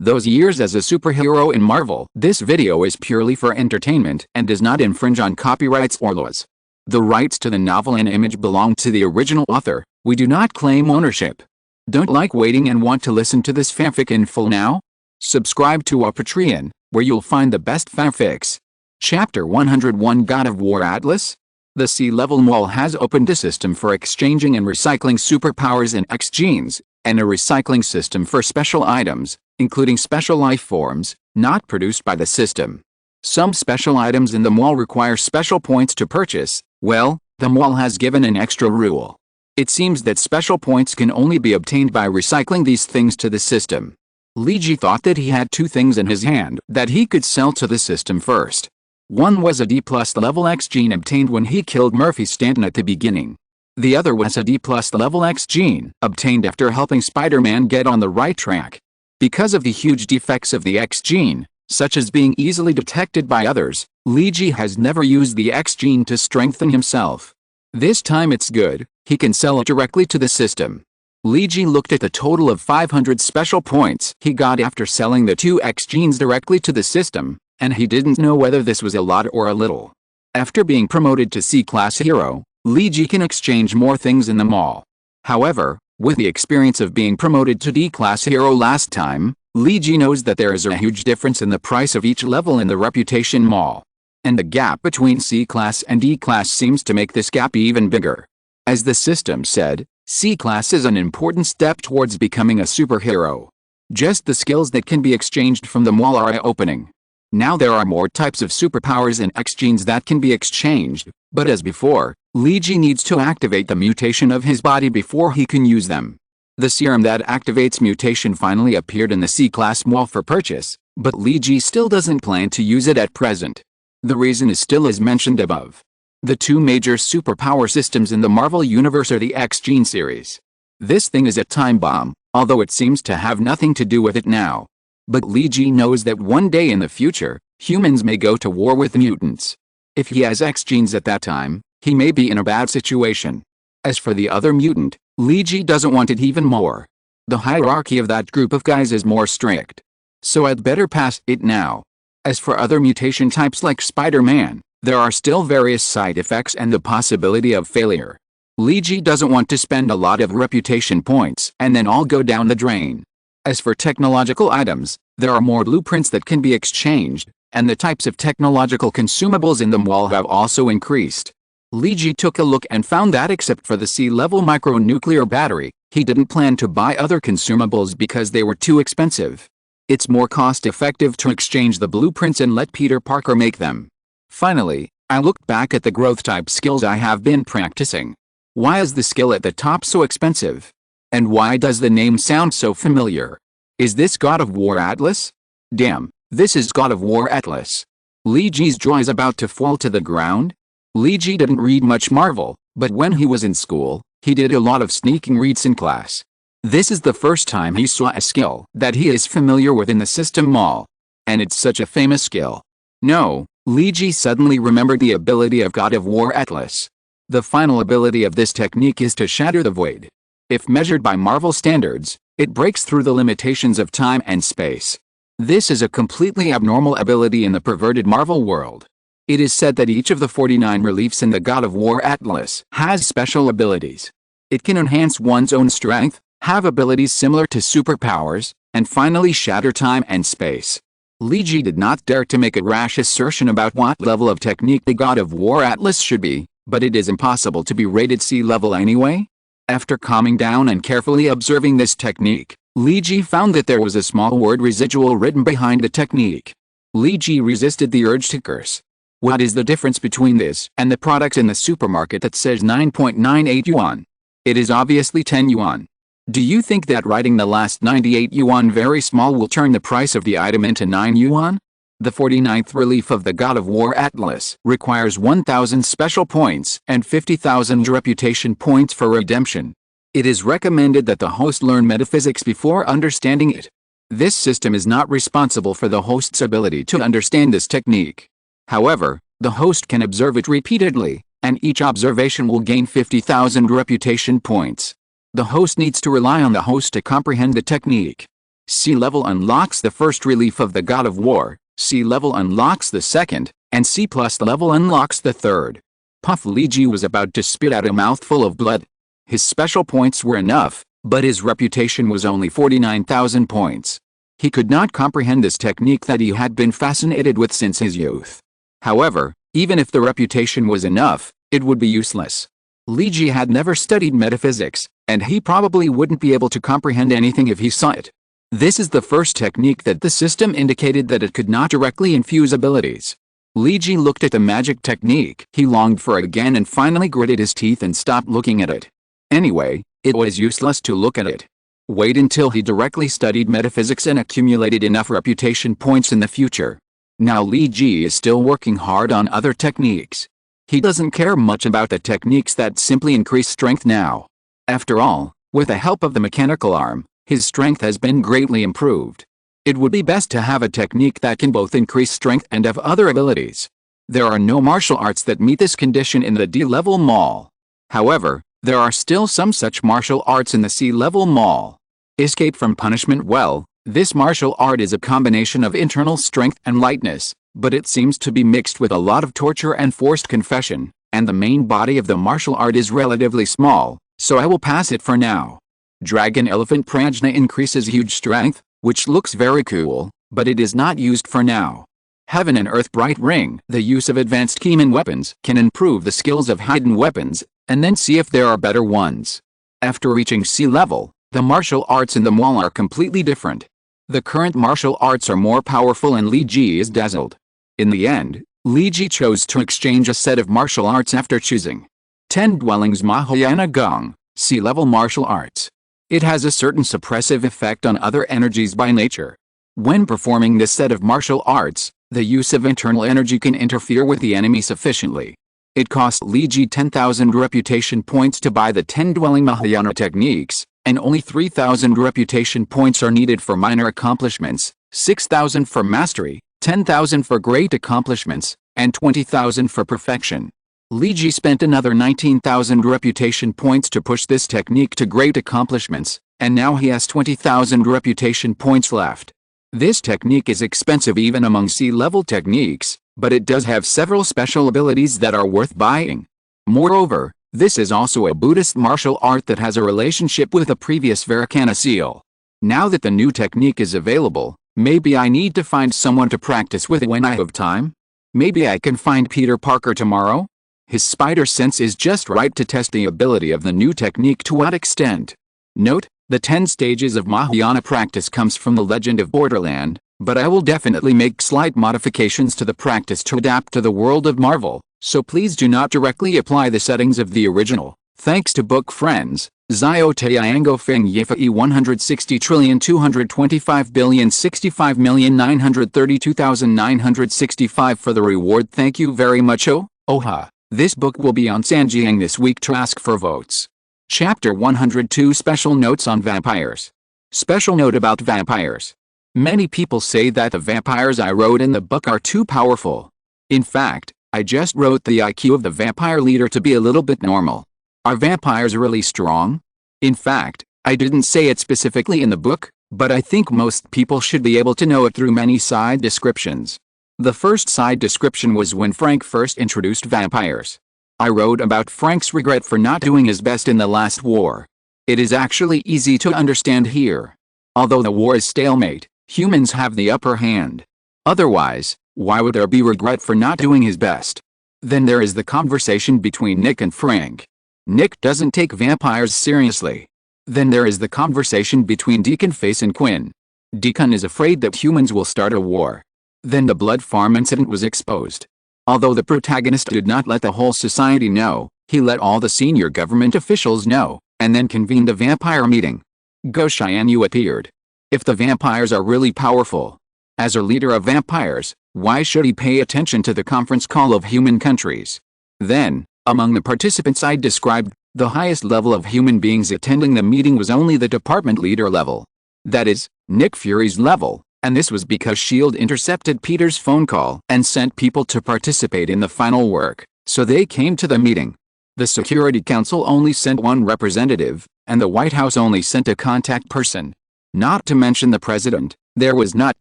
those years as a superhero in Marvel. This video is purely for entertainment and does not infringe on copyrights or laws. The rights to the novel and image belong to the original author. We do not claim ownership. Don't like waiting and want to listen to this fanfic in full now? Subscribe to our Patreon, where you'll find the best fanfics. Chapter 101 God of War Atlas? The Sea-Level Mall has opened a system for exchanging and recycling superpowers and X-genes, and a recycling system for special items, including special life forms, not produced by the system. Some special items in the mall require special points to purchase. Well, the mall has given an extra rule. It seems that special points can only be obtained by recycling these things to the system. Luigi thought that he had two things in his hand that he could sell to the system first. One was a D+ level X gene obtained when he killed Murphy Stanton at the beginning. The other was a D+ level X gene obtained after helping Spider-Man get on the right track. Because of the huge defects of the X gene, such as being easily detected by others, Luigi has never used the X gene to strengthen himself. This time it's good, he can sell it directly to the system. Luigi looked at the total of 500 special points he got after selling the two X genes directly to the system, and he didn't know whether this was a lot or a little. After being promoted to C-class hero, Luigi can exchange more things in the mall. However, with the experience of being promoted to D-class hero last time, Luigi knows that there is a huge difference in the price of each level in the Reputation Mall. And the gap between C-class and D-class seems to make this gap even bigger. As the system said, C-class is an important step towards becoming a superhero. Just the skills that can be exchanged from the mall are eye-opening. Now there are more types of superpowers and X-genes that can be exchanged, but as before, Luigi needs to activate the mutation of his body before he can use them. The serum that activates mutation finally appeared in the C-class mall for purchase, but Luigi still doesn't plan to use it at present. The reason is still as mentioned above. The two major superpower systems in the Marvel Universe are the X-gene series. This thing is a time bomb, although it seems to have nothing to do with it now. But Luigi knows that one day in the future, humans may go to war with mutants. If he has X-genes at that time, he may be in a bad situation. As for the other mutant, Luigi doesn't want it even more. The hierarchy of that group of guys is more strict. So I'd better pass it now. As for other mutation types like Spider-Man, there are still various side effects and the possibility of failure. Luigi doesn't want to spend a lot of reputation points and then all go down the drain. As for technological items, there are more blueprints that can be exchanged, and the types of technological consumables in the mall have also increased. Luigi took a look and found that except for the Sea-level micronuclear battery, he didn't plan to buy other consumables because they were too expensive. It's more cost-effective to exchange the blueprints and let Peter Parker make them. Finally, I looked back at the growth-type skills I have been practicing. Why is the skill at the top so expensive? And why does the name sound so familiar? Is this God of War Atlas? Damn, this is God of War Atlas. Luigi's jaw is about to fall to the ground. Luigi didn't read much Marvel, but when he was in school, he did a lot of sneaking reads in class. This is the first time he saw a skill that he is familiar with in the system mall. And it's such a famous skill. No, Luigi suddenly remembered the ability of God of War Atlas. The final ability of this technique is to shatter the void. If measured by Marvel standards, it breaks through the limitations of time and space. This is a completely abnormal ability in the perverted Marvel world. It is said that each of the 49 reliefs in the God of War Atlas has special abilities. It can enhance one's own strength, have abilities similar to superpowers, and finally shatter time and space. Luigi did not dare to make a rash assertion about what level of technique the God of War Atlas should be, but it is impossible to be rated C-level anyway. After calming down and carefully observing this technique, Luigi found that there was a small word residual written behind the technique. Luigi resisted the urge to curse. What is the difference between this and the product in the supermarket that says 9.98 yuan? It is obviously 10 yuan. Do you think that writing the last 98 yuan very small will turn the price of the item into 9 yuan? The 49th relief of the God of War Atlas requires 1,000 special points and 50,000 reputation points for redemption. It is recommended that the host learn metaphysics before understanding it. This system is not responsible for the host's ability to understand this technique. However, the host can observe it repeatedly, and each observation will gain 50,000 reputation points. The host needs to rely on the host to comprehend the technique. Sea level unlocks the first relief of the god of war, sea level unlocks the second, and C+ level unlocks the third. Puff Liji was about to spit out a mouthful of blood. His special points were enough, but his reputation was only 49,000 points. He could not comprehend this technique that he had been fascinated with since his youth. However, even if the reputation was enough, it would be useless. Liji had never studied metaphysics, and he probably wouldn't be able to comprehend anything if he saw it. This is the first technique that the system indicated that it could not directly infuse abilities. Liji looked at the magic technique. He longed for it again and finally gritted his teeth and stopped looking at it. Anyway, it was useless to look at it. Wait until he directly studied metaphysics and accumulated enough reputation points in the future. Now Liji is still working hard on other techniques. He doesn't care much about the techniques that simply increase strength now. After all, with the help of the mechanical arm, his strength has been greatly improved. It would be best to have a technique that can both increase strength and have other abilities. There are no martial arts that meet this condition in the D-level mall. However, there are still some such martial arts in the C-level mall. Escape from punishment. Well, this martial art is a combination of internal strength and lightness, but it seems to be mixed with a lot of torture and forced confession, and the main body of the martial art is relatively small, so I will pass it for now. Dragon Elephant Prajna increases huge strength, which looks very cool, but it is not used for now. Heaven and Earth Bright Ring. The use of advanced Keeman weapons can improve the skills of hidden weapons, and then see if there are better ones. After reaching sea level, the martial arts in the mall are completely different. The current martial arts are more powerful and Liji is dazzled. In the end, Liji chose to exchange a set of martial arts after choosing 10 Dwellings Mahayana Gong, sea level martial arts. It has a certain suppressive effect on other energies by nature. When performing this set of martial arts, the use of internal energy can interfere with the enemy sufficiently. It cost Liji 10,000 reputation points to buy the 10 Dwelling Mahayana techniques, and only 3,000 reputation points are needed for minor accomplishments, 6,000 for mastery, 10,000 for great accomplishments, and 20,000 for perfection. Liji spent another 19,000 reputation points to push this technique to great accomplishments, and now he has 20,000 reputation points left. This technique is expensive even among C-level techniques, but it does have several special abilities that are worth buying. Moreover, this is also a Buddhist martial art that has a relationship with the previous Varakana seal. Now that the new technique is available, maybe I need to find someone to practice with when I have time? Maybe I can find Peter Parker tomorrow? His spider sense is just right to test the ability of the new technique. To what extent? Note, the 10 stages of Mahayana practice comes from the Legend of Borderland, but I will definitely make slight modifications to the practice to adapt to the world of Marvel, so please do not directly apply the settings of the original. Thanks to book friends, Zio Tayango Feng Yefei 160,225,065,932,965 for the reward. Thank you very much. Oha. This book will be on Sanjiang this week to ask for votes. Chapter 102 Special Notes on Vampires. Special note about vampires. Many people say that the vampires I wrote in the book are too powerful. In fact, I just wrote the IQ of the vampire leader to be a little bit normal. Are vampires really strong? In fact, I didn't say it specifically in the book, but I think most people should be able to know it through many side descriptions. The first side description was when Frank first introduced vampires. I wrote about Frank's regret for not doing his best in the last war. It is actually easy to understand here. Although the war is stalemate, humans have the upper hand. Otherwise, why would there be regret for not doing his best? Then there is the conversation between Nick and Frank. Nick doesn't take vampires seriously. Then there is the conversation between Deacon Face and Quinn. Deacon is afraid that humans will start a war. Then the blood farm incident was exposed. Although the protagonist did not let the whole society know, he let all the senior government officials know, and then convened a vampire meeting. Go Xianyu appeared. If the vampires are really powerful, as a leader of vampires, why should he pay attention to the conference call of human countries? Then, among the participants I described, the highest level of human beings attending the meeting was only the department leader level. That is, Nick Fury's level. And this was because S.H.I.E.L.D. intercepted Peter's phone call and sent people to participate in the final work, so they came to the meeting. The Security Council only sent one representative, and the White House only sent a contact person. Not to mention the president, there was not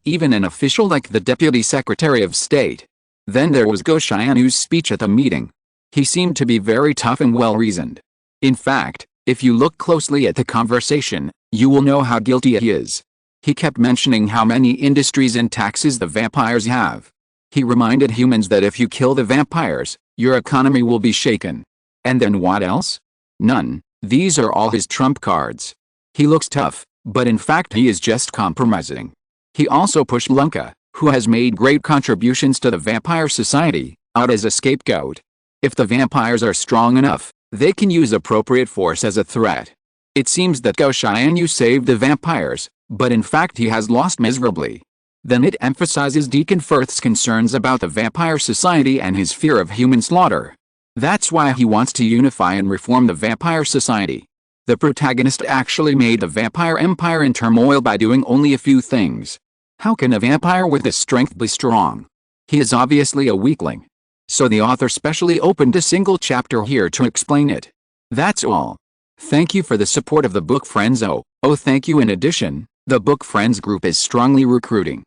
even an official like the Deputy Secretary of State. Then there was Go Xiaonu's speech at the meeting. He seemed to be very tough and well-reasoned. In fact, if you look closely at the conversation, you will know how guilty he is. He kept mentioning how many industries and taxes the vampires have. He reminded humans that if you kill the vampires, your economy will be shaken. And then what else? None. These are all his trump cards. He looks tough, but in fact he is just compromising. He also pushed Lunka, who has made great contributions to the vampire society, out as a scapegoat. If the vampires are strong enough, they can use appropriate force as a threat. It seems that Go Xiaonu saved the vampires, but in fact he has lost miserably. Then it emphasizes Deacon Firth's concerns about the vampire society and his fear of human slaughter. That's why he wants to unify and reform the vampire society. The protagonist actually made the vampire empire in turmoil by doing only a few things. How can a vampire with this strength be strong? He is obviously a weakling. So the author specially opened a single chapter here to explain it. That's all. Thank you for the support of the Book Friends. Thank you. In addition, the Book Friends group is strongly recruiting.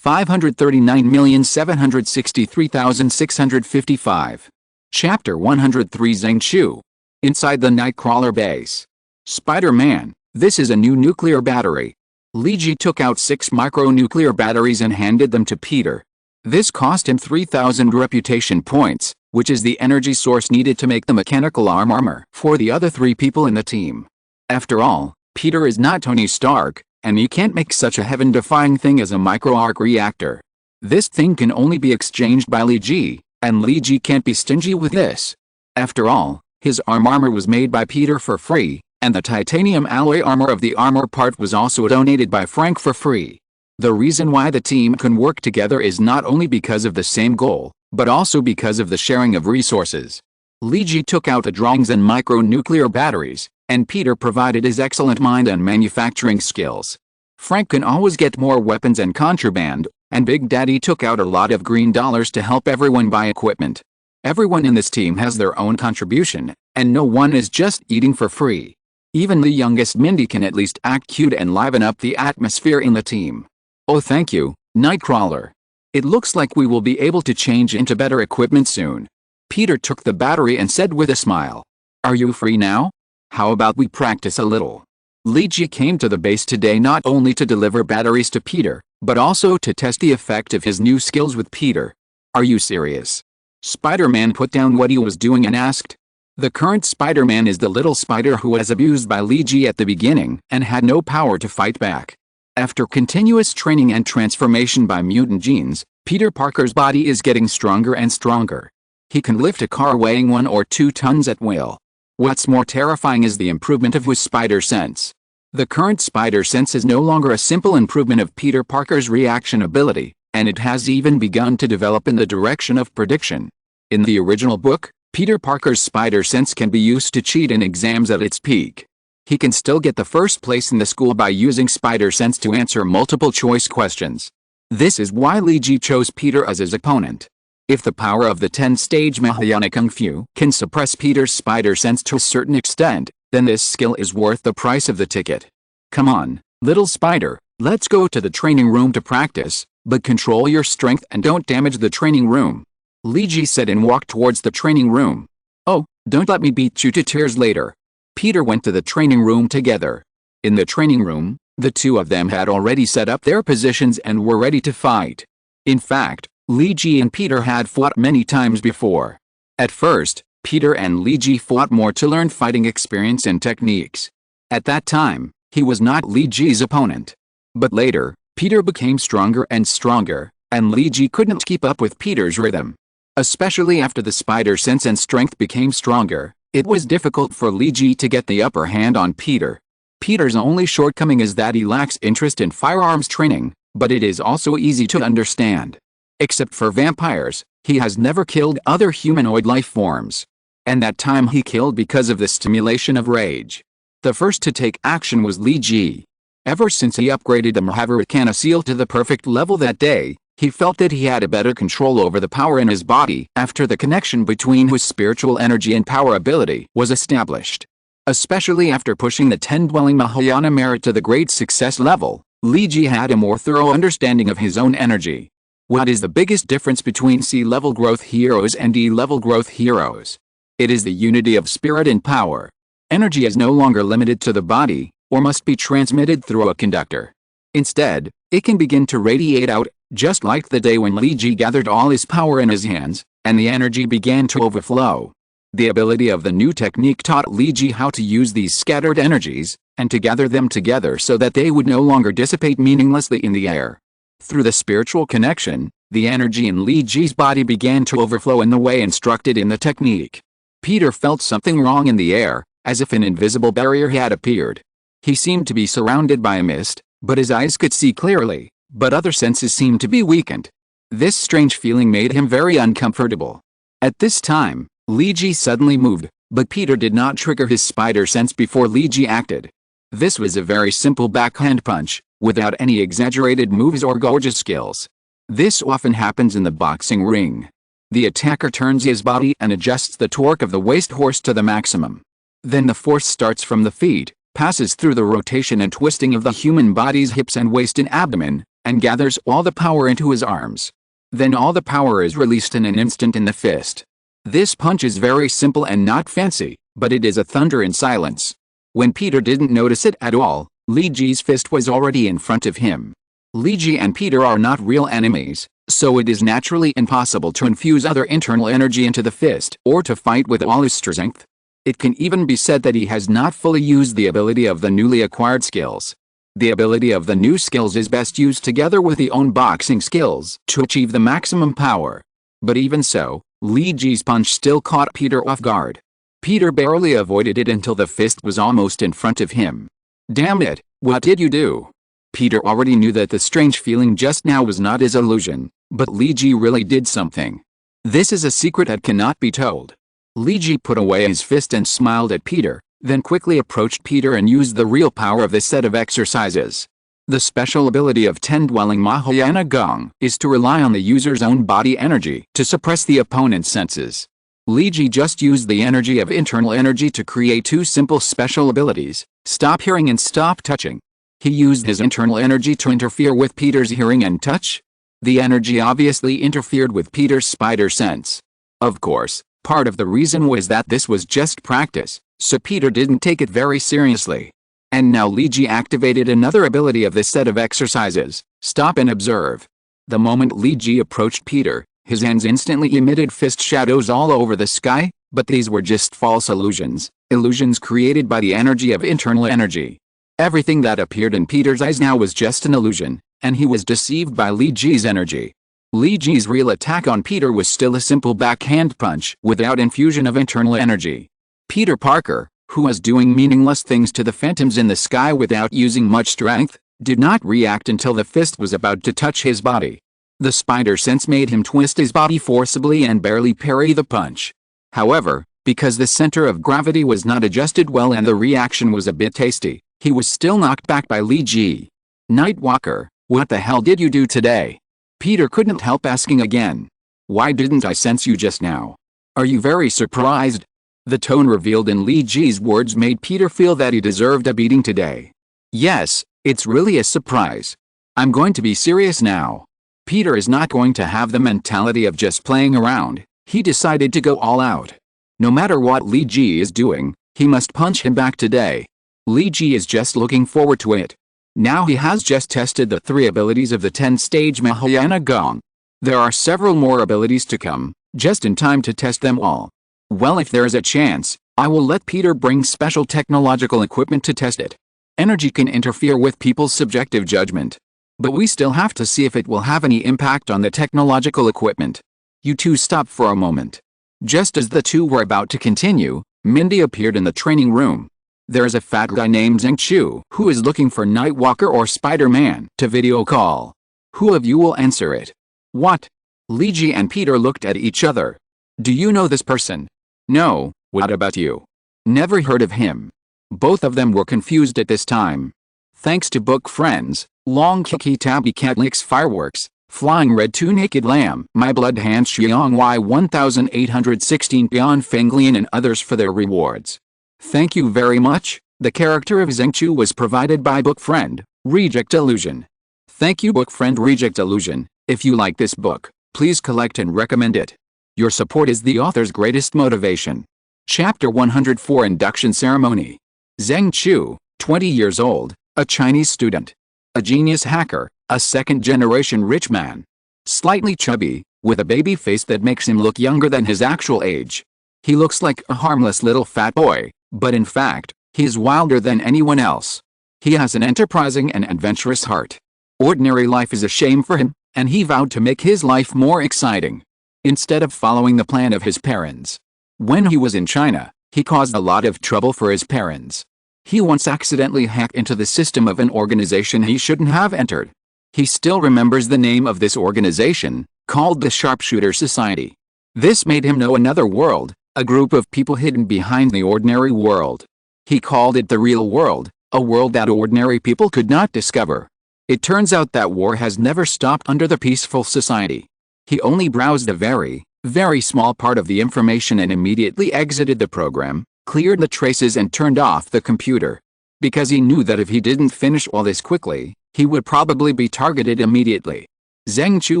539,763,655. Chapter 103 Zheng Chu. Inside the Nightcrawler base. Spider-Man, this is a new nuclear battery. Li Ji took out 6 micronuclear batteries and handed them to Peter. This cost him 3,000 reputation points, which is the energy source needed to make the mechanical armor for the other 3 people in the team. After all, Peter is not Tony Stark, and he can't make such a heaven-defying thing as a micro-arc reactor. This thing can only be exchanged by Li Ji, and Li Ji can't be stingy with this. After all, his armor was made by Peter for free, and the titanium alloy armor of the armor part was also donated by Frank for free. The reason why the team can work together is not only because of the same goal, but also because of the sharing of resources. Li Ji took out the drawings and micronuclear batteries, and Peter provided his excellent mind and manufacturing skills. Frank can always get more weapons and contraband, and Big Daddy took out a lot of green dollars to help everyone buy equipment. Everyone in this team has their own contribution, and no one is just eating for free. Even the youngest Mindy can at least act cute and liven up the atmosphere in the team. Thank you, Nightcrawler. It looks like we will be able to change into better equipment soon. Peter took the battery and said with a smile. Are you free now? How about we practice a little? Li Ji came to the base today not only to deliver batteries to Peter, but also to test the effect of his new skills with Peter. Are you serious? Spider-Man put down what he was doing and asked. The current Spider-Man is the little spider who was abused by Li Ji at the beginning and had no power to fight back. After continuous training and transformation by mutant genes, Peter Parker's body is getting stronger and stronger. He can lift a car weighing 1 or 2 tons at will. What's more terrifying is the improvement of his spider sense. The current spider sense is no longer a simple improvement of Peter Parker's reaction ability, and it has even begun to develop in the direction of prediction. In the original book, Peter Parker's spider sense can be used to cheat in exams at its peak. He can still get the first place in the school by using spider sense to answer multiple choice questions. This is why Li Ji chose Peter as his opponent. If the power of the 10-stage Mahayana Kung Fu can suppress Peter's spider sense to a certain extent, then this skill is worth the price of the ticket. Come on, little spider, let's go to the training room to practice, but control your strength and don't damage the training room. Li Ji said and walked towards the training room. Oh, don't let me beat you to tears later. Peter went to the training room together. In the training room, the two of them had already set up their positions and were ready to fight. In fact, Li Ji and Peter had fought many times before. At first, Peter and Li Ji fought more to learn fighting experience and techniques. At that time, he was not Li Ji's opponent. But later, Peter became stronger and stronger, and Li Ji couldn't keep up with Peter's rhythm. Especially after the spider sense and strength became stronger, it was difficult for Li Ji to get the upper hand on Peter. Peter's only shortcoming is that he lacks interest in firearms training, but it is also easy to understand. Except for vampires, he has never killed other humanoid life forms. And that time he killed because of the stimulation of rage. The first to take action was Li Ji. Ever since he upgraded the Mahavarikana seal to the perfect level that day, he felt that he had a better control over the power in his body after the connection between his spiritual energy and power ability was established. Especially after pushing the 10-dwelling Mahayana merit to the great success level, Li Ji had a more thorough understanding of his own energy. What is the biggest difference between C-level growth heroes and D-level growth heroes? It is the unity of spirit and power. Energy is no longer limited to the body, or must be transmitted through a conductor. Instead, it can begin to radiate out, just like the day when Li Ji gathered all his power in his hands, and the energy began to overflow. The ability of the new technique taught Li Ji how to use these scattered energies, and to gather them together so that they would no longer dissipate meaninglessly in the air. Through the spiritual connection, the energy in Li Ji's body began to overflow in the way instructed in the technique. Peter felt something wrong in the air, as if an invisible barrier had appeared. He seemed to be surrounded by a mist, but his eyes could see clearly, but other senses seemed to be weakened. This strange feeling made him very uncomfortable. At this time, Li Ji suddenly moved, but Peter did not trigger his spider sense before Li Ji acted. This was a very simple backhand punch, without any exaggerated moves or gorgeous skills. This often happens in the boxing ring. The attacker turns his body and adjusts the torque of the waist horse to the maximum. Then the force starts from the feet, passes through the rotation and twisting of the human body's hips and waist and abdomen, and gathers all the power into his arms. Then all the power is released in an instant in the fist. This punch is very simple and not fancy, but it is a thunder in silence. When Peter didn't notice it at all, Li Ji's fist was already in front of him. Li Ji and Peter are not real enemies, so it is naturally impossible to infuse other internal energy into the fist or to fight with all his strength. It can even be said that he has not fully used the ability of the newly acquired skills. The ability of the new skills is best used together with the own boxing skills to achieve the maximum power. But even so, Li Ji's punch still caught Peter off guard. Peter barely avoided it until the fist was almost in front of him. Damn it, what did you do? Peter already knew that the strange feeling just now was not his illusion, but Li Ji really did something. This is a secret that cannot be told. Li Ji put away his fist and smiled at Peter, then quickly approached Peter and used the real power of this set of exercises. The special ability of 10-dwelling Mahayana Gong is to rely on the user's own body energy to suppress the opponent's senses. Li Ji just used the energy of internal energy to create two simple special abilities, stop hearing and stop touching. He used his internal energy to interfere with Peter's hearing and touch. The energy obviously interfered with Peter's spider sense. Of course, part of the reason was that this was just practice, so Peter didn't take it very seriously. And now Li Ji activated another ability of this set of exercises, stop and observe. The moment Li Ji approached Peter, his hands instantly emitted fist shadows all over the sky, but these were just false illusions created by the energy of internal energy. Everything that appeared in Peter's eyes now was just an illusion, and he was deceived by Li Ji's energy. Li Ji's real attack on Peter was still a simple backhand punch without infusion of internal energy. Peter Parker, who was doing meaningless things to the phantoms in the sky without using much strength, did not react until the fist was about to touch his body. The spider sense made him twist his body forcibly and barely parry the punch. However, because the center of gravity was not adjusted well and the reaction was a bit tasty, he was still knocked back by Li Ji. Nightwalker, what the hell did you do today? Peter couldn't help asking again. Why didn't I sense you just now? Are you very surprised? The tone revealed in Li Ji's words made Peter feel that he deserved a beating today. Yes, it's really a surprise. I'm going to be serious now. Peter is not going to have the mentality of just playing around. He decided to go all out. No matter what Li Ji is doing, he must punch him back today. Li Ji is just looking forward to it. Now he has just tested the 3 abilities of the 10-stage Mahayana Gong. There are several more abilities to come, just in time to test them all. Well, if there is a chance, I will let Peter bring special technological equipment to test it. Energy can interfere with people's subjective judgment. But we still have to see if it will have any impact on the technological equipment. You two stop for a moment. Just as the two were about to continue, Mindy appeared in the training room. There is a fat guy named Zheng Chu who is looking for Nightwalker or Spider-Man to video call. Who of you will answer it? What? Li Ji and Peter looked at each other. Do you know this person? No, what about you? Never heard of him. Both of them were confused at this time. Thanks to book friends, Long Kiki Tabby Cat Licks Fireworks, Flying Red 2 Naked Lamb, My Blood Hand Xiang Y 1816 Beyond Fenglian and others for their rewards. Thank you very much. The character of Zheng Chu was provided by book friend, Reject Illusion. Thank you book friend Reject Illusion. If you like this book, please collect and recommend it. Your support is the author's greatest motivation. Chapter 104 Induction Ceremony. Zheng Chu, 20 years old, a Chinese student. A genius hacker, a second-generation rich man. Slightly chubby, with a baby face that makes him look younger than his actual age. He looks like a harmless little fat boy, but in fact, he is wilder than anyone else. He has an enterprising and adventurous heart. Ordinary life is a shame for him, and he vowed to make his life more exciting. Instead of following the plan of his parents. When he was in China, he caused a lot of trouble for his parents. He once accidentally hacked into the system of an organization he shouldn't have entered. He still remembers the name of this organization, called the Sharpshooter Society. This made him know another world, a group of people hidden behind the ordinary world. He called it the real world, a world that ordinary people could not discover. It turns out that war has never stopped under the peaceful society. He only browsed a very, very small part of the information and immediately exited the program, cleared the traces and turned off the computer. Because he knew that if he didn't finish all this quickly, he would probably be targeted immediately. Zheng Chu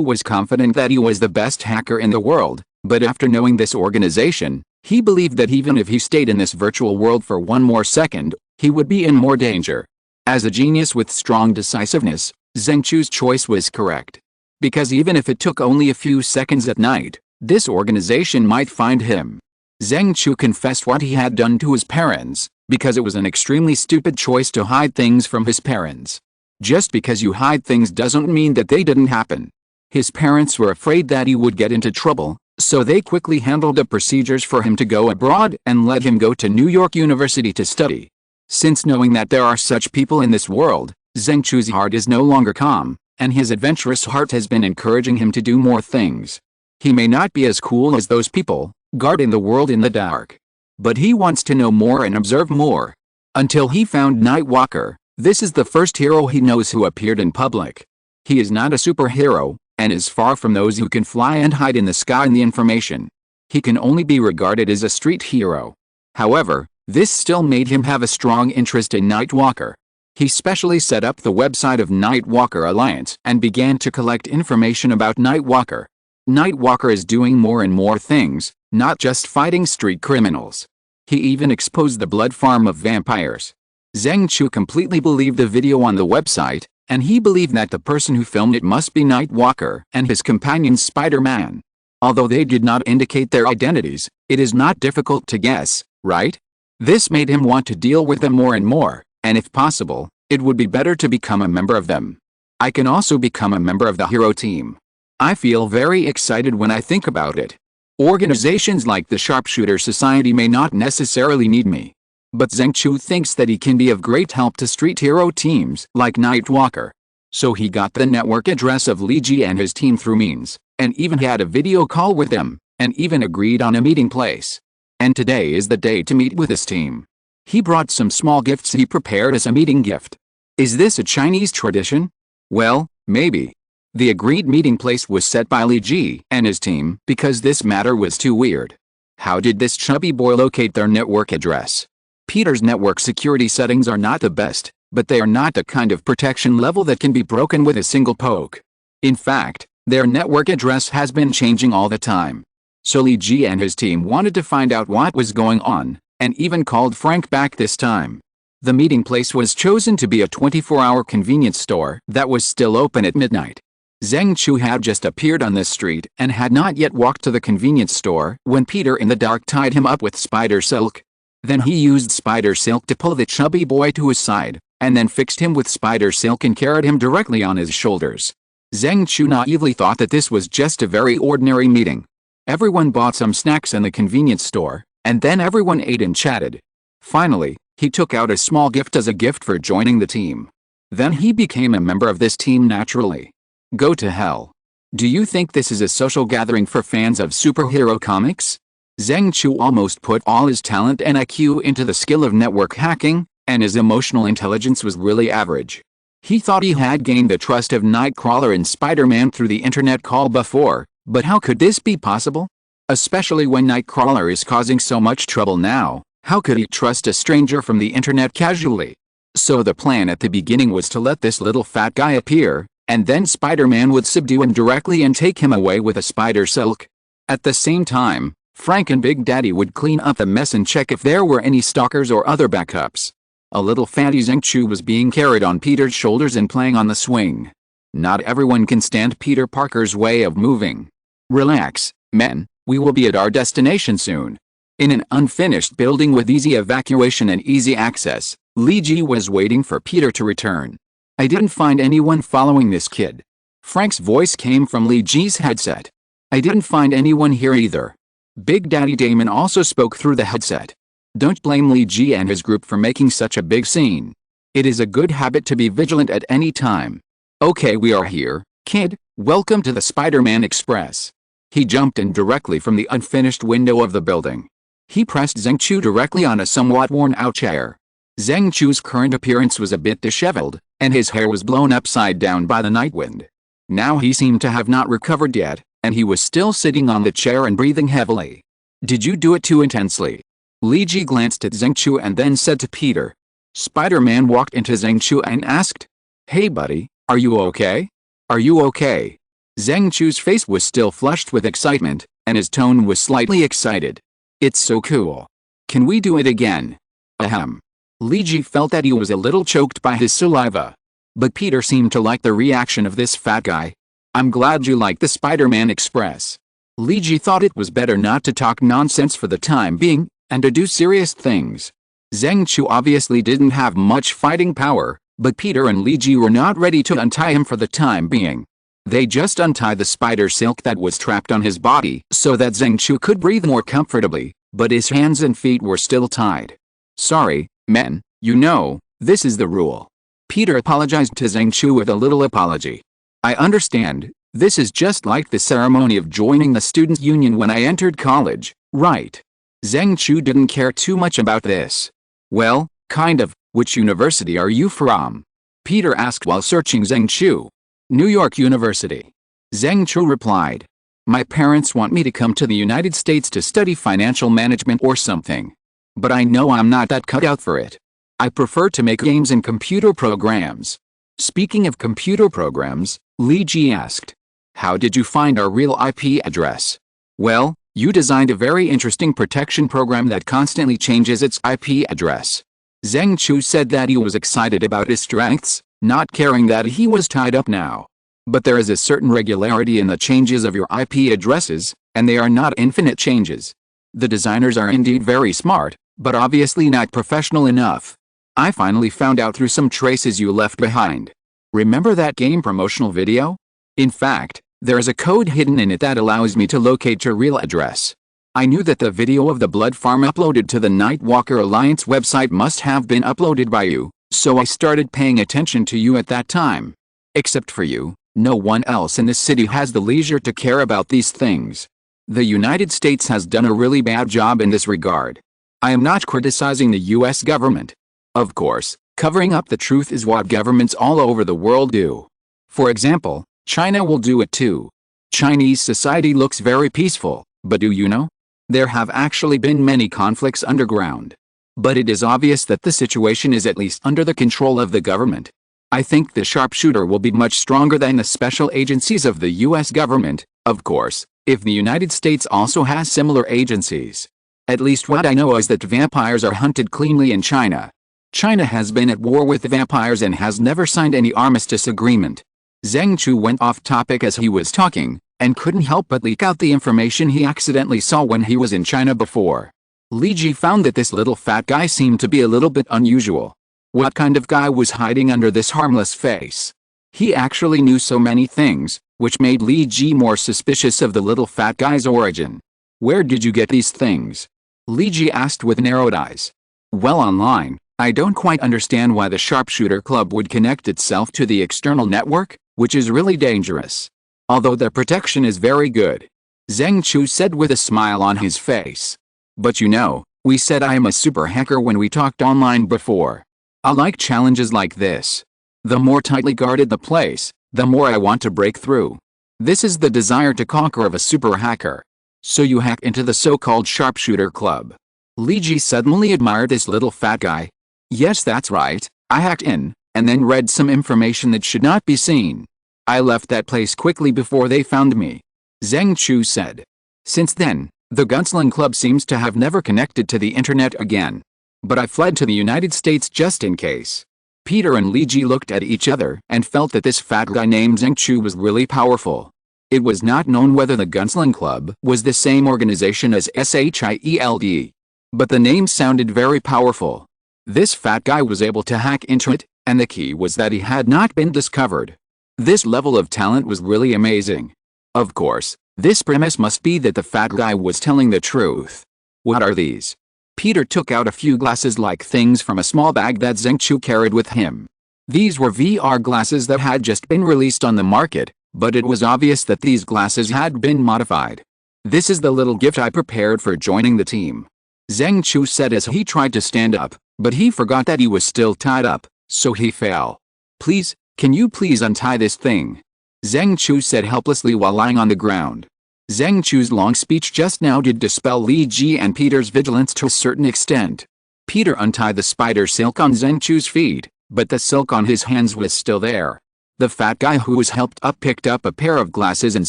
was confident that he was the best hacker in the world, but after knowing this organization, he believed that even if he stayed in this virtual world for one more second, he would be in more danger. As a genius with strong decisiveness, Zheng Chu's choice was correct. Because even if it took only a few seconds at night, this organization might find him. Zheng Chu confessed what he had done to his parents, because it was an extremely stupid choice to hide things from his parents. Just because you hide things doesn't mean that they didn't happen. His parents were afraid that he would get into trouble, so they quickly handled the procedures for him to go abroad and let him go to New York University to study. Since knowing that there are such people in this world, Zheng Chu's heart is no longer calm, and his adventurous heart has been encouraging him to do more things. He may not be as cool as those people, guarding the world in the dark. But he wants to know more and observe more. Until he found Nightwalker, this is the first hero he knows who appeared in public. He is not a superhero, and is far from those who can fly and hide in the sky in the information. He can only be regarded as a street hero. However, this still made him have a strong interest in Nightwalker. He specially set up the website of Nightwalker Alliance and began to collect information about Nightwalker. Nightwalker is doing more and more things, not just fighting street criminals. He even exposed the blood farm of vampires. Zheng Chu completely believed the video on the website, and he believed that the person who filmed it must be Nightwalker and his companion Spider-Man. Although they did not indicate their identities, it is not difficult to guess, right? This made him want to deal with them more and more, and if possible, it would be better to become a member of them. I can also become a member of the hero team. I feel very excited when I think about it. Organizations like the Sharpshooter Society may not necessarily need me. But Zheng Chu thinks that he can be of great help to street hero teams like Nightwalker. So he got the network address of Li Ji and his team through means, and even had a video call with them, and even agreed on a meeting place. And today is the day to meet with his team. He brought some small gifts he prepared as a meeting gift. Is this a Chinese tradition? Well, maybe. The agreed meeting place was set by Li Ji and his team because this matter was too weird. How did this chubby boy locate their network address? Peter's network security settings are not the best, but they are not the kind of protection level that can be broken with a single poke. In fact, their network address has been changing all the time. So Li Ji and his team wanted to find out what was going on, and even called Frank back this time. The meeting place was chosen to be a 24-hour convenience store that was still open at midnight. Zheng Chu had just appeared on the street and had not yet walked to the convenience store when Peter in the dark tied him up with spider silk. Then he used spider silk to pull the chubby boy to his side, and then fixed him with spider silk and carried him directly on his shoulders. Zheng Chu naively thought that this was just a very ordinary meeting. Everyone bought some snacks in the convenience store, and then everyone ate and chatted. Finally, he took out a small gift as a gift for joining the team. Then he became a member of this team naturally. Go to hell. Do you think this is a social gathering for fans of superhero comics? Zheng Chu almost put all his talent and IQ into the skill of network hacking, and his emotional intelligence was really average. He thought he had gained the trust of Nightcrawler and Spider-Man through the internet call before, but how could this be possible? Especially when Nightcrawler is causing so much trouble now, How could he trust a stranger from the internet casually? So the plan at the beginning was to let this little fat guy appear, and then Spider-Man would subdue him directly and take him away with a spider silk. At the same time, Frank and Big Daddy would clean up the mess and check if there were any stalkers or other backups. A little fatty Zhengchu was being carried on Peter's shoulders and playing on the swing. Not everyone can stand Peter Parker's way of moving. Relax, men, we will be at our destination soon. In an unfinished building with easy evacuation and easy access, Li Ji was waiting for Peter to return. I didn't find anyone following this kid. Frank's voice came from Li Ji's headset. I didn't find anyone here either. Big Daddy Damon also spoke through the headset. Don't blame Li Ji and his group for making such a big scene. It is a good habit to be vigilant at any time. Okay, we are here, kid. Welcome to the Spider-Man Express. He jumped in directly from the unfinished window of the building. He pressed Zhengchu directly on a somewhat worn-out chair. Zhengchu's current appearance was a bit disheveled, and his hair was blown upside down by the night wind. Now he seemed to have not recovered yet, and he was still sitting on the chair and breathing heavily. Did you do it too intensely? Li Ji glanced at Zhengchu and then said to Peter. Spider-Man walked into Zhengchu and asked, Hey buddy, are you okay? Are you okay? Zhengchu's face was still flushed with excitement, and his tone was slightly excited. It's so cool. Can we do it again? Ahem. Li Ji felt that he was a little choked by his saliva. But Peter seemed to like the reaction of this fat guy. I'm glad you like the Spider-Man Express. Li Ji thought it was better not to talk nonsense for the time being, and to do serious things. Zhengchu obviously didn't have much fighting power, but Peter and Li Ji were not ready to untie him for the time being. They just untied the spider silk that was trapped on his body so that Zhengchu could breathe more comfortably, but his hands and feet were still tied. Sorry, men, you know, this is the rule. Peter apologized to Zhengchu with a little apology. I understand, this is just like the ceremony of joining the students' union when I entered college, right? Zhengchu didn't care too much about this. Well, kind of. Which university are you from? Peter asked while searching Zhengchu. New York University. Zhengchu replied. My parents want me to come to the United States to study financial management or something. But I know I'm not that cut out for it. I prefer to make games and computer programs. Speaking of computer programs, Li Ji asked. How did you find our real IP address? Well, you designed a very interesting protection program that constantly changes its IP address. Zhengchu said that he was excited about his strengths, not caring that he was tied up now. But there is a certain regularity in the changes of your IP addresses, and they are not infinite changes. The designers are indeed very smart, but obviously not professional enough. I finally found out through some traces you left behind. Remember that game promotional video? In fact, there is a code hidden in it that allows me to locate your real address. I knew that the video of the blood farm uploaded to the Nightwalker Alliance website must have been uploaded by you, so I started paying attention to you at that time. Except for you, no one else in this city has the leisure to care about these things. The United States has done a really bad job in this regard. I am not criticizing the US government. Of course, covering up the truth is what governments all over the world do. For example, China will do it too. Chinese society looks very peaceful, but do you know? There have actually been many conflicts underground. But it is obvious that the situation is at least under the control of the government. I think the sharpshooter will be much stronger than the special agencies of the US government, of course, if the United States also has similar agencies. At least what I know is that vampires are hunted cleanly in China. China has been at war with the vampires and has never signed any armistice agreement. Zhengchu went off topic as he was talking, and couldn't help but leak out the information he accidentally saw when he was in China before. Li Ji found that this little fat guy seemed to be a little bit unusual. What kind of guy was hiding under this harmless face? He actually knew so many things, which made Li Ji more suspicious of the little fat guy's origin. Where did you get these things? Li Ji asked with narrowed eyes. Well, online. I don't quite understand why the Sharpshooter Club would connect itself to the external network, which is really dangerous. Although their protection is very good. Zhengchu said with a smile on his face. But you know, we said I am a super hacker when we talked online before. I like challenges like this. The more tightly guarded the place, the more I want to break through. This is the desire to conquer of a super hacker. So you hack into the so-called Sharpshooter Club. Li Ji suddenly admired this little fat guy. Yes, that's right, I hacked in, and then read some information that should not be seen. I left that place quickly before they found me. Zheng Chu said. Since then, the Gunsling Club seems to have never connected to the internet again. But I fled to the United States just in case. Peter and Li Ji looked at each other and felt that this fat guy named Zheng Chu was really powerful. It was not known whether the Gunsling Club was the same organization as SHIELD. But the name sounded very powerful. This fat guy was able to hack into it, and the key was that he had not been discovered. This level of talent was really amazing. Of course, this premise must be that the fat guy was telling the truth. What are these? Peter took out a few glasses-like things from a small bag that Zheng Chu carried with him. These were VR glasses that had just been released on the market, but it was obvious that these glasses had been modified. This is the little gift I prepared for joining the team. Zheng Chu said as he tried to stand up, but he forgot that he was still tied up, so he fell. Please, can you please untie this thing? Zheng Chu said helplessly while lying on the ground. Zheng Chu's long speech just now did dispel Li Ji and Peter's vigilance to a certain extent. Peter untied the spider silk on Zheng Chu's feet, but the silk on his hands was still there. The fat guy who was helped up picked up a pair of glasses and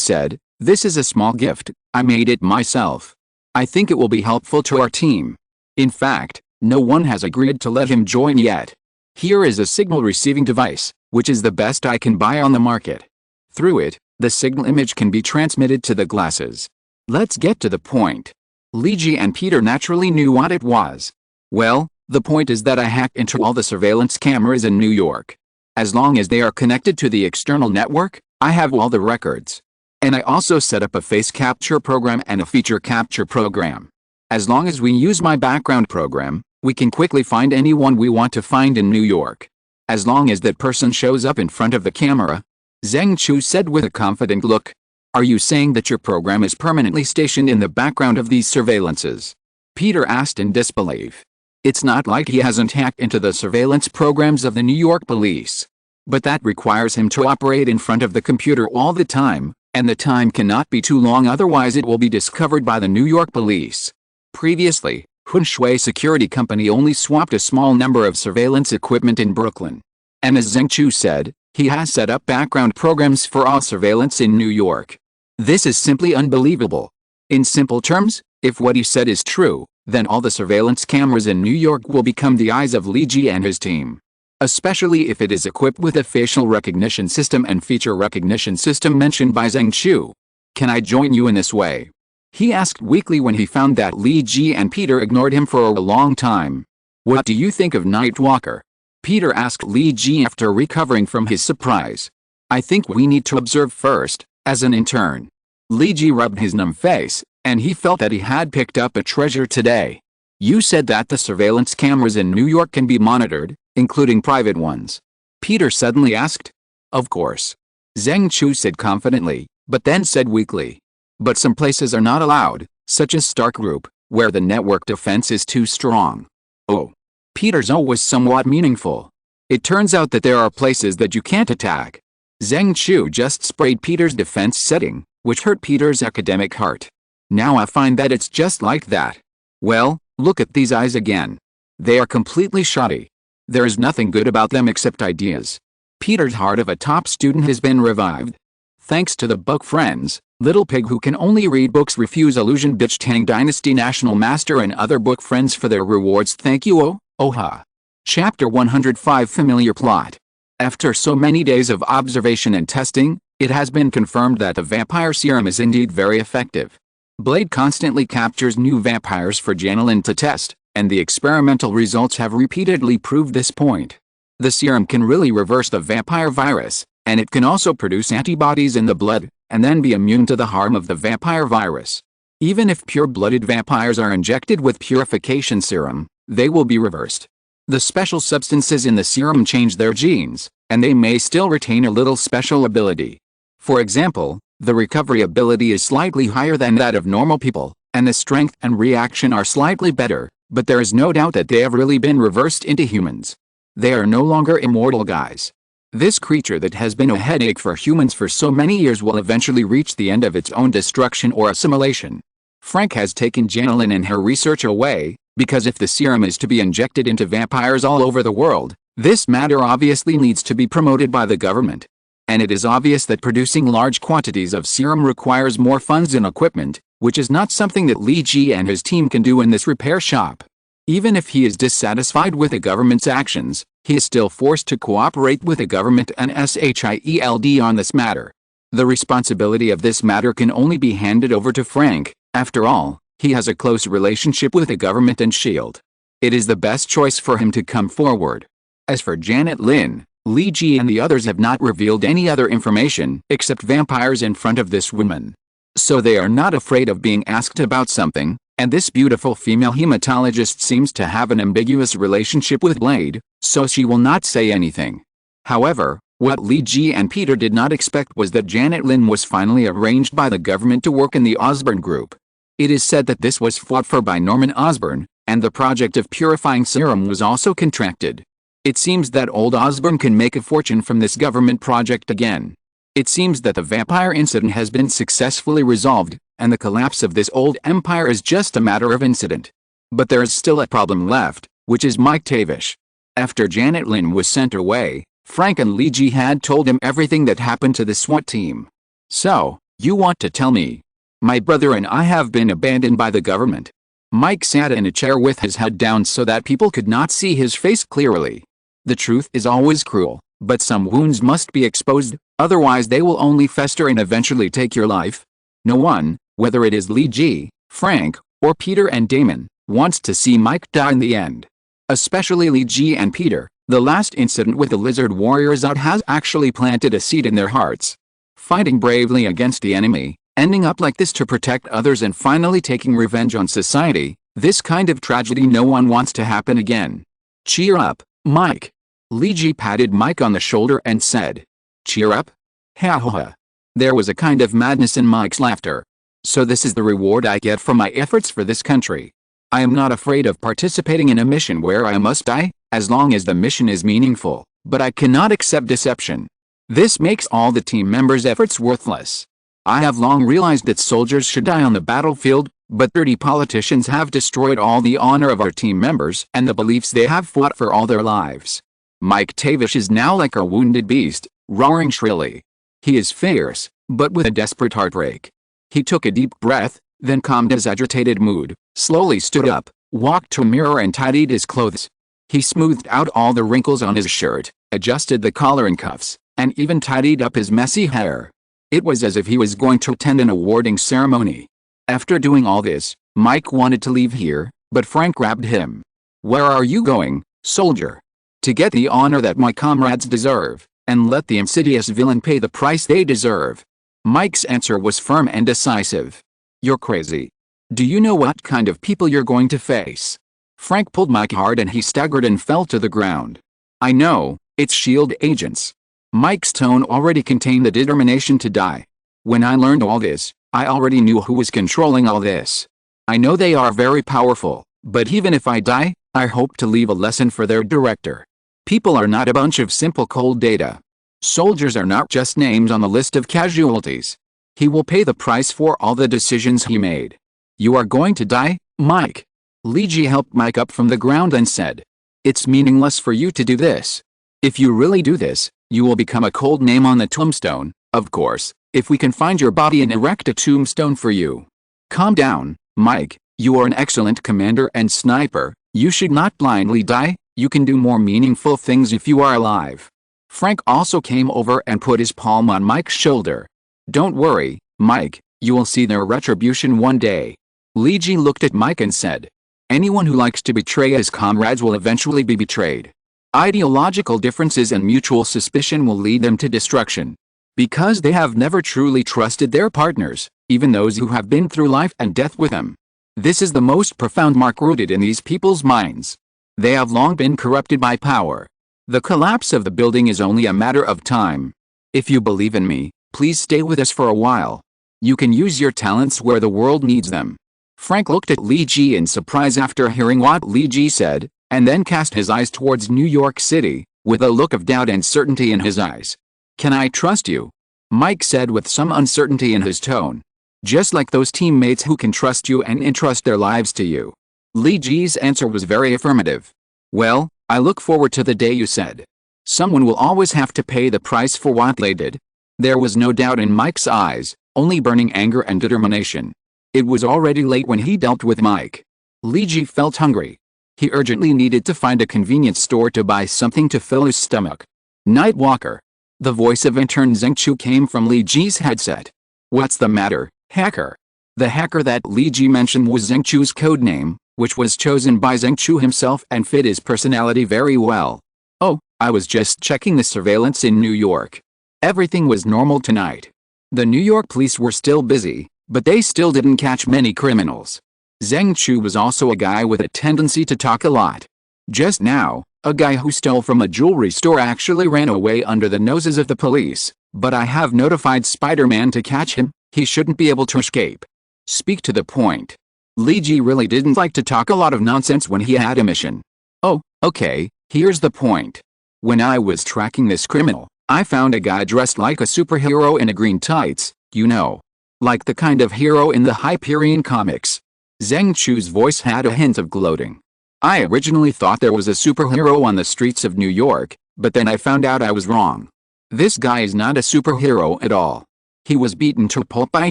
said, "This is a small gift, I made it myself. I think it will be helpful to our team. In fact, no one has agreed to let him join yet. Here is a signal receiving device, which is the best I can buy on the market. Through it, the signal image can be transmitted to the glasses. Let's get to the point." Li Ji and Peter naturally knew what it was. Well, the point is that I hacked into all the surveillance cameras in New York. As long as they are connected to the external network, I have all the records. And I also set up a face capture program and a feature capture program. As long as we use my background program, we can quickly find anyone we want to find in New York. As long as that person shows up in front of the camera, Zheng Chu said with a confident look. Are you saying that your program is permanently stationed in the background of these surveillances? Peter asked in disbelief. It's not like he hasn't hacked into the surveillance programs of the New York police. But that requires him to operate in front of the computer all the time, and the time cannot be too long, otherwise it will be discovered by the New York police. Previously, Hun Shui Security Company only swapped a small number of surveillance equipment in Brooklyn. And as Zheng Chu said, he has set up background programs for all surveillance in New York. This is simply unbelievable. In simple terms, if what he said is true, then all the surveillance cameras in New York will become the eyes of Li Ji and his team. Especially if it is equipped with a facial recognition system and feature recognition system mentioned by Zheng Chu. Can I join you in this way? He asked weakly when he found that Li Ji and Peter ignored him for a long time. What do you think of Nightwalker? Peter asked Li Ji after recovering from his surprise. I think we need to observe first, as an intern. Li Ji rubbed his numb face, and he felt that he had picked up a treasure today. You said that the surveillance cameras in New York can be monitored, including private ones. Peter suddenly asked. Of course. Zheng Chu said confidently, but then said weakly. But some places are not allowed, such as Stark Group, where the network defense is too strong. Oh. Peter's "oh" was somewhat meaningful. It turns out that there are places that you can't attack. Zheng Chu just sprayed Peter's defense setting, which hurt Peter's academic heart. Now I find that it's just like that. Well, look at these eyes again. They are completely shoddy. There is nothing good about them except ideas. Peter's heart of a top student has been revived. Thanks to the book friends, Little Pig Who Can Only Read Books Refuse Illusion Ditch Tang Dynasty National Master and other book friends for their rewards. Thank you. Oha. Chapter 105 Familiar Plot. After so many days of observation and testing, it has been confirmed that the vampire serum is indeed very effective. Blade constantly captures new vampires for Janelin to test, and the experimental results have repeatedly proved this point. The serum can really reverse the vampire virus, and it can also produce antibodies in the blood, and then be immune to the harm of the vampire virus. Even if pure-blooded vampires are injected with purification serum, they will be reversed. The special substances in the serum change their genes, and they may still retain a little special ability. For example, the recovery ability is slightly higher than that of normal people, and the strength and reaction are slightly better, but there is no doubt that they have really been reversed into humans. They are no longer immortal guys. This creature that has been a headache for humans for so many years will eventually reach the end of its own destruction or assimilation. Frank has taken Janelin and her research away, Because if the serum is to be injected into vampires all over the world, this matter obviously needs to be promoted by the government. And it is obvious that producing large quantities of serum requires more funds and equipment, which is not something that Li Ji and his team can do in this repair shop. Even if he is dissatisfied with the government's actions, he is still forced to cooperate with the government and SHIELD on this matter. The responsibility of this matter can only be handed over to Frank. After all, he has a close relationship with the government and SHIELD. It is the best choice for him to come forward. As for Janet Lin, Li Ji and the others have not revealed any other information except vampires in front of this woman. So they are not afraid of being asked about something, and this beautiful female hematologist seems to have an ambiguous relationship with Blade, so she will not say anything. However, what Li Ji and Peter did not expect was that Janet Lin was finally arranged by the government to work in the Osborn group. It is said that this was fought for by Norman Osborn, and the project of purifying serum was also contracted. It seems that old Osborn can make a fortune from this government project again. It seems that the vampire incident has been successfully resolved, and the collapse of this old empire is just a matter of incident. But there is still a problem left, which is Mike Tavish. After Janet Lin was sent away, Frank and Li Ji had told him everything that happened to the SWAT team. So, you want to tell me? My brother and I have been abandoned by the government. Mike sat in a chair with his head down so that people could not see his face clearly. The truth is always cruel, but some wounds must be exposed, otherwise they will only fester and eventually take your life. No one, whether it is Li Ji, Frank, or Peter and Damon, wants to see Mike die in the end. Especially Li Ji and Peter. The last incident with the Lizard Warriors out has actually planted a seed in their hearts. Fighting bravely against the enemy, ending up like this to protect others and finally taking revenge on society, this kind of tragedy no one wants to happen again. Cheer up, Mike. Li Ji patted Mike on the shoulder and said. Cheer up? Ha ha ha. There was a kind of madness in Mike's laughter. So this is the reward I get for my efforts for this country. I am not afraid of participating in a mission where I must die, as long as the mission is meaningful, but I cannot accept deception. This makes all the team members' efforts worthless. I have long realized that soldiers should die on the battlefield, but dirty politicians have destroyed all the honor of our team members and the beliefs they have fought for all their lives. Mike Tavish is now like a wounded beast, roaring shrilly. He is fierce, but with a desperate heartbreak. He took a deep breath, then calmed his agitated mood, slowly stood up, walked to a mirror and tidied his clothes. He smoothed out all the wrinkles on his shirt, adjusted the collar and cuffs, and even tidied up his messy hair. It was as if he was going to attend an awarding ceremony. After doing all this, Mike wanted to leave here, but Frank grabbed him. Where are you going, soldier? To get the honor that my comrades deserve, and let the insidious villain pay the price they deserve. Mike's answer was firm and decisive. You're crazy. Do you know what kind of people you're going to face? Frank pulled Mike hard and he staggered and fell to the ground. I know, it's SHIELD agents. Mike's tone already contained the determination to die. When I learned all this, I already knew who was controlling all this. I know they are very powerful, but even if I die, I hope to leave a lesson for their director. People are not a bunch of simple cold data. Soldiers are not just names on the list of casualties. He will pay the price for all the decisions he made. You are going to die, Mike. Li Ji helped Mike up from the ground and said. It's meaningless for you to do this. If you really do this, you will become a cold name on the tombstone, of course, if we can find your body and erect a tombstone for you. Calm down, Mike, you are an excellent commander and sniper, you should not blindly die, you can do more meaningful things if you are alive. Frank also came over and put his palm on Mike's shoulder. Don't worry, Mike, you will see their retribution one day. Li Ji looked at Mike and said. Anyone who likes to betray his comrades will eventually be betrayed. Ideological differences and mutual suspicion will lead them to destruction. Because they have never truly trusted their partners, even those who have been through life and death with them. This is the most profound mark rooted in these people's minds. They have long been corrupted by power. The collapse of the building is only a matter of time. If you believe in me, please stay with us for a while. You can use your talents where the world needs them. Frank looked at Li Ji in surprise after hearing what Li Ji said, and then cast his eyes towards New York City, with a look of doubt and certainty in his eyes. Can I trust you? Mike said with some uncertainty in his tone. Just like those teammates who can trust you and entrust their lives to you. Li Ji's answer was very affirmative. Well, I look forward to the day you said. Someone will always have to pay the price for what they did. There was no doubt in Mike's eyes, only burning anger and determination. It was already late when he dealt with Mike. Li Ji felt hungry. He urgently needed to find a convenience store to buy something to fill his stomach. Nightwalker. The voice of intern Zheng Chu came from Li Ji's headset. What's the matter, hacker? The hacker that Li Ji mentioned was Zheng Chu's code name, which was chosen by Zheng Chu himself and fit his personality very well. Oh, I was just checking the surveillance in New York. Everything was normal tonight. The New York police were still busy, but they still didn't catch many criminals. Zheng Chu was also a guy with a tendency to talk a lot. Just now, a guy who stole from a jewelry store actually ran away under the noses of the police, but I have notified Spider-Man to catch him. He shouldn't be able to escape. Speak to the point. Li Ji really didn't like to talk a lot of nonsense when he had a mission. Oh, okay, here's the point. When I was tracking this criminal, I found a guy dressed like a superhero in a green tights, you know. Like the kind of hero in the Hyperion comics. Zheng Chu's voice had a hint of gloating. I originally thought there was a superhero on the streets of New York, but then I found out I was wrong. This guy is not a superhero at all. He was beaten to pulp by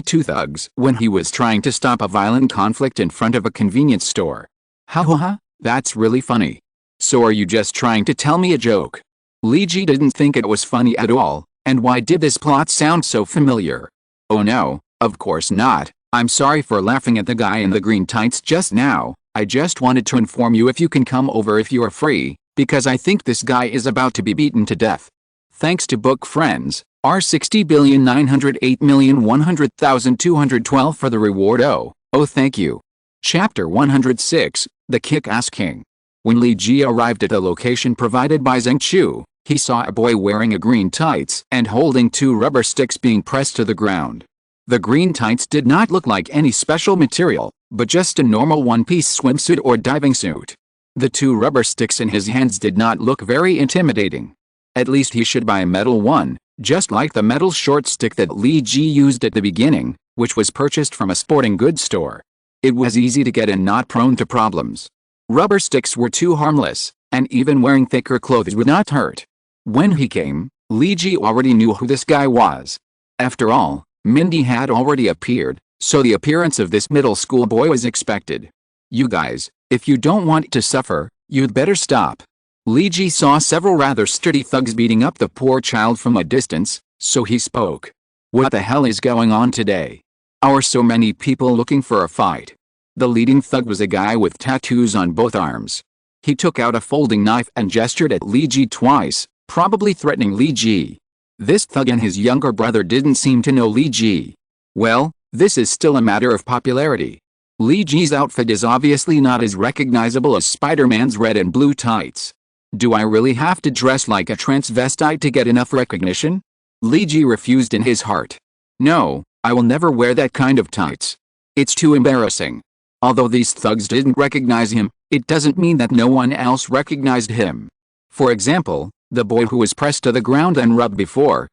two thugs when he was trying to stop a violent conflict in front of a convenience store. Ha ha ha, that's really funny. So are you just trying to tell me a joke? Li Ji didn't think it was funny at all, and why did this plot sound so familiar? Oh no, of course not. I'm sorry for laughing at the guy in the green tights just now. I just wanted to inform you if you can come over if you are free, because I think this guy is about to be beaten to death. Thanks to book friends, R$60,908,100,212 for the reward. Oh, thank you. Chapter 106, The Kick-Ass King. When Li Ji arrived at the location provided by Zheng Chu, he saw a boy wearing a green tights and holding two rubber sticks being pressed to the ground. The green tights did not look like any special material, but just a normal one-piece swimsuit or diving suit. The two rubber sticks in his hands did not look very intimidating. At least he should buy a metal one, just like the metal short stick that Li Ji used at the beginning, which was purchased from a sporting goods store. It was easy to get and not prone to problems. Rubber sticks were too harmless, and even wearing thicker clothes would not hurt. When he came, Li Ji already knew who this guy was. After all, Mindy had already appeared, so the appearance of this middle school boy was expected. You guys, if you don't want to suffer, you'd better stop. Li Ji saw several rather sturdy thugs beating up the poor child from a distance, so he spoke. What the hell is going on today? Are so many people looking for a fight? The leading thug was a guy with tattoos on both arms. He took out a folding knife and gestured at Li Ji twice, probably threatening Li Ji. This thug and his younger brother didn't seem to know Li Ji. Well, this is still a matter of popularity. Li Ji's outfit is obviously not as recognizable as Spider-Man's red and blue tights. Do I really have to dress like a transvestite to get enough recognition? Li Ji refused in his heart. No, I will never wear that kind of tights. It's too embarrassing. Although these thugs didn't recognize him, it doesn't mean that no one else recognized him. For example, the boy who was pressed to the ground and rubbed before,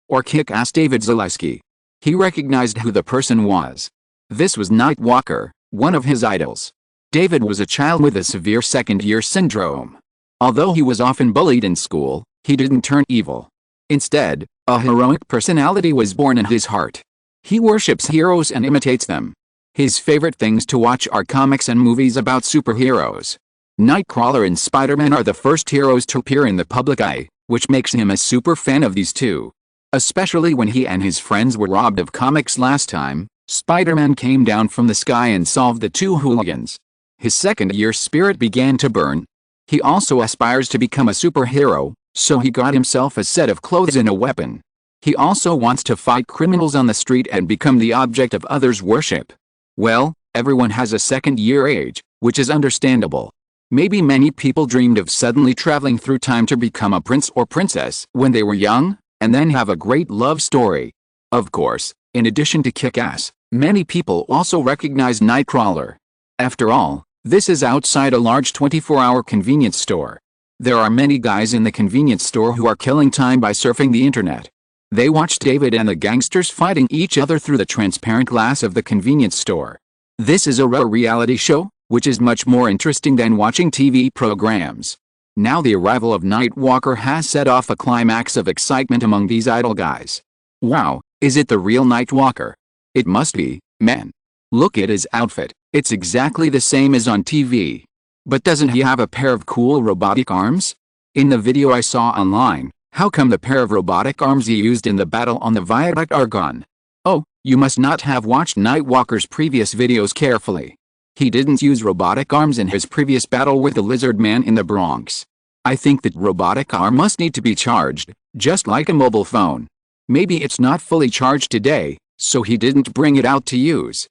or kick-ass David Zaleski. He recognized who the person was. This was Nightwalker, one of his idols. David was a child with a severe second-year syndrome. Although he was often bullied in school, he didn't turn evil. Instead, a heroic personality was born in his heart. He worships heroes and imitates them. His favorite things to watch are comics and movies about superheroes. Nightcrawler and Spider-Man are the first heroes to appear in the public eye, which makes him a super fan of these two. Especially when he and his friends were robbed of comics last time, Spider-Man came down from the sky and solved the two hooligans. His second-year spirit began to burn. He also aspires to become a superhero, so he got himself a set of clothes and a weapon. He also wants to fight criminals on the street and become the object of others' worship. Well, everyone has a second-year age, which is understandable. Maybe many people dreamed of suddenly traveling through time to become a prince or princess when they were young, and then have a great love story. Of course, in addition to Kick-Ass, many people also recognize Nightcrawler. After all, this is outside a large 24-hour convenience store. There are many guys in the convenience store who are killing time by surfing the internet. They watch David and the gangsters fighting each other through the transparent glass of the convenience store. This is a rare reality show, which is much more interesting than watching TV programs. Now the arrival of Nightwalker has set off a climax of excitement among these idle guys. Wow, is it the real Nightwalker? It must be, man. Look at his outfit, it's exactly the same as on TV. But doesn't he have a pair of cool robotic arms? In the video I saw online, how come the pair of robotic arms he used in the battle on the viaduct are gone? Oh, you must not have watched Nightwalker's previous videos carefully. He didn't use robotic arms in his previous battle with the Lizard Man in the Bronx. I think that robotic arm must need to be charged, just like a mobile phone. Maybe it's not fully charged today, so he didn't bring it out to use.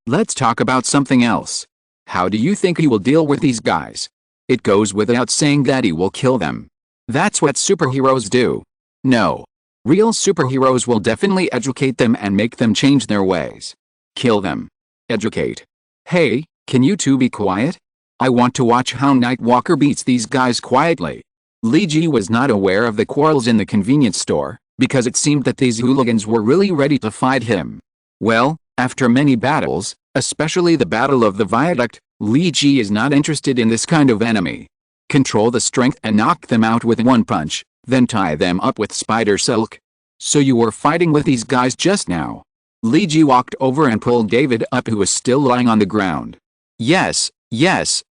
Let's talk about something else. How do you think he will deal with these guys? It goes without saying that he will kill them. That's what superheroes do. No. Real superheroes will definitely educate them and make them change their ways. Kill them. Educate. Hey, can you two be quiet? I want to watch how Nightwalker beats these guys quietly. Lee Ji was not aware of the quarrels in the convenience store, because it seemed that these hooligans were really ready to fight him. Well, after many battles, especially the Battle of the Viaduct, Lee Ji is not interested in this kind of enemy. Control the strength and knock them out with one punch, then tie them up with spider silk. So you were fighting with these guys just now? Lee Ji walked over and pulled David up, who was still lying on the ground. Yes,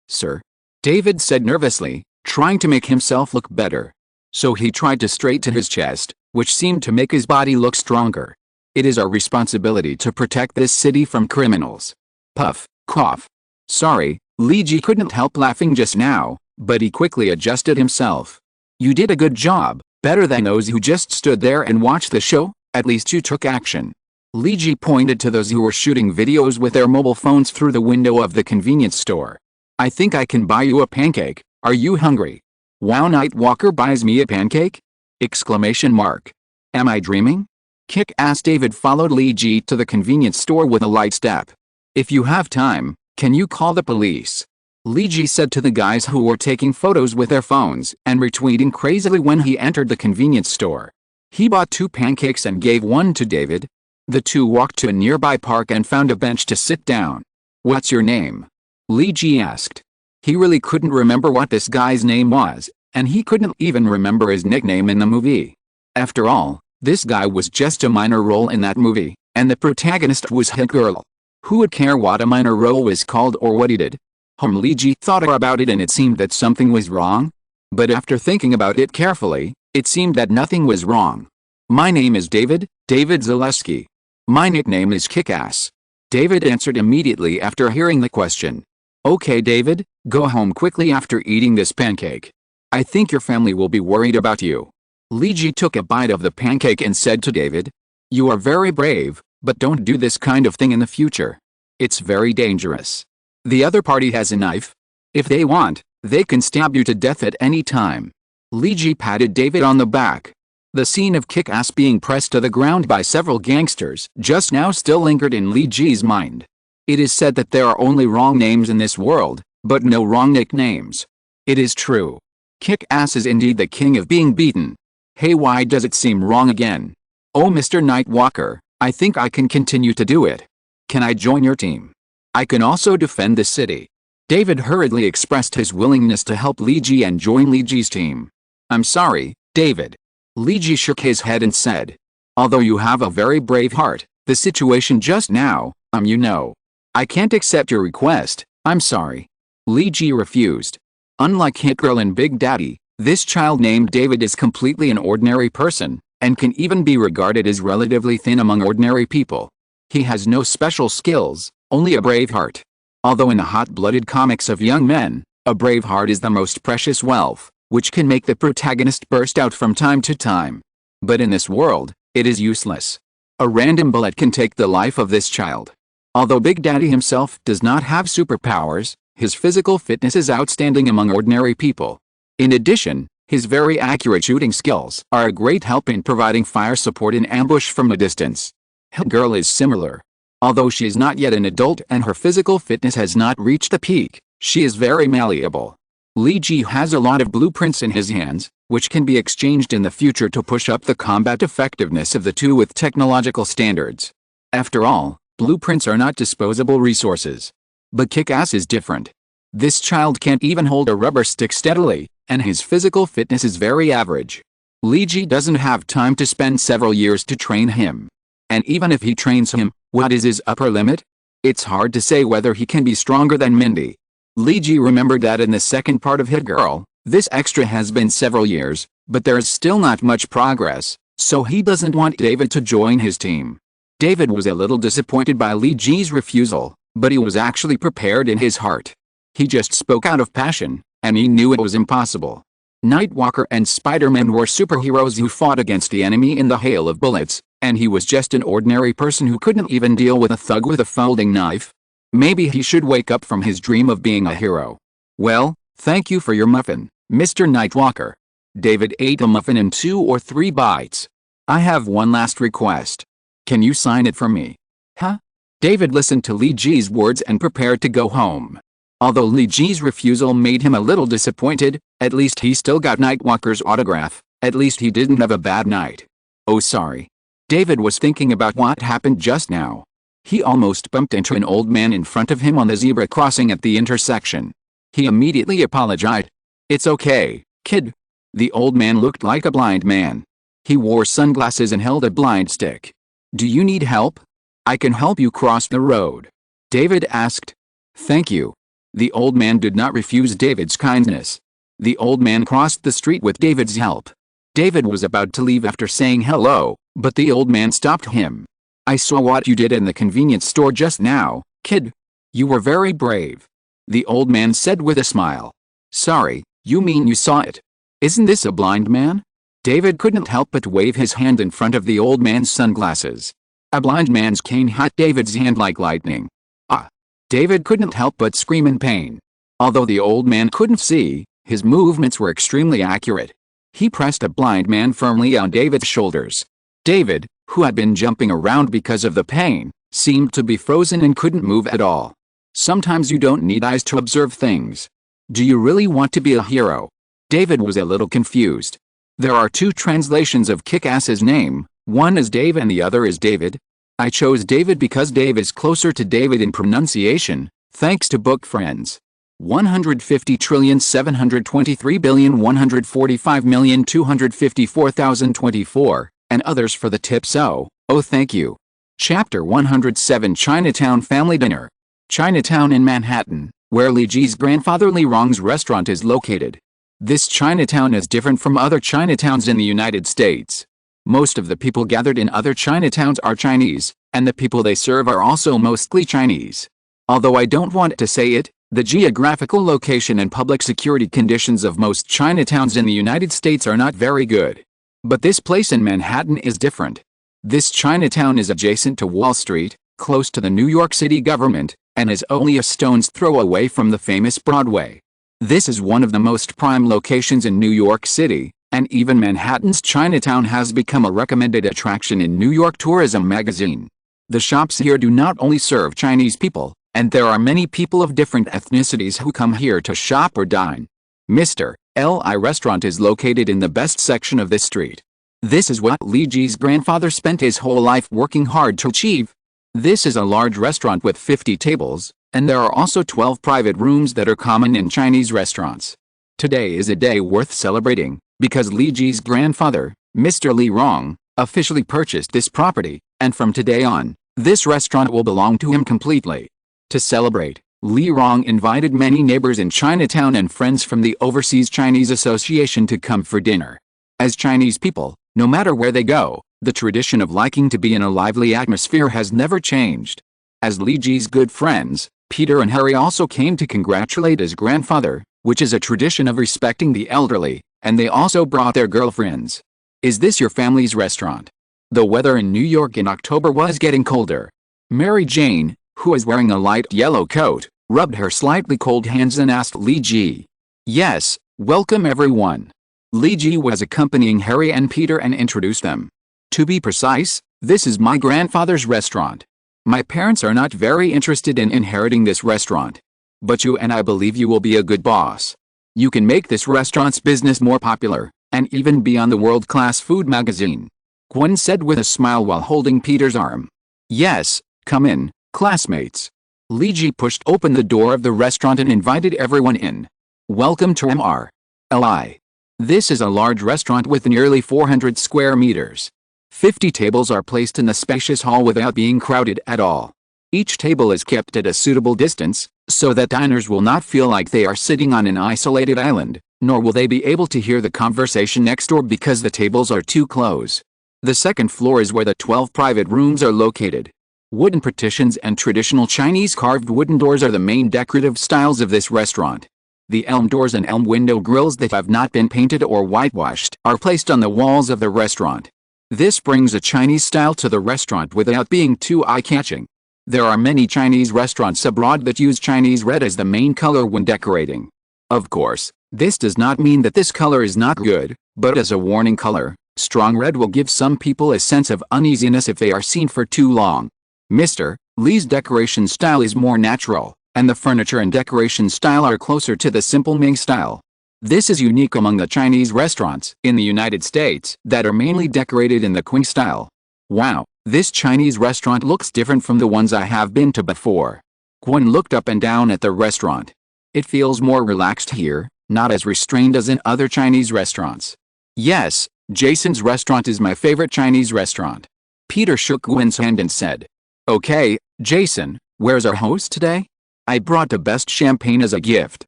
sir. David said nervously, trying to make himself look better. So he tried to straighten his chest, which seemed to make his body look stronger. It is our responsibility to protect this city from criminals. Puff, cough. Sorry, Lee Ji couldn't help laughing just now, but he quickly adjusted himself. You did a good job, better than those who just stood there and watched the show. At least you took action. Lee Ji pointed to those who were shooting videos with their mobile phones through the window of the convenience store. I think I can buy you a pancake. Are you hungry? Wow, Nightwalker buys me a pancake? Exclamation mark. Am I dreaming? Kick-ass David followed Lee Ji to the convenience store with a light step. If you have time, can you call the police? Lee Ji said to the guys who were taking photos with their phones and retweeting crazily when he entered the convenience store. He bought 2 pancakes and gave one to David. The two walked to a nearby park and found a bench to sit down. What's your name? Lee Ji asked. He really couldn't remember what this guy's name was, and he couldn't even remember his nickname in the movie. After all, this guy was just a minor role in that movie, and the protagonist was Hit Girl. Who would care what a minor role was called or what he did? Lee Ji thought about it, and it seemed that something was wrong. But after thinking about it carefully, it seemed that nothing was wrong. My name is David Zaleski. My nickname is Kick-Ass. David answered immediately after hearing the question. Okay David, go home quickly after eating this pancake. I think your family will be worried about you. Lee Ji took a bite of the pancake and said to David, you are very brave, but don't do this kind of thing in the future. It's very dangerous. The other party has a knife. If they want, they can stab you to death at any time. Lee Ji patted David on the back. The scene of Kick-Ass being pressed to the ground by several gangsters just now still lingered in Lee Ji's mind. It is said that there are only wrong names in this world, but no wrong nicknames. It is true. Kick-Ass is indeed the king of being beaten. Hey, why does it seem wrong again? Oh, Mr. Nightwalker, I think I can continue to do it. Can I join your team? I can also defend the city. David hurriedly expressed his willingness to help Lee Ji and join Lee Ji's team. I'm sorry, David. Lee Ji shook his head and said, although you have a very brave heart, the situation just now, I can't accept your request, I'm sorry. Lee Ji refused. Unlike Hit Girl and Big Daddy, this child named David is completely an ordinary person, and can even be regarded as relatively thin among ordinary people. He has no special skills, only a brave heart. Although in the hot-blooded comics of young men, a brave heart is the most precious wealth, which can make the protagonist burst out from time to time. But in this world, it is useless. A random bullet can take the life of this child. Although Big Daddy himself does not have superpowers, his physical fitness is outstanding among ordinary people. In addition, his very accurate shooting skills are a great help in providing fire support in ambush from a distance. Hit Girl is similar. Although she is not yet an adult and her physical fitness has not reached the peak, she is very malleable. Lee Ji has a lot of blueprints in his hands, which can be exchanged in the future to push up the combat effectiveness of the two with technological standards. After all, blueprints are not disposable resources. But Kick-Ass is different. This child can't even hold a rubber stick steadily, and his physical fitness is very average. Lee Ji doesn't have time to spend several years to train him. And even if he trains him, what is his upper limit? It's hard to say whether he can be stronger than Mindy. Lee Ji remembered that in the second part of Hit Girl, this extra has been several years, but there is still not much progress, so he doesn't want David to join his team. David was a little disappointed by Lee Ji's refusal, but he was actually prepared in his heart. He just spoke out of passion, and he knew it was impossible. Nightwalker and Spider-Man were superheroes who fought against the enemy in the hail of bullets, and he was just an ordinary person who couldn't even deal with a thug with a folding knife. Maybe he should wake up from his dream of being a hero. Well, thank you for your muffin, Mr. Nightwalker. David ate the muffin in 2 or 3 bites. I have one last request. Can you sign it for me? Huh? David listened to Lee Ji's words and prepared to go home. Although Lee Ji's refusal made him a little disappointed, at least he still got Nightwalker's autograph. At least he didn't have a bad night. Oh, sorry. David was thinking about what happened just now. He almost bumped into an old man in front of him on the zebra crossing at the intersection. He immediately apologized. It's okay, kid. The old man looked like a blind man. He wore sunglasses and held a blind stick. Do you need help? I can help you cross the road. David asked. Thank you. The old man did not refuse David's kindness. The old man crossed the street with David's help. David was about to leave after saying hello, but the old man stopped him. I saw what you did in the convenience store just now, kid. You were very brave. The old man said with a smile. Sorry, you mean you saw it? Isn't this a blind man? David couldn't help but wave his hand in front of the old man's sunglasses. A blind man's cane hit David's hand like lightning. Ah! David couldn't help but scream in pain. Although the old man couldn't see, his movements were extremely accurate. He pressed the blind man firmly on David's shoulders. David, who had been jumping around because of the pain, seemed to be frozen and couldn't move at all. Sometimes you don't need eyes to observe things. Do you really want to be a hero? David was a little confused. There are 2 translations of Kick-Ass's name, one is Dave and the other is David. I chose David because Dave is closer to David in pronunciation, thanks to book friends. 150,723,145,254,024, and others for the tip oh thank you. Chapter 107 Chinatown Family Dinner. Chinatown in Manhattan, where Lee Ji's grandfather Lee Rong's restaurant is located. This Chinatown is different from other Chinatowns in the United States. Most of the people gathered in other Chinatowns are Chinese, and the people they serve are also mostly Chinese. Although I don't want to say it, the geographical location and public security conditions of most Chinatowns in the United States are not very good. But this place in Manhattan is different. This Chinatown is adjacent to Wall Street, close to the New York City government, and is only a stone's throw away from the famous Broadway. This is one of the most prime locations in New York City, and even Manhattan's Chinatown has become a recommended attraction in New York Tourism magazine. The shops here do not only serve Chinese people, and there are many people of different ethnicities who come here to shop or dine. Mr. Li restaurant is located in the best section of this street. This is what Lee Ji's grandfather spent his whole life working hard to achieve. This is a large restaurant with 50 tables, and there are also 12 private rooms that are common in Chinese restaurants. Today is a day worth celebrating, because Lee Ji's grandfather, Mr. Lee Rong, officially purchased this property, and from today on, this restaurant will belong to him completely. To celebrate, Lee Rong invited many neighbors in Chinatown and friends from the Overseas Chinese Association to come for dinner. As Chinese people, no matter where they go, the tradition of liking to be in a lively atmosphere has never changed. As Lee Ji's good friends, Peter and Harry also came to congratulate his grandfather, which is a tradition of respecting the elderly, and they also brought their girlfriends. Is this your family's restaurant? The weather in New York in October was getting colder. Mary Jane, who was wearing a light yellow coat, rubbed her slightly cold hands and asked Lee Ji. Yes, welcome everyone. Lee Ji was accompanying Harry and Peter and introduced them. To be precise, this is my grandfather's restaurant. My parents are not very interested in inheriting this restaurant. But you and I believe you will be a good boss. You can make this restaurant's business more popular, and even be on the world-class food magazine. Gwen said with a smile while holding Peter's arm. Yes, come in, classmates. Li Ji pushed open the door of the restaurant and invited everyone in. Welcome to MRLI. This is a large restaurant with nearly 400 square meters. 50 tables are placed in the spacious hall without being crowded at all. Each table is kept at a suitable distance, so that diners will not feel like they are sitting on an isolated island, nor will they be able to hear the conversation next door because the tables are too close. The second floor is where the 12 private rooms are located. Wooden partitions and traditional Chinese carved wooden doors are the main decorative styles of this restaurant. The elm doors and elm window grills that have not been painted or whitewashed are placed on the walls of the restaurant. This brings a Chinese style to the restaurant without being too eye-catching. There are many Chinese restaurants abroad that use Chinese red as the main color when decorating. Of course, this does not mean that this color is not good, but as a warning color, strong red will give some people a sense of uneasiness if they are seen for too long. Mr. Li's decoration style is more natural, and the furniture and decoration style are closer to the simple Ming style. This is unique among the Chinese restaurants in the United States that are mainly decorated in the Qing style. Wow, this Chinese restaurant looks different from the ones I have been to before. Gwen looked up and down at the restaurant. It feels more relaxed here, not as restrained as in other Chinese restaurants. Yes, Jason's restaurant is my favorite Chinese restaurant. Peter shook Gwen's hand and said, "Okay, Jason, where's our host today? I brought the best champagne as a gift."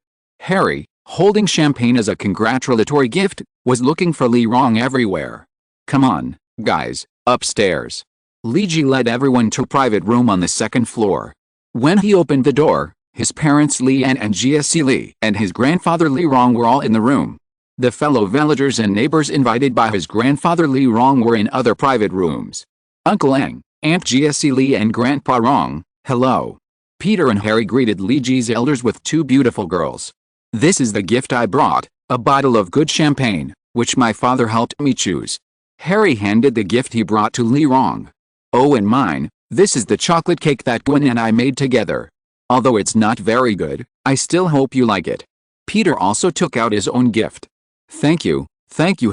Harry, holding champagne as a congratulatory gift, was looking for Li Rong everywhere. "Come on, guys, upstairs." Li Ji led everyone to a private room on the second floor. When he opened the door, his parents Li An and Jia Li and his grandfather Li Rong were all in the room. The fellow villagers and neighbors invited by his grandfather Li Rong were in other private rooms. Uncle Ang, Aunt Jia Li and Grandpa Rong, hello. Peter and Harry greeted Li Ji's elders with two beautiful girls. "This is the gift I brought, a bottle of good champagne, which my father helped me choose." Harry handed the gift he brought to Li Rong. "Oh, and mine, this is the chocolate cake that Gwen and I made together. Although it's not very good, I still hope you like it." Peter also took out his own gift. Thank you,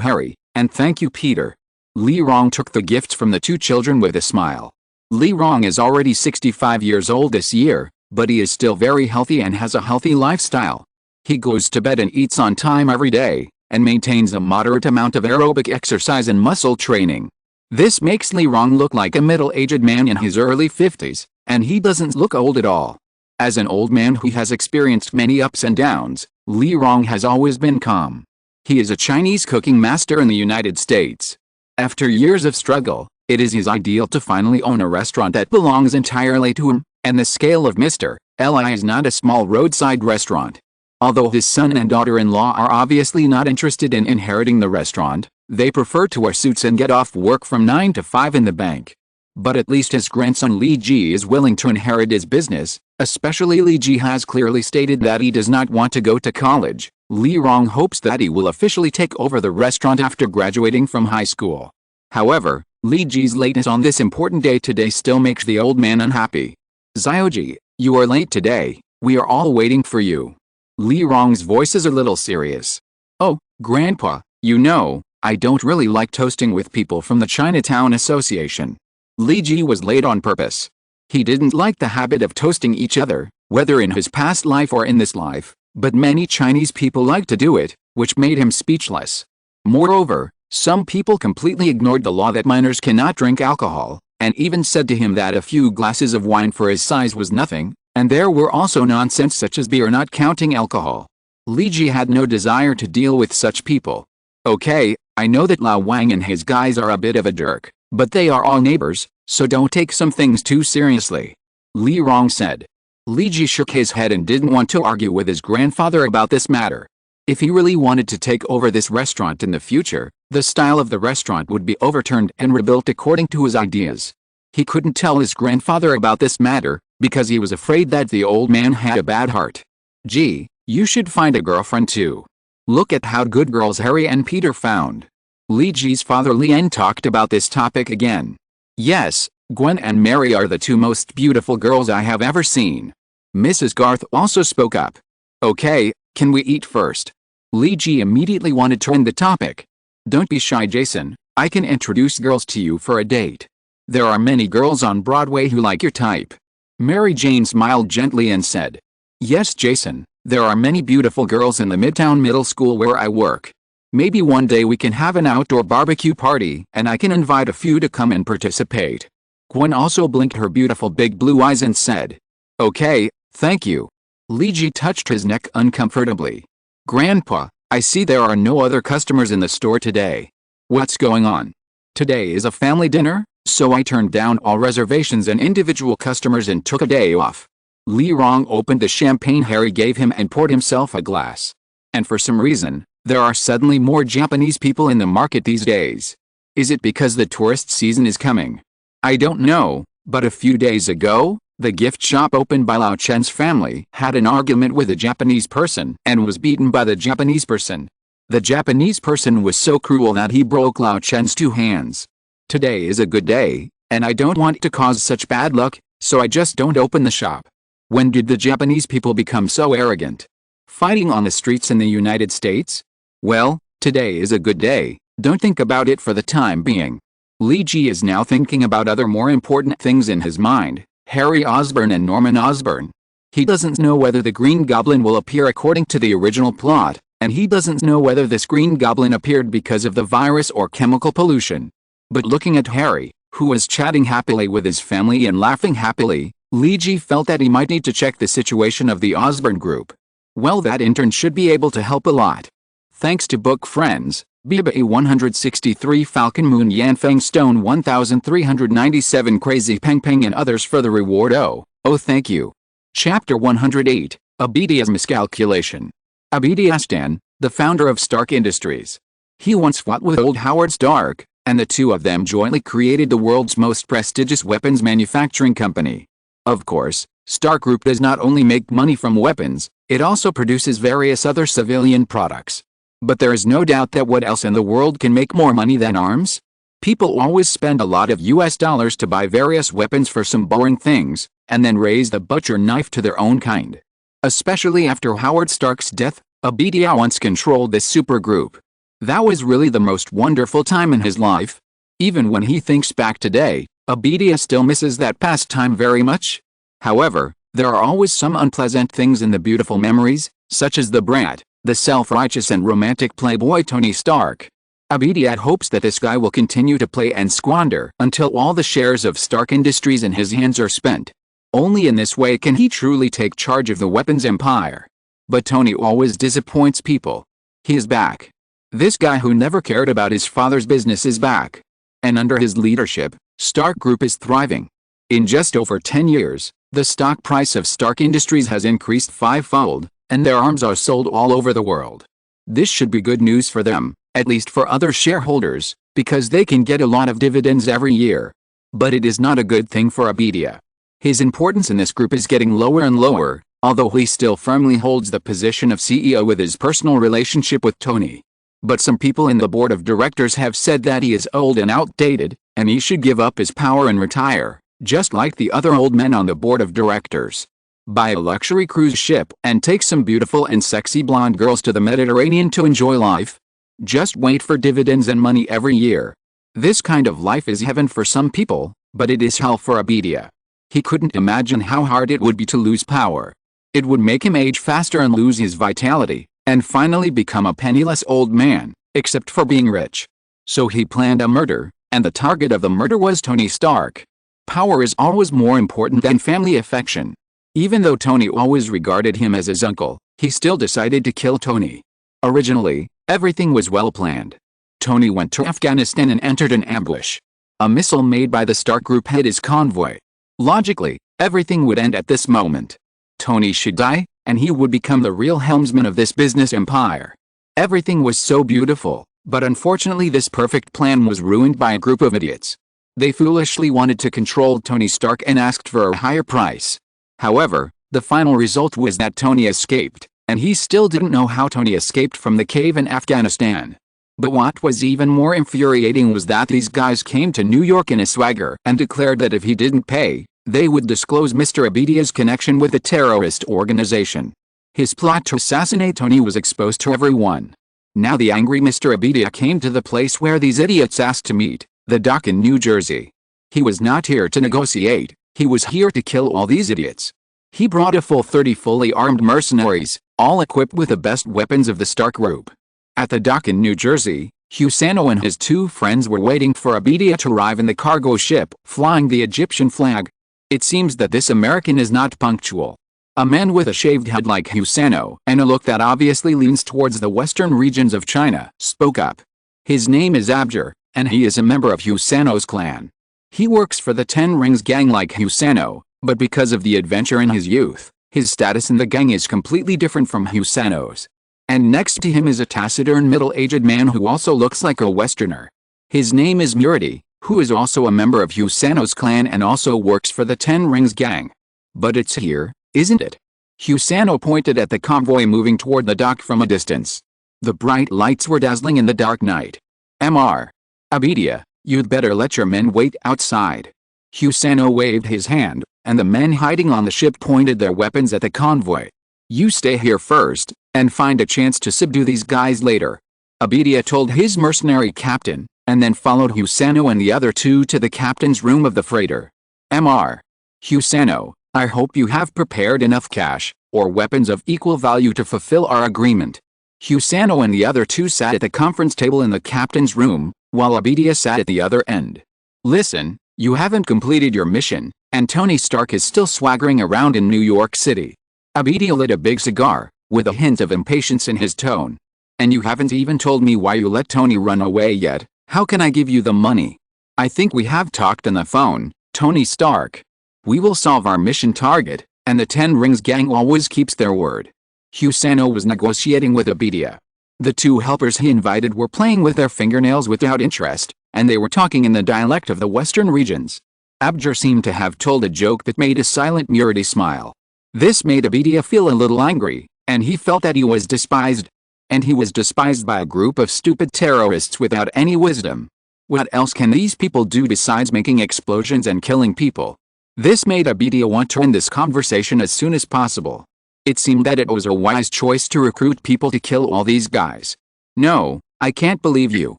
Harry, and thank you, Peter." Li Rong took the gifts from the two children with a smile. Li Rong is already 65 years old this year, but he is still very healthy and has a healthy lifestyle. He goes to bed and eats on time every day, and maintains a moderate amount of aerobic exercise and muscle training. This makes Li Rong look like a middle-aged man in his early 50s, and he doesn't look old at all. As an old man who has experienced many ups and downs, Li Rong has always been calm. He is a Chinese cooking master in the United States. After years of struggle, it is his ideal to finally own a restaurant that belongs entirely to him, and the scale of Mr. Li is not a small roadside restaurant. Although his son and daughter-in-law are obviously not interested in inheriting the restaurant, they prefer to wear suits and get off work from 9 to 5 in the bank. But at least his grandson Li Ji is willing to inherit his business, especially Li Ji has clearly stated that he does not want to go to college. Li Rong hopes that he will officially take over the restaurant after graduating from high school. However, Li Ji's lateness on this important day today still makes the old man unhappy. "Xiaoji, you are late today, we are all waiting for you." Li Rong's voice is a little serious. "Oh, Grandpa, you know, I don't really like toasting with people from the Chinatown Association." Li Ji was late on purpose. He didn't like the habit of toasting each other, whether in his past life or in this life, but many Chinese people like to do it, which made him speechless. Moreover, some people completely ignored the law that minors cannot drink alcohol, and even said to him that a few glasses of wine for his size was nothing, and there were also nonsense such as beer not counting alcohol. Li Ji had no desire to deal with such people. "Okay, I know that Lao Wang and his guys are a bit of a jerk, but they are all neighbors, so don't take some things too seriously," Li Rong said. Li Ji shook his head and didn't want to argue with his grandfather about this matter. If he really wanted to take over this restaurant in the future, the style of the restaurant would be overturned and rebuilt according to his ideas. He couldn't tell his grandfather about this matter, because he was afraid that the old man had a bad heart. "Gee, you should find a girlfriend too. Look at how good girls Harry and Peter found." Li Ji's father Lian talked about this topic again. "Yes, Gwen and Mary are the two most beautiful girls I have ever seen." Mrs. Garth also spoke up. "Okay, can we eat first?" Li Ji immediately wanted to end the topic. "Don't be shy, Jason, I can introduce girls to you for a date. There are many girls on Broadway who like your type." Mary Jane smiled gently and said, "Yes, Jason, there are many beautiful girls in the Midtown Middle School where I work. Maybe one day we can have an outdoor barbecue party and I can invite a few to come and participate." Gwen also blinked her beautiful big blue eyes and said, "Okay, thank you." Luigi touched his neck uncomfortably. "Grandpa, I see there are no other customers in the store today. What's going on?" "Today is a family dinner, so I turned down all reservations and individual customers and took a day off." Lee Rong opened the champagne Harry gave him and poured himself a glass. "And for some reason, there are suddenly more Japanese people in the market these days. Is it because the tourist season is coming? I don't know, but a few days ago, the gift shop opened by Lao Chen's family had an argument with a Japanese person and was beaten by the Japanese person. The Japanese person was so cruel that he broke Lao Chen's 2 hands. Today is a good day, and I don't want to cause such bad luck, so I just don't open the shop." When did the Japanese people become so arrogant? Fighting on the streets in the United States? Well, today is a good day, don't think about it for the time being. Lee Ji is now thinking about other more important things in his mind, Harry Osborn and Norman Osborn. He doesn't know whether the Green Goblin will appear according to the original plot, and he doesn't know whether this Green Goblin appeared because of the virus or chemical pollution. But looking at Harry, who was chatting happily with his family and laughing happily, Lee Ji felt that he might need to check the situation of the Osborn group. Well, that intern should be able to help a lot. Thanks to book friends, Biba 163 Falcon Moon Yanfeng Stone 1397 Crazy Peng Peng and others for the reward. Oh, thank you. Chapter 108, Abdia's Miscalculation. Abdia Stan, the founder of Stark Industries. He once fought with old Howard Stark, and the two of them jointly created the world's most prestigious weapons manufacturing company. Of course, Stark Group does not only make money from weapons, it also produces various other civilian products. But there is no doubt that what else in the world can make more money than arms? People always spend a lot of US dollars to buy various weapons for some boring things, and then raise the butcher knife to their own kind. Especially after Howard Stark's death, Abdia once controlled this supergroup. That was really the most wonderful time in his life. Even when he thinks back today, Abdia still misses that past time very much. However, there are always some unpleasant things in the beautiful memories, such as the brat, the self-righteous and romantic playboy Tony Stark. Abdia hopes that this guy will continue to play and squander until all the shares of Stark Industries in his hands are spent. Only in this way can he truly take charge of the weapons empire. But Tony always disappoints people. He is back. This guy who never cared about his father's business is back. And under his leadership, Stark Group is thriving. In just over 10 years, the stock price of Stark Industries has increased 5-fold, and their arms are sold all over the world. This should be good news for them, at least for other shareholders, because they can get a lot of dividends every year. But it is not a good thing for Abdia. His importance in this group is getting lower and lower, although he still firmly holds the position of CEO with his personal relationship with Tony. But some people in the board of directors have said that he is old and outdated, and he should give up his power and retire, just like the other old men on the board of directors. Buy a luxury cruise ship and take some beautiful and sexy blonde girls to the Mediterranean to enjoy life. Just wait for dividends and money every year. This kind of life is heaven for some people, but it is hell for Abdia. He couldn't imagine how hard it would be to lose power. It would make him age faster and lose his vitality, and finally become a penniless old man, except for being rich. So he planned a murder, and the target of the murder was Tony Stark. Power is always more important than family affection. Even though Tony always regarded him as his uncle, he still decided to kill Tony. Originally, everything was well planned. Tony went to Afghanistan and entered an ambush. A missile made by the Stark Group hit his convoy. Logically, everything would end at this moment. Tony should die, and he would become the real helmsman of this business empire. Everything was so beautiful, but unfortunately this perfect plan was ruined by a group of idiots. They foolishly wanted to control Tony Stark and asked for a higher price. However, the final result was that Tony escaped, and he still didn't know how Tony escaped from the cave in Afghanistan. But what was even more infuriating was that these guys came to New York in a swagger and declared that if he didn't pay, they would disclose Mr. Abdia's connection with the terrorist organization. His plot to assassinate Tony was exposed to everyone. Now the angry Mr. Abdia came to the place where these idiots asked to meet, the dock in New Jersey. He was not here to negotiate, He was here to kill all these idiots. He brought a full 30 fully armed mercenaries, all equipped with the best weapons of the Stark Group. At the dock in New Jersey, Husano and his two friends were waiting for Abidia to arrive in the cargo ship, flying the Egyptian flag. It seems that this American is not punctual. A man with a shaved head like Husano, and a look that obviously leans towards the western regions of China, spoke up. His name is Abjur, and he is a member of Husano's clan. He works for the Ten Rings gang like Husano, but because of the adventure in his youth, his status in the gang is completely different from Husano's. And next to him is a taciturn middle-aged man who also looks like a Westerner. His name is Murity, who is also a member of Husano's clan and also works for the Ten Rings gang. But it's here, isn't it? Husano pointed at the convoy moving toward the dock from a distance. The bright lights were dazzling in the dark night. Mr. Abidia, you'd better let your men wait outside. Husano waved his hand, and the men hiding on the ship pointed their weapons at the convoy. You stay here first, and find a chance to subdue these guys later. Abidia told his mercenary captain, and then followed Husano and the other two to the captain's room of the freighter. Mr. Husano, I hope you have prepared enough cash, or weapons of equal value to fulfill our agreement. Husano and the other two sat at the conference table in the captain's room, while Abidia sat at the other end. Listen, you haven't completed your mission, and Tony Stark is still swaggering around in New York City. Abidia lit a big cigar, with a hint of impatience in his tone. And you haven't even told me why you let Tony run away yet. How can I give you the money? I think we have talked on the phone, Tony Stark. We will solve our mission target, and the Ten Rings gang always keeps their word. Husano was negotiating with Abidia. The two helpers he invited were playing with their fingernails without interest, and they were talking in the dialect of the western regions. Abjur seemed to have told a joke that made a silent Murity smile. This made Abidia feel a little angry, and he felt that he was despised. And he was despised by a group of stupid terrorists without any wisdom. What else can these people do besides making explosions and killing people? This made Abidia want to end this conversation as soon as possible. It seemed that it was a wise choice to recruit people to kill all these guys. No, I can't believe you.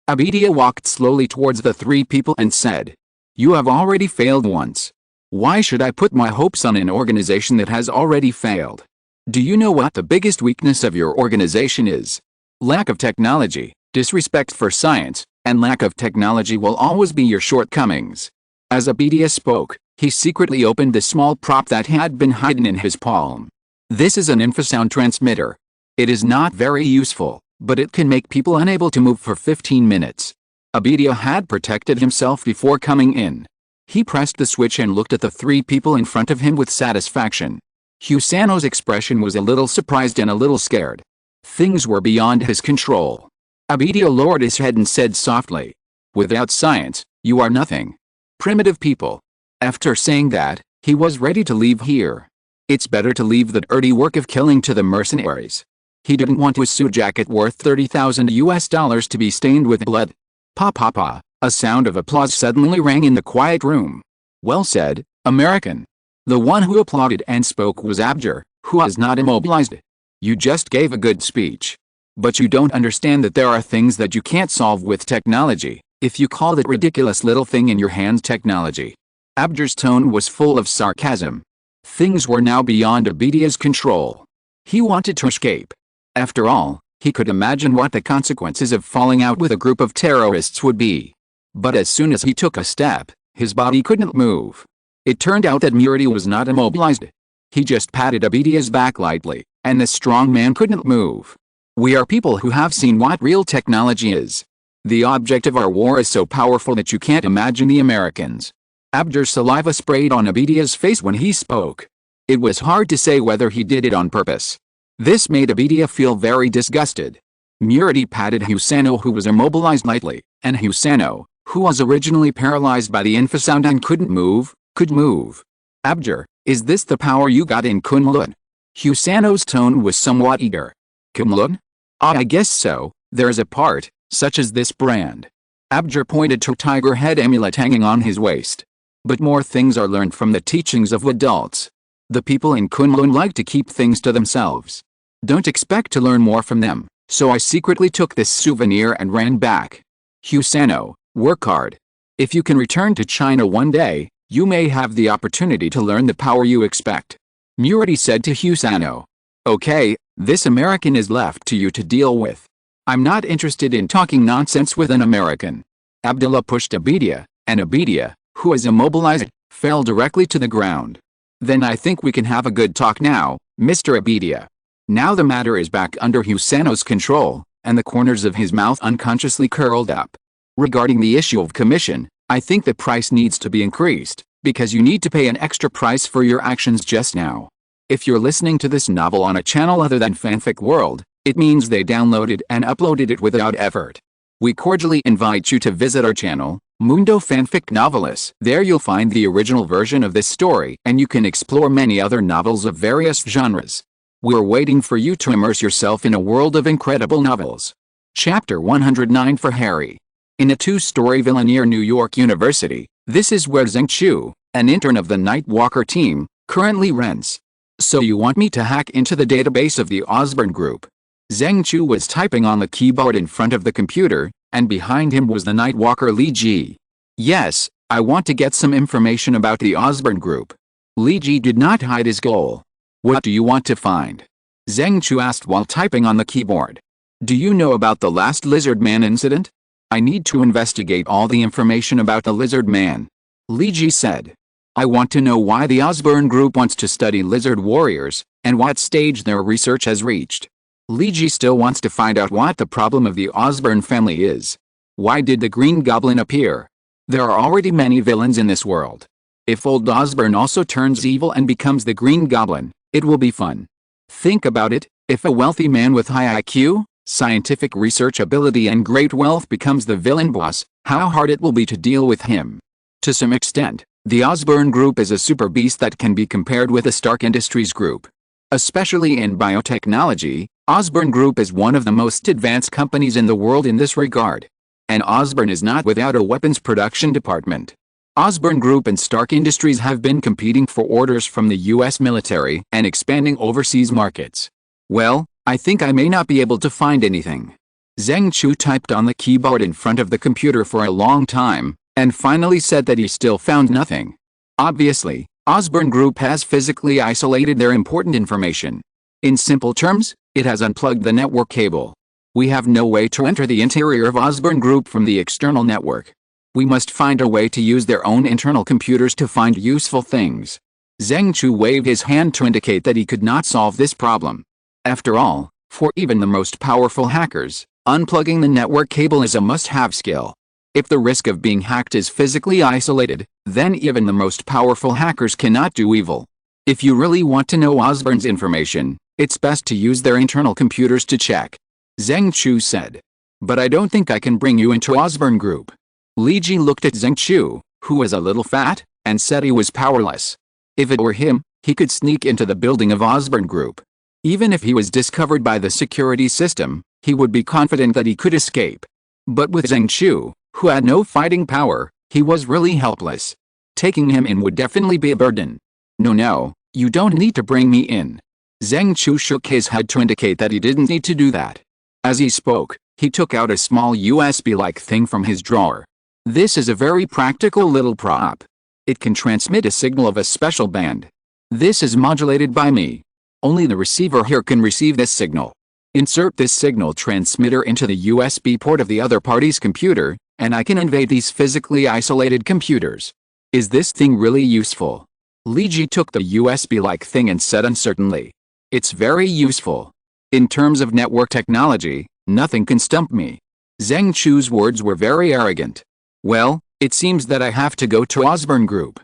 Abidia walked slowly towards the three people and said, you have already failed once. Why should I put my hopes on an organization that has already failed? Do you know what the biggest weakness of your organization is? Lack of technology, disrespect for science, and lack of technology will always be your shortcomings. As Abidia spoke, he secretly opened the small prop that had been hidden in his palm. This is an infrasound transmitter. It is not very useful, but it can make people unable to move for 15 minutes. Abidia had protected himself before coming in. He pressed the switch and looked at the three people in front of him with satisfaction. Husano's expression was a little surprised and a little scared. Things were beyond his control. Abidia lowered his head and said softly, without science, you are nothing. Primitive people. After saying that, he was ready to leave here. It's better to leave the dirty work of killing to the mercenaries. He didn't want a suit jacket worth $30,000 to be stained with blood. Pa pa pa, a sound of applause suddenly rang in the quiet room. Well said, American. The one who applauded and spoke was Abjur, who was not immobilized. You just gave a good speech. But you don't understand that there are things that you can't solve with technology, if you call that ridiculous little thing in your hand technology. Abjur's tone was full of sarcasm. Things were now beyond Abidia's control. He wanted to escape. After all, he could imagine what the consequences of falling out with a group of terrorists would be. But as soon as he took a step, his body couldn't move. It turned out that Murity was not immobilized. He just patted Abidia's back lightly, and the strong man couldn't move. We are people who have seen what real technology is. The object of our war is so powerful that you can't imagine the Americans. Abjur's saliva sprayed on Abidia's face when he spoke. It was hard to say whether he did it on purpose. This made Abidia feel very disgusted. Murity patted Husano, who was immobilized, lightly, and Husano, who was originally paralyzed by the infrasound and couldn't move, could move. Abjur, is this the power you got in Kunlun? Husano's tone was somewhat eager. Kunlun? I guess so. There's a part, such as this brand. Abjur pointed to a tiger head amulet hanging on his waist. But more things are learned from the teachings of adults. The people in Kunlun like to keep things to themselves. Don't expect to learn more from them, so I secretly took this souvenir and ran back. Husano, work hard. If you can return to China one day, You may have the opportunity to learn the power you expect. Murati said to Husano. Okay, this American is left to you to deal with. I'm not interested in talking nonsense with an American. Abdullah pushed Abidia, and Abidia, who was immobilized, fell directly to the ground. Then I think we can have a good talk now, Mr. Abidia. Now the matter is back under Husano's control, and the corners of his mouth unconsciously curled up. Regarding the issue of commission, I think the price needs to be increased, because you need to pay an extra price for your actions just now. If you're listening to this novel on a channel other than Fanfic World, it means they downloaded and uploaded it without effort. We cordially invite you to visit our channel, Mundo Fanfic Novelis. There you'll find the original version of this story, and you can explore many other novels of various genres. We're waiting for you to immerse yourself in a world of incredible novels. Chapter 109 for Harry. In a two-story villa near New York University, this is where Zheng Chu, an intern of the Nightwalker team, currently rents. So you want me to hack into the database of the Osborne Group? Zheng Chu was typing on the keyboard in front of the computer, and behind him was the Nightwalker Li Ji. Yes, I want to get some information about the Osborne Group. Li Ji did not hide his goal. What do you want to find? Zheng Chu asked while typing on the keyboard. Do you know about the last Lizard Man incident? I need to investigate all the information about the Lizard Man. Li Ji said. I want to know why the Osborne Group wants to study lizard warriors, and what stage their research has reached. Li Ji still wants to find out what the problem of the Osborne family is. Why did the Green Goblin appear? There are already many villains in this world. If old Osborne also turns evil and becomes the Green Goblin, it will be fun. Think about it, if a wealthy man with high IQ, scientific research ability and great wealth becomes the villain boss, how hard it will be to deal with him. To some extent, the Osborne Group is a super beast that can be compared with the Stark Industries Group. Especially in biotechnology, Osborne Group is one of the most advanced companies in the world in this regard. And Osborne is not without a weapons production department. Osborne Group and Stark Industries have been competing for orders from the US military and expanding overseas markets. Well, I think I may not be able to find anything. Zheng Chu typed on the keyboard in front of the computer for a long time, and finally said that he still found nothing. Obviously, Osborne Group has physically isolated their important information. In simple terms, it has unplugged the network cable. We have no way to enter the interior of Osborne Group from the external network. We must find a way to use their own internal computers to find useful things. Zheng Chu waved his hand to indicate that he could not solve this problem. After all, for even the most powerful hackers, unplugging the network cable is a must-have skill. If the risk of being hacked is physically isolated, then even the most powerful hackers cannot do evil. If you really want to know Osborne's information, it's best to use their internal computers to check. Zheng Chu said. But I don't think I can bring you into Osborne Group. Li Ji looked at Zheng Chu, who was a little fat, and said he was powerless. If it were him, he could sneak into the building of Osborne Group. Even if he was discovered by the security system, he would be confident that he could escape. But with Zheng Chu, who had no fighting power, he was really helpless. Taking him in would definitely be a burden. No, you don't need to bring me in. Zheng Chu shook his head to indicate that he didn't need to do that. As he spoke, he took out a small USB-like thing from his drawer. This is a very practical little prop. It can transmit a signal of a special band. This is modulated by me. Only the receiver here can receive this signal. Insert this signal transmitter into the USB port of the other party's computer, and I can invade these physically isolated computers. Is this thing really useful? Li Ji took the USB-like thing and said uncertainly. It's very useful. In terms of network technology, nothing can stump me. Zheng Chu's words were very arrogant. Well, it seems that I have to go to Osborne Group.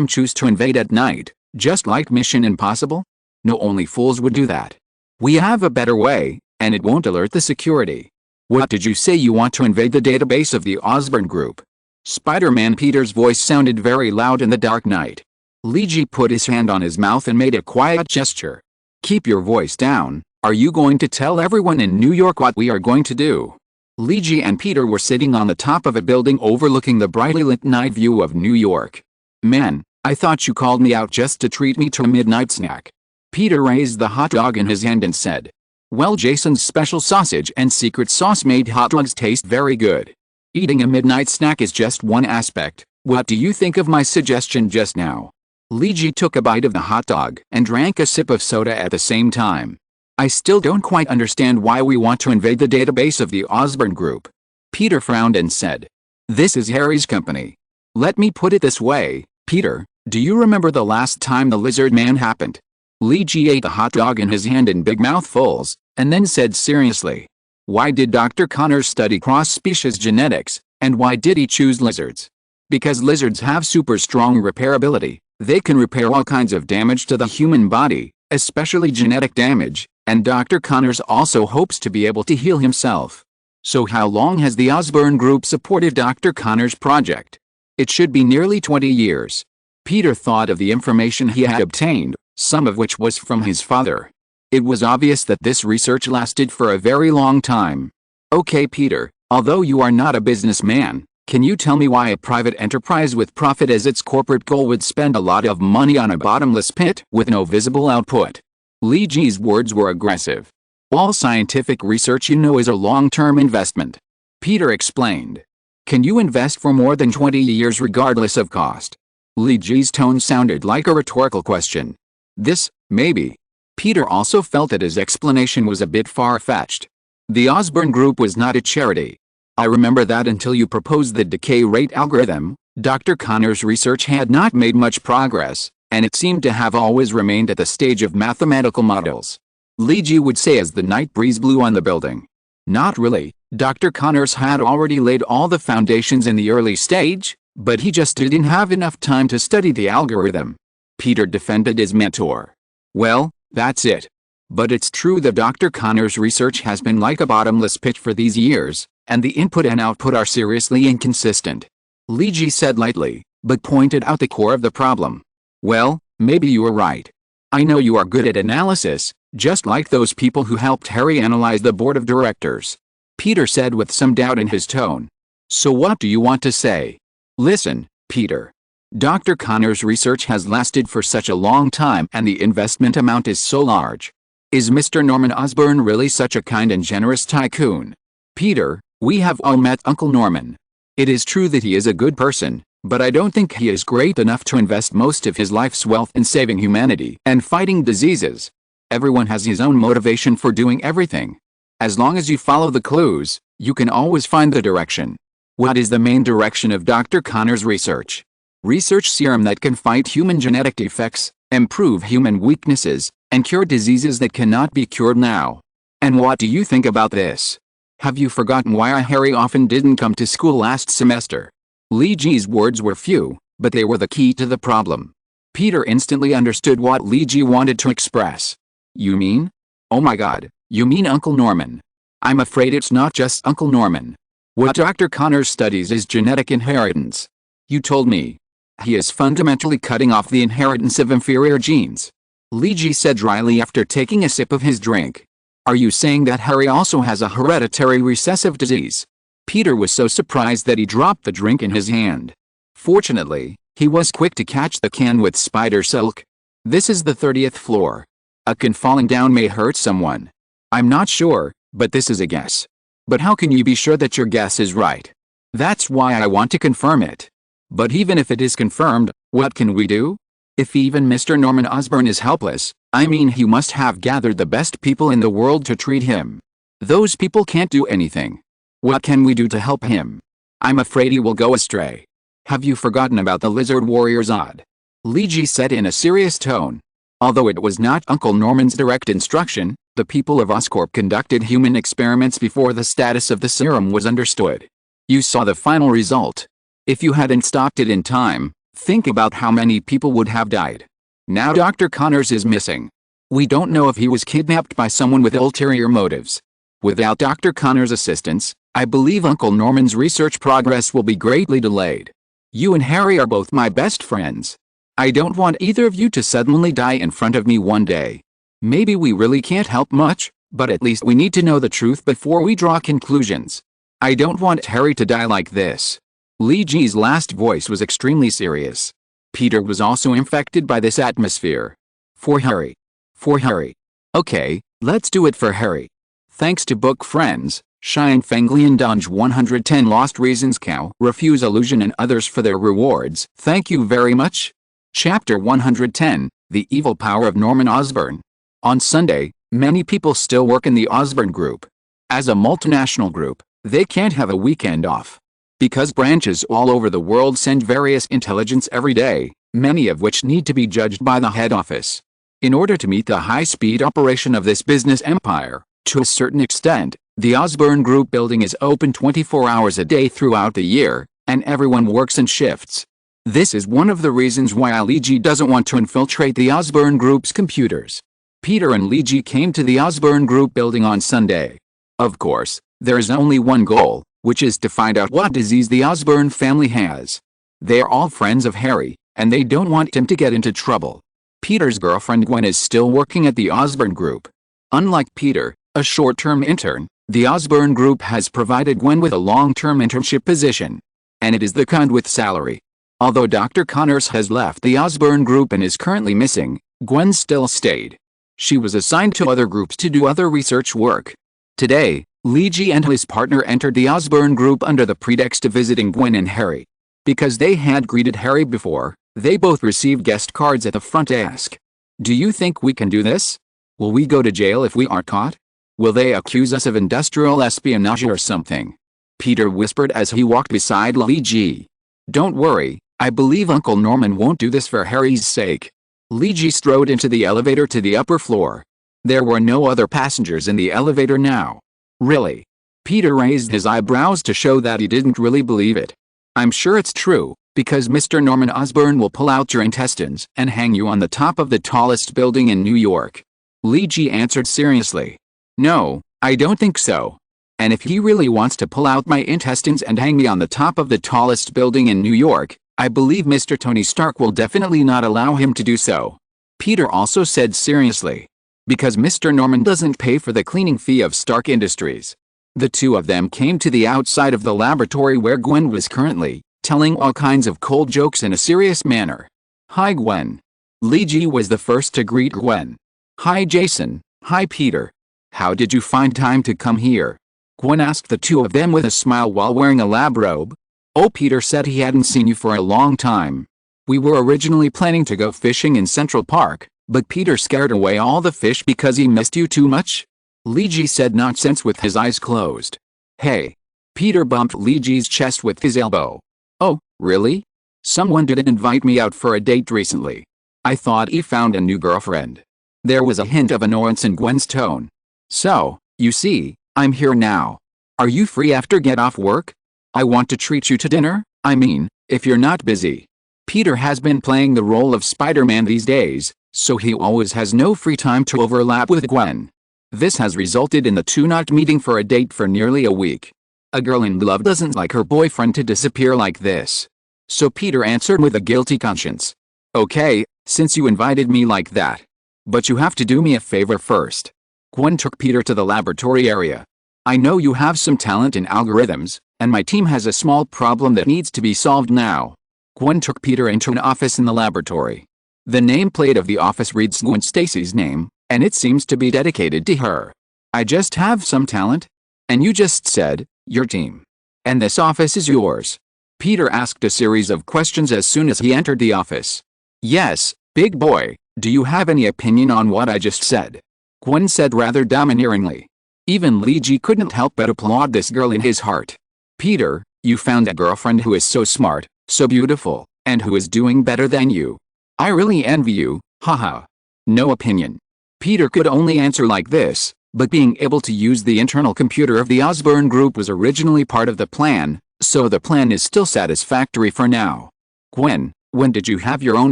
Choose to invade at night, just like Mission Impossible? No, only fools would do that. We have a better way, and it won't alert the security. What did you say you want to invade the database of the Osborne Group? Spider-Man Peter's voice sounded very loud in the dark night. Li Ji put his hand on his mouth and made a quiet gesture. Keep your voice down. Are you going to tell everyone in New York what we are going to do? Li Ji and Peter were sitting on the top of a building overlooking the brightly lit night view of New York. Man, I thought you called me out just to treat me to a midnight snack. Peter raised the hot dog in his hand and said, well, Jason's special sausage and secret sauce made hot dogs taste very good. Eating a midnight snack is just one aspect. What do you think of my suggestion just now? Li Ji took a bite of the hot dog and drank a sip of soda at the same time. I still don't quite understand why we want to invade the database of the Osborn Group. Peter frowned and said, "This is Harry's company. Let me put it this way, Peter, do you remember the last time the Lizard Man happened?" Li Ji ate the hot dog in his hand in big mouthfuls, and then said seriously, "Why did Dr. Connors study cross-species genetics, and why did he choose lizards? Because lizards have super strong repairability. They can repair all kinds of damage to the human body, especially genetic damage, and Dr. Connors also hopes to be able to heal himself. So how long has the Osborn Group supported Dr. Connors' project? It should be nearly 20 years. Peter thought of the information he had obtained, some of which was from his father. It was obvious that this research lasted for a very long time. Okay, Peter, although you are not a businessman, can you tell me why a private enterprise with profit as its corporate goal would spend a lot of money on a bottomless pit with no visible output? Li Ji's words were aggressive. All scientific research is a long-term investment. Peter explained. Can you invest for more than 20 years regardless of cost? Li Ji's tone sounded like a rhetorical question. This, maybe. Peter also felt that his explanation was a bit far-fetched. The Osborn Group was not a charity. I remember that until you proposed the decay rate algorithm, Dr. Connors' research had not made much progress, and it seemed to have always remained at the stage of mathematical models. Li Ji would say as the night breeze blew on the building. Not really, Dr. Connors had already laid all the foundations in the early stage, but he just didn't have enough time to study the algorithm. Peter defended his mentor. Well, that's it. But it's true that Dr. Connors' research has been like a bottomless pit for these years, and the input and output are seriously inconsistent. Li Ji said lightly, but pointed out the core of the problem. Well, maybe you are right. I know you are good at analysis, just like those people who helped Harry analyze the board of directors. Peter said with some doubt in his tone. So what do you want to say? Listen, Peter. Dr. Connors' research has lasted for such a long time and the investment amount is so large. Is Mr. Norman Osborn really such a kind and generous tycoon? Peter, we have all met Uncle Norman. It is true that he is a good person, but I don't think he is great enough to invest most of his life's wealth in saving humanity and fighting diseases. Everyone has his own motivation for doing everything. As long as you follow the clues, you can always find the direction. What is the main direction of Dr. Connors' research? Research serum that can fight human genetic defects, improve human weaknesses, and cure diseases that cannot be cured now. And what do you think about this? Have you forgotten why Harry often didn't come to school last semester? Li Ji's words were few, but they were the key to the problem. Peter instantly understood what Li Ji wanted to express. You mean? Oh my god, you mean Uncle Norman. I'm afraid it's not just Uncle Norman. What Dr. Connors studies is genetic inheritance. You told me. He is fundamentally cutting off the inheritance of inferior genes. Li Ji said dryly after taking a sip of his drink. Are you saying that Harry also has a hereditary recessive disease? Peter was so surprised that he dropped the drink in his hand. Fortunately, he was quick to catch the can with spider silk. This is the 30th floor. A can falling down may hurt someone. I'm not sure, but this is a guess. But how can you be sure that your guess is right? That's why I want to confirm it. But even if it is confirmed, what can we do? If even Mr. Norman Osborn is helpless, I mean he must have gathered the best people in the world to treat him. Those people can't do anything. What can we do to help him? I'm afraid he will go astray. Have you forgotten about the lizard warrior Zod? Li Ji said in a serious tone. Although it was not Uncle Norman's direct instruction, the people of Oscorp conducted human experiments before the status of the serum was understood. You saw the final result. If you hadn't stopped it in time, think about how many people would have died. Now Dr. Connors is missing. We don't know if he was kidnapped by someone with ulterior motives. Without Dr. Connors' assistance, I believe Uncle Norman's research progress will be greatly delayed. You and Harry are both my best friends. I don't want either of you to suddenly die in front of me one day. Maybe we really can't help much, but at least we need to know the truth before we draw conclusions. I don't want Harry to die like this. Li Ji's last voice was extremely serious. Peter was also infected by this atmosphere. For Harry. For Harry. Okay, let's do it for Harry. Thanks to book friends, Shine Fengli and Donge 110 Lost Reasons Cow refuse illusion and others for their rewards. Thank you very much. Chapter 110, The Evil Power of Norman Osborn. On Sunday, many people still work in the Osborn Group. As a multinational group, they can't have a weekend off. Because branches all over the world send various intelligence every day, many of which need to be judged by the head office. In order to meet the high-speed operation of this business empire, to a certain extent, the Osborn Group building is open 24 hours a day throughout the year, and everyone works in shifts. This is one of the reasons why Luigi doesn't want to infiltrate the Osborn Group's computers. Peter and Luigi came to the Osborn Group building on Sunday. Of course, there is only one goal, which is to find out what disease the Osborn family has. They are all friends of Harry, and they don't want him to get into trouble. Peter's girlfriend Gwen is still working at the Osborn Group. Unlike Peter, a short-term intern, the Osborn Group has provided Gwen with a long-term internship position. And it is the kind with salary. Although Dr. Connors has left the Osborn Group and is currently missing, Gwen still stayed. She was assigned to other groups to do other research work. Today, Luigi and his partner entered the Osborn Group under the pretext of visiting Gwen and Harry. Because they had greeted Harry before, they both received guest cards at the front desk. Do you think we can do this? Will we go to jail if we are caught? Will they accuse us of industrial espionage or something? Peter whispered as he walked beside Luigi. Don't worry, I believe Uncle Norman won't do this for Harry's sake. Luigi strode into the elevator to the upper floor. There were no other passengers in the elevator now. Really? Peter raised his eyebrows to show that he didn't really believe it. I'm sure it's true, because Mr. Norman Osborn will pull out your intestines and hang you on the top of the tallest building in New York. Luigi answered seriously. No, I don't think so. And if he really wants to pull out my intestines and hang me on the top of the tallest building in New York, I believe Mr. Tony Stark will definitely not allow him to do so. Peter also said seriously. Because Mr. Norman doesn't pay for the cleaning fee of Stark Industries. The two of them came to the outside of the laboratory where Gwen was currently, telling all kinds of cold jokes in a serious manner. Hi Gwen. Luigi was the first to greet Gwen. Hi Jason. Hi Peter. How did you find time to come here? Gwen asked the two of them with a smile while wearing a lab robe. Oh, Peter said he hadn't seen you for a long time. We were originally planning to go fishing in Central Park, but Peter scared away all the fish because he missed you too much? Luigi said nonsense with his eyes closed. Hey. Peter bumped Luigi's chest with his elbow. Oh, really? Someone didn't invite me out for a date recently. I thought he found a new girlfriend. There was a hint of annoyance in Gwen's tone. So, you see, I'm here now. Are you free after get off work? I want to treat you to dinner, I mean, if you're not busy. Peter has been playing the role of Spider-Man these days, so he always has no free time to overlap with Gwen. This has resulted in the two not meeting for a date for nearly a week. A girl in love doesn't like her boyfriend to disappear like this. So Peter answered with a guilty conscience. Okay, since you invited me like that. But you have to do me a favor first. Gwen took Peter to the laboratory area. I know you have some talent in algorithms, and my team has a small problem that needs to be solved now. Gwen took Peter into an office in the laboratory. The nameplate of the office reads Gwen Stacy's name, and it seems to be dedicated to her. I just have some talent. And you just said, your team. And this office is yours. Peter asked a series of questions as soon as he entered the office. Yes, big boy, do you have any opinion on what I just said? Gwen said rather domineeringly. Even Luigi couldn't help but applaud this girl in his heart. Peter, you found a girlfriend who is so smart, so beautiful, and who is doing better than you. I really envy you, haha. No opinion. Peter could only answer like this, but being able to use the internal computer of the Osborn Group was originally part of the plan, so the plan is still satisfactory for now. Gwen, when did you have your own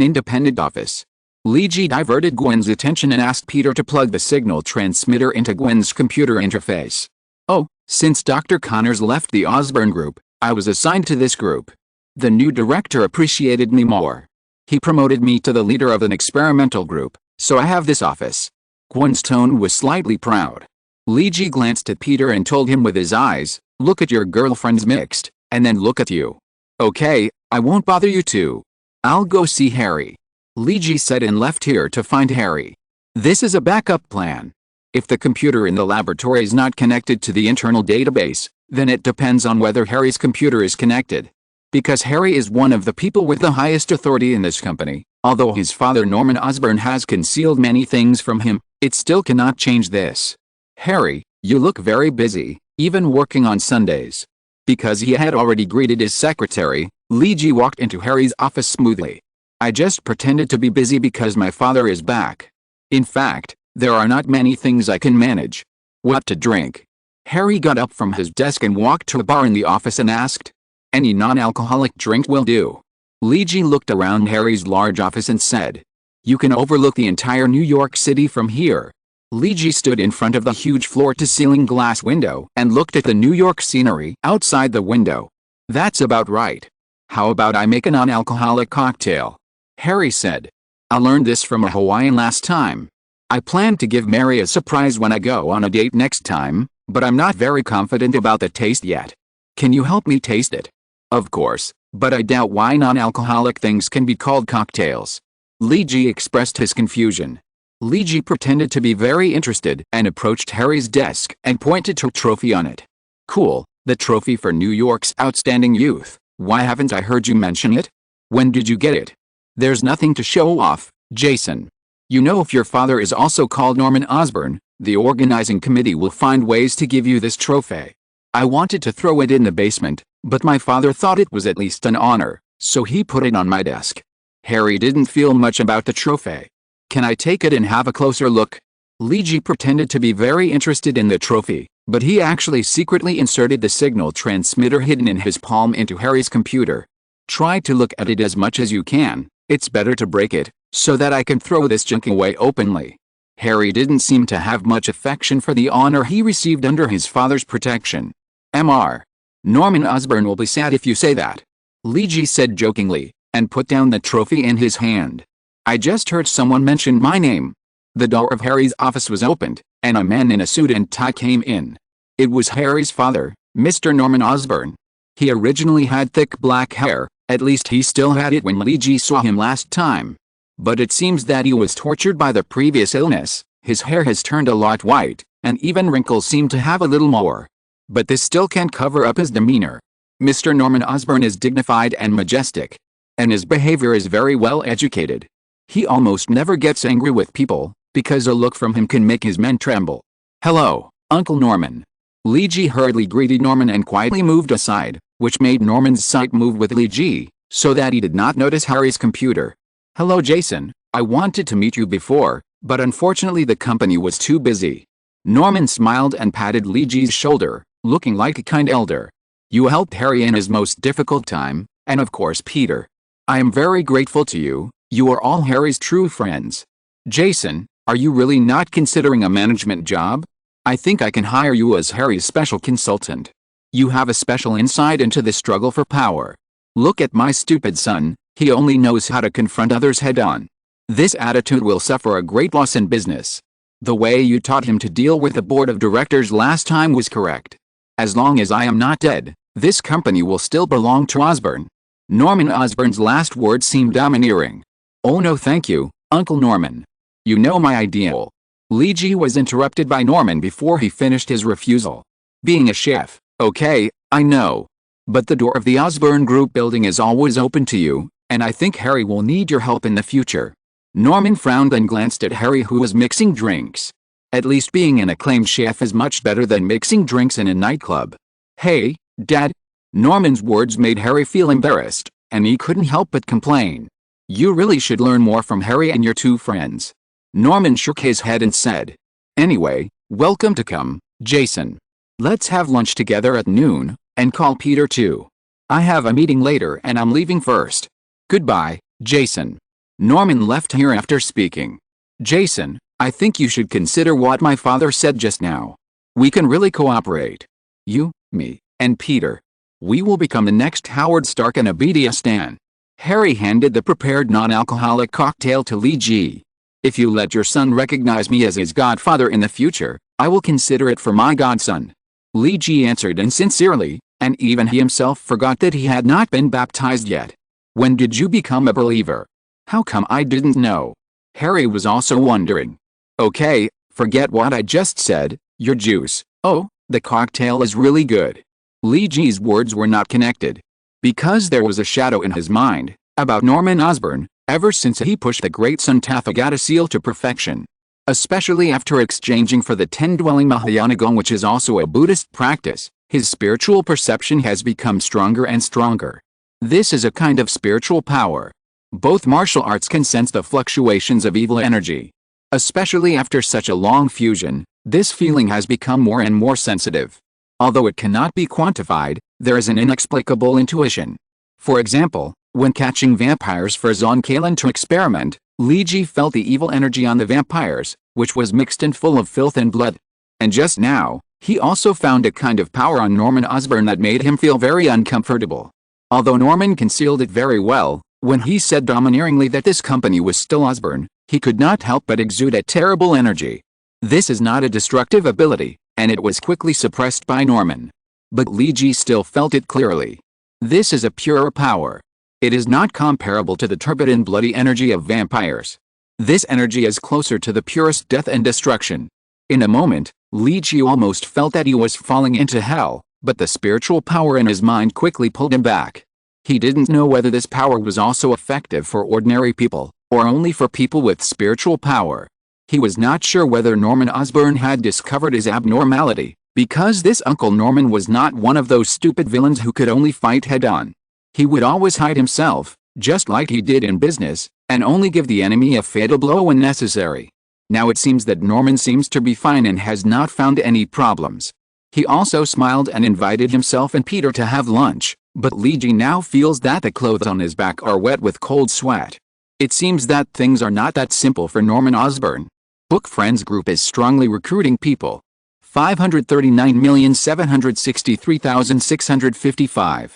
independent office? Luigi diverted Gwen's attention and asked Peter to plug the signal transmitter into Gwen's computer interface. Oh, since Dr. Connors left the Osborn Group, I was assigned to this group. The new director appreciated me more. He promoted me to the leader of an experimental group, so I have this office. Gwen's tone was slightly proud. Luigi glanced at Peter and told him with his eyes, look at your girlfriend's mixed, and then look at you. Okay, I won't bother you two. I'll go see Harry. Luigi said and left here to find Harry. This is a backup plan. If the computer in the laboratory is not connected to the internal database, then it depends on whether Harry's computer is connected. Because Harry is one of the people with the highest authority in this company, although his father Norman Osborn has concealed many things from him, it still cannot change this. Harry, you look very busy, even working on Sundays. Because he had already greeted his secretary, Luigi walked into Harry's office smoothly. I just pretended to be busy because my father is back. In fact, there are not many things I can manage. What to drink? Harry got up from his desk and walked to a bar in the office and asked. Any non-alcoholic drink will do. Luigi looked around Harry's large office and said. You can overlook the entire New York City from here. Luigi stood in front of the huge floor-to-ceiling glass window and looked at the New York scenery outside the window. That's about right. How about I make a non-alcoholic cocktail? Harry said. I learned this from a Hawaiian last time. I plan to give Mary a surprise when I go on a date next time, but I'm not very confident about the taste yet. Can you help me taste it? Of course, but I doubt why non-alcoholic things can be called cocktails. Luigi expressed his confusion. Luigi pretended to be very interested and approached Harry's desk and pointed to a trophy on it. Cool, the trophy for New York's outstanding youth. Why haven't I heard you mention it? When did you get it? There's nothing to show off, Jason. You know, if your father is also called Norman Osborn, the organizing committee will find ways to give you this trophy. I wanted to throw it in the basement, but my father thought it was at least an honor, so he put it on my desk. Harry didn't feel much about the trophy. Can I take it and have a closer look? Luigi pretended to be very interested in the trophy, but he actually secretly inserted the signal transmitter hidden in his palm into Harry's computer. Try to look at it as much as you can. It's better to break it, so that I can throw this junk away openly. Harry didn't seem to have much affection for the honor he received under his father's protection. Mr. Norman Osborn will be sad if you say that. Luigi said jokingly, and put down the trophy in his hand. I just heard someone mention my name. The door of Harry's office was opened, and a man in a suit and tie came in. It was Harry's father, Mr. Norman Osborn. He originally had thick black hair, at least he still had it when Luigi saw him last time. But it seems that he was tortured by the previous illness, his hair has turned a lot white, and even wrinkles seem to have a little more. But this still can't cover up his demeanor. Mr. Norman Osborn is dignified and majestic. And his behavior is very well educated. He almost never gets angry with people, because a look from him can make his men tremble. Hello, Uncle Norman. Luigi hurriedly greeted Norman and quietly moved aside, which made Norman's sight move with Luigi, so that he did not notice Harry's computer. Hello Jason, I wanted to meet you before, but unfortunately the company was too busy. Norman smiled and patted Luigi's shoulder, looking like a kind elder. You helped Harry in his most difficult time, and of course Peter. I am very grateful to you, you are all Harry's true friends. Jason, are you really not considering a management job? I think I can hire you as Harry's special consultant. You have a special insight into the struggle for power. Look at my stupid son, he only knows how to confront others head-on. This attitude will suffer a great loss in business. The way you taught him to deal with the board of directors last time was correct. As long as I am not dead, this company will still belong to Osborn. Norman Osborn's last words seemed domineering. Oh no thank you, Uncle Norman. You know my ideal. Luigi was interrupted by Norman before he finished his refusal. Being a chef, okay, I know. But the door of the Osborn Group building is always open to you, and I think Harry will need your help in the future. Norman frowned and glanced at Harry who was mixing drinks. At least being an acclaimed chef is much better than mixing drinks in a nightclub. Hey, Dad. Norman's words made Harry feel embarrassed, and he couldn't help but complain. You really should learn more from Harry and your two friends. Norman shook his head and said. Anyway, welcome to come, Jason. Let's have lunch together at noon, and call Peter too. I have a meeting later and I'm leaving first. Goodbye, Jason. Norman left here after speaking. Jason, I think you should consider what my father said just now. We can really cooperate. You, me, and Peter. We will become the next Howard Stark and Abedia Stan. Harry handed the prepared non-alcoholic cocktail to Luigi. If you let your son recognize me as his godfather in the future, I will consider it for my godson. Luigi answered insincerely, and even he himself forgot that he had not been baptized yet. When did you become a believer? How come I didn't know? Harry was also wondering. Okay, Forget what I just said, your juice. Oh, the cocktail is really good. Li Ji's words were not connected. Because there was a shadow in his mind about Norman Osborn, ever since he pushed the great Suntathagata seal to perfection. Especially after exchanging for the 10-dwelling Mahayana Gong, which is also a Buddhist practice, his spiritual perception has become stronger and stronger. This is a kind of spiritual power. Both martial arts can sense the fluctuations of evil energy. Especially after such a long fusion, this feeling has become more and more sensitive. Although it cannot be quantified, there is an inexplicable intuition. For example, when catching vampires for Zonkalan experiment, Li Ji felt the evil energy on the vampires, which was mixed and full of filth and blood. And just now, he also found a kind of power on Norman Osborn that made him feel very uncomfortable. Although Norman concealed it very well, when he said domineeringly that this company was still Osborn, he could not help but exude a terrible energy. This is not a destructive ability, and it was quickly suppressed by Norman. But Li Ji still felt it clearly. This is a purer power. It is not comparable to the turbid and bloody energy of vampires. This energy is closer to the purest death and destruction. In a moment, Li Ji almost felt that he was falling into hell, but the spiritual power in his mind quickly pulled him back. He didn't know whether this power was also effective for ordinary people, or only for people with spiritual power. He was not sure whether Norman Osborn had discovered his abnormality, because this Uncle Norman was not one of those stupid villains who could only fight head-on. He would always hide himself, just like he did in business, and only give the enemy a fatal blow when necessary. Now it seems that Norman seems to be fine and has not found any problems. He also smiled and invited himself and Peter to have lunch, but Li Ji now feels that the clothes on his back are wet with cold sweat. It seems that things are not that simple for Norman Osborn. Book Friends Group is strongly recruiting people. 539,763,655.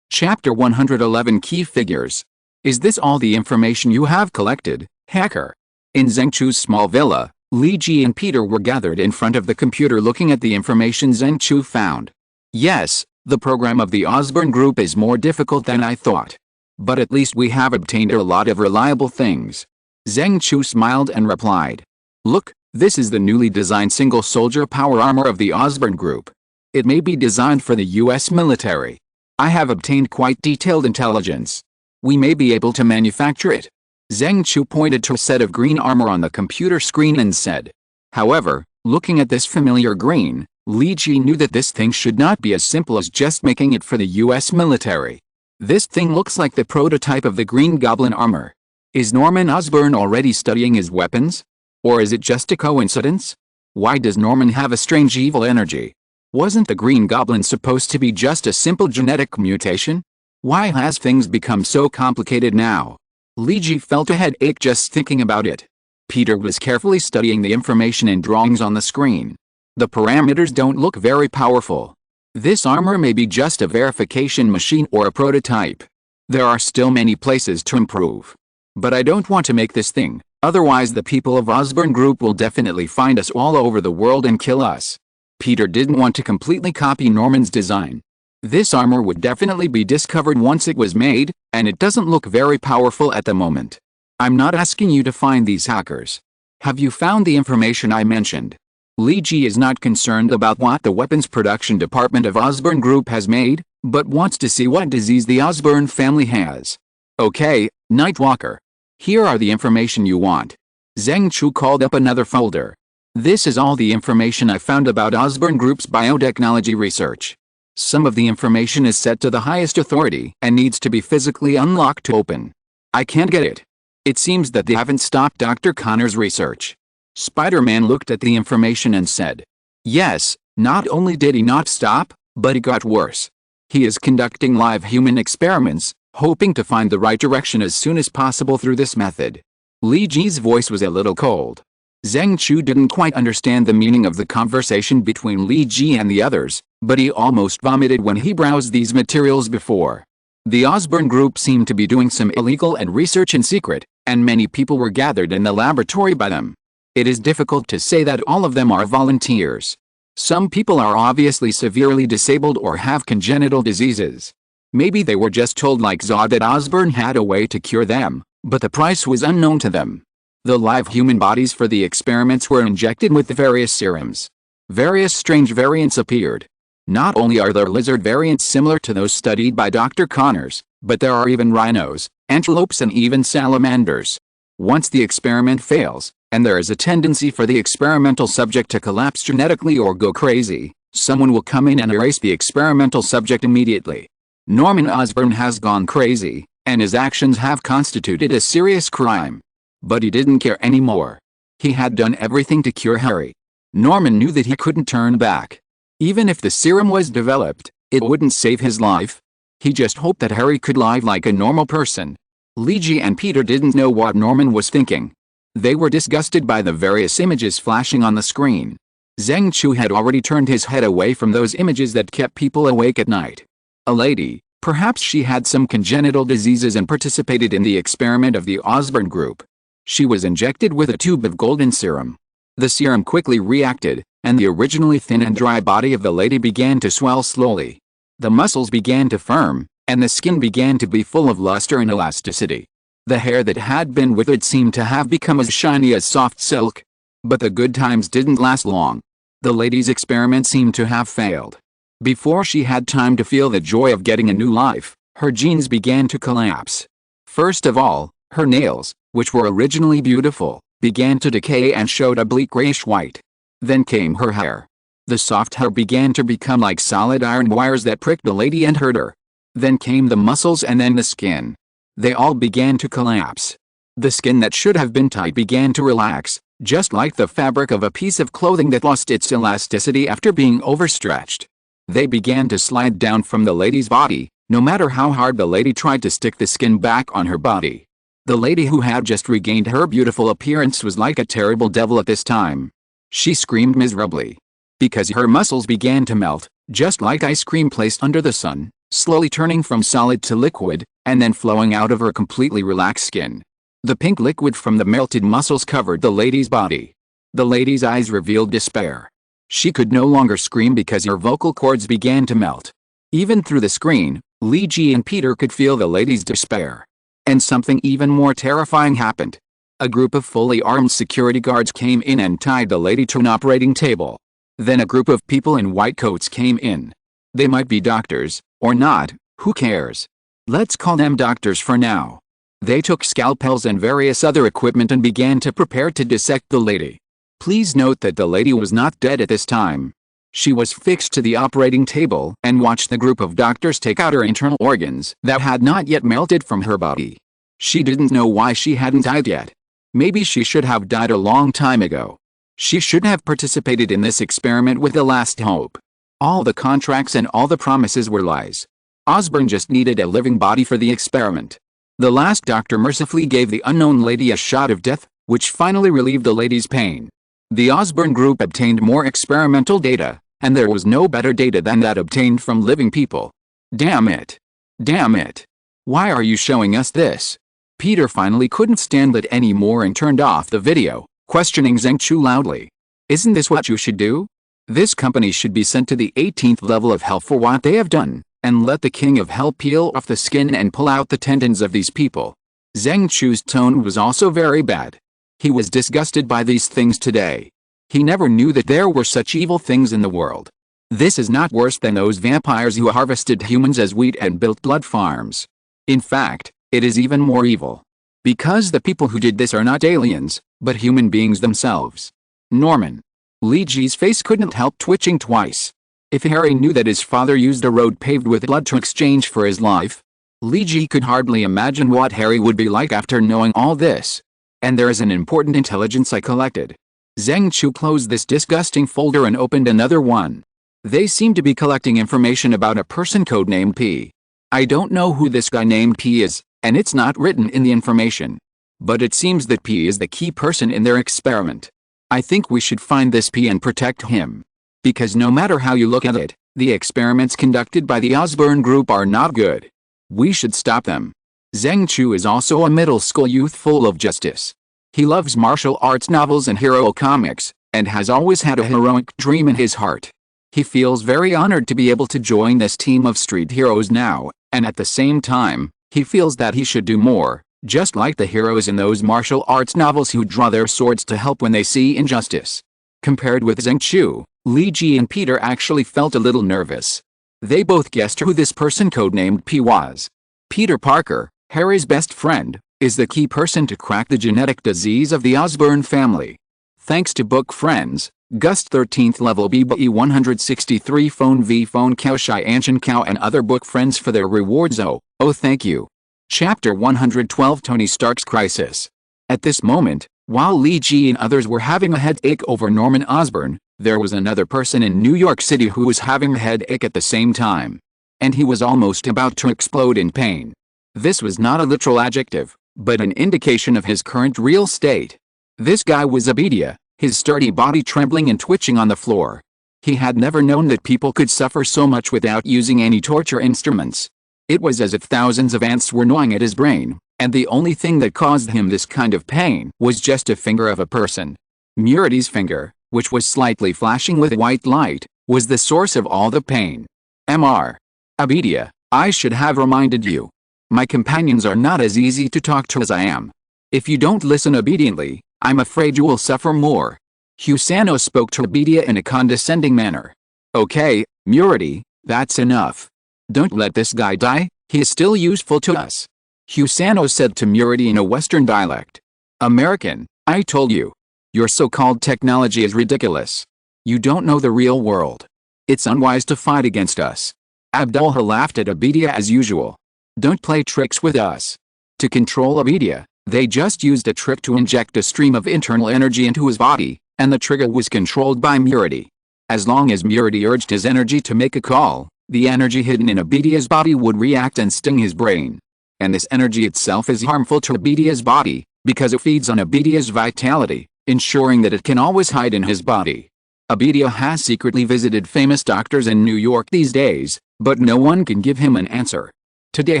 Chapter 111 Key Figures. Is this all the information you have collected, hacker? In Zheng Chu's small villa, Li Ji and Peter were gathered in front of the computer looking at the information Zheng Chu found. Yes, the program of the Osborn Group is more difficult than I thought. But at least we have obtained a lot of reliable things. Zheng Chu smiled and replied. Look, this is the newly designed single soldier power armor of the Osborn Group. It may be designed for the US military. I have obtained quite detailed intelligence. We may be able to manufacture it. Zheng Chu pointed to a set of green armor on the computer screen and said. However, looking at this familiar green, Li Ji knew that this thing should not be as simple as just making it for the US military. This thing looks like the prototype of the Green Goblin armor. Is Norman Osborn already studying his weapons? Or is it just a coincidence? Why does Norman have a strange evil energy? Wasn't the Green Goblin supposed to be just a simple genetic mutation? Why has things become so complicated now? Li Ji felt a headache just thinking about it. Peter was carefully studying the information and drawings on the screen. The parameters don't look very powerful. This armor may be just a verification machine or a prototype. There are still many places to improve. But I don't want to make this thing, otherwise the people of Osborn Group will definitely find us all over the world and kill us. Peter didn't want to completely copy Norman's design. This armor would definitely be discovered once it was made, and it doesn't look very powerful at the moment. I'm not asking you to find these hackers. Have you found the information I mentioned? Li Ji is not concerned about what the weapons production department of Osborn Group has made, but wants to see what disease the Osborn family has. Okay, Nightwalker. Here are the information you want. Zheng Chu called up another folder. This is all the information I found about Osborn Group's biotechnology research. Some of the information is set to the highest authority and needs to be physically unlocked to open. I can't get it. It seems that they haven't stopped Dr. Connor's research. Spider-Man looked at the information and said, yes, not only did he not stop, but it got worse. He is conducting live human experiments, hoping to find the right direction as soon as possible through this method. Li Ji's voice was a little cold. Zheng Chu didn't quite understand the meaning of the conversation between Li Ji and the others, but he almost vomited when he browsed these materials before. The Osborn Group seemed to be doing some illegal and research in secret, and many people were gathered in the laboratory by them. It is difficult to say that all of them are volunteers. Some people are obviously severely disabled or have congenital diseases. Maybe they were just told like Zod that Osborn had a way to cure them, but the price was unknown to them. The live human bodies for the experiments were injected with the various serums. Various strange variants appeared. Not only are there lizard variants similar to those studied by Dr. Connors, but there are even rhinos, antelopes and even salamanders. Once the experiment fails, and there is a tendency for the experimental subject to collapse genetically or go crazy, someone will come in and erase the experimental subject immediately. Norman Osborn has gone crazy, and his actions have constituted a serious crime. But he didn't care anymore. He had done everything to cure Harry. Norman knew that he couldn't turn back. Even if the serum was developed, it wouldn't save his life. He just hoped that Harry could live like a normal person. Luigi and Peter didn't know what Norman was thinking. They were disgusted by the various images flashing on the screen. Zheng Chu had already turned his head away from those images that kept people awake at night. A lady, perhaps she had some congenital diseases and participated in the experiment of the Osborn group. She was injected with a tube of golden serum. The serum quickly reacted, and the originally thin and dry body of the lady began to swell slowly. The muscles began to firm, and the skin began to be full of luster and elasticity. The hair that had been withered seemed to have become as shiny as soft silk. But the good times didn't last long. The lady's experiment seemed to have failed. Before she had time to feel the joy of getting a new life, her genes began to collapse. First of all, her nails, which were originally beautiful, began to decay and showed a bleak grayish white. Then came her hair. The soft hair began to become like solid iron wires that pricked the lady and hurt her. Then came the muscles and then the skin. They all began to collapse. The skin that should have been tight began to relax, just like the fabric of a piece of clothing that lost its elasticity after being overstretched. They began to slide down from the lady's body, no matter how hard the lady tried to stick the skin back on her body. The lady who had just regained her beautiful appearance was like a terrible devil at this time. She screamed miserably. Because her muscles began to melt, just like ice cream placed under the sun, slowly turning from solid to liquid, and then flowing out of her completely relaxed skin. The pink liquid from the melted muscles covered the lady's body. The lady's eyes revealed despair. She could no longer scream because her vocal cords began to melt. Even through the screen, Luigi and Peter could feel the lady's despair. And something even more terrifying happened. A group of fully armed security guards came in and tied the lady to an operating table. Then a group of people in white coats came in. They might be doctors, or not, who cares? Let's call them doctors for now. They took scalpels and various other equipment and began to prepare to dissect the lady. Please note that the lady was not dead at this time. She was fixed to the operating table and watched the group of doctors take out her internal organs that had not yet melted from her body. She didn't know why she hadn't died yet. Maybe she should have died a long time ago. She should have participated in this experiment with the last hope. All the contracts and all the promises were lies. Osborn just needed a living body for the experiment. The last doctor mercifully gave the unknown lady a shot of death, which finally relieved the lady's pain. The Osborn group obtained more experimental data, and there was no better data than that obtained from living people. Damn it. Damn it. Why are you showing us this? Peter finally couldn't stand it anymore and turned off the video, questioning Zheng Chu loudly. Isn't this what you should do? This company should be sent to the 18th level of hell for what they have done, and let the king of hell peel off the skin and pull out the tendons of these people. Zheng Chu's tone was also very bad. He was disgusted by these things today. He never knew that there were such evil things in the world. This is not worse than those vampires who harvested humans as wheat and built blood farms. In fact, it is even more evil. Because the people who did this are not aliens, but human beings themselves. Norman. Luigi's face couldn't help twitching twice. If Harry knew that his father used a road paved with blood to exchange for his life, Luigi could hardly imagine what Harry would be like after knowing all this. And there is an important intelligence I collected. Zheng Chu closed this disgusting folder and opened another one. They seem to be collecting information about a person codenamed P. I don't know who this guy named P is, and it's not written in the information. But it seems that P is the key person in their experiment. I think we should find this P and protect him. Because no matter how you look at it, the experiments conducted by the Osborn group are not good. We should stop them. Zheng Chu is also a middle school youth full of justice. He loves martial arts novels and hero comics, and has always had a heroic dream in his heart. He feels very honored to be able to join this team of street heroes now, and at the same time, he feels that he should do more, just like the heroes in those martial arts novels who draw their swords to help when they see injustice. Compared with Zheng Chu, Li Ji and Peter actually felt a little nervous. They both guessed who this person codenamed P was. Peter Parker, Harry's best friend, is the key person to crack the genetic disease of the Osborn family. Thanks to book friends, Gust 13th level BBE 163 Phone V Phone Cow Shai Anshin Cow and other book friends for their rewards. Oh thank you. Chapter 112 Tony Stark's Crisis. At this moment, while Li Ji and others were having a headache over Norman Osborn, there was another person in New York City who was having a headache at the same time. And he was almost about to explode in pain. This was not a literal adjective, but an indication of his current real state. This guy was Abidia, his sturdy body trembling and twitching on the floor. He had never known that people could suffer so much without using any torture instruments. It was as if thousands of ants were gnawing at his brain, and the only thing that caused him this kind of pain was just a finger of a person. Murity's finger, which was slightly flashing with white light, was the source of all the pain. Mr. Abidia, I should have reminded you. My companions are not as easy to talk to as I am. If you don't listen obediently, I'm afraid you will suffer more. Husano spoke to Abidia in a condescending manner. Okay, Murity, that's enough. Don't let this guy die, he is still useful to us. Husano said to Murity in a Western dialect. American, I told you. Your so-called technology is ridiculous. You don't know the real world. It's unwise to fight against us. Abdullah laughed at Abidia as usual. Don't play tricks with us. To control Abidia, they just used a trick to inject a stream of internal energy into his body, and the trigger was controlled by Murity. As long as Murity urged his energy to make a call, the energy hidden in Abidia's body would react and sting his brain. And this energy itself is harmful to Abidia's body, because it feeds on Abidia's vitality, ensuring that it can always hide in his body. Abidia has secretly visited famous doctors in New York these days, but no one can give him an answer. Today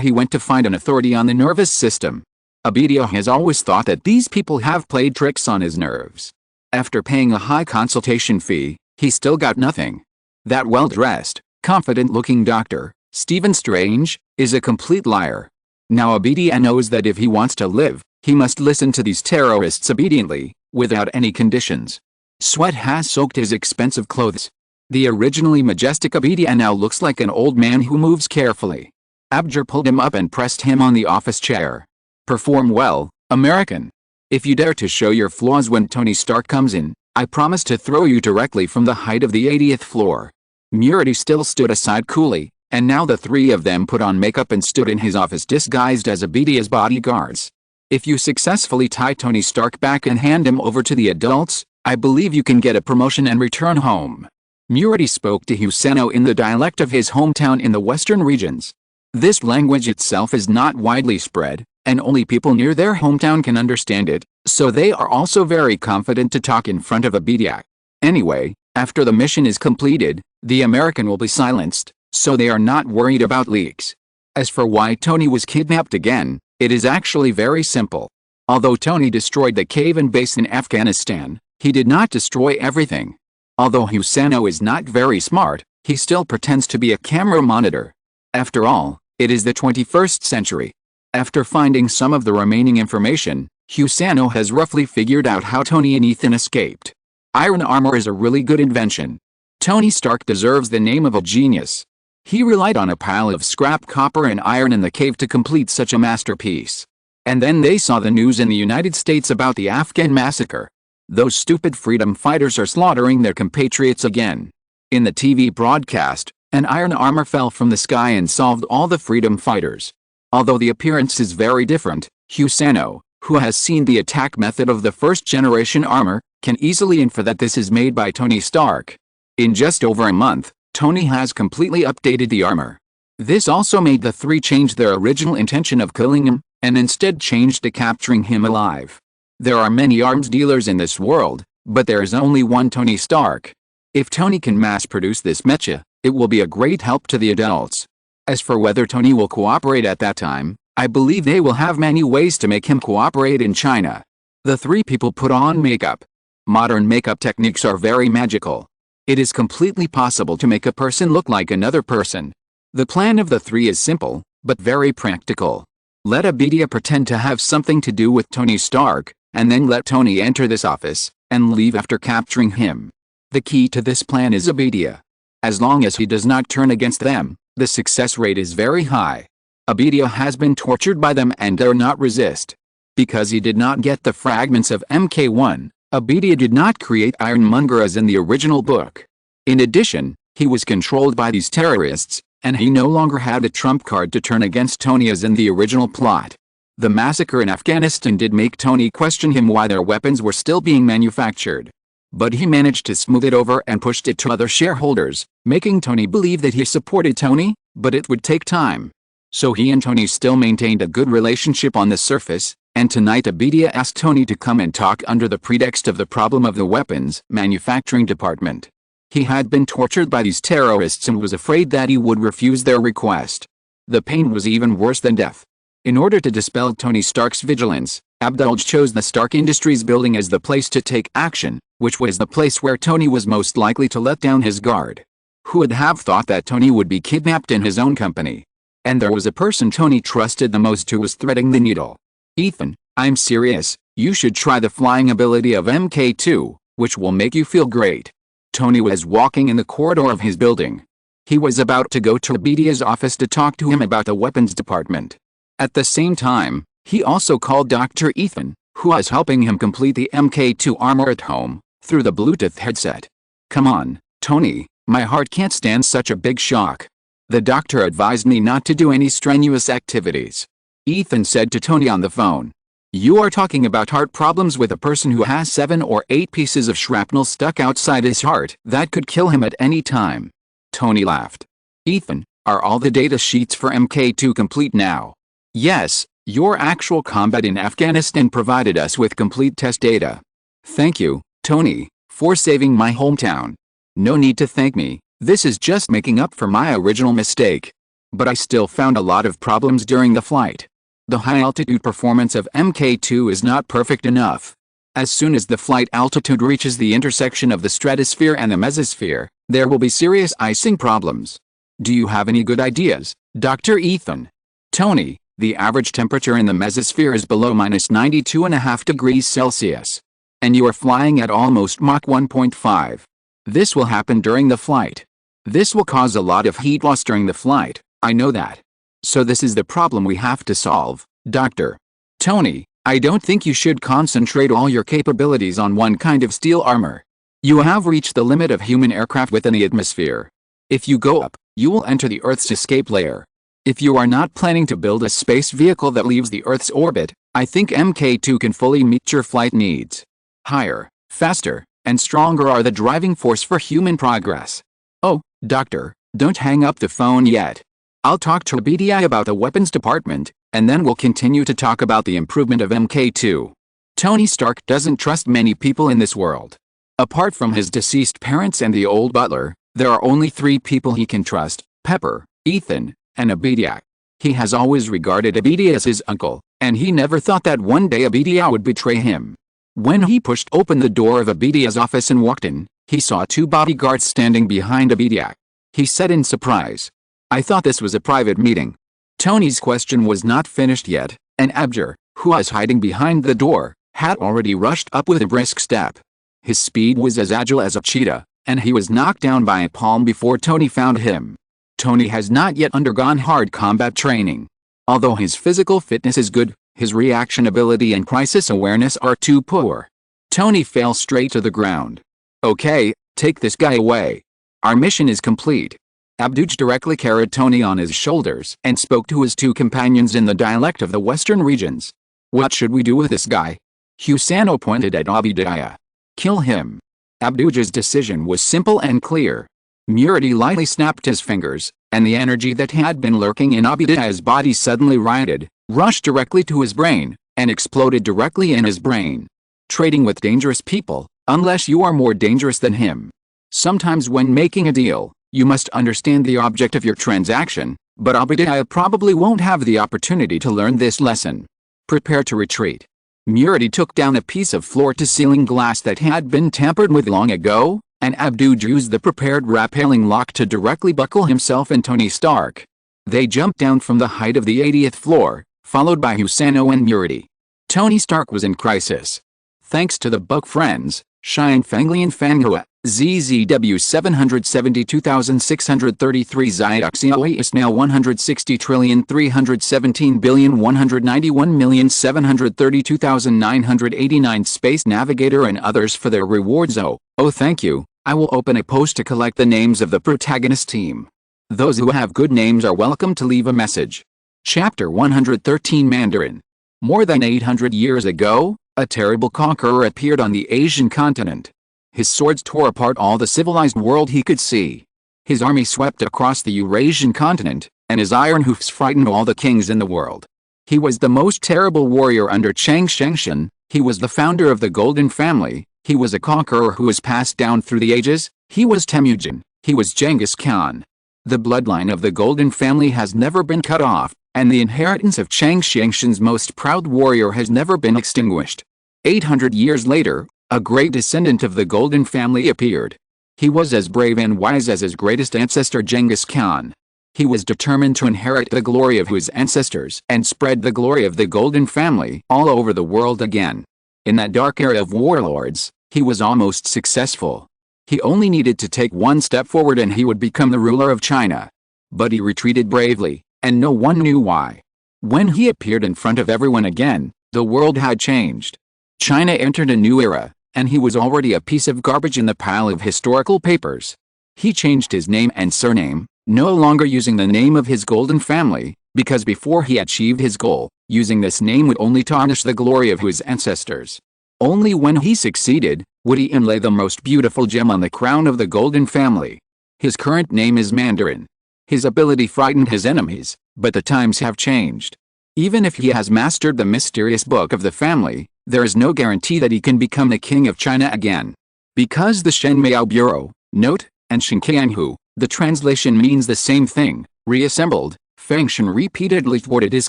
he went to find an authority on the nervous system. Abidia has always thought that these people have played tricks on his nerves. After paying a high consultation fee, he still got nothing. That well-dressed, confident-looking doctor, Stephen Strange, is a complete liar. Now Abidia knows that if he wants to live, he must listen to these terrorists obediently, without any conditions. Sweat has soaked his expensive clothes. The originally majestic Abidia now looks like an old man who moves carefully. Abjur pulled him up and pressed him on the office chair. Perform well, American. If you dare to show your flaws when Tony Stark comes in, I promise to throw you directly from the height of the 80th floor. Murity still stood aside coolly, and now the three of them put on makeup and stood in his office disguised as Abidia's bodyguards. If you successfully tie Tony Stark back and hand him over to the adults, I believe you can get a promotion and return home. Murity spoke to Husano in the dialect of his hometown in the western regions. This language itself is not widely spread, and only people near their hometown can understand it, so they are also very confident to talk in front of Abidia. Anyway, after the mission is completed, the American will be silenced, so they are not worried about leaks. As for why Tony was kidnapped again, it is actually very simple. Although Tony destroyed the cave-in base in Afghanistan, he did not destroy everything. Although Husano is not very smart, he still pretends to be a camera monitor. After all, it is the 21st century. After finding some of the remaining information, Husano has roughly figured out how Tony and Ethan escaped. Iron armor is a really good invention. Tony Stark deserves the name of a genius. He relied on a pile of scrap copper and iron in the cave to complete such a masterpiece. And then they saw the news in the United States about the Afghan massacre. Those stupid freedom fighters are slaughtering their compatriots again. In the TV broadcast, an iron armor fell from the sky and solved all the freedom fighters. Although the appearance is very different, Husano, who has seen the attack method of the first-generation armor, can easily infer that this is made by Tony Stark. In just over a month, Tony has completely updated the armor. This also made the three change their original intention of killing him, and instead changed to capturing him alive. There are many arms dealers in this world, but there is only one Tony Stark. If Tony can mass-produce this mecha, it will be a great help to the adults. As for whether Tony will cooperate at that time, I believe they will have many ways to make him cooperate in China. The three people put on makeup. Modern makeup techniques are very magical. It is completely possible to make a person look like another person. The plan of the three is simple, but very practical. Let Abidia pretend to have something to do with Tony Stark, and then let Tony enter this office, and leave after capturing him. The key to this plan is Abidia. As long as he does not turn against them, the success rate is very high. Abidia has been tortured by them and dare not resist. Because he did not get the fragments of MK1, Abidia did not create Ironmonger as in the original book. In addition, he was controlled by these terrorists, and he no longer had a trump card to turn against Tony as in the original plot. The massacre in Afghanistan did make Tony question him why their weapons were still being manufactured. But he managed to smooth it over and pushed it to other shareholders, making Tony believe that he supported Tony, but it would take time. So he and Tony still maintained a good relationship on the surface, and tonight Abidia asked Tony to come and talk under the pretext of the problem of the weapons manufacturing department. He had been tortured by these terrorists and was afraid that he would refuse their request. The pain was even worse than death. In order to dispel Tony Stark's vigilance, Abdul chose the Stark Industries building as the place to take action, which was the place where Tony was most likely to let down his guard. Who would have thought that Tony would be kidnapped in his own company? And there was a person Tony trusted the most who was threading the needle. Ethan, I'm serious, you should try the flying ability of MK2, which will make you feel great. Tony was walking in the corridor of his building. He was about to go to Abidia's office to talk to him about the weapons department. At the same time, he also called Dr. Ethan, who was helping him complete the MK2 armor at home, through the Bluetooth headset. Come on, Tony, my heart can't stand such a big shock. The doctor advised me not to do any strenuous activities. Ethan said to Tony on the phone. You are talking about heart problems with a person who has 7 or 8 pieces of shrapnel stuck outside his heart that could kill him at any time. Tony laughed. Ethan, are all the data sheets for MK2 complete now? Yes, your actual combat in Afghanistan provided us with complete test data. Thank you, Tony, for saving my hometown. No need to thank me, this is just making up for my original mistake. But I still found a lot of problems during the flight. The high-altitude performance of MK2 is not perfect enough. As soon as the flight altitude reaches the intersection of the stratosphere and the mesosphere, there will be serious icing problems. Do you have any good ideas, Dr. Ethan? Tony, the average temperature in the mesosphere is below -92.5 degrees Celsius. And you are flying at almost Mach 1.5. This will happen during the flight. This will cause a lot of heat loss during the flight, I know that. So this is the problem we have to solve, Dr. Tony, I don't think you should concentrate all your capabilities on one kind of steel armor. You have reached the limit of human aircraft within the atmosphere. If you go up, you will enter the Earth's escape layer. If you are not planning to build a space vehicle that leaves the Earth's orbit, I think MK2 can fully meet your flight needs. Higher, faster, and stronger are the driving force for human progress. Oh, Doctor, don't hang up the phone yet. I'll talk to Abidia about the weapons department, and then we'll continue to talk about the improvement of MK2. Tony Stark doesn't trust many people in this world. Apart from his deceased parents and the old butler, there are only 3 people he can trust, Pepper, Ethan, and Abidia. He has always regarded Abidia as his uncle, and he never thought that one day Abidia would betray him. When he pushed open the door of Abidia's office and walked in, he saw 2 bodyguards standing behind Abidia. He said in surprise, I thought this was a private meeting. Tony's question was not finished yet, and Abjur, who was hiding behind the door, had already rushed up with a brisk step. His speed was as agile as a cheetah, and he was knocked down by a palm before Tony found him. Tony has not yet undergone hard combat training. Although his physical fitness is good, his reaction ability and crisis awareness are too poor. Tony fell straight to the ground. Okay, take this guy away. Our mission is complete. Abduj directly carried Tony on his shoulders and spoke to his 2 companions in the dialect of the western regions. What should we do with this guy? Husano pointed at Abidia. Kill him. Abduj's decision was simple and clear. Murati lightly snapped his fingers, and the energy that had been lurking in Abidia's body suddenly rioted, rushed directly to his brain, and exploded directly in his brain. Trading with dangerous people, unless you are more dangerous than him. Sometimes when making a deal, you must understand the object of your transaction, but Abidia probably won't have the opportunity to learn this lesson. Prepare to retreat. Murati took down a piece of floor-to-ceiling glass that had been tampered with long ago, and Abduj used the prepared rappelling lock to directly buckle himself and Tony Stark. They jumped down from the height of the 80th floor, followed by Husano and Murity. Tony Stark was in crisis. Thanks to the book Friends, Shine Fanglian Fanghua, ZZW 772,633 Zydoxia Isnail 160,317,191,732,989 Space Navigator and others for their rewards. Oh, thank you. I will open a post to collect the names of the protagonist team. Those who have good names are welcome to leave a message. Chapter 113 Mandarin. More than 800 years ago, a terrible conqueror appeared on the Asian continent. His swords tore apart all the civilized world he could see. His army swept across the Eurasian continent, and his iron hoofs frightened all the kings in the world. He was the most terrible warrior under Chang Shengshan. He was the founder of the Golden Family. He was a conqueror who was passed down through the ages. He was Temujin. He was Genghis Khan. The bloodline of the Golden Family has never been cut off, and the inheritance of Chang Shengshan's most proud warrior has never been extinguished. 800 years later, a great descendant of the Golden Family appeared. He was as brave and wise as his greatest ancestor Genghis Khan. He was determined to inherit the glory of his ancestors and spread the glory of the Golden Family all over the world again. In that dark era of warlords, he was almost successful. He only needed to take one step forward and he would become the ruler of China. But he retreated bravely, and no one knew why. When he appeared in front of everyone again, the world had changed. China entered a new era, and he was already a piece of garbage in the pile of historical papers. He changed his name and surname, no longer using the name of his Golden Family, because before he achieved his goal, using this name would only tarnish the glory of his ancestors. Only when he succeeded, would he inlay the most beautiful gem on the crown of the Golden Family. His current name is Mandarin. His ability frightened his enemies, but the times have changed. Even if he has mastered the mysterious book of the family, there is no guarantee that he can become the king of China again. Because the Shenmiao Bureau, note, and Xinqianghu, the translation means the same thing, reassembled, Fengshan repeatedly thwarted his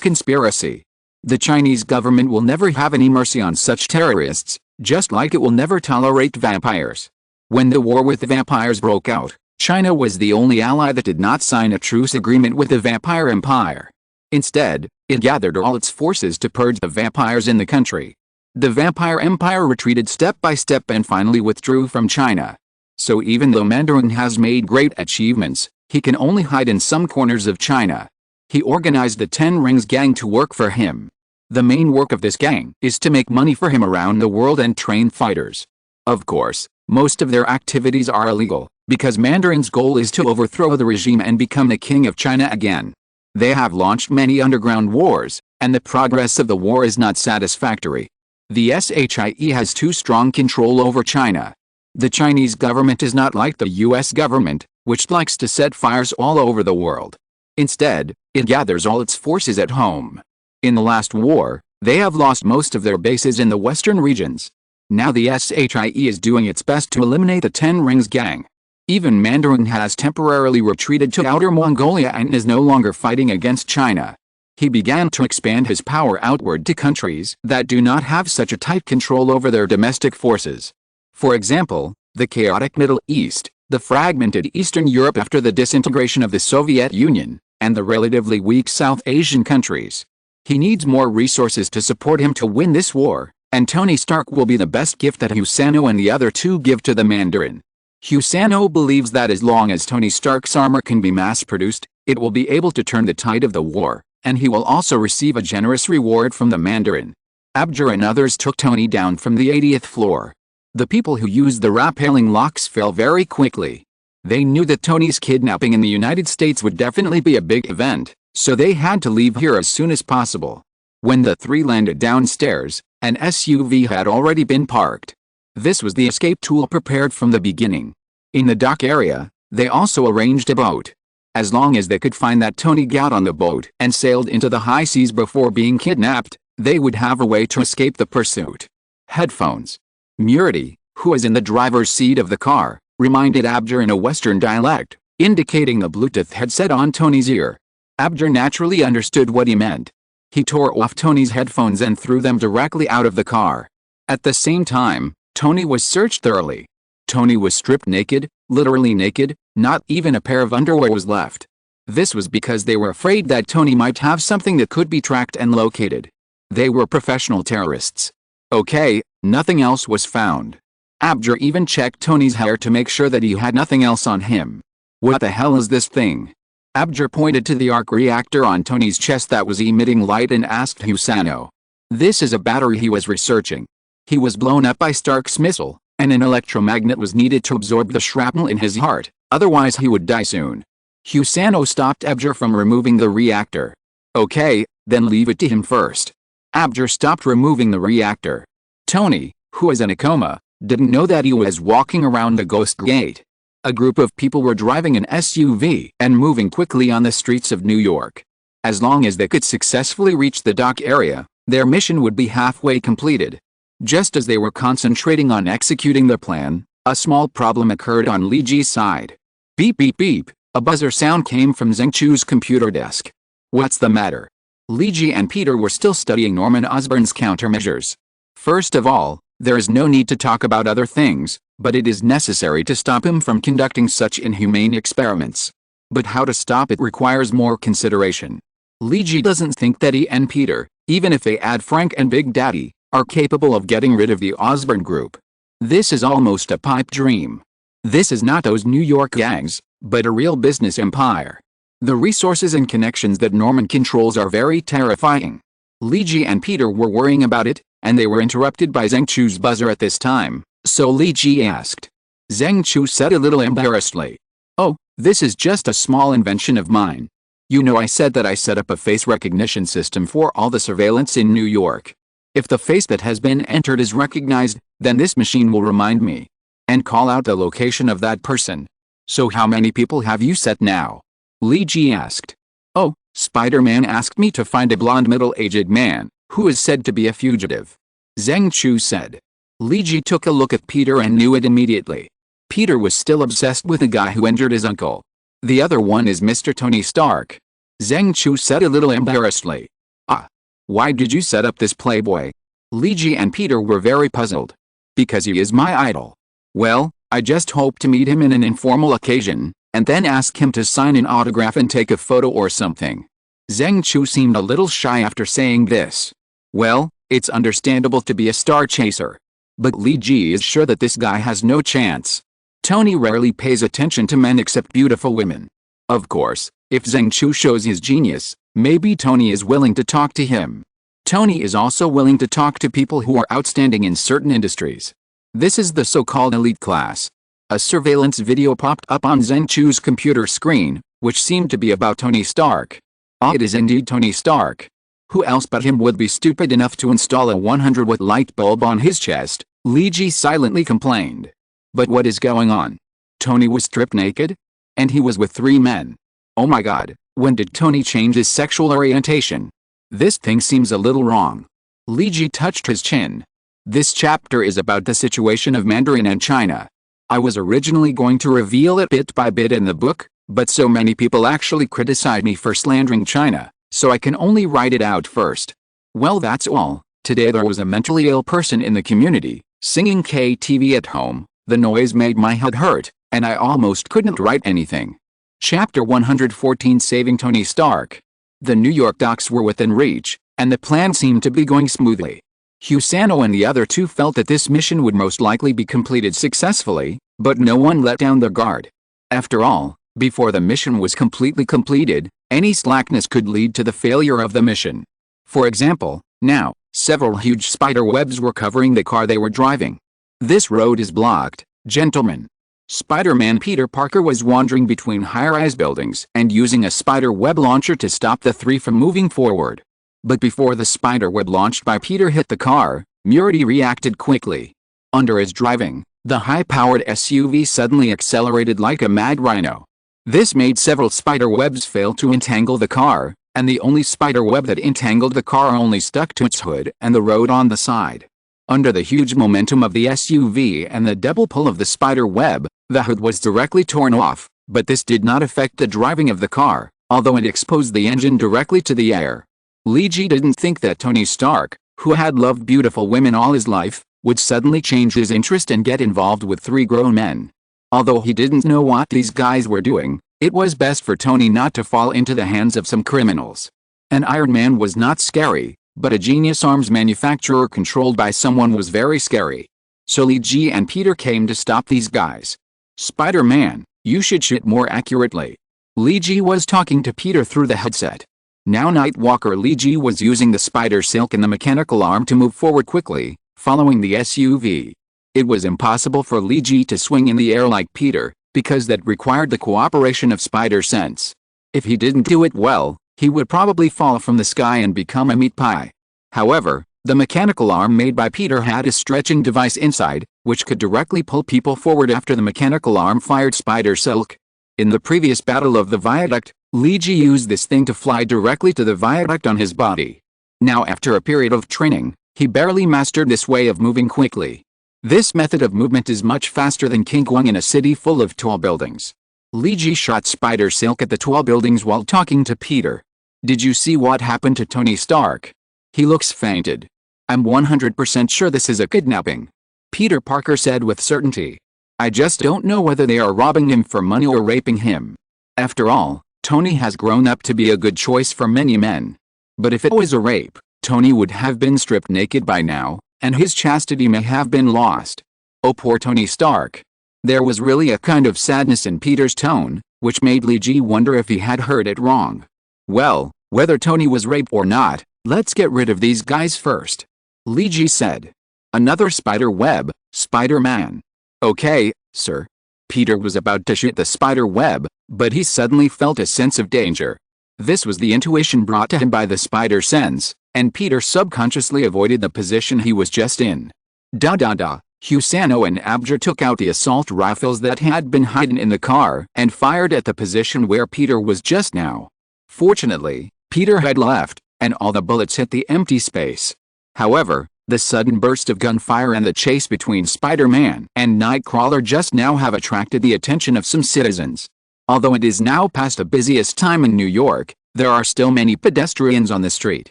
conspiracy. The Chinese government will never have any mercy on such terrorists, just like it will never tolerate vampires. When the war with the vampires broke out, China was the only ally that did not sign a truce agreement with the vampire empire. Instead, it gathered all its forces to purge the vampires in the country. The vampire empire retreated step by step and finally withdrew from China. So even though Mandarin has made great achievements, he can only hide in some corners of China. He organized the Ten Rings gang to work for him. The main work of this gang is to make money for him around the world and train fighters. Of course, most of their activities are illegal, because Mandarin's goal is to overthrow the regime and become the king of China again. They have launched many underground wars, and the progress of the war is not satisfactory. The SHIE has too strong control over China. The Chinese government is not like the US government, which likes to set fires all over the world. Instead, it gathers all its forces at home. In the last war, they have lost most of their bases in the western regions. Now the SHIE is doing its best to eliminate the Ten Rings gang. Even Mandarin has temporarily retreated to Outer Mongolia and is no longer fighting against China. He began to expand his power outward to countries that do not have such a tight control over their domestic forces. For example, the chaotic Middle East, the fragmented Eastern Europe after the disintegration of the Soviet Union, and the relatively weak South Asian countries. He needs more resources to support him to win this war, and Tony Stark will be the best gift that Husano and the other two give to the Mandarin. Husano believes that as long as Tony Stark's armor can be mass-produced, it will be able to turn the tide of the war, and he will also receive a generous reward from the Mandarin. Abjur and others took Tony down from the 80th floor. The people who used the rappelling locks fell very quickly. They knew that Tony's kidnapping in the United States would definitely be a big event, so they had to leave here as soon as possible. When the three landed downstairs, an SUV had already been parked. This was the escape tool prepared from the beginning. In the dock area, they also arranged a boat. As long as they could find that Tony got on the boat and sailed into the high seas before being kidnapped, they would have a way to escape the pursuit. Headphones. Murity, who was in the driver's seat of the car, reminded Abjur in a Western dialect, indicating the Bluetooth headset on Tony's ear. Abjur naturally understood what he meant. He tore off Tony's headphones and threw them directly out of the car. At the same time, Tony was searched thoroughly. Tony was stripped naked, literally naked, not even a pair of underwear was left. This was because they were afraid that Tony might have something that could be tracked and located. They were professional terrorists. Okay, nothing else was found. Abjur even checked Tony's hair to make sure that he had nothing else on him. What the hell is this thing? Abjur pointed to the arc reactor on Tony's chest that was emitting light and asked Husano. This is a battery he was researching. He was blown up by Stark's missile, and an electromagnet was needed to absorb the shrapnel in his heart, otherwise he would die soon. Husano stopped Abjur from removing the reactor. Okay, then leave it to him first. Abjur stopped removing the reactor. Tony, who was in a coma, didn't know that he was walking around the ghost gate. A group of people were driving an SUV and moving quickly on the streets of New York. As long as they could successfully reach the dock area, their mission would be halfway completed. Just as they were concentrating on executing the plan, a small problem occurred on Li Ji's side. Beep beep beep, a buzzer sound came from Zheng Chu's computer desk. What's the matter? Li Ji and Peter were still studying Norman Osborn's countermeasures. First of all, there is no need to talk about other things, but it is necessary to stop him from conducting such inhumane experiments. But how to stop it requires more consideration. Li Ji doesn't think that he and Peter, even if they add Frank and Big Daddy, are capable of getting rid of the Osborn group. This is almost a pipe dream. This is not those New York gangs, but a real business empire. The resources and connections that Norman controls are very terrifying. Li Ji and Peter were worrying about it, and they were interrupted by Zheng Chu's buzzer at this time, so Li Ji asked. Zheng Chu said a little embarrassedly. Oh, this is just a small invention of mine. You know, I said that I set up a face recognition system for all the surveillance in New York. If the face that has been entered is recognized, then this machine will remind me and call out the location of that person. So how many people have you set now? Li Ji asked. Oh, Spider-Man asked me to find a blonde middle-aged man who is said to be a fugitive. Zheng Chu said. Li Ji took a look at Peter and knew it immediately. Peter was still obsessed with the guy who injured his uncle. The other one is Mr. Tony Stark. Zheng Chu said a little embarrassedly. Ah. Why did you set up this playboy? Li Ji and Peter were very puzzled. Because he is my idol. Well, I just hope to meet him in an informal occasion, and then ask him to sign an autograph and take a photo or something. Zheng Chu seemed a little shy after saying this. Well, it's understandable to be a star chaser. But Li Ji is sure that this guy has no chance. Tony rarely pays attention to men except beautiful women. Of course, if Zheng Chu shows his genius, maybe Tony is willing to talk to him. Tony is also willing to talk to people who are outstanding in certain industries. This is the so-called elite class. A surveillance video popped up on Zheng Chu's computer screen, which seemed to be about Tony Stark. Ah, it is indeed Tony Stark. Who else but him would be stupid enough to install a 100-watt light bulb on his chest? Li Ji silently complained. But what is going on? Tony was stripped naked? And he was with 3 men. Oh my god, when did Tony change his sexual orientation? This thing seems a little wrong. Li Ji touched his chin. This chapter is about the situation of Mandarin and China. I was originally going to reveal it bit by bit in the book, but so many people actually criticize me for slandering China, so I can only write it out first. Well, that's all. Today there was a mentally ill person in the community, singing KTV at home. The noise made my head hurt, and I almost couldn't write anything. Chapter 114, Saving Tony Stark. The New York docks were within reach, and the plan seemed to be going smoothly. Husano and the other 2 felt that this mission would most likely be completed successfully, but no one let down their guard. After all, before the mission was completely completed, any slackness could lead to the failure of the mission. For example, now, several huge spider webs were covering the car they were driving. This road is blocked, gentlemen. Spider-Man Peter Parker was wandering between high-rise buildings and using a spider web launcher to stop the 3 from moving forward. But before the spider web launched by Peter hit the car, Murdy reacted quickly. Under his driving, the high-powered SUV suddenly accelerated like a mad rhino. This made several spider webs fail to entangle the car, and the only spider web that entangled the car only stuck to its hood and the road on the side. Under the huge momentum of the SUV and the double pull of the spider web, the hood was directly torn off, but this did not affect the driving of the car, although it exposed the engine directly to the air. Li Ji didn't think that Tony Stark, who had loved beautiful women all his life, would suddenly change his interest and get involved with 3 grown men. Although he didn't know what these guys were doing, It was best for Tony not to fall into the hands of some criminals. An Iron Man was not scary, but a genius arms manufacturer controlled by someone was very scary. So Li Ji and Peter came to stop these guys. Spider-Man, you should shoot more accurately. Li Ji was talking to Peter through the headset. Now Nightwalker Li Ji was using the spider silk and the mechanical arm to move forward quickly, following the SUV. It was impossible for Li Ji to swing in the air like Peter, because that required the cooperation of spider sense. If he didn't do it well, he would probably fall from the sky and become a meat pie. However, the mechanical arm made by Peter had a stretching device inside, which could directly pull people forward after the mechanical arm fired spider silk. In the previous battle of the viaduct, Li Ji used this thing to fly directly to the viaduct on his body. Now after a period of training, he barely mastered this way of moving quickly. This method of movement is much faster than King Kong in a city full of tall buildings. Li Ji shot spider silk at the tall buildings while talking to Peter. Did you see what happened to Tony Stark? He looks fainted. I'm 100% sure this is a kidnapping. Peter Parker said with certainty. I just don't know whether they are robbing him for money or raping him. After all, Tony has grown up to be a good choice for many men. But if it was a rape, Tony would have been stripped naked by now, and his chastity may have been lost. Oh, poor Tony Stark. There was really a kind of sadness in Peter's tone, which made Li Ji wonder if he had heard it wrong. Well, whether Tony was raped or not, let's get rid of these guys first. Li Ji said. Another spider web, Spider-Man. Okay, sir. Peter was about to shoot the spider web, but he suddenly felt a sense of danger. This was the intuition brought to him by the spider sense, and Peter subconsciously avoided the position he was just in. Husano and Abjur took out the assault rifles that had been hidden in the car and fired at the position where Peter was just now. Fortunately, Peter had left, and all the bullets hit the empty space. However, the sudden burst of gunfire and the chase between Spider-Man and Nightcrawler just now have attracted the attention of some citizens. Although it is now past the busiest time in New York, there are still many pedestrians on the street.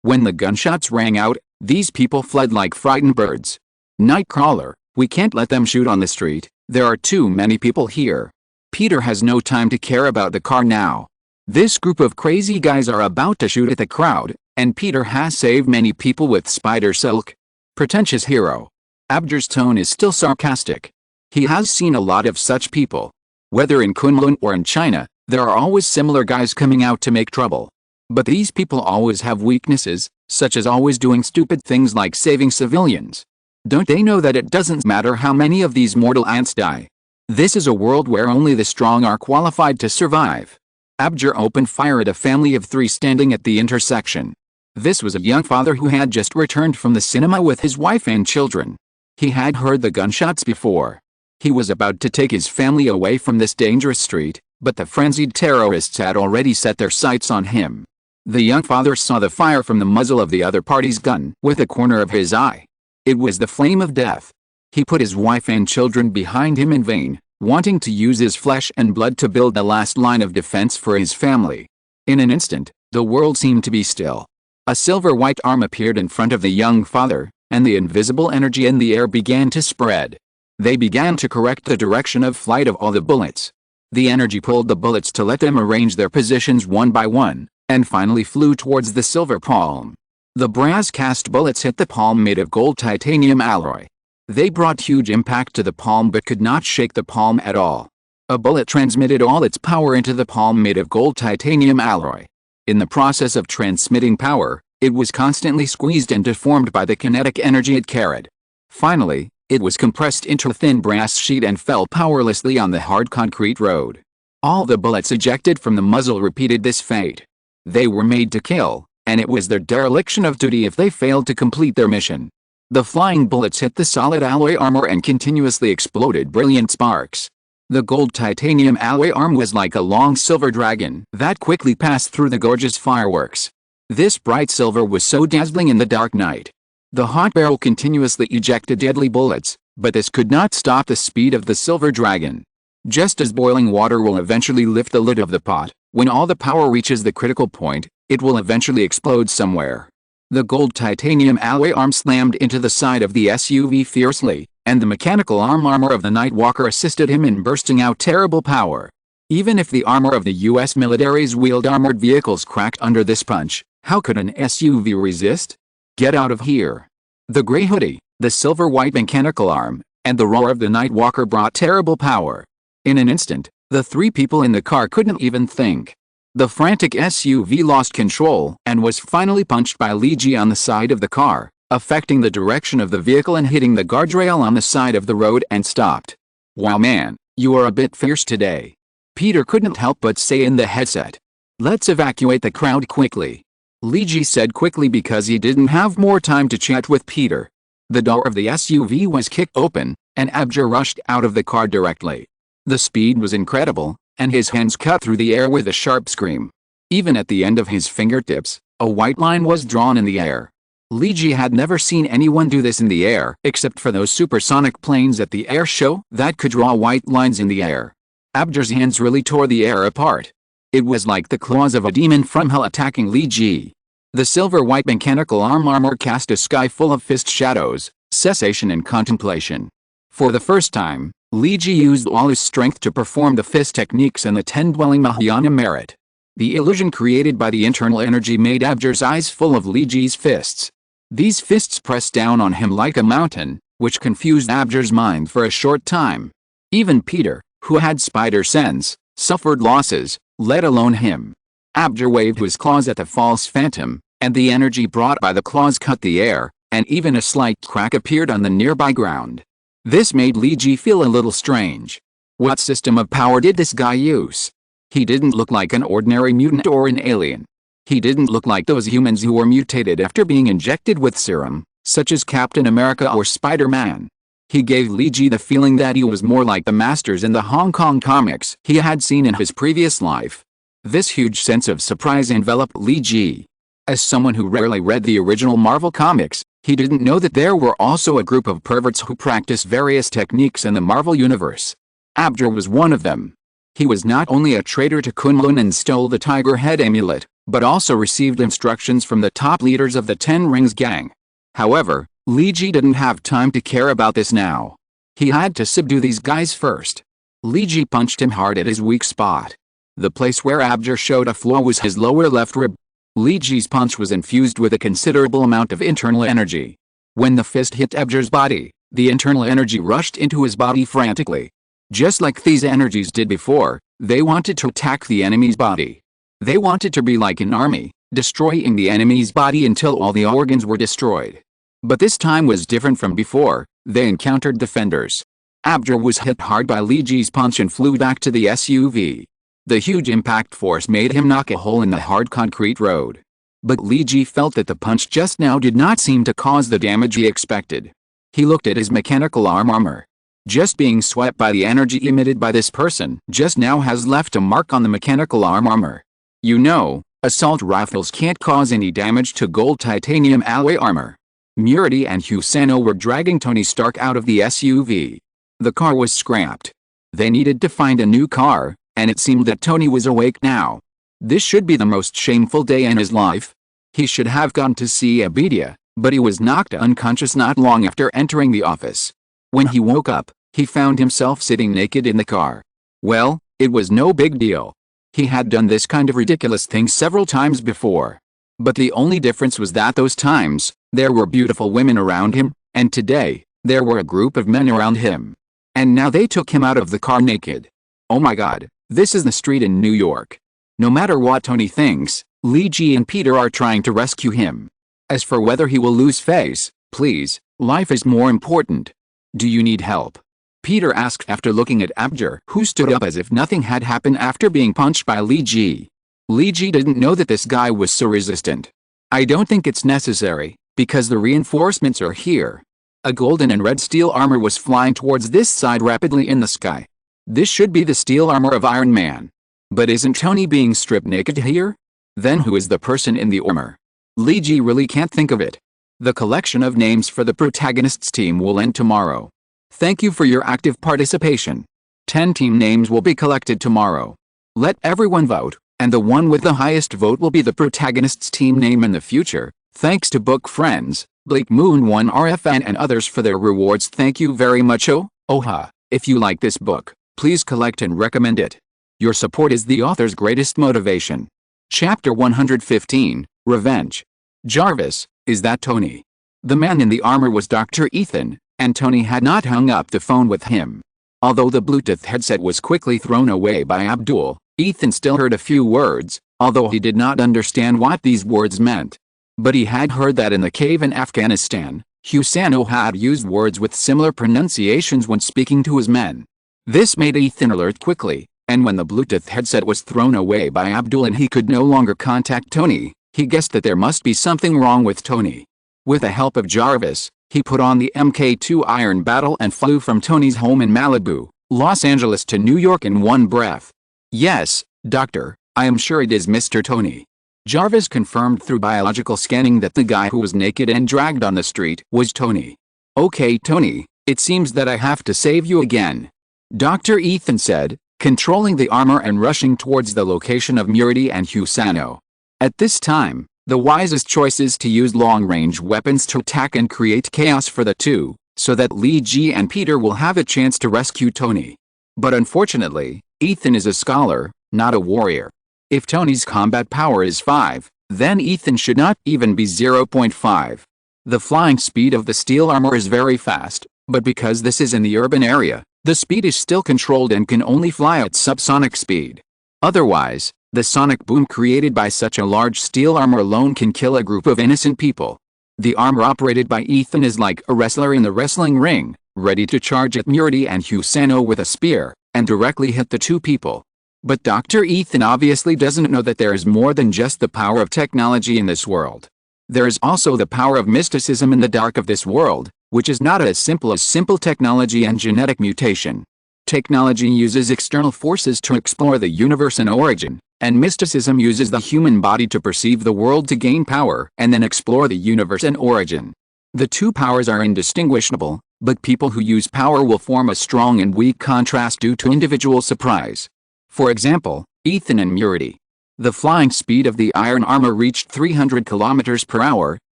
When the gunshots rang out, these people fled like frightened birds. Nightcrawler, we can't let them shoot on the street, there are too many people here. Peter has no time to care about the car now. This group of crazy guys are about to shoot at the crowd, and Peter has saved many people with spider silk. Pretentious hero. Abjur's tone is still sarcastic. He has seen a lot of such people. Whether in Kunlun or in China, there are always similar guys coming out to make trouble. But these people always have weaknesses, such as always doing stupid things like saving civilians. Don't they know that it doesn't matter how many of these mortal ants die? This is a world where only the strong are qualified to survive. Abjur opened fire at a family of 3 standing at the intersection. This was a young father who had just returned from the cinema with his wife and children. He had heard the gunshots before. He was about to take his family away from this dangerous street, but the frenzied terrorists had already set their sights on him. The young father saw the fire from the muzzle of the other party's gun with the corner of his eye. It was the flame of death. He put his wife and children behind him in vain, wanting to use his flesh and blood to build the last line of defense for his family. In an instant, the world seemed to be still. A silver-white arm appeared in front of the young father, and the invisible energy in the air began to spread. They began to correct the direction of flight of all the bullets. The energy pulled the bullets to let them arrange their positions one by one, and finally flew towards the silver palm. The brass-cast bullets hit the palm made of gold titanium alloy. They brought huge impact to the palm but could not shake the palm at all. A bullet transmitted all its power into the palm made of gold titanium alloy. In the process of transmitting power, it was constantly squeezed and deformed by the kinetic energy it carried. Finally, it was compressed into a thin brass sheet and fell powerlessly on the hard concrete road. All the bullets ejected from the muzzle repeated this fate. They were made to kill, and it was their dereliction of duty if they failed to complete their mission. The flying bullets hit the solid alloy armor and continuously exploded brilliant sparks. The gold titanium alloy arm was like a long silver dragon that quickly passed through the gorgeous fireworks. This bright silver was so dazzling in the dark night. The hot barrel continuously ejected deadly bullets, but this could not stop the speed of the silver dragon. Just as boiling water will eventually lift the lid of the pot, when all the power reaches the critical point, it will eventually explode somewhere. The gold titanium alloy arm slammed into the side of the SUV fiercely, and the mechanical armor of the Nightwalker assisted him in bursting out terrible power. Even if the armor of the US military's wheeled armored vehicles cracked under this punch, how could an SUV resist? Get out of here. The gray hoodie, the silver-white mechanical arm, and the roar of the Nightwalker brought terrible power. In an instant, the three people in the car couldn't even think. The frantic SUV lost control and was finally punched by Li Ji on the side of the car, affecting the direction of the vehicle and hitting the guardrail on the side of the road and stopped. Wow man, you are a bit fierce today. Peter couldn't help but say in the headset. Let's evacuate the crowd quickly. Li Ji said quickly because he didn't have more time to chat with Peter. The door of the SUV was kicked open, and Abjur rushed out of the car directly. The speed was incredible, and his hands cut through the air with a sharp scream. Even at the end of his fingertips, a white line was drawn in the air. Li Ji had never seen anyone do this in the air except for those supersonic planes at the air show that could draw white lines in the air. Abjur's hands really tore the air apart. It was like the claws of a demon from hell attacking Li Ji. The silver-white mechanical armor cast a sky full of fist shadows, cessation and contemplation. For the first time, Li Ji used all his strength to perform the fist techniques and the 10-dwelling Mahayana merit. The illusion created by the internal energy made Abjur's eyes full of Li Ji's fists. These fists pressed down on him like a mountain, which confused Abjur's mind for a short time. Even Peter, who had spider sense, suffered losses, let alone him. Abjur waved his claws at the false phantom, and the energy brought by the claws cut the air, and even a slight crack appeared on the nearby ground. This made Li Ji feel a little strange. What system of power did this guy use? He didn't look like an ordinary mutant or an alien. He didn't look like those humans who were mutated after being injected with serum, such as Captain America or Spider-Man. He gave Li Ji the feeling that he was more like the masters in the Hong Kong comics he had seen in his previous life. This huge sense of surprise enveloped Li Ji. As someone who rarely read the original Marvel comics, he didn't know that there were also a group of perverts who practice various techniques in the Marvel universe. Abjur was one of them. He was not only a traitor to Kunlun and stole the Tiger Head amulet, but also received instructions from the top leaders of the Ten Rings gang. However, Li Ji didn't have time to care about this now. He had to subdue these guys first. Li Ji punched him hard at his weak spot. The place where Abjur showed a flaw was his lower left rib. Li Ji's punch was infused with a considerable amount of internal energy. When the fist hit Abjur's body, the internal energy rushed into his body frantically. Just like these energies did before, they wanted to attack the enemy's body. They wanted to be like an army, destroying the enemy's body until all the organs were destroyed. But this time was different from before. They encountered defenders. Abjur was hit hard by Li Ji's punch and flew back to the SUV. The huge impact force made him knock a hole in the hard concrete road. But Li Ji felt that the punch just now did not seem to cause the damage he expected. He looked at his mechanical armor. Just being swept by the energy emitted by this person just now has left a mark on the mechanical armor. You know, assault rifles can't cause any damage to gold titanium alloy armor. Murity and Husano were dragging Tony Stark out of the SUV. The car was scrapped. They needed to find a new car, and it seemed that Tony was awake now. This should be the most shameful day in his life. He should have gone to see Abidia, but he was knocked unconscious not long after entering the office. When he woke up, he found himself sitting naked in the car. Well, it was no big deal. He had done this kind of ridiculous thing several times before. But the only difference was that those times, there were beautiful women around him, and today, there were a group of men around him. And now they took him out of the car naked. Oh my god, this is the street in New York. No matter what Tony thinks, Li Ji and Peter are trying to rescue him. As for whether he will lose face, please, life is more important. Do you need help? Peter asked after looking at Abjur, who stood up as if nothing had happened after being punched by Li Ji. Li Ji didn't know that this guy was so resistant. I don't think it's necessary, because the reinforcements are here. A golden and red steel armor was flying towards this side rapidly in the sky. This should be the steel armor of Iron Man. But isn't Tony being stripped naked here? Then who is the person in the armor? Li Ji really can't think of it. The collection of names for the protagonists team will end tomorrow. Thank you for your active participation. 10 team names will be collected tomorrow. Let everyone vote, and the one with the highest vote will be the protagonist's team name in the future. Thanks to Book Friends, Blake Moon 1 RFN and others for their rewards. Thank you very much. Oha, if you like this book, please collect and recommend it. Your support is the author's greatest motivation. Chapter 115, Revenge. Jarvis, is that Tony? The man in the armor was Dr. Ethan, and Tony had not hung up the phone with him. Although the Bluetooth headset was quickly thrown away by Abdul, Ethan still heard a few words, although he did not understand what these words meant. But he had heard that in the cave in Afghanistan, Husano had used words with similar pronunciations when speaking to his men. This made Ethan alert quickly, and when the Bluetooth headset was thrown away by Abdul and he could no longer contact Tony, he guessed that there must be something wrong with Tony. With the help of Jarvis, he put on the Mk2 Iron Battle and flew from Tony's home in Malibu, Los Angeles to New York in one breath. Yes, Doctor, I am sure it is Mr. Tony. Jarvis confirmed through biological scanning that the guy who was naked and dragged on the street was Tony. Okay, Tony, it seems that I have to save you again. Dr. Ethan said, controlling the armor and rushing towards the location of Murity and Husano. At this time, the wisest choice is to use long-range weapons to attack and create chaos for the two, so that Lee Ji and Peter will have a chance to rescue Tony. But unfortunately, Ethan is a scholar, not a warrior. If Tony's combat power is 5, then Ethan should not even be 0.5. The flying speed of the steel armor is very fast, but because this is in the urban area, the speed is still controlled and can only fly at subsonic speed. Otherwise, the sonic boom created by such a large steel armor alone can kill a group of innocent people. The armor operated by Ethan is like a wrestler in the wrestling ring, ready to charge at Murity and Husano with a spear, and directly hit the two people. But Dr. Ethan obviously doesn't know that there is more than just the power of technology in this world. There is also the power of mysticism in the dark of this world, which is not as simple as simple technology and genetic mutation. Technology uses external forces to explore the universe and origin, and mysticism uses the human body to perceive the world to gain power and then explore the universe and origin. The two powers are indistinguishable, but people who use power will form a strong and weak contrast due to individual surprise. For example, Ethan and Murity. The flying speed of the iron armor reached 300 kilometers per hour,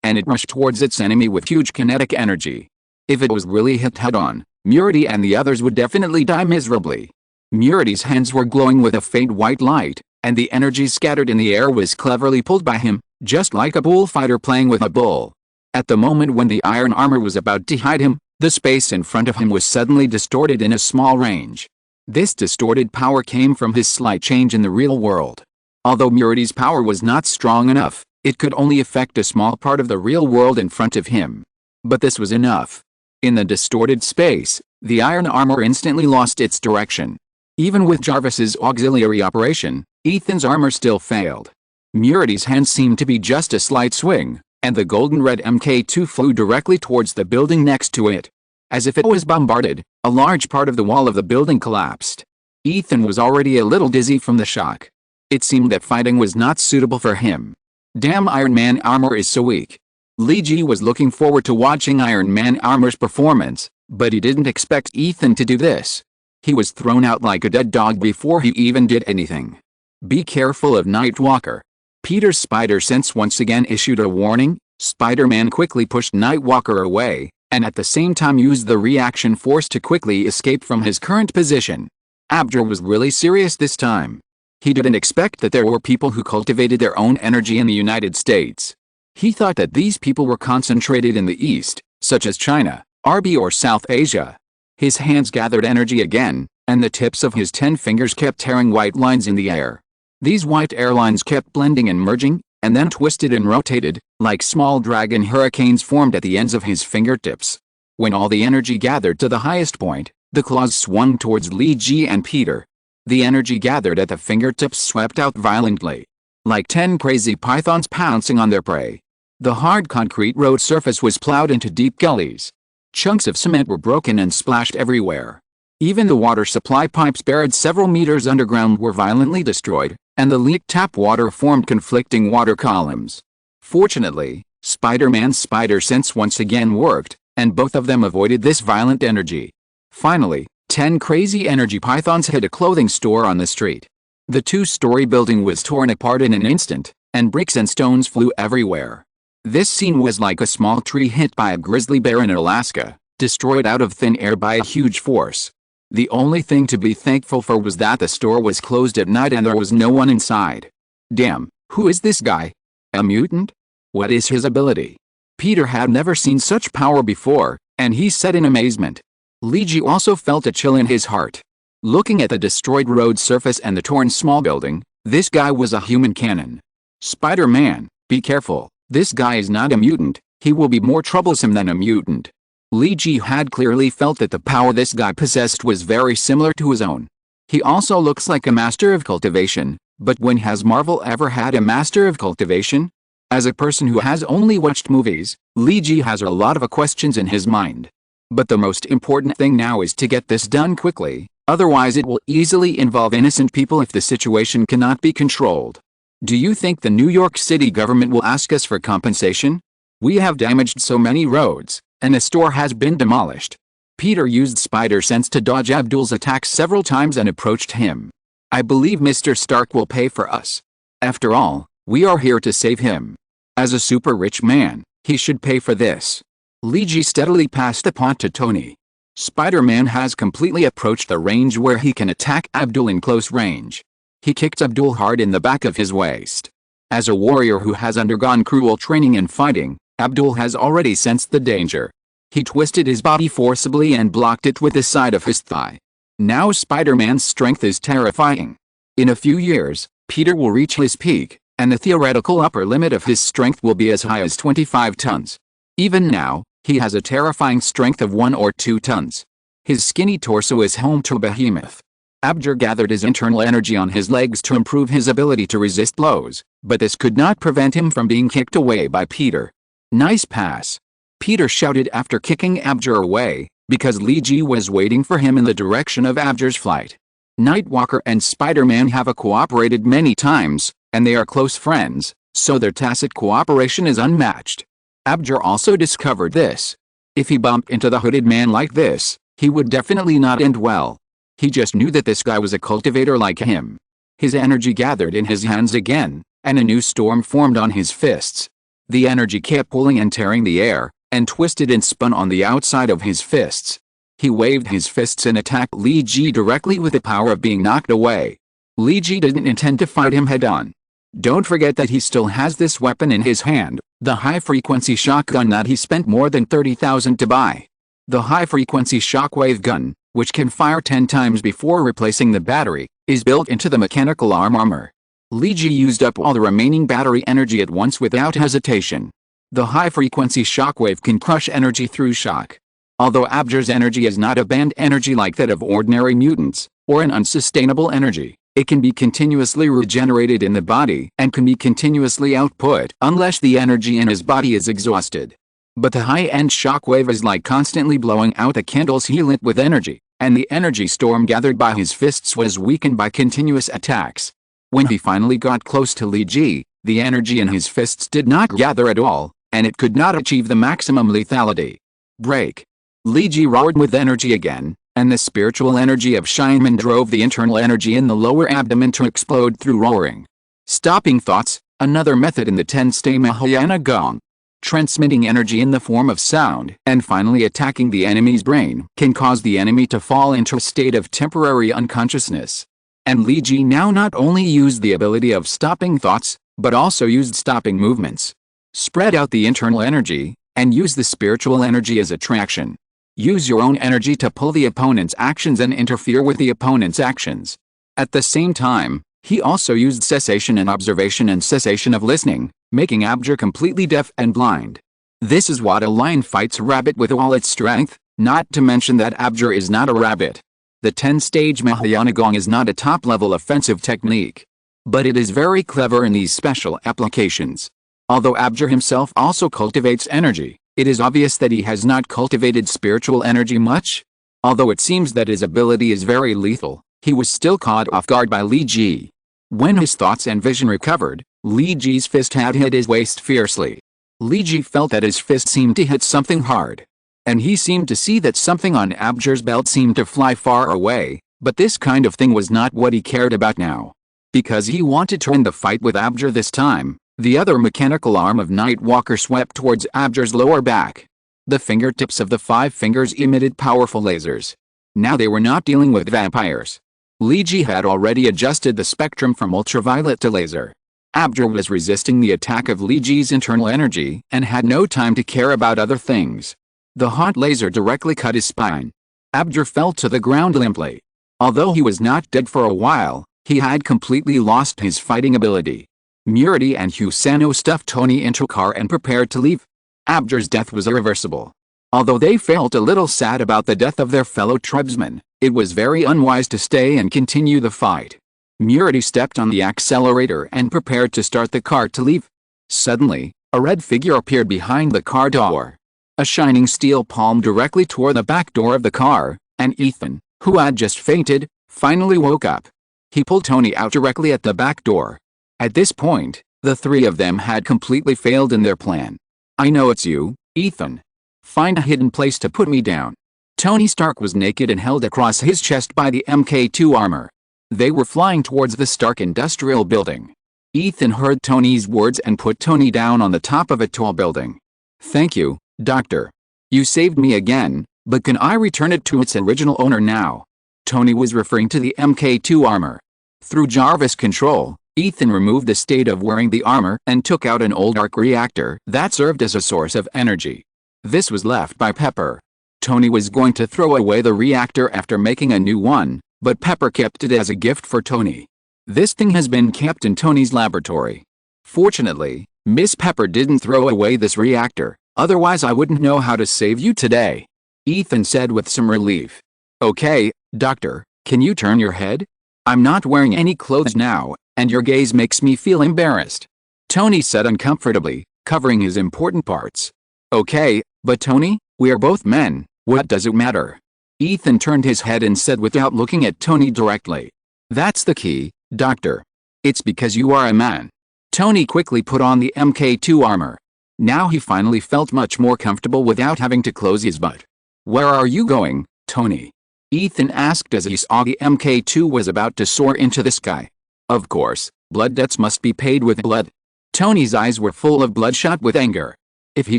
and it rushed towards its enemy with huge kinetic energy. If it was really hit head-on, Murity and the others would definitely die miserably. Murity's hands were glowing with a faint white light, and the energy scattered in the air was cleverly pulled by him, just like a bullfighter playing with a bull. At the moment when the iron armor was about to hide him, the space in front of him was suddenly distorted in a small range. This distorted power came from his slight change in the real world. Although Murity's power was not strong enough, it could only affect a small part of the real world in front of him. But this was enough. In the distorted space, the iron armor instantly lost its direction. Even with Jarvis's auxiliary operation, Ethan's armor still failed. Murity's hands seemed to be just a slight swing, and the golden-red Mk2 flew directly towards the building next to it. As if it was bombarded, a large part of the wall of the building collapsed. Ethan was already a little dizzy from the shock. It seemed that fighting was not suitable for him. Damn, Iron Man armor is so weak. Lee Ji was looking forward to watching Iron Man armor's performance, but he didn't expect Ethan to do this. He was thrown out like a dead dog before he even did anything. Be careful of Nightwalker. Peter's spider sense once again issued a warning. Spider-Man quickly pushed Nightwalker away, and at the same time used the reaction force to quickly escape from his current position. Abdul was really serious this time. He didn't expect that there were people who cultivated their own energy in the United States. He thought that these people were concentrated in the East, such as China, Arabia or South Asia. His hands gathered energy again, and the tips of his 10 fingers kept tearing white lines in the air. These white air lines kept blending and merging, and then twisted and rotated, like small dragon hurricanes formed at the ends of his fingertips. When all the energy gathered to the highest point, the claws swung towards Lee Ji and Peter. The energy gathered at the fingertips swept out violently, like 10 crazy pythons pouncing on their prey. The hard concrete road surface was plowed into deep gullies. Chunks of cement were broken and splashed everywhere. Even the water supply pipes buried several meters underground were violently destroyed, and the leaked tap water formed conflicting water columns. Fortunately, Spider-Man's spider sense once again worked, and both of them avoided this violent energy. Finally, 10 crazy energy pythons hit a clothing store on the street. The two-story building was torn apart in an instant, and bricks and stones flew everywhere. This scene was like a small tree hit by a grizzly bear in Alaska, destroyed out of thin air by a huge force. The only thing to be thankful for was that the store was closed at night and there was no one inside. Damn, who is this guy? A mutant? What is his ability? Peter had never seen such power before, and he said in amazement. Luigi also felt a chill in his heart. Looking at the destroyed road surface and the torn small building, this guy was a human cannon. Spider-Man, be careful, this guy is not a mutant, he will be more troublesome than a mutant. Luigi had clearly felt that the power this guy possessed was very similar to his own. He also looks like a master of cultivation, but when has Marvel ever had a master of cultivation? As a person who has only watched movies, Luigi has a lot of questions in his mind. But the most important thing now is to get this done quickly, otherwise it will easily involve innocent people if the situation cannot be controlled. Do you think the New York City government will ask us for compensation? We have damaged so many roads, and a store has been demolished. Peter used spider sense to dodge Abdul's attacks several times and approached him. I believe Mr. Stark will pay for us. After all, we are here to save him. As a super rich man, he should pay for this. Luigi steadily passed the pawn to Tony. Spider-Man has completely approached the range where he can attack Abdul in close range. He kicked Abdul hard in the back of his waist. As a warrior who has undergone cruel training in fighting, Abdul has already sensed the danger. He twisted his body forcibly and blocked it with the side of his thigh. Now Spider-Man's strength is terrifying. In a few years, Peter will reach his peak, and the theoretical upper limit of his strength will be as high as 25 tons. Even now, he has a terrifying strength of 1 or 2 tons. His skinny torso is home to a behemoth. Abdur gathered his internal energy on his legs to improve his ability to resist blows, but this could not prevent him from being kicked away by Peter. Nice pass. Peter shouted after kicking Abdur away, because Luigi was waiting for him in the direction of Abdur's flight. Nightwalker and Spider-Man have cooperated many times, and they are close friends, so their tacit cooperation is unmatched. Abdur also discovered this. If he bumped into the hooded man like this, he would definitely not end well. He just knew that this guy was a cultivator like him. His energy gathered in his hands again, and a new storm formed on his fists. The energy kept pulling and tearing the air, and twisted and spun on the outside of his fists. He waved his fists and attacked Luigi directly with the power of being knocked away. Luigi didn't intend to fight him head-on. Don't forget that he still has this weapon in his hand, the high-frequency shotgun that he spent more than 30,000 to buy. The high-frequency shockwave gun, which can fire 10 times before replacing the battery, is built into the mechanical armor. Luigi used up all the remaining battery energy at once without hesitation. The high-frequency shockwave can crush energy through shock. Although Abdur's energy is not a band energy like that of ordinary mutants, or an unsustainable energy, it can be continuously regenerated in the body and can be continuously output unless the energy in his body is exhausted. But the high-end shockwave is like constantly blowing out the candles he lit with energy, and the energy storm gathered by his fists was weakened by continuous attacks. When he finally got close to Luigi, the energy in his fists did not gather at all, and it could not achieve the maximum lethality. Break. Luigi roared with energy again, and the spiritual energy of Shineman drove the internal energy in the lower abdomen to explode through roaring. Stopping thoughts, another method in the 10-stay Mahayana Gong. Transmitting energy in the form of sound and finally attacking the enemy's brain can cause the enemy to fall into a state of temporary unconsciousness. And Luigi now not only used the ability of stopping thoughts, but also used stopping movements. Spread out the internal energy, and use the spiritual energy as attraction. Use your own energy to pull the opponent's actions and interfere with the opponent's actions. At the same time, he also used cessation and observation and cessation of listening, making Abdur completely deaf and blind. This is what a lion fights a rabbit with all its strength, not to mention that Abdur is not a rabbit. The 10-stage Mahayana Gong is not a top-level offensive technique. But it is very clever in these special applications. Although Abdur himself also cultivates energy, it is obvious that he has not cultivated spiritual energy much. Although it seems that his ability is very lethal, he was still caught off guard by Luigi. When his thoughts and vision recovered, Luigi's fist had hit his waist fiercely. Luigi felt that his fist seemed to hit something hard. And he seemed to see that something on Abdur's belt seemed to fly far away, but this kind of thing was not what he cared about now. Because he wanted to end the fight with Abdur this time, the other mechanical arm of Nightwalker swept towards Abdur's lower back. The fingertips of the 5 fingers emitted powerful lasers. Now they were not dealing with vampires. Li Ji had already adjusted the spectrum from ultraviolet to laser. Abdur was resisting the attack of Li Ji's internal energy and had no time to care about other things. The hot laser directly cut his spine. Abdur fell to the ground limply. Although he was not dead for a while, he had completely lost his fighting ability. Murity and Husano stuffed Tony into a car and prepared to leave. Abdur's death was irreversible. Although they felt a little sad about the death of their fellow tribesman, it was very unwise to stay and continue the fight. Murity stepped on the accelerator and prepared to start the car to leave. Suddenly, a red figure appeared behind the car door. A shining steel palm directly toward the back door of the car, and Ethan, who had just fainted, finally woke up. He pulled Tony out directly at the back door. At this point, the three of them had completely failed in their plan. "I know it's you, Ethan. Find a hidden place to put me down." Tony Stark was naked and held across his chest by the Mk2 armor. They were flying towards the Stark Industrial Building. Ethan heard Tony's words and put Tony down on the top of a tall building. "Thank you, Doctor. You saved me again, but can I return it to its original owner now?" Tony was referring to the Mk2 armor. Through Jarvis control, Ethan removed the state of wearing the armor and took out an old arc reactor that served as a source of energy. This was left by Pepper. Tony was going to throw away the reactor after making a new one, but Pepper kept it as a gift for Tony. This thing has been kept in Tony's laboratory. Fortunately, Miss Pepper didn't throw away this reactor, otherwise I wouldn't know how to save you today, Ethan said with some relief. "Okay, Doctor, can you turn your head? I'm not wearing any clothes now, and your gaze makes me feel embarrassed," Tony said uncomfortably, covering his important parts. "Okay, but Tony, we are both men, what does it matter?" Ethan turned his head and said without looking at Tony directly. "That's the key, Doctor. It's because you are a man." Tony quickly put on the Mk2 armor. Now he finally felt much more comfortable without having to close his butt. "Where are you going, Tony?" Ethan asked as he saw the Mk2 was about to soar into the sky. Of course, blood debts must be paid with blood. Tony's eyes were full of bloodshot with anger. If he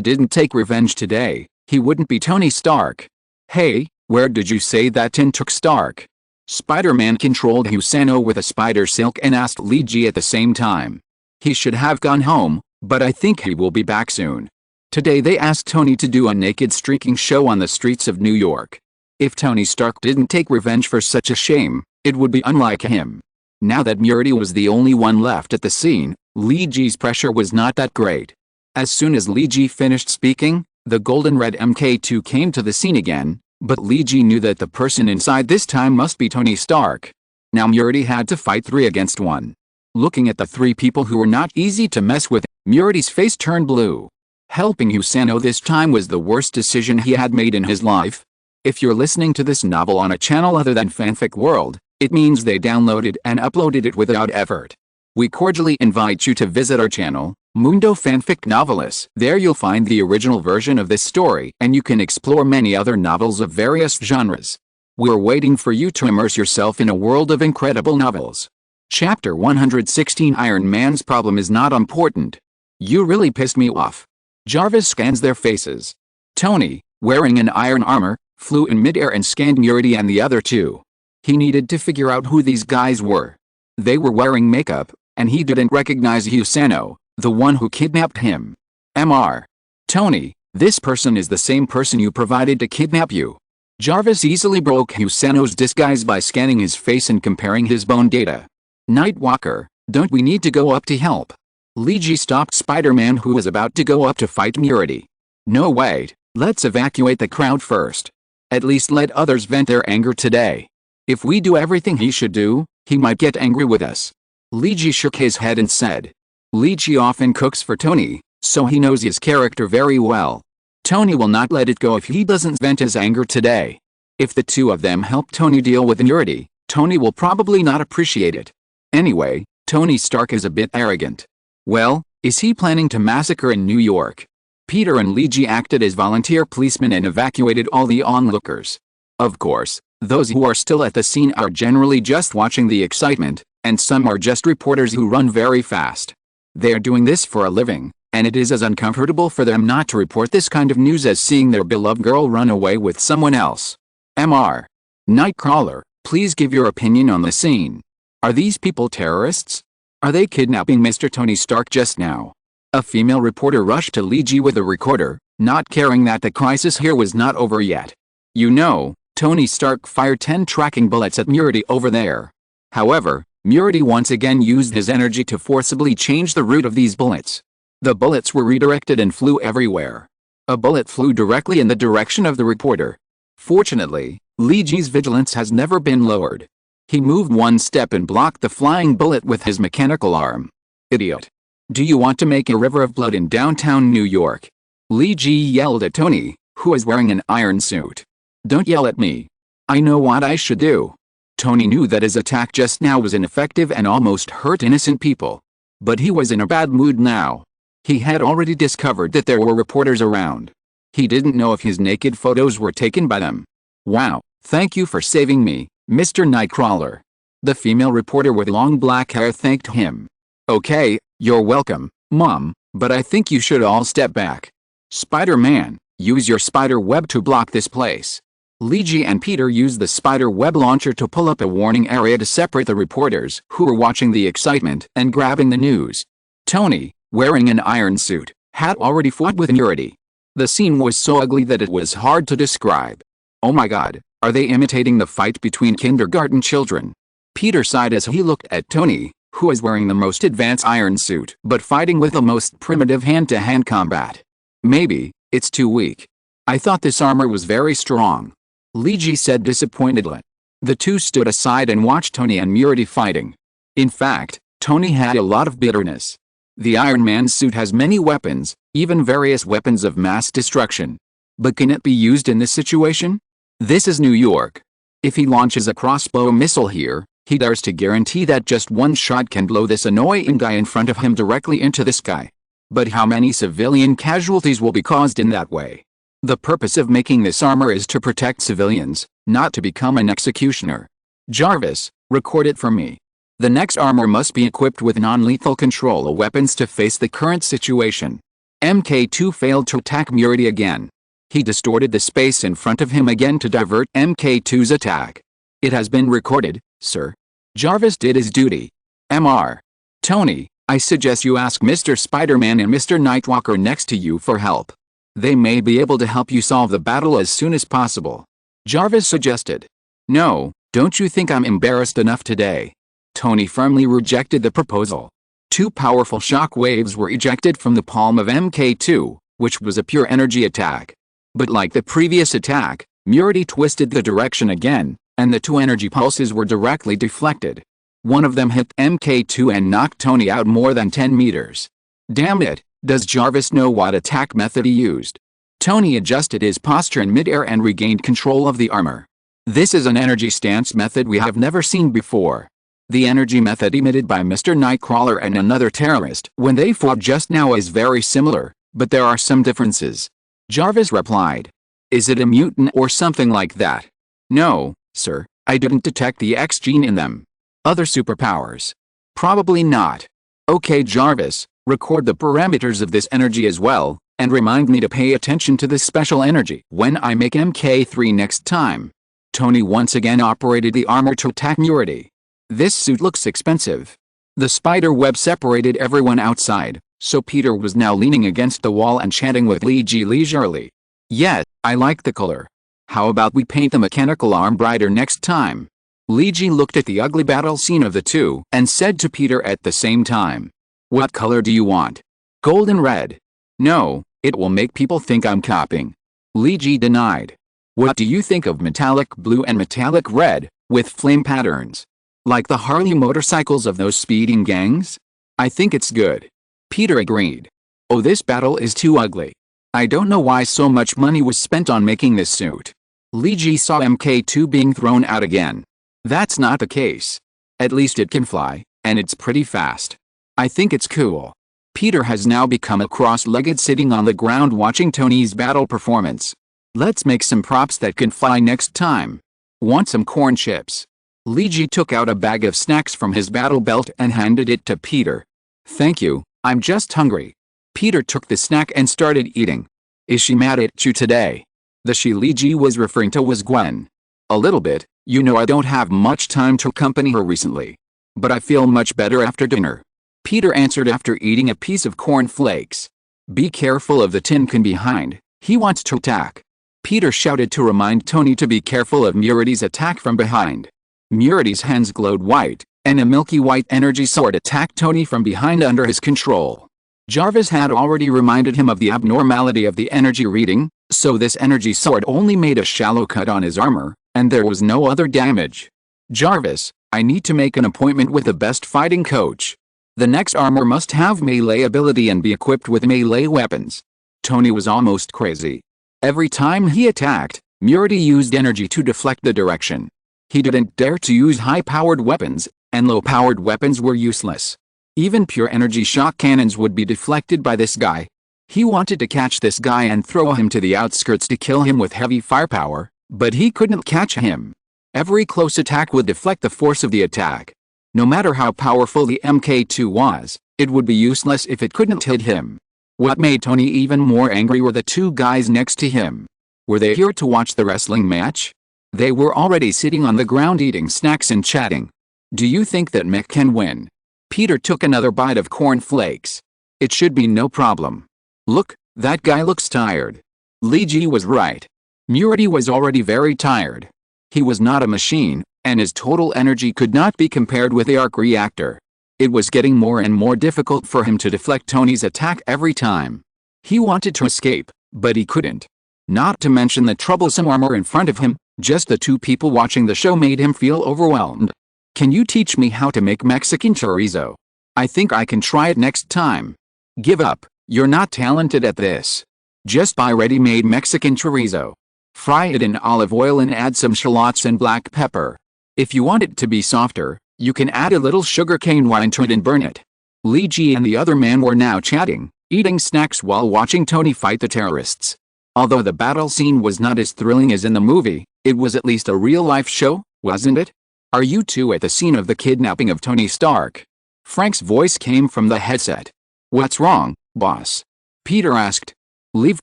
didn't take revenge today, he wouldn't be Tony Stark. "Hey, where did you say that tin took Stark?" Spider-Man controlled Husano with a spider silk and asked Li Ji at the same time. "He should have gone home, but I think he will be back soon." Today they asked Tony to do a naked streaking show on the streets of New York. If Tony Stark didn't take revenge for such a shame, it would be unlike him. Now that Murity was the only one left at the scene, Li Ji's pressure was not that great. As soon as Li Ji finished speaking, the golden red Mk2 came to the scene again, but Li Ji knew that the person inside this time must be Tony Stark. Now Murity had to fight 3 against 1. Looking at the 3 people who were not easy to mess with, Murity's face turned blue. Helping Husano this time was the worst decision he had made in his life. If you're listening to this novel on a channel other than Fanfic World, it means they downloaded and uploaded it without effort. We cordially invite you to visit our channel, Mundo Fanfic Novelists. There you'll find the original version of this story and you can explore many other novels of various genres. We're waiting for you to immerse yourself in a world of incredible novels. Chapter 116 Iron Man's problem is not important. You really pissed me off. Jarvis scans their faces. Tony, wearing an iron armor, flew in midair and scanned Murity and the other 2. He needed to figure out who these guys were. They were wearing makeup, and he didn't recognize Husano, the one who kidnapped him. Mr. Tony, this person is the same person you provided to kidnap you. Jarvis easily broke Husano's disguise by scanning his face and comparing his bone data. Nightwalker, don't we need to go up to help? Li Ji stopped Spider-Man who was about to go up to fight Murity. No wait, let's evacuate the crowd first. At least let others vent their anger today. If we do everything he should do, he might get angry with us. Li Ji shook his head and said. Li Ji often cooks for Tony, so he knows his character very well. Tony will not let it go if he doesn't vent his anger today. If the 2 of them help Tony deal with Murity, Tony will probably not appreciate it. Anyway, Tony Stark is a bit arrogant. Well, is he planning to massacre in New York? Peter and Li Ji acted as volunteer policemen and evacuated all the onlookers. Of course, those who are still at the scene are generally just watching the excitement, and some are just reporters who run very fast. They are doing this for a living, and it is as uncomfortable for them not to report this kind of news as seeing their beloved girl run away with someone else. Mr. Nightcrawler, please give your opinion on the scene. Are these people terrorists? Are they kidnapping Mr. Tony Stark just now? A female reporter rushed to Lee Ji with a recorder, not caring that the crisis here was not over yet. You know, Tony Stark fired 10 tracking bullets at Murdy over there. However, Murdy once again used his energy to forcibly change the route of these bullets. The bullets were redirected and flew everywhere. A bullet flew directly in the direction of the reporter. Fortunately, Lee Ji's vigilance has never been lowered. He moved one step and blocked the flying bullet with his mechanical arm. Idiot. Do you want to make a river of blood in downtown New York? Lee Ji yelled at Tony, who was wearing an iron suit. Don't yell at me. I know what I should do. Tony knew that his attack just now was ineffective and almost hurt innocent people. But he was in a bad mood now. He had already discovered that there were reporters around. He didn't know if his naked photos were taken by them. Wow, thank you for saving me, Mr. Nightcrawler. The female reporter with long black hair thanked him. Okay, you're welcome, Mom, but I think you should all step back. Spider-Man, use your spider web to block this place. Lee Ji and Peter used the spider web launcher to pull up a warning area to separate the reporters who were watching the excitement and grabbing the news. Tony, wearing an iron suit, had already fought with Murdy. The scene was so ugly that it was hard to describe. Oh my god, are they imitating the fight between kindergarten children? Peter sighed as he looked at Tony, who was wearing the most advanced iron suit but fighting with the most primitive hand-to-hand combat. Maybe, it's too weak. I thought this armor was very strong. Lee Ji said disappointedly. The two stood aside and watched Tony and Murdy fighting. In fact, Tony had a lot of bitterness. The Iron Man suit has many weapons, even various weapons of mass destruction. But can it be used in this situation? This is New York. If he launches a crossbow missile here, he dares to guarantee that just one shot can blow this annoying guy in front of him directly into the sky. But how many civilian casualties will be caused in that way? The purpose of making this armor is to protect civilians, not to become an executioner. Jarvis, record it for me. The next armor must be equipped with non-lethal control weapons to face the current situation. MK2 failed to attack Murdy again. He distorted the space in front of him again to divert MK2's attack. It has been recorded, sir. Jarvis did his duty. Mr. Tony, I suggest you ask Mr. Spider-Man and Mr. Nightwalker next to you for help. They may be able to help you solve the battle as soon as possible. Jarvis suggested. No, don't you think I'm embarrassed enough today? Tony firmly rejected the proposal. Two powerful shock waves were ejected from the palm of MK2, which was a pure energy attack. But like the previous attack, Murdy twisted the direction again, and the two energy pulses were directly deflected. One of them hit MK2 and knocked Tony out more than 10 meters. Damn it, does Jarvis know what attack method he used? Tony adjusted his posture in midair and regained control of the armor. This is an energy stance method we have never seen before. The energy method emitted by Mr. Nightcrawler and another terrorist when they fought just now is very similar, but there are some differences. Jarvis replied. Is it a mutant or something like that? No, sir, I didn't detect the X gene in them. Other superpowers? Probably not. Okay Jarvis, record the parameters of this energy as well, and remind me to pay attention to this special energy when I make MK3 next time. Tony once again operated the armor to attack Murdy. This suit looks expensive. The spider web separated everyone outside, so Peter was now leaning against the wall and chatting with Lee Ji leisurely. Yes, I like the color. How about we paint the mechanical arm brighter next time? Lee Ji looked at the ugly battle scene of the two and said to Peter at the same time. What color do you want? Gold and red. No, it will make people think I'm copying. Lee Ji denied. What do you think of metallic blue and metallic red, with flame patterns? Like the Harley motorcycles of those speeding gangs? I think it's good. Peter agreed. Oh, this battle is too ugly. I don't know why so much money was spent on making this suit. Lee Ji saw MK2 being thrown out again. That's not the case. At least it can fly, and it's pretty fast. I think it's cool. Peter has now become a cross-legged sitting on the ground watching Tony's battle performance. Let's make some props that can fly next time. Want some corn chips? Lee Ji took out a bag of snacks from his battle belt and handed it to Peter. Thank you, I'm just hungry. Peter took the snack and started eating. Is she mad at you today? The she Lee Ji was referring to was Gwen. A little bit, You know I don't have much time to accompany her recently. But I feel much better after dinner. Peter answered after eating a piece of corn flakes. Be careful of the tin can behind, he wants to attack. Peter shouted to remind Tony to be careful of Murity's attack from behind. Murity's hands glowed white, and a milky white energy sword attacked Tony from behind under his control. Jarvis had already reminded him of the abnormality of the energy reading, so this energy sword only made a shallow cut on his armor, and there was no other damage. Jarvis, I need to make an appointment with the best fighting coach. The next armor must have melee ability and be equipped with melee weapons. Tony was almost crazy. Every time he attacked, Murity used energy to deflect the direction. He didn't dare to use high-powered weapons, and low-powered weapons were useless. Even pure energy shock cannons would be deflected by this guy. He wanted to catch this guy and throw him to the outskirts to kill him with heavy firepower, but he couldn't catch him. Every close attack would deflect the force of the attack. No matter how powerful the MK2 was, it would be useless if it couldn't hit him. What made Tony even more angry were the two guys next to him. Were they here to watch the wrestling match? They were already sitting on the ground eating snacks and chatting. Do you think that Mick can win? Peter took another bite of corn flakes. It should be no problem. Look, that guy looks tired. Lee Ji was right. Murity was already very tired. He was not a machine, and his total energy could not be compared with the arc reactor. It was getting more and more difficult for him to deflect Tony's attack every time. He wanted to escape, but he couldn't. Not to mention the troublesome armor in front of him, just the two people watching the show made him feel overwhelmed. Can you teach me how to make Mexican chorizo? I think I can try it next time. Give up, you're not talented at this. Just buy ready-made Mexican chorizo. Fry it in olive oil and add some shallots and black pepper. If you want it to be softer, you can add a little sugarcane wine to it and burn it. Lee Ji and the other man were now chatting, eating snacks while watching Tony fight the terrorists. Although the battle scene was not as thrilling as in the movie, it was at least a real-life show, wasn't it? Are you two at the scene of the kidnapping of Tony Stark? Frank's voice came from the headset. What's wrong, boss? Peter asked. Leave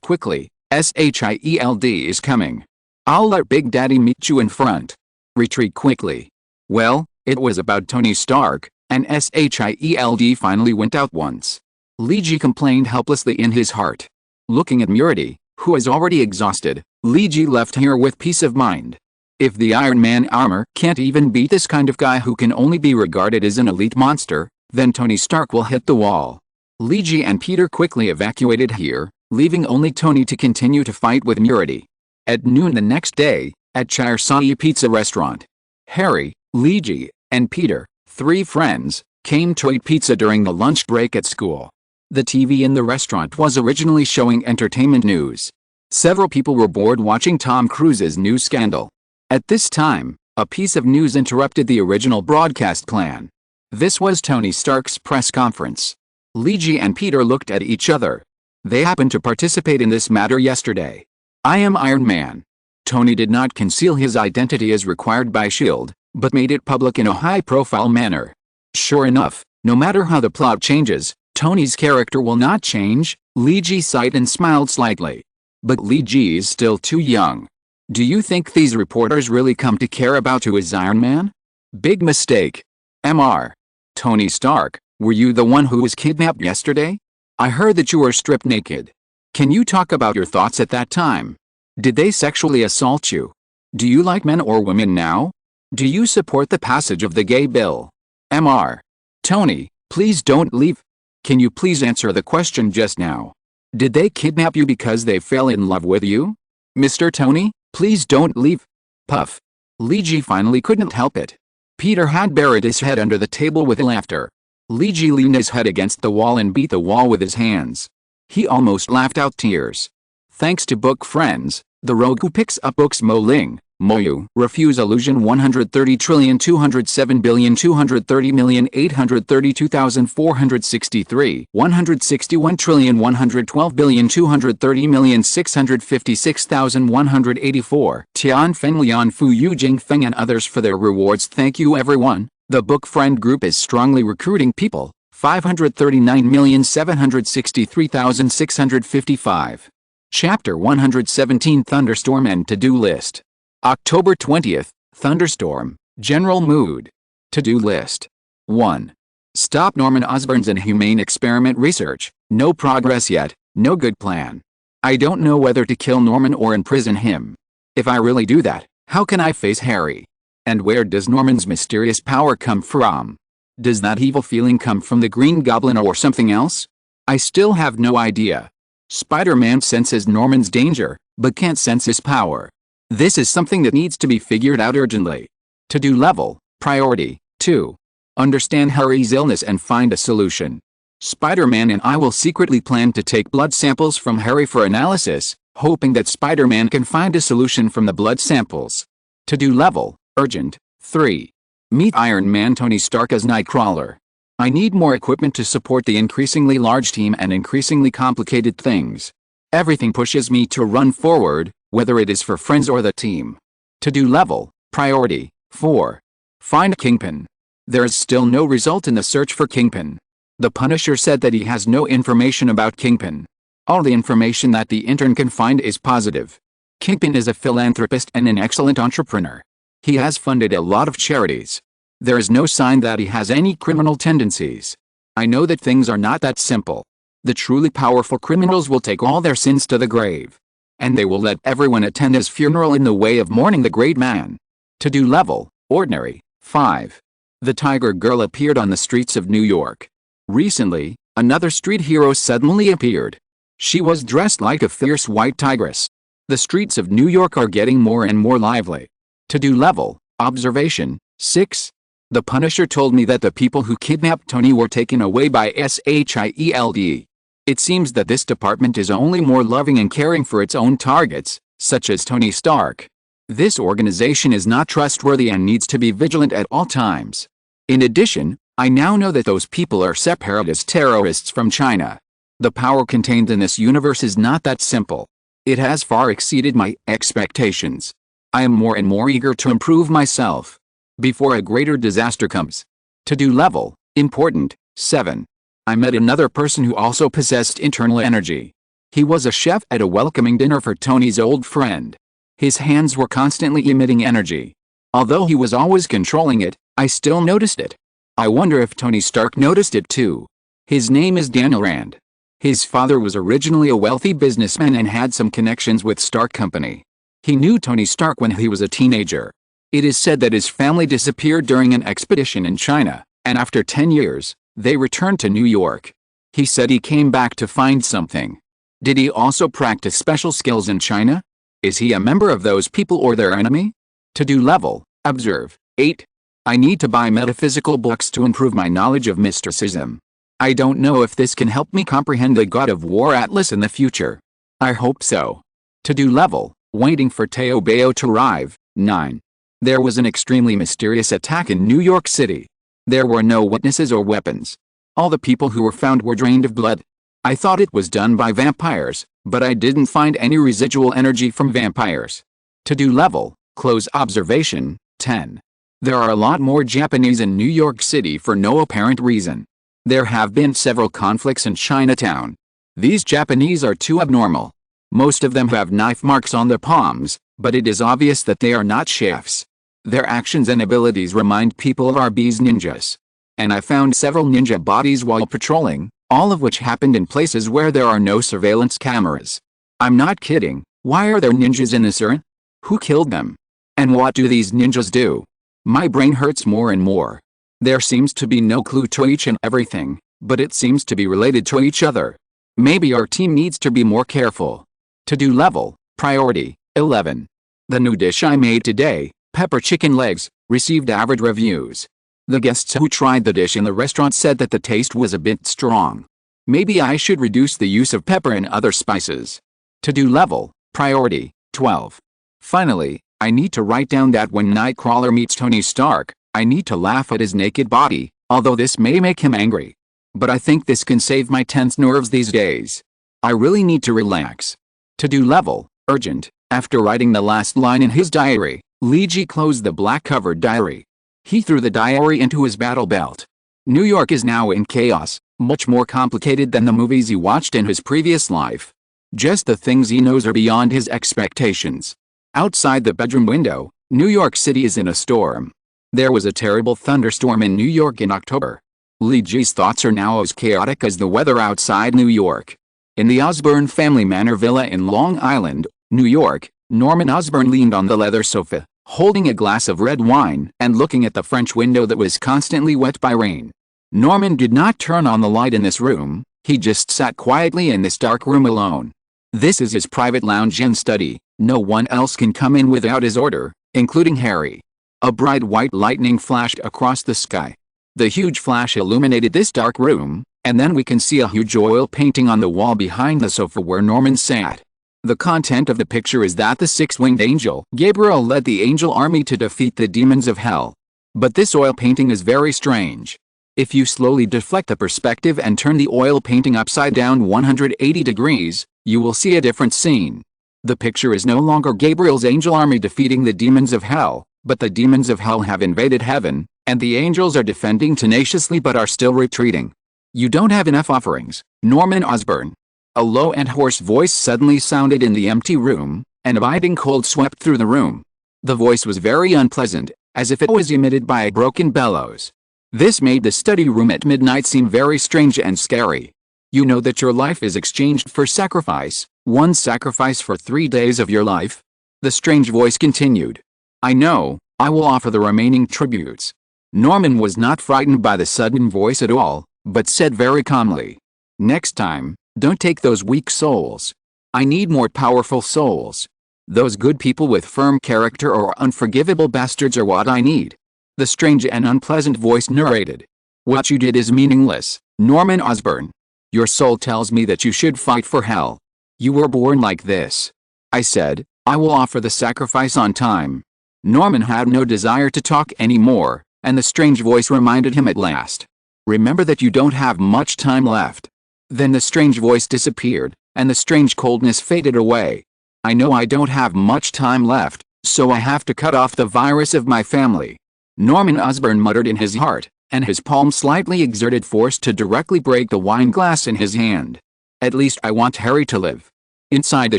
quickly, SHIELD is coming. I'll let Big Daddy meet you in front. Retreat quickly. Well, it was about Tony Stark, and SHIELD finally went out once. Lee Ji complained helplessly in his heart. Looking at Murity, who is already exhausted, Lee Ji left here with peace of mind. If the Iron Man armor can't even beat this kind of guy who can only be regarded as an elite monster, then Tony Stark will hit the wall. Lee Ji and Peter quickly evacuated here, leaving only Tony to continue to fight with Murity. At noon the next day, at Charsai Pizza Restaurant, Harry, Lee Ji, and Peter, three friends, came to eat pizza during the lunch break at school. The TV in the restaurant was originally showing entertainment news. Several people were bored watching Tom Cruise's news scandal. At this time, a piece of news interrupted the original broadcast plan. This was Tony Stark's press conference. Lee Ji and Peter looked at each other. They happened to participate in this matter yesterday. I am Iron Man. Tony did not conceal his identity as required by S.H.I.E.L.D., but made it public in a high-profile manner. Sure enough, no matter how the plot changes, Tony's character will not change, Lee Ji sighed and smiled slightly. But Lee Ji is still too young. Do you think these reporters really come to care about who is Iron Man? Big mistake. Mr. Tony Stark, were you the one who was kidnapped yesterday? I heard that you were stripped naked. Can you talk about your thoughts at that time? Did they sexually assault you? Do you like men or women now? Do you support the passage of the gay bill? Mr. Tony, please don't leave. Can you please answer the question just now? Did they kidnap you because they fell in love with you? Mr. Tony, please don't leave. Puff. Lee Ji finally couldn't help it. Peter had buried his head under the table with laughter. Lee Ji leaned his head against the wall and beat the wall with his hands. He almost laughed out tears. Thanks to book friends, the rogue who picks up books Mo Ling, Moyu, Refuse Illusion 130,270,230,832,463, 161,112,230,656,184, Tian Feng Lian Fu Yu Jing Feng and others for their rewards. Thank you everyone. The book friend group is strongly recruiting people. 539,763,655. Chapter 117 Thunderstorm and To-Do List. October 20th, Thunderstorm, general mood. To-do list. 1. Stop Norman Osborn's inhumane experiment research. No progress yet, no good plan. I don't know whether to kill Norman or imprison him. If I really do that, how can I face Harry? And where does Norman's mysterious power come from? Does that evil feeling come from the Green Goblin or something else? I still have no idea. Spider-Man senses Norman's danger, but can't sense his power. This is something that needs to be figured out urgently. To-do level, priority, 2. Understand Harry's illness and find a solution. Spider-Man and I will secretly plan to take blood samples from Harry for analysis, hoping that Spider-Man can find a solution from the blood samples. To-do level, urgent, 3. Meet Iron Man Tony Stark as Nightcrawler. I need more equipment to support the increasingly large team and increasingly complicated things. Everything pushes me to run forward, whether it is for friends or the team. To-do level, priority, 4. Find Kingpin. There is still no result in the search for Kingpin. The Punisher said that he has no information about Kingpin. All the information that the intern can find is positive. Kingpin is a philanthropist and an excellent entrepreneur. He has funded a lot of charities. There is no sign that he has any criminal tendencies. I know that things are not that simple. The truly powerful criminals will take all their sins to the grave. And they will let everyone attend his funeral in the way of mourning the great man. To-do level, ordinary, 5. The Tiger Girl appeared on the streets of New York. Recently, another street hero suddenly appeared. She was dressed like a fierce white tigress. The streets of New York are getting more and more lively. To-do level, observation, 6. The Punisher told me that the people who kidnapped Tony were taken away by SHIELD. It seems that this department is only more loving and caring for its own targets, such as Tony Stark. This organization is not trustworthy and needs to be vigilant at all times. In addition, I now know that those people are separatist terrorists from China. The power contained in this universe is not that simple. It has far exceeded my expectations. I am more and more eager to improve myself before a greater disaster comes. To-do level, important, 7. I met another person who also possessed internal energy. He was a chef at a welcoming dinner for Tony's old friend. His hands were constantly emitting energy. Although he was always controlling it, I still noticed it. I wonder if Tony Stark noticed it too. His name is Daniel Rand. His father was originally a wealthy businessman and had some connections with Stark Company. He knew Tony Stark when he was a teenager. It is said that his family disappeared during an expedition in China, and after 10 years, they returned to New York. He said he came back to find something. Did he also practice special skills in China? Is he a member of those people or their enemy? To-do level, observe, 8. I need to buy metaphysical books to improve my knowledge of mysticism. I don't know if this can help me comprehend the God of War Atlas in the future. I hope so. To-do level, waiting for Teo Bayo to arrive, 9. There was an extremely mysterious attack in New York City. There were no witnesses or weapons. All the people who were found were drained of blood. I thought it was done by vampires, but I didn't find any residual energy from vampires. To-do level, close observation, 10. There are a lot more Japanese in New York City for no apparent reason. There have been several conflicts in Chinatown. These Japanese are too abnormal. Most of them have knife marks on their palms, but it is obvious that they are not chefs. Their actions and abilities remind people of RB's ninjas. And I found several ninja bodies while patrolling, all of which happened in places where there are no surveillance cameras. I'm not kidding. Why are there ninjas in this earth? Who killed them? And what do these ninjas do? My brain hurts more and more. There seems to be no clue to each and everything, but it seems to be related to each other. Maybe our team needs to be more careful. To-do level, priority, 11. The new dish I made today, pepper chicken legs, received average reviews. The guests who tried the dish in the restaurant said that the taste was a bit strong. Maybe I should reduce the use of pepper and other spices. To-do level, priority, 12. Finally, I need to write down that when Nightcrawler meets Tony Stark, I need to laugh at his naked body, although this may make him angry. But I think this can save my tense nerves these days. I really need to relax. To-do level, urgent. After writing the last line in his diary, Leiji closed the black-covered diary. He threw the diary into his battle belt. New York is now in chaos, much more complicated than the movies he watched in his previous life. Just the things he knows are beyond his expectations. Outside the bedroom window, New York City is in a storm. There was a terrible thunderstorm in New York in October. Lee G's thoughts are now as chaotic as the weather outside New York. In the Osborne family manor villa in Long Island, New York, Norman Osborn leaned on the leather sofa, holding a glass of red wine and looking at the French window that was constantly wet by rain. Norman did not turn on the light in this room, he just sat quietly in this dark room alone. This is his private lounge and study, no one else can come in without his order, including Harry. A bright white lightning flashed across the sky. The huge flash illuminated this dark room, and then we can see a huge oil painting on the wall behind the sofa where Norman sat. The content of the picture is that the six-winged angel, Gabriel, led the angel army to defeat the demons of hell. But this oil painting is very strange. If you slowly deflect the perspective and turn the oil painting upside down 180 degrees, you will see a different scene. The picture is no longer Gabriel's angel army defeating the demons of hell, but the demons of hell have invaded heaven, and the angels are defending tenaciously but are still retreating. You don't have enough offerings, Norman Osborn. A low and hoarse voice suddenly sounded in the empty room, and a biting cold swept through the room. The voice was very unpleasant, as if it was emitted by a broken bellows. This made the study room at midnight seem very strange and scary. You know that your life is exchanged for sacrifice, one sacrifice for 3 days of your life? The strange voice continued. I know, I will offer the remaining tributes. Norman was not frightened by the sudden voice at all, but said very calmly. Next time, don't take those weak souls. I need more powerful souls. Those good people with firm character or unforgivable bastards are what I need. The strange and unpleasant voice narrated. What you did is meaningless, Norman Osborn. Your soul tells me that you should fight for hell. You were born like this. I said, I will offer the sacrifice on time. Norman had no desire to talk anymore, and the strange voice reminded him at last. Remember that you don't have much time left. Then the strange voice disappeared, and the strange coldness faded away. I know I don't have much time left, so I have to cut off the virus of my family. Norman Osborn muttered in his heart, and his palm slightly exerted force to directly break the wine glass in his hand. At least I want Harry to live. Inside the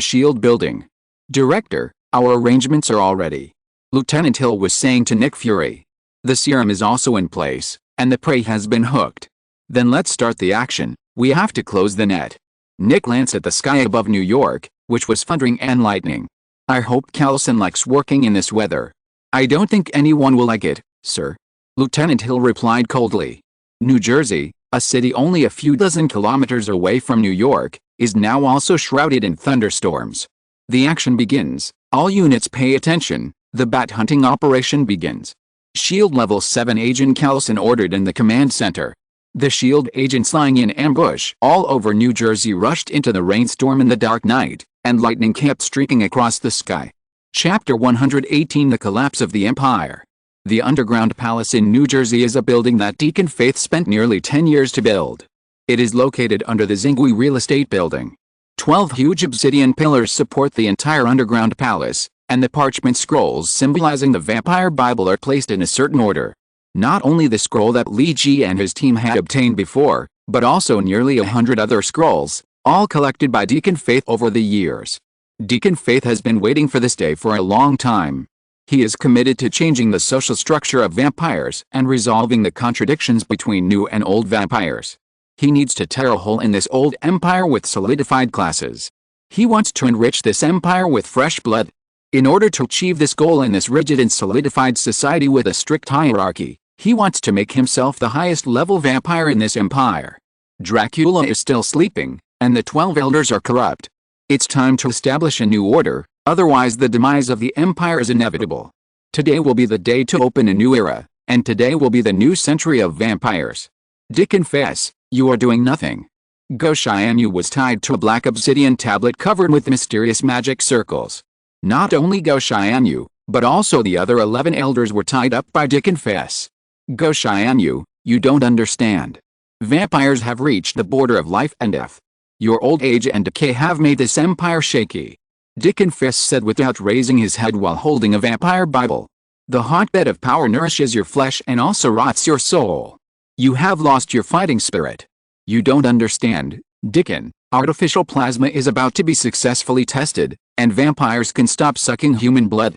SHIELD building. Director, our arrangements are all ready. Lieutenant Hill was saying to Nick Fury. The serum is also in place, and the prey has been hooked. Then let's start the action, we have to close the net. Nick glanced at the sky above New York, which was thundering and lightning. I hope Callison likes working in this weather. I don't think anyone will like it, sir. Lieutenant Hill replied coldly. New Jersey, a city only a few dozen kilometers away from New York, is now also shrouded in thunderstorms. The action begins, all units pay attention, the bat hunting operation begins. SHIELD Level 7 Agent Callison ordered in the command center. The SHIELD agents lying in ambush all over New Jersey rushed into the rainstorm in the dark night, and lightning kept streaking across the sky. Chapter 118 The Collapse of the Empire. The Underground Palace in New Jersey is a building that Deacon Faith spent nearly 10 years to build. It is located under the Zingui Real Estate Building. 12 huge obsidian pillars support the entire underground palace, and the parchment scrolls symbolizing the Vampire Bible are placed in a certain order. Not only the scroll that Lee G and his team had obtained before, but also nearly 100 other scrolls, all collected by Deacon Faith over the years. Deacon Faith has been waiting for this day for a long time. He is committed to changing the social structure of vampires and resolving the contradictions between new and old vampires. He needs to tear a hole in this old empire with solidified classes. He wants to enrich this empire with fresh blood. In order to achieve this goal in this rigid and solidified society with a strict hierarchy, he wants to make himself the highest level vampire in this empire. Dracula is still sleeping, and the 12 elders are corrupt. It's time to establish a new order, otherwise the demise of the empire is inevitable. Today will be the day to open a new era, and today will be the new century of vampires. Deacon Faith, you are doing nothing. Go Xianyu was tied to a black obsidian tablet covered with mysterious magic circles. Not only Go Xianyu, but also the other 11 elders were tied up by Deacon Faith. Go Xianyu, you don't understand. Vampires have reached the border of life and death. Your old age and decay have made this empire shaky. Deacon Faith said without raising his head while holding a vampire Bible. The hotbed of power nourishes your flesh and also rots your soul. You have lost your fighting spirit. You don't understand, Deacon. Artificial plasma is about to be successfully tested, and vampires can stop sucking human blood.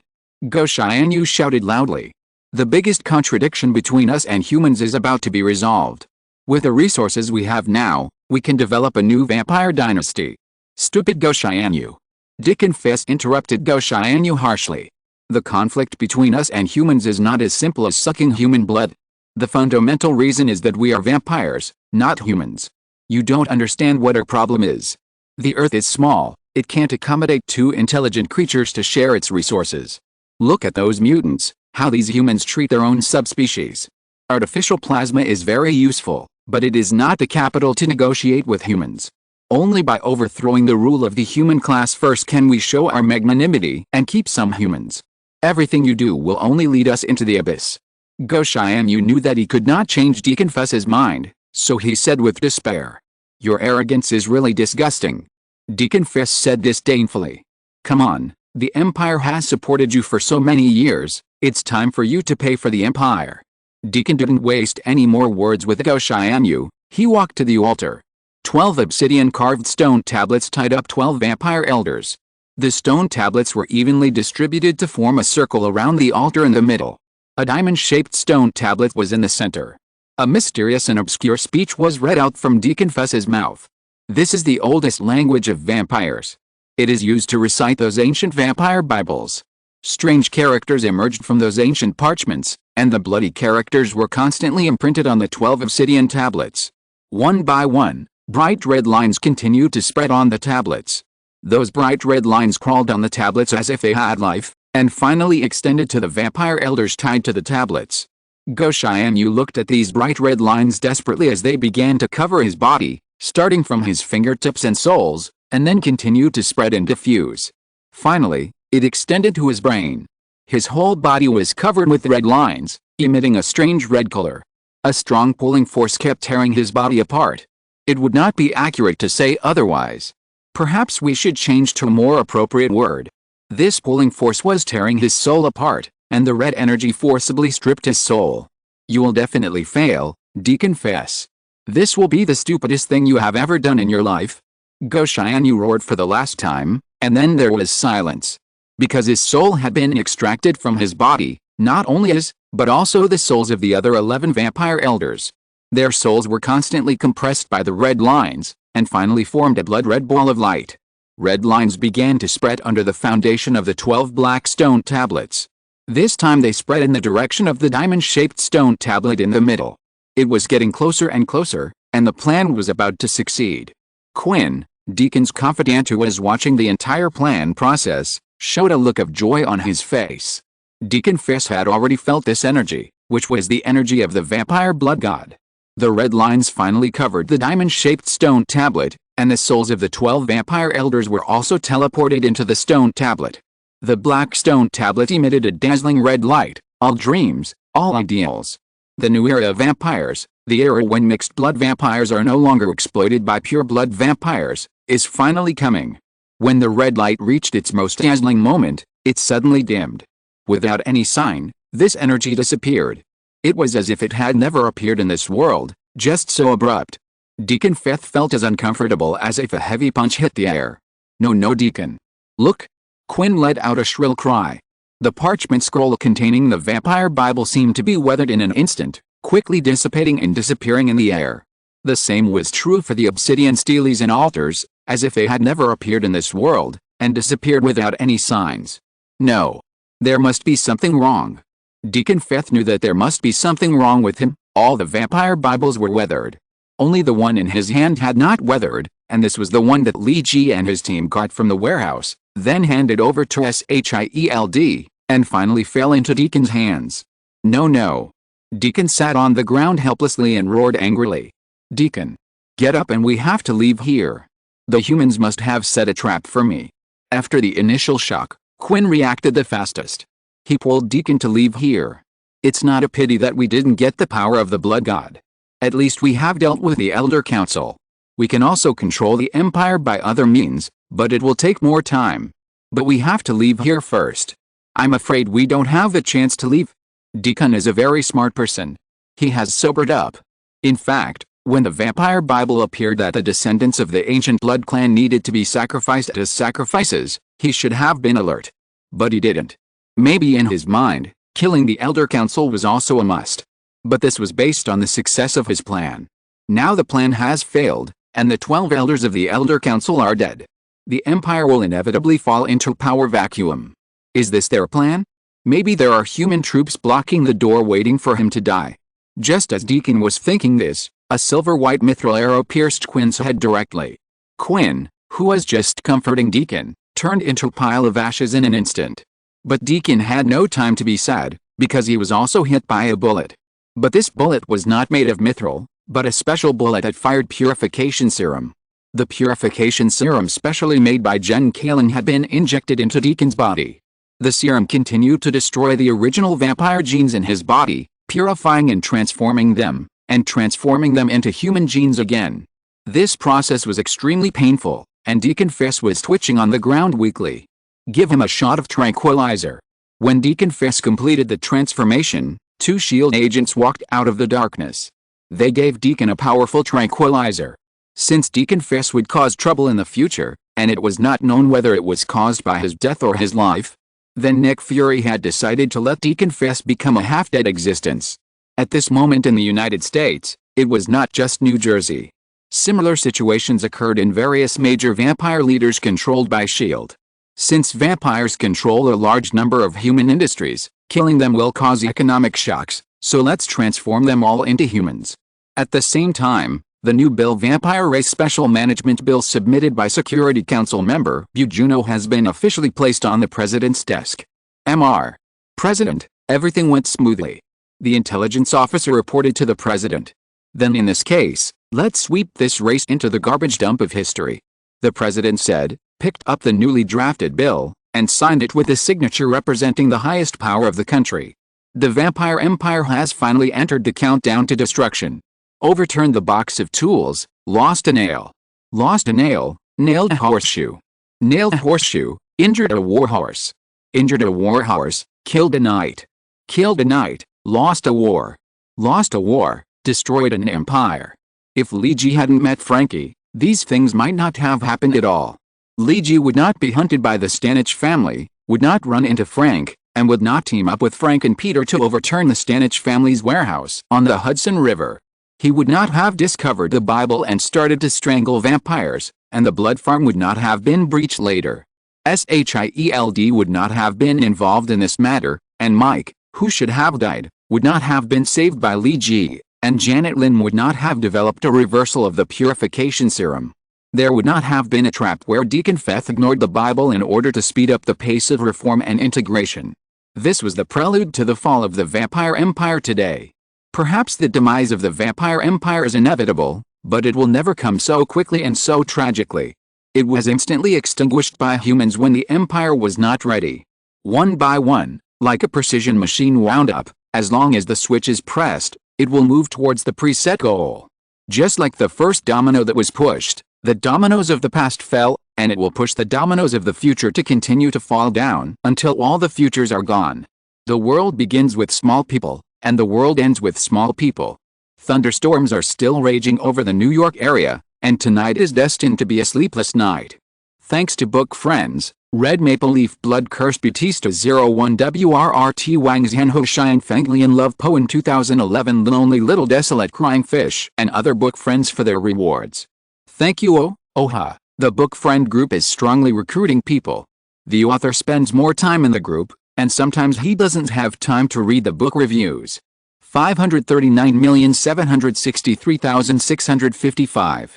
Go Xianyu shouted loudly. The biggest contradiction between us and humans is about to be resolved. With the resources we have now, we can develop a new vampire dynasty. Stupid Go Xianyu. Deacon Fist interrupted Go Xianyu harshly. The conflict between us and humans is not as simple as sucking human blood. The fundamental reason is that we are vampires, not humans. You don't understand what our problem is. The Earth is small, it can't accommodate two intelligent creatures to share its resources. Look at those mutants, how these humans treat their own subspecies. Artificial plasma is very useful, but it is not the capital to negotiate with humans. Only by overthrowing the rule of the human class first can we show our magnanimity and keep some humans. Everything you do will only lead us into the abyss. Go Xianyu knew that he could not change Deacon Fess's mind, so he said with despair. Your arrogance is really disgusting. Deacon Fess said disdainfully. Come on, the Empire has supported you for so many years, it's time for you to pay for the Empire. Deacon didn't waste any more words with Go Xianyu, he walked to the altar. 12 obsidian-carved stone tablets tied up 12 vampire elders. The stone tablets were evenly distributed to form a circle around the altar in the middle. A diamond-shaped stone tablet was in the center. A mysterious and obscure speech was read out from Deacon Fess's mouth. This is the oldest language of vampires. It is used to recite those ancient vampire Bibles. Strange characters emerged from those ancient parchments, and the bloody characters were constantly imprinted on the 12 obsidian tablets. One by one, bright red lines continued to spread on the tablets. Those bright red lines crawled on the tablets as if they had life, and finally extended to the vampire elders tied to the tablets. Go Xianyu looked at these bright red lines desperately as they began to cover his body, starting from his fingertips and soles, and then continued to spread and diffuse. Finally, it extended to his brain. His whole body was covered with red lines, emitting a strange red color. A strong pulling force kept tearing his body apart. It would not be accurate to say otherwise. Perhaps we should change to a more appropriate word. This pulling force was tearing his soul apart, and the red energy forcibly stripped his soul. You will definitely fail, Deacon Fess. This will be the stupidest thing you have ever done in your life. Go Xianyu roared for the last time, and then there was silence. Because his soul had been extracted from his body, not only his, but also the souls of the other 11 vampire elders. Their souls were constantly compressed by the red lines, and finally formed a blood-red ball of light. Red lines began to spread under the foundation of the 12 black stone tablets. This time they spread in the direction of the diamond-shaped stone tablet in the middle. It was getting closer and closer, and the plan was about to succeed. Quinn, Deacon's confidant who was watching the entire plan process, showed a look of joy on his face. Deacon Fess had already felt this energy, which was the energy of the vampire blood god. The red lines finally covered the diamond-shaped stone tablet, and the souls of the 12 vampire elders were also teleported into the stone tablet. The black stone tablet emitted a dazzling red light, all dreams, all ideals. The new era of vampires, the era when mixed blood vampires are no longer exploited by pure blood vampires, is finally coming. When the red light reached its most dazzling moment, it suddenly dimmed. Without any sign, this energy disappeared. It was as if it had never appeared in this world, just so abrupt. Deacon Feth felt as uncomfortable as if a heavy punch hit the air. No, Deacon. Look! Quinn let out a shrill cry. The parchment scroll containing the vampire Bible seemed to be weathered in an instant, quickly dissipating and disappearing in the air. The same was true for the obsidian steles and altars, as if they had never appeared in this world, and disappeared without any signs. No. There must be something wrong. Deacon Feth knew that there must be something wrong with him. All the vampire Bibles were weathered. Only the one in his hand had not weathered, and this was the one that Li Ji and his team got from the warehouse, then handed over to SHIELD, and finally fell into Deacon's hands. No. Deacon sat on the ground helplessly and roared angrily. Deacon! Get up and we have to leave here. The humans must have set a trap for me. After the initial shock, Quinn reacted the fastest. He pulled Deacon to leave here. It's not a pity that we didn't get the power of the blood god. At least we have dealt with the Elder Council. We can also control the Empire by other means, but it will take more time. But we have to leave here first. I'm afraid we don't have the chance to leave. Deacon is a very smart person. He has sobered up. In fact, when the vampire Bible appeared that the descendants of the ancient blood clan needed to be sacrificed as sacrifices, he should have been alert. But he didn't. Maybe in his mind, killing the Elder Council was also a must. But this was based on the success of his plan. Now the plan has failed, and the 12 elders of the Elder Council are dead. The Empire will inevitably fall into a power vacuum. Is this their plan? Maybe there are human troops blocking the door waiting for him to die. Just as Deacon was thinking this, a silver-white mithril arrow pierced Quinn's head directly. Quinn, who was just comforting Deacon, turned into a pile of ashes in an instant. But Deacon had no time to be sad, because he was also hit by a bullet. But this bullet was not made of mithril, but a special bullet that fired purification serum. The purification serum specially made by Jen Kaling had been injected into Deacon's body. The serum continued to destroy the original vampire genes in his body, purifying and transforming them into human genes again. This process was extremely painful, and Deacon Fisk was twitching on the ground weakly. Give him a shot of tranquilizer. When Deacon Fisk completed the transformation, 2 SHIELD agents walked out of the darkness. They gave Deacon a powerful tranquilizer. Since Deacon Fisk would cause trouble in the future, and it was not known whether it was caused by his death or his life, then Nick Fury had decided to let Deacon Fisk become a half-dead existence. At this moment in the United States, it was not just New Jersey. Similar situations occurred in various major vampire leaders controlled by SHIELD. Since vampires control a large number of human industries, killing them will cause economic shocks, so let's transform them all into humans. At the same time, the new bill Vampire Race Special Management Bill submitted by Security Council member Juno has been officially placed on the President's desk. Mr. President, everything went smoothly. The intelligence officer reported to the President. Then in this case, let's sweep this race into the garbage dump of history. The President said, picked up the newly drafted bill, and signed it with a signature representing the highest power of the country. The Vampire Empire has finally entered the countdown to destruction. Overturned the box of tools, lost a nail. Lost a nail, nailed a horseshoe. Nailed a horseshoe, injured a warhorse. Injured a warhorse, killed a knight. Killed a knight, lost a war. Lost a war, destroyed an empire. If Li Ji hadn't met Frankie, these things might not have happened at all. Li Ji would not be hunted by the Stanich family, would not run into Frank, and would not team up with Frank and Peter to overturn the Stanich family's warehouse on the Hudson River. He would not have discovered the Bible and started to strangle vampires, and the blood farm would not have been breached later. SHIELD would not have been involved in this matter, and Mike, who should have died, would not have been saved by Li Ji, and Janet Lin would not have developed a reversal of the purification serum. There would not have been a trap where Deacon Feth ignored the Bible in order to speed up the pace of reform and integration. This was the prelude to the fall of the Vampire Empire today. Perhaps the demise of the Vampire Empire is inevitable, but it will never come so quickly and so tragically. It was instantly extinguished by humans when the Empire was not ready. One by one, like a precision machine wound up, as long as the switch is pressed, it will move towards the preset goal. Just like the first domino that was pushed, the dominoes of the past fell, and it will push the dominoes of the future to continue to fall down until all the futures are gone. The world begins with small people, and the world ends with small people. Thunderstorms are still raging over the New York area, and tonight is destined to be a sleepless night. Thanks to book friends, Red Maple Leaf Blood Curse Bautista 01 WRRT Wang Zhanho Shine Fenglian Love Poem 2011 Lonely Little Desolate Crying Fish and other book friends for their rewards. Thank you Oha. The book friend group is strongly recruiting people. The author spends more time in the group, and sometimes he doesn't have time to read the book reviews. 539,763,655.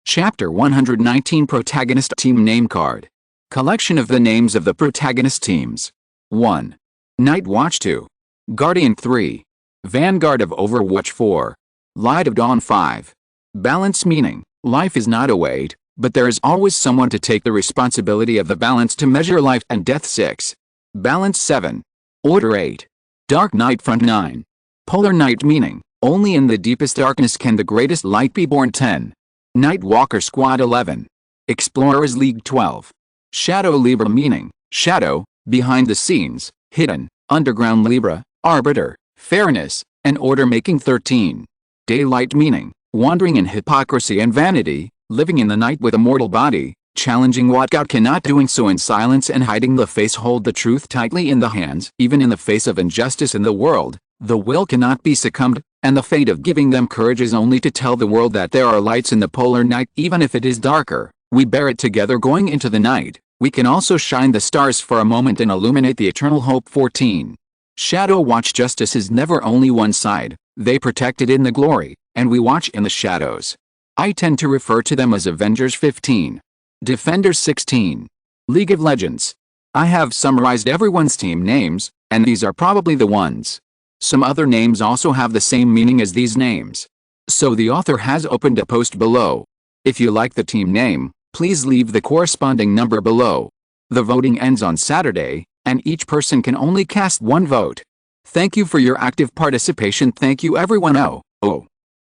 Chapter 119 Protagonist Team Name Card. Collection of the names of the protagonist teams. 1. Night Watch 2. Guardian 3. Vanguard of Overwatch 4. Light of Dawn 5. Balance meaning, life is not a weight, but there is always someone to take the responsibility of the balance to measure life and death 6. Balance 7. Order 8. Dark Night Front 9. Polar Night meaning, only in the deepest darkness can the greatest light be born 10. Night Walker Squad 11. Explorers League 12. Shadow Libra meaning, shadow, behind the scenes, hidden, underground Libra, arbiter, fairness, and order making 13. Daylight meaning, wandering in hypocrisy and vanity, living in the night with a mortal body, challenging what God cannot, doing so in silence and hiding the face, hold the truth tightly in the hands. Even in the face of injustice in the world, the will cannot be succumbed, and the fate of giving them courage is only to tell the world that there are lights in the polar night. Even if it is darker, we bear it together going into the night. We can also shine the stars for a moment and illuminate the eternal hope. 14. Shadow watch. Justice is never only one side, they protect it in the glory, and we watch in the shadows. I tend to refer to them as Avengers. 15. Defenders. 16. League of Legends. I have summarized everyone's team names, and these are probably the ones. Some other names also have the same meaning as these names. So the author has opened a post below. If you like the team name, please leave the corresponding number below. The voting ends on Saturday, and each person can only cast one vote. Thank you for your active participation. Thank you everyone.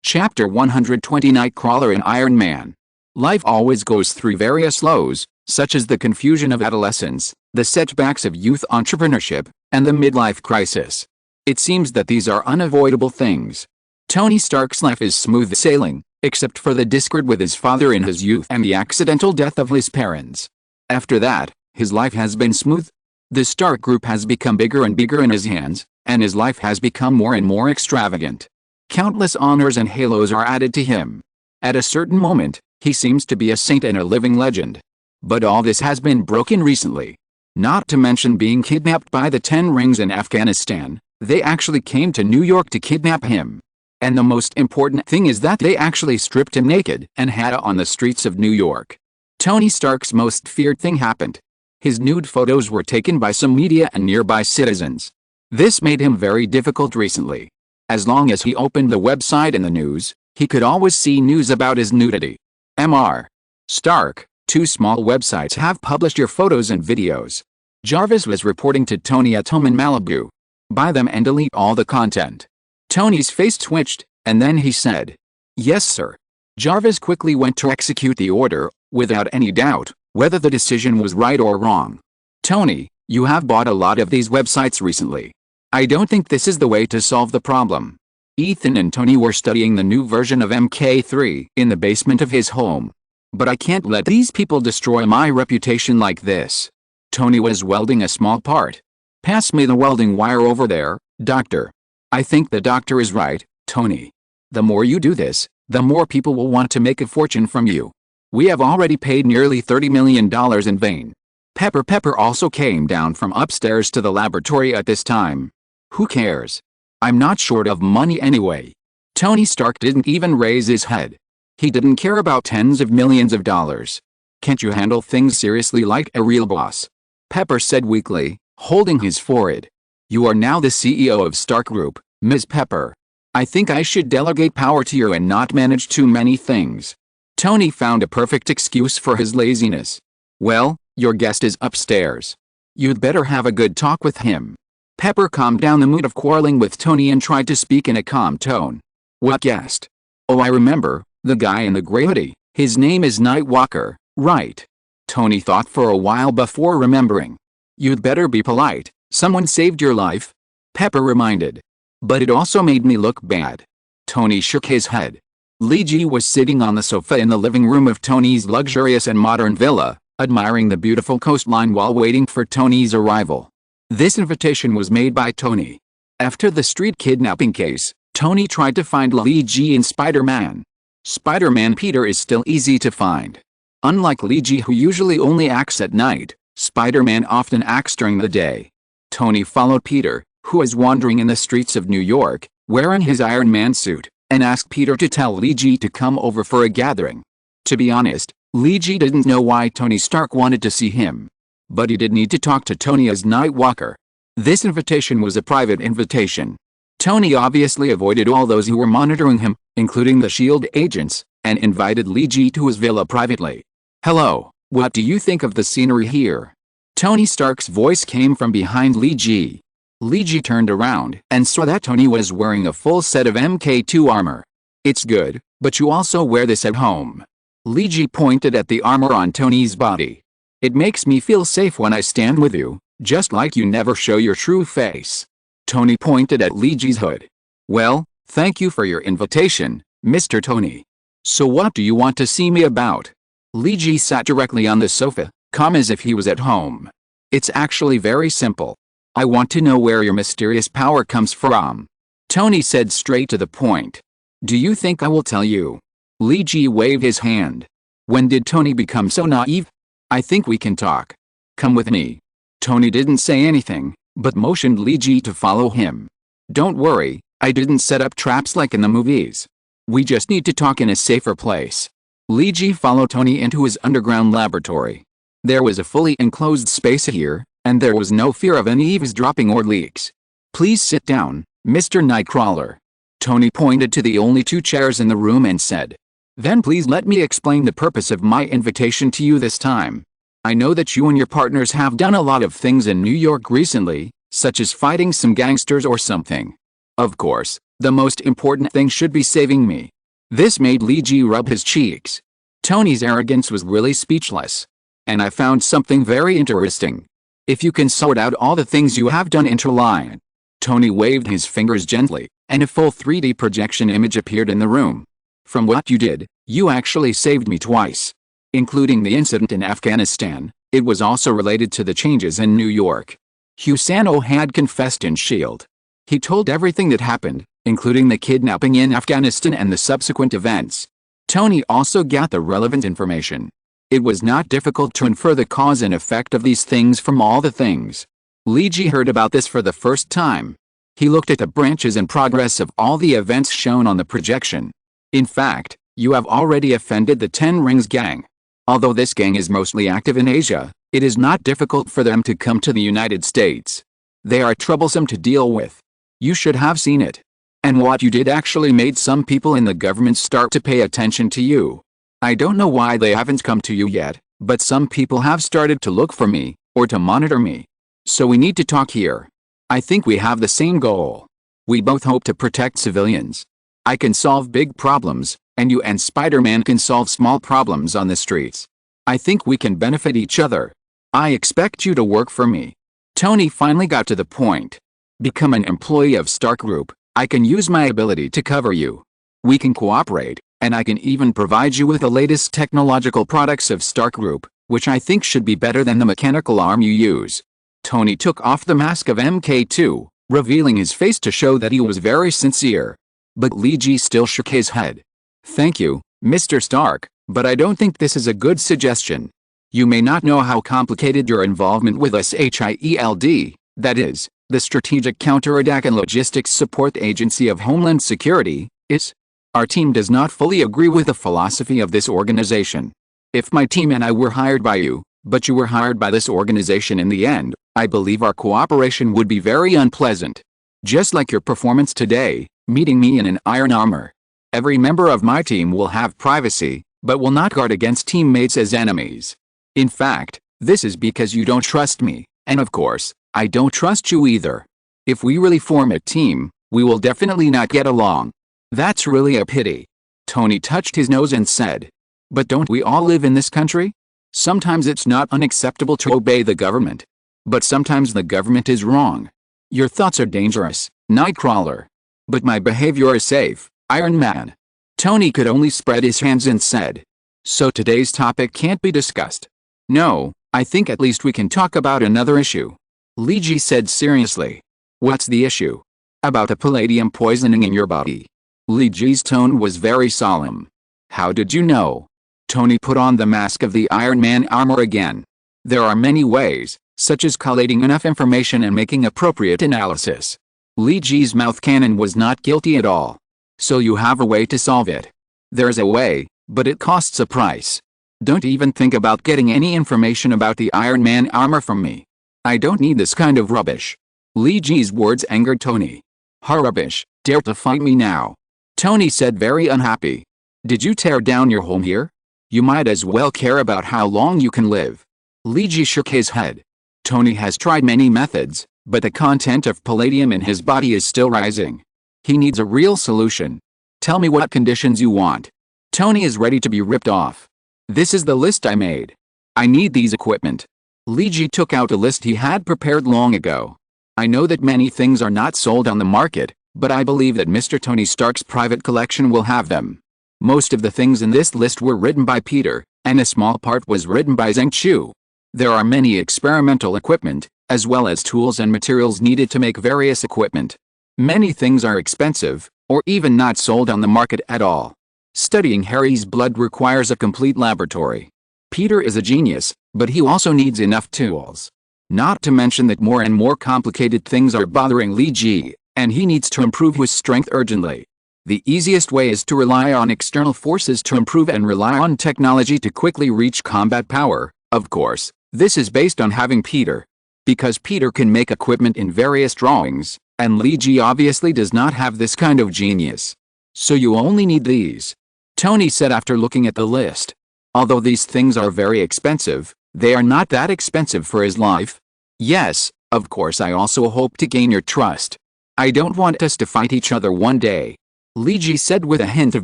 Chapter 120, Nightcrawler and Iron Man. Life always goes through various lows, such as the confusion of adolescence, the setbacks of youth entrepreneurship, and the midlife crisis. It seems that these are unavoidable things. Tony Stark's life is smooth sailing, except for the discord with his father in his youth and the accidental death of his parents. After that, his life has been smooth. The Stark Group has become bigger and bigger in his hands, and his life has become more and more extravagant. Countless honors and halos are added to him. At a certain moment, he seems to be a saint and a living legend. But all this has been broken recently. Not to mention being kidnapped by the Ten Rings in Afghanistan. They actually came to New York to kidnap him. And the most important thing is that they actually stripped him naked and had it on the streets of New York. Tony Stark's most feared thing happened. His nude photos were taken by some media and nearby citizens. This made him very difficult recently. As long as he opened the website and the news, he could always see news about his nudity. Mr. Stark, 2 small websites have published your photos and videos. Jarvis was reporting to Tony at home in Malibu. Buy them and delete all the content. Tony's face twitched, and then he said, "Yes, sir." Jarvis quickly went to execute the order, without any doubt, whether the decision was right or wrong. "Tony, you have bought a lot of these websites recently. I don't think this is the way to solve the problem." Ethan and Tony were studying the new version of MK3 in the basement of his home. "But I can't let these people destroy my reputation like this." Tony was welding a small part. "Pass me the welding wire over there, doctor." "I think the doctor is right, Tony. The more you do this, the more people will want to make a fortune from you. We have already paid nearly $30 million in vain." Pepper also came down from upstairs to the laboratory at this time. "Who cares? I'm not short of money anyway." Tony Stark didn't even raise his head. He didn't care about tens of millions of dollars. "Can't you handle things seriously like a real boss?" Pepper said weakly, holding his forehead. "You are now the CEO of Stark Group, Ms. Pepper. I think I should delegate power to you and not manage too many things." Tony found a perfect excuse for his laziness. "Well, your guest is upstairs. You'd better have a good talk with him." Pepper calmed down the mood of quarreling with Tony and tried to speak in a calm tone. "What guest?" "Oh, I remember, the guy in the gray hoodie. His name is Nightwalker, right?" Tony thought for a while before remembering. "You'd better be polite. Someone saved your life," Pepper reminded. "But it also made me look bad." Tony shook his head. Lee Ji was sitting on the sofa in the living room of Tony's luxurious and modern villa, admiring the beautiful coastline while waiting for Tony's arrival. This invitation was made by Tony. After the street kidnapping case, Tony tried to find Lee Ji in Spider-Man. Spider-Man Peter is still easy to find. Unlike Lee Ji, who usually only acts at night, Spider-Man often acts during the day. Tony followed Peter, who was wandering in the streets of New York, wearing his Iron Man suit, and asked Peter to tell Lee Ji to come over for a gathering. To be honest, Lee Ji didn't know why Tony Stark wanted to see him. But he did need to talk to Tony as Nightwalker. This invitation was a private invitation. Tony obviously avoided all those who were monitoring him, including the S.H.I.E.L.D. agents, and invited Lee Ji to his villa privately. "Hello, what do you think of the scenery here?" Tony Stark's voice came from behind Lee Ji. Lee Ji turned around and saw that Tony was wearing a full set of MK2 armor. "It's good, but you also wear this at home." Lee Ji pointed at the armor on Tony's body. "It makes me feel safe when I stand with you, just like you never show your true face." Tony pointed at Lee Ji's hood. "Well, thank you for your invitation, Mr. Tony. So what do you want to see me about?" Li Ji sat directly on the sofa, calm as if he was at home. It's actually very simple. I want to know where your mysterious power comes from. Tony said straight to the point. Do you think I will tell you? Li Ji waved his hand. When did Tony become so naive? I think we can talk. Come with me. Tony didn't say anything, but motioned Li Ji to follow him. Don't worry, I didn't set up traps like in the movies. We just need to talk in a safer place. Li Ji followed Tony into his underground laboratory. There was a fully enclosed space here, and there was no fear of any eavesdropping or leaks. Please sit down, Mr. Nightcrawler. Tony pointed to the only 2 chairs in the room and said. Then please let me explain the purpose of my invitation to you this time. I know that you and your partners have done a lot of things in New York recently, such as fighting some gangsters or something. Of course, the most important thing should be saving me. This made Li Ji rub his cheeks. Tony's arrogance was really speechless. And I found something very interesting. If you can sort out all the things you have done interline. Tony waved his fingers gently, and a full 3D projection image appeared in the room. From what you did, you actually saved me twice. Including the incident in Afghanistan, it was also related to the changes in New York. Husano had confessed in S.H.I.E.L.D. He told everything that happened, including the kidnapping in Afghanistan and the subsequent events. Tony also got the relevant information. It was not difficult to infer the cause and effect of these things from all the things. Li Ji heard about this for the first time. He looked at the branches and progress of all the events shown on the projection. In fact, you have already offended the 10 Rings gang. Although this gang is mostly active in Asia, it is not difficult for them to come to the United States. They are troublesome to deal with. You should have seen it. And what you did actually made some people in the government start to pay attention to you. I don't know why they haven't come to you yet, but some people have started to look for me, or to monitor me. So we need to talk here. I think we have the same goal. We both hope to protect civilians. I can solve big problems, and you and Spider-Man can solve small problems on the streets. I think we can benefit each other. I expect you to work for me. Tony finally got to the point. Become an employee of Stark Group. I can use my ability to cover you. We can cooperate, and I can even provide you with the latest technological products of Stark Group, which I think should be better than the mechanical arm you use. Tony took off the mask of MK2, revealing his face to show that he was very sincere. But Li Ji still shook his head. Thank you, Mr. Stark, but I don't think this is a good suggestion. You may not know how complicated your involvement with SHIELD, that is, the Strategic Counterattack and Logistics Support Agency of Homeland Security, is. Our team does not fully agree with the philosophy of this organization. If my team and I were hired by you, but you were hired by this organization in the end, I believe our cooperation would be very unpleasant. Just like your performance today, meeting me in an iron armor. Every member of my team will have privacy, but will not guard against teammates as enemies. In fact, this is because you don't trust me, and of course, I don't trust you either. If we really form a team, we will definitely not get along. That's really a pity. Tony touched his nose and said. But don't we all live in this country? Sometimes it's not unacceptable to obey the government. But sometimes the government is wrong. Your thoughts are dangerous, Nightcrawler. But my behavior is safe, Iron Man. Tony could only spread his hands and said. So today's topic can't be discussed. No, I think at least we can talk about another issue. Li Ji said seriously. What's the issue? About the palladium poisoning in your body. Li Ji's tone was very solemn. How did you know? Tony put on the mask of the Iron Man armor again. There are many ways, such as collating enough information and making appropriate analysis. Li Ji's mouth cannon was not guilty at all. So you have a way to solve it. There's a way, but it costs a price. Don't even think about getting any information about the Iron Man armor from me. I don't need this kind of rubbish. Li Ji's words angered Tony. Ha rubbish, dare to fight me now. Tony said very unhappy. Did you tear down your home here? You might as well care about how long you can live. Li Ji shook his head. Tony has tried many methods, but the content of palladium in his body is still rising. He needs a real solution. Tell me what conditions you want. Tony is ready to be ripped off. This is the list I made. I need these equipment. Li Ji took out a list he had prepared long ago. I know that many things are not sold on the market, but I believe that Mr. Tony Stark's private collection will have them. Most of the things in this list were written by Peter, and a small part was written by Zheng Chu. There are many experimental equipment, as well as tools and materials needed to make various equipment. Many things are expensive, or even not sold on the market at all. Studying Harry's blood requires a complete laboratory. Peter is a genius, but he also needs enough tools. Not to mention that more and more complicated things are bothering Li Ji, and he needs to improve his strength urgently. The easiest way is to rely on external forces to improve and rely on technology to quickly reach combat power. Of course, this is based on having Peter. Because Peter can make equipment in various drawings, and Li Ji obviously does not have this kind of genius. So you only need these. Tony said after looking at the list. Although these things are very expensive, they are not that expensive for his life. Yes, of course I also hope to gain your trust. I don't want us to fight each other one day. Li Ji said with a hint of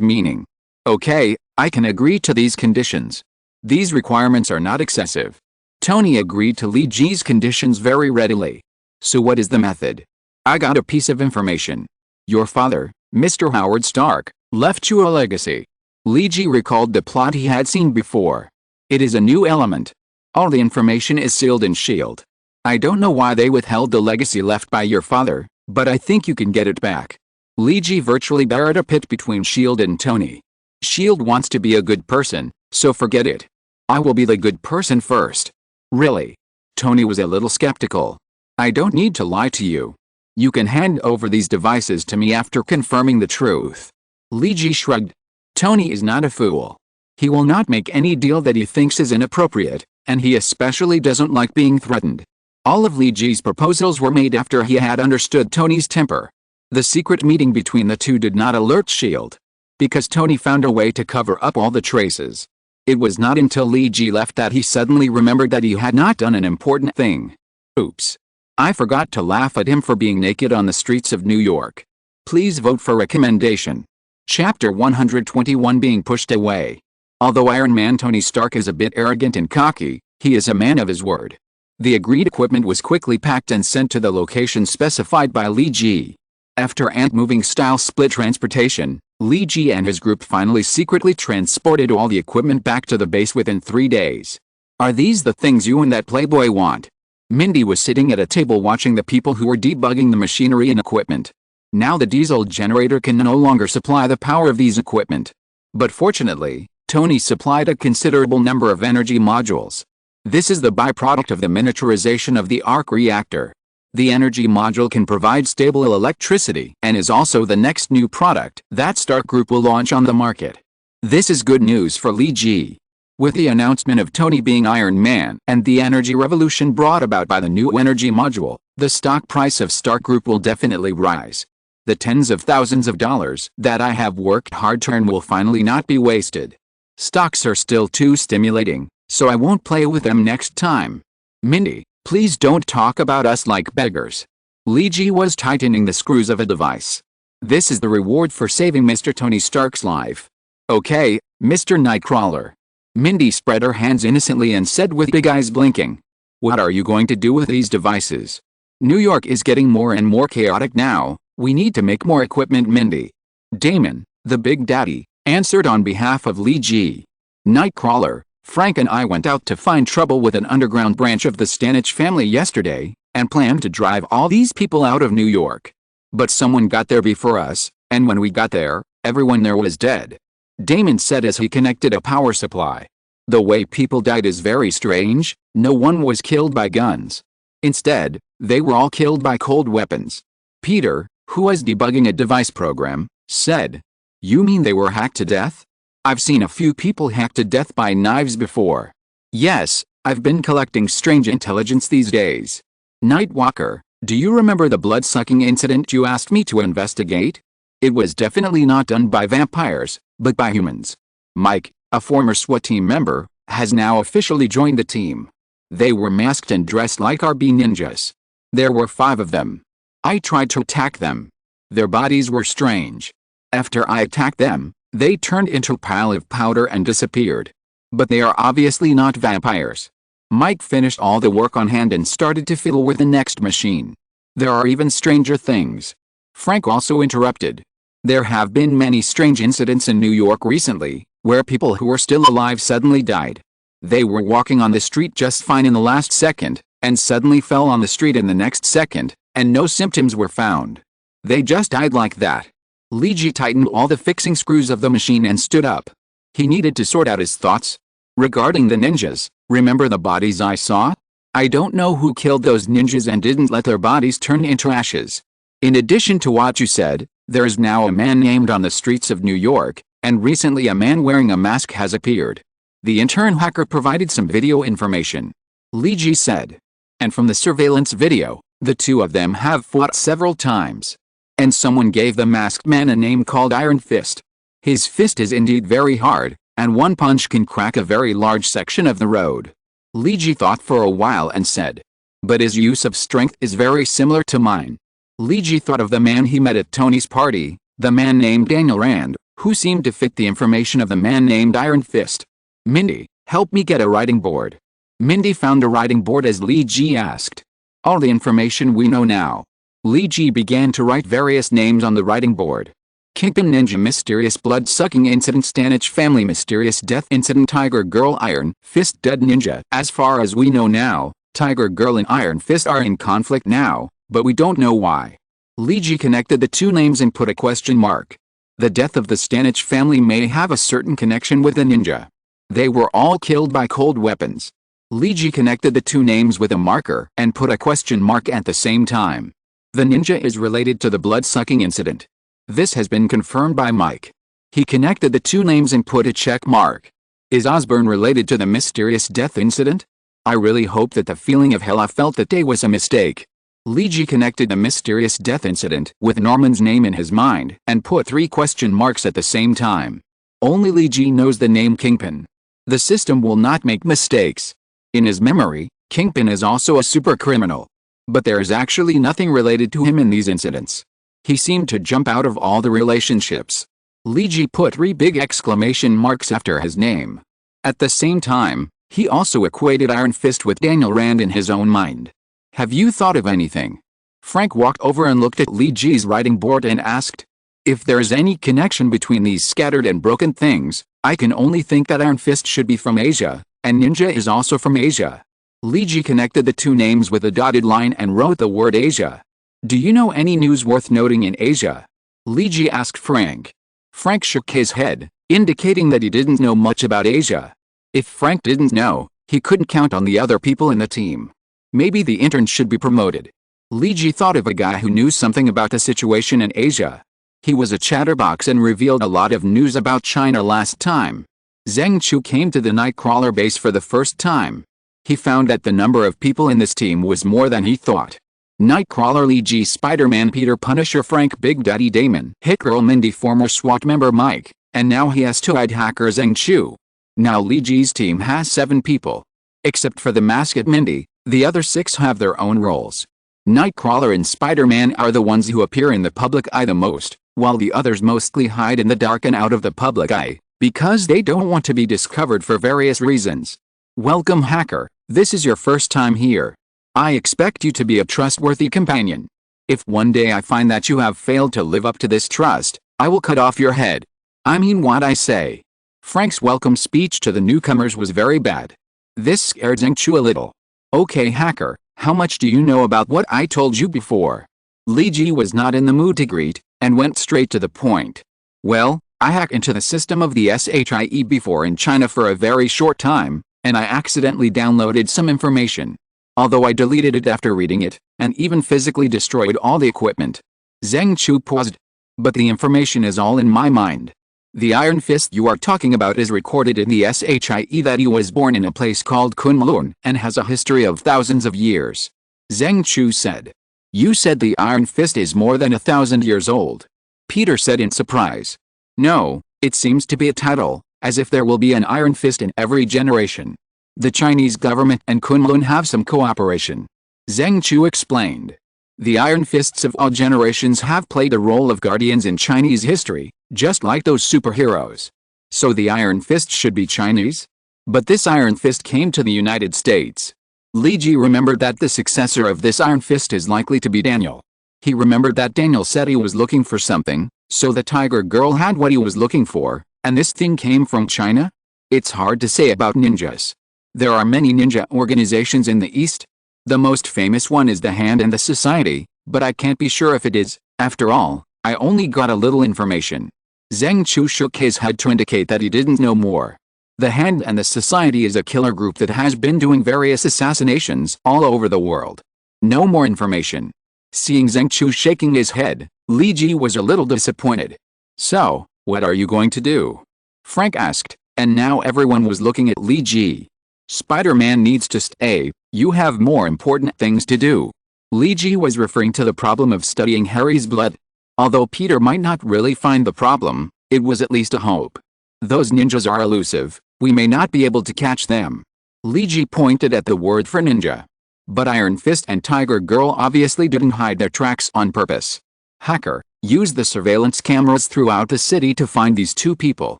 meaning. Okay, I can agree to these conditions. These requirements are not excessive. Tony agreed to Li Ji's conditions very readily. So what is the method? I got a piece of information. Your father, Mr. Howard Stark, left you a legacy. Li Ji recalled the plot he had seen before. It is a new element. All the information is sealed in S.H.I.E.L.D. I don't know why they withheld the legacy left by your father, but I think you can get it back. Li Ji virtually barred a pit between S.H.I.E.L.D. and Tony. S.H.I.E.L.D. wants to be a good person, so forget it. I will be the good person first. Really? Tony was a little skeptical. I don't need to lie to you. You can hand over these devices to me after confirming the truth. Li Ji shrugged. Tony is not a fool. He will not make any deal that he thinks is inappropriate, and he especially doesn't like being threatened. All of Li Ji's proposals were made after he had understood Tony's temper. The secret meeting between the two did not alert S.H.I.E.L.D. because Tony found a way to cover up all the traces. It was not until Li Ji left that he suddenly remembered that he had not done an important thing. Oops. I forgot to laugh at him for being naked on the streets of New York. Please vote for recommendation. Chapter 121 Being Pushed Away. Although Iron Man Tony Stark is a bit arrogant and cocky, he is a man of his word. The agreed equipment was quickly packed and sent to the location specified by Li Ji. After ant-moving style split transportation, Li Ji and his group finally secretly transported all the equipment back to the base within 3 days. Are these the things you and that playboy want? Mindy was sitting at a table watching the people who were debugging the machinery and equipment. Now the diesel generator can no longer supply the power of these equipment. But fortunately, Tony supplied a considerable number of energy modules. This is the byproduct of the miniaturization of the arc reactor. The energy module can provide stable electricity and is also the next new product that Stark Group will launch on the market. This is good news for Li Ji. With the announcement of Tony being Iron Man and the energy revolution brought about by the new energy module, the stock price of Stark Group will definitely rise. The tens of thousands of dollars that I have worked hard to earn will finally not be wasted. Stocks are still too stimulating, so I won't play with them next time. Mindy, please don't talk about us like beggars. Li Ji was tightening the screws of a device. This is the reward for saving Mr. Tony Stark's life. Okay, Mr. Nightcrawler. Mindy spread her hands innocently and said with big eyes blinking. What are you going to do with these devices? New York is getting more and more chaotic now. We need to make more equipment. Mindy. Damon, the big daddy, answered on behalf of Li Ji. Nightcrawler, Frank and I went out to find trouble with an underground branch of the Stanich family yesterday, and planned to drive all these people out of New York. But someone got there before us, and when we got there, everyone there was dead. Damon said as he connected a power supply. The way people died is very strange. No one was killed by guns. Instead, they were all killed by cold weapons. Peter, who was debugging a device program, said, "You mean they were hacked to death? I've seen a few people hacked to death by knives before. Yes, I've been collecting strange intelligence these days. Nightwalker, do you remember the blood-sucking incident you asked me to investigate? It was definitely not done by vampires, but by humans. Mike, a former SWAT team member, has now officially joined the team. They were masked and dressed like RB ninjas. There were 5 of them. I tried to attack them. Their bodies were strange. After I attacked them, they turned into a pile of powder and disappeared. But they are obviously not vampires." Mike finished all the work on hand and started to fiddle with the next machine. "There are even stranger things." Frank also interrupted. "There have been many strange incidents in New York recently, where people who were still alive suddenly died. They were walking on the street just fine in the last second, and suddenly fell on the street in the next second, and no symptoms were found. They just died like that. Li Ji tightened all the fixing screws of the machine and stood up. He needed to sort out his thoughts. Regarding the ninjas, remember the bodies I saw? I don't know who killed those ninjas and didn't let their bodies turn into ashes. In addition to what you said, there is now a man named on the streets of New York, and recently a man wearing a mask has appeared. The intern hacker provided some video information. Li Ji said. And from the surveillance video, the two of them have fought several times. And someone gave the masked man a name called Iron Fist. His fist is indeed very hard, and one punch can crack a very large section of the road. Li Ji thought for a while and said. But his use of strength is very similar to mine. Li Ji thought of the man he met at Tony's party, the man named Daniel Rand, who seemed to fit the information of the man named Iron Fist. Mindy, help me get a writing board. Mindy found a writing board as Li Ji asked. All the information we know now. Li Ji began to write various names on the writing board. Kingpin Ninja Mysterious Blood-Sucking Incident Stanich Family Mysterious Death Incident Tiger Girl Iron Fist Dead Ninja. As far as we know now, Tiger Girl and Iron Fist are in conflict now, but we don't know why. Li Ji connected the two names and put a question mark. The death of the Stanich family may have a certain connection with the ninja. They were all killed by cold weapons. Li Ji connected the two names with a marker and put a question mark at the same time. The ninja is related to the blood-sucking incident. This has been confirmed by Mike. He connected the two names and put a check mark. Is Osborn related to the mysterious death incident? I really hope that the feeling of hell I felt that day was a mistake. Li Ji connected the mysterious death incident with Norman's name in his mind and put 3 question marks at the same time. Only Li Ji knows the name Kingpin. The system will not make mistakes. In his memory, Kingpin is also a super criminal. But there is actually nothing related to him in these incidents. He seemed to jump out of all the relationships. Li Ji put 3 big exclamation marks after his name. At the same time, he also equated Iron Fist with Daniel Rand in his own mind. Have you thought of anything? Frank walked over and looked at Li Ji's writing board and asked. If there is any connection between these scattered and broken things, I can only think that Iron Fist should be from Asia, and Ninja is also from Asia. Li Ji connected the two names with a dotted line and wrote the word Asia. Do you know any news worth noting in Asia? Li Ji asked Frank. Frank shook his head, indicating that he didn't know much about Asia. If Frank didn't know, he couldn't count on the other people in the team. Maybe the intern should be promoted. Li Ji thought of a guy who knew something about the situation in Asia. He was a chatterbox and revealed a lot of news about China last time. Zheng Chu came to the Nightcrawler base for the first time. He found that the number of people in this team was more than he thought. Nightcrawler Li Ji, Spider-Man Peter, Punisher Frank, Big Daddy Damon, Hit Girl Mindy, former SWAT member Mike, and now he has two-eyed hacker Zheng Chu. Now Li Ji's team has 7 people. Except for the masked Mindy, the other 6 have their own roles. Nightcrawler and Spider-Man are the ones who appear in the public eye the most, while the others mostly hide in the dark and out of the public eye, because they don't want to be discovered for various reasons. Welcome, hacker. This is your first time here. I expect you to be a trustworthy companion. If one day I find that you have failed to live up to this trust, I will cut off your head. I mean what I say. Frank's welcome speech to the newcomers was very bad. This scared Zheng Chu a little. Okay, hacker, how much do you know about what I told you before? Li Ji was not in the mood to greet, and went straight to the point. Well, I hacked into the system of the SHIE before in China for a very short time, and I accidentally downloaded some information. Although I deleted it after reading it, and even physically destroyed all the equipment. Zheng Chu paused. But the information is all in my mind. The Iron Fist you are talking about is recorded in the SHIE that he was born in a place called Kunlun and has a history of thousands of years. Zheng Chu said. You said the Iron Fist is more than 1,000 years old. Peter said in surprise. No, it seems to be a title, as if there will be an Iron Fist in every generation. The Chinese government and Kunlun have some cooperation. Zheng Chu explained. The Iron Fists of all generations have played the role of guardians in Chinese history, just like those superheroes. So the Iron Fist should be Chinese? But this Iron Fist came to the United States. Li Ji remembered that the successor of this Iron Fist is likely to be Daniel. He remembered that Daniel said he was looking for something, so the Tiger Girl had what he was looking for, And this thing came from China? It's hard to say about ninjas. There are many ninja organizations in the East. The most famous one is the Hand and the Society, but I can't be sure if it is. After all, I only got a little information. Zheng Chu shook his head to indicate that he didn't know more. The Hand and the Society is a killer group that has been doing various assassinations all over the world. No more information. Seeing Zheng Chu shaking his head, Li Ji was a little disappointed. So, what are you going to do? Frank asked, and now everyone was looking at Li Ji. Spider-Man needs to stay, you have more important things to do. Li Ji was referring to the problem of studying Harry's blood. Although Peter might not really find the problem, it was at least a hope. Those ninjas are elusive, we may not be able to catch them. Li Ji pointed at the word for ninja. But Iron Fist and Tiger Girl obviously didn't hide their tracks on purpose. Hacker, use the surveillance cameras throughout the city to find these two people.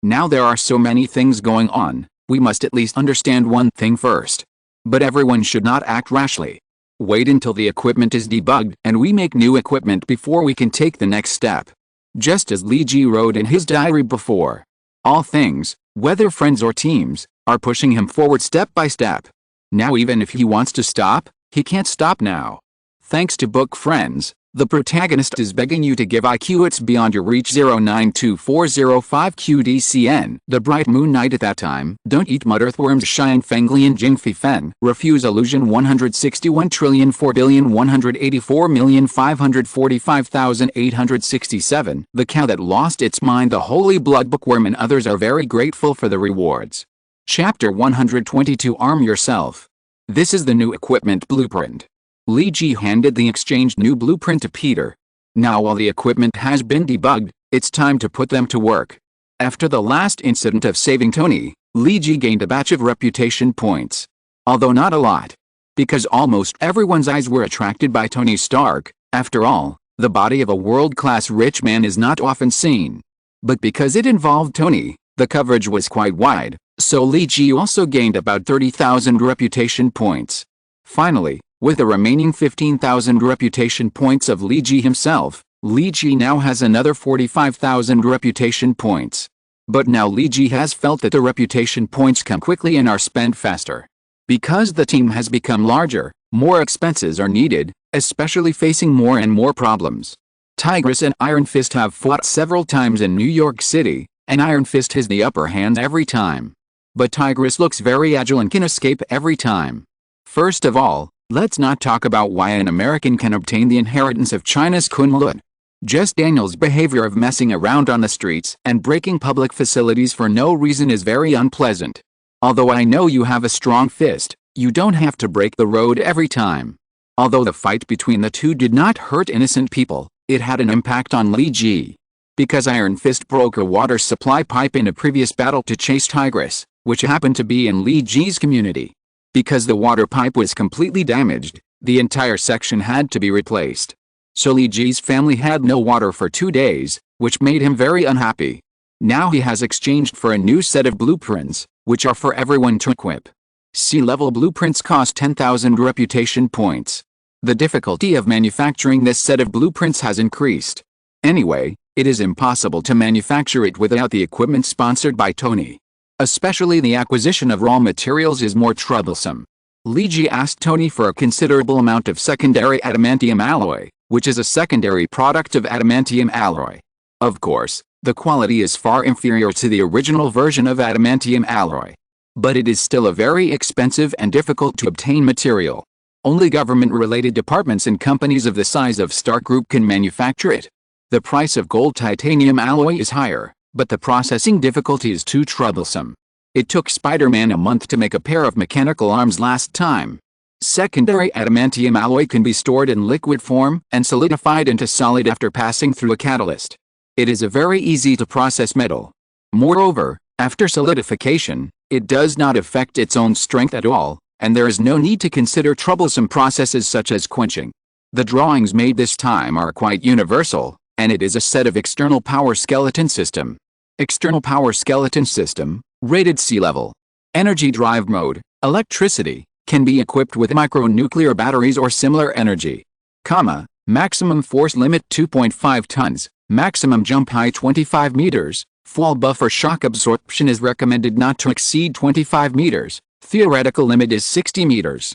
Now there are so many things going on, we must at least understand one thing first. But everyone should not act rashly. Wait until the equipment is debugged and we make new equipment before we can take the next step. Just as Li Ji wrote in his diary before. All things, whether friends or teams, are pushing him forward step by step. Now even if he wants to stop, he can't stop now. Thanks to book friends, the protagonist is begging you to give IQ it's beyond your reach 092405QDCN. The bright moon night at that time. Don't eat mud earthworms Shine Fengli and Jing Fi Fen. Refuse illusion 161,4,184,545,867. The cow that lost its mind. The holy blood bookworm and others are very grateful for the rewards. Chapter 122 Arm yourself. This is the new equipment blueprint. Li Ji handed the exchanged new blueprint to Peter. Now while the equipment has been debugged, it's time to put them to work. After the last incident of saving Tony, Li Ji gained a batch of reputation points. Although not a lot. Because almost everyone's eyes were attracted by Tony Stark, after all, the body of a world-class rich man is not often seen. But because it involved Tony, the coverage was quite wide, so Li Ji also gained about 30,000 reputation points. Finally, with the remaining 15,000 reputation points of Li Ji himself, Li Ji now has another 45,000 reputation points. But now Li Ji has felt that the reputation points come quickly and are spent faster. Because the team has become larger, more expenses are needed, especially facing more and more problems. Tigress and Iron Fist have fought several times in New York City, and Iron Fist has the upper hand every time. But Tigress looks very agile and can escape every time. First of all, let's not talk about why an American can obtain the inheritance of China's Kunlun. Just Daniel's behavior of messing around on the streets and breaking public facilities for no reason is very unpleasant. Although I know you have a strong fist, you don't have to break the road every time. Although the fight between the two did not hurt innocent people, it had an impact on Li Ji. Because Iron Fist broke a water supply pipe in a previous battle to chase Tigress, which happened to be in Li Ji's community. Because the water pipe was completely damaged, the entire section had to be replaced. So Li Ji's family had no water for 2 days, which made him very unhappy. Now he has exchanged for a new set of blueprints, which are for everyone to equip. Sea-level blueprints cost 10,000 reputation points. The difficulty of manufacturing this set of blueprints has increased. Anyway, it is impossible to manufacture it without the equipment sponsored by Tony. Especially the acquisition of raw materials is more troublesome. Li Ji asked Tony for a considerable amount of secondary adamantium alloy, which is a secondary product of adamantium alloy. Of course, the quality is far inferior to the original version of adamantium alloy. But it is still a very expensive and difficult to obtain material. Only government-related departments and companies of the size of Stark Group can manufacture it. The price of gold titanium alloy is higher, but the processing difficulty is too troublesome. It took Spider-Man a month to make a pair of mechanical arms last time. Secondary adamantium alloy can be stored in liquid form and solidified into solid after passing through a catalyst. It is a very easy to process metal. Moreover, after solidification, it does not affect its own strength at all, and there is no need to consider troublesome processes such as quenching. The drawings made this time are quite universal, and it is a set of external power skeleton system. External power skeleton system, rated sea-level. Energy drive mode, electricity, can be equipped with micronuclear batteries or similar energy. Maximum force limit 2.5 tons, maximum jump height 25 meters, Fall buffer shock absorption is recommended not to exceed 25 meters. Theoretical limit is 60 meters.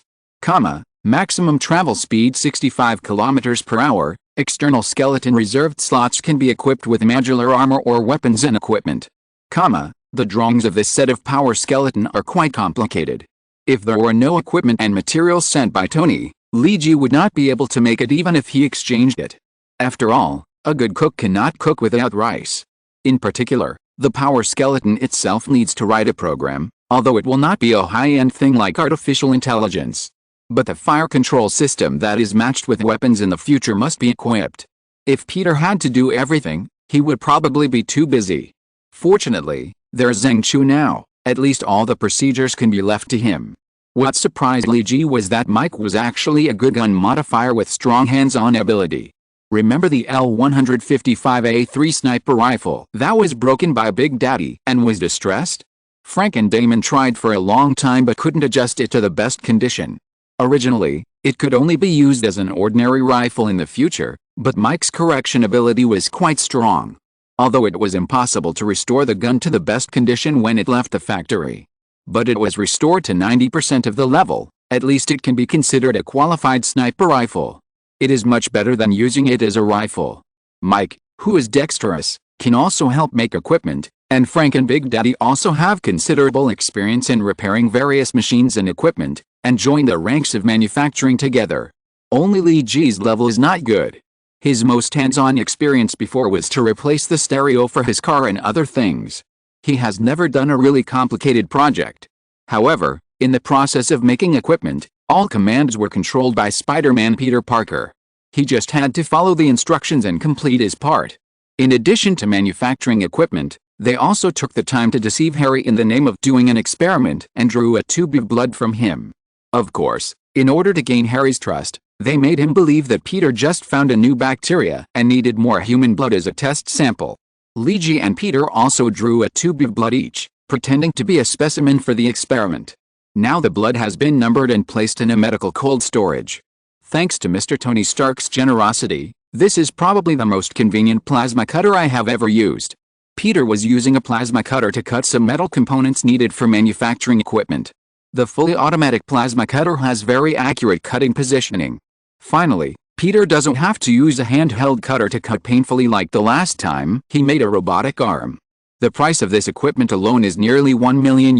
Maximum travel speed 65 kilometers per hour. External skeleton reserved slots can be equipped with modular armor or weapons and equipment. The drawings of this set of power skeleton are quite complicated. If there were no equipment and materials sent by Tony, Lee Ji would not be able to make it even if he exchanged it. After all, a good cook cannot cook without rice. In particular, the power skeleton itself needs to write a program, although it will not be a high-end thing like artificial intelligence. But the fire control system that is matched with weapons in the future must be equipped. If Peter had to do everything, he would probably be too busy. Fortunately, there's Zheng Chu now. At least all the procedures can be left to him. What surprised Lee Ji was that Mike was actually a good gun modifier with strong hands-on ability. Remember the L155A3 sniper rifle that was broken by Big Daddy and was distressed? Frank and Damon tried for a long time but couldn't adjust it to the best condition. Originally, it could only be used as an ordinary rifle in the future, but Mike's correction ability was quite strong. Although it was impossible to restore the gun to the best condition when it left the factory. But it was restored to 90% of the level. At least it can be considered a qualified sniper rifle. It is much better than using it as a rifle. Mike, who is dexterous, can also help make equipment, and Frank and Big Daddy also have considerable experience in repairing various machines and equipment, and join the ranks of manufacturing together. Only Lee Ji's level is not good. His most hands-on experience before was to replace the stereo for his car and other things. He has never done a really complicated project. However, in the process of making equipment, all commands were controlled by Spider-Man Peter Parker. He just had to follow the instructions and complete his part. In addition to manufacturing equipment, they also took the time to deceive Harry in the name of doing an experiment and drew a tube of blood from him. Of course, in order to gain Harry's trust, they made him believe that Peter just found a new bacteria and needed more human blood as a test sample. Lee Ji and Peter also drew a tube of blood each, pretending to be a specimen for the experiment. Now the blood has been numbered and placed in a medical cold storage. Thanks to Mr. Tony Stark's generosity, this is probably the most convenient plasma cutter I have ever used. Peter was using a plasma cutter to cut some metal components needed for manufacturing equipment. The fully automatic plasma cutter has very accurate cutting positioning. Finally, Peter doesn't have to use a handheld cutter to cut painfully like the last time he made a robotic arm. The price of this equipment alone is nearly $1 million,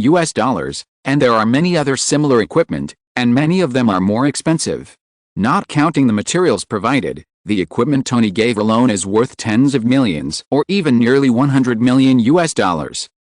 and there are many other similar equipment, and many of them are more expensive. Not counting the materials provided, the equipment Tony gave alone is worth tens of millions or even nearly $100 million.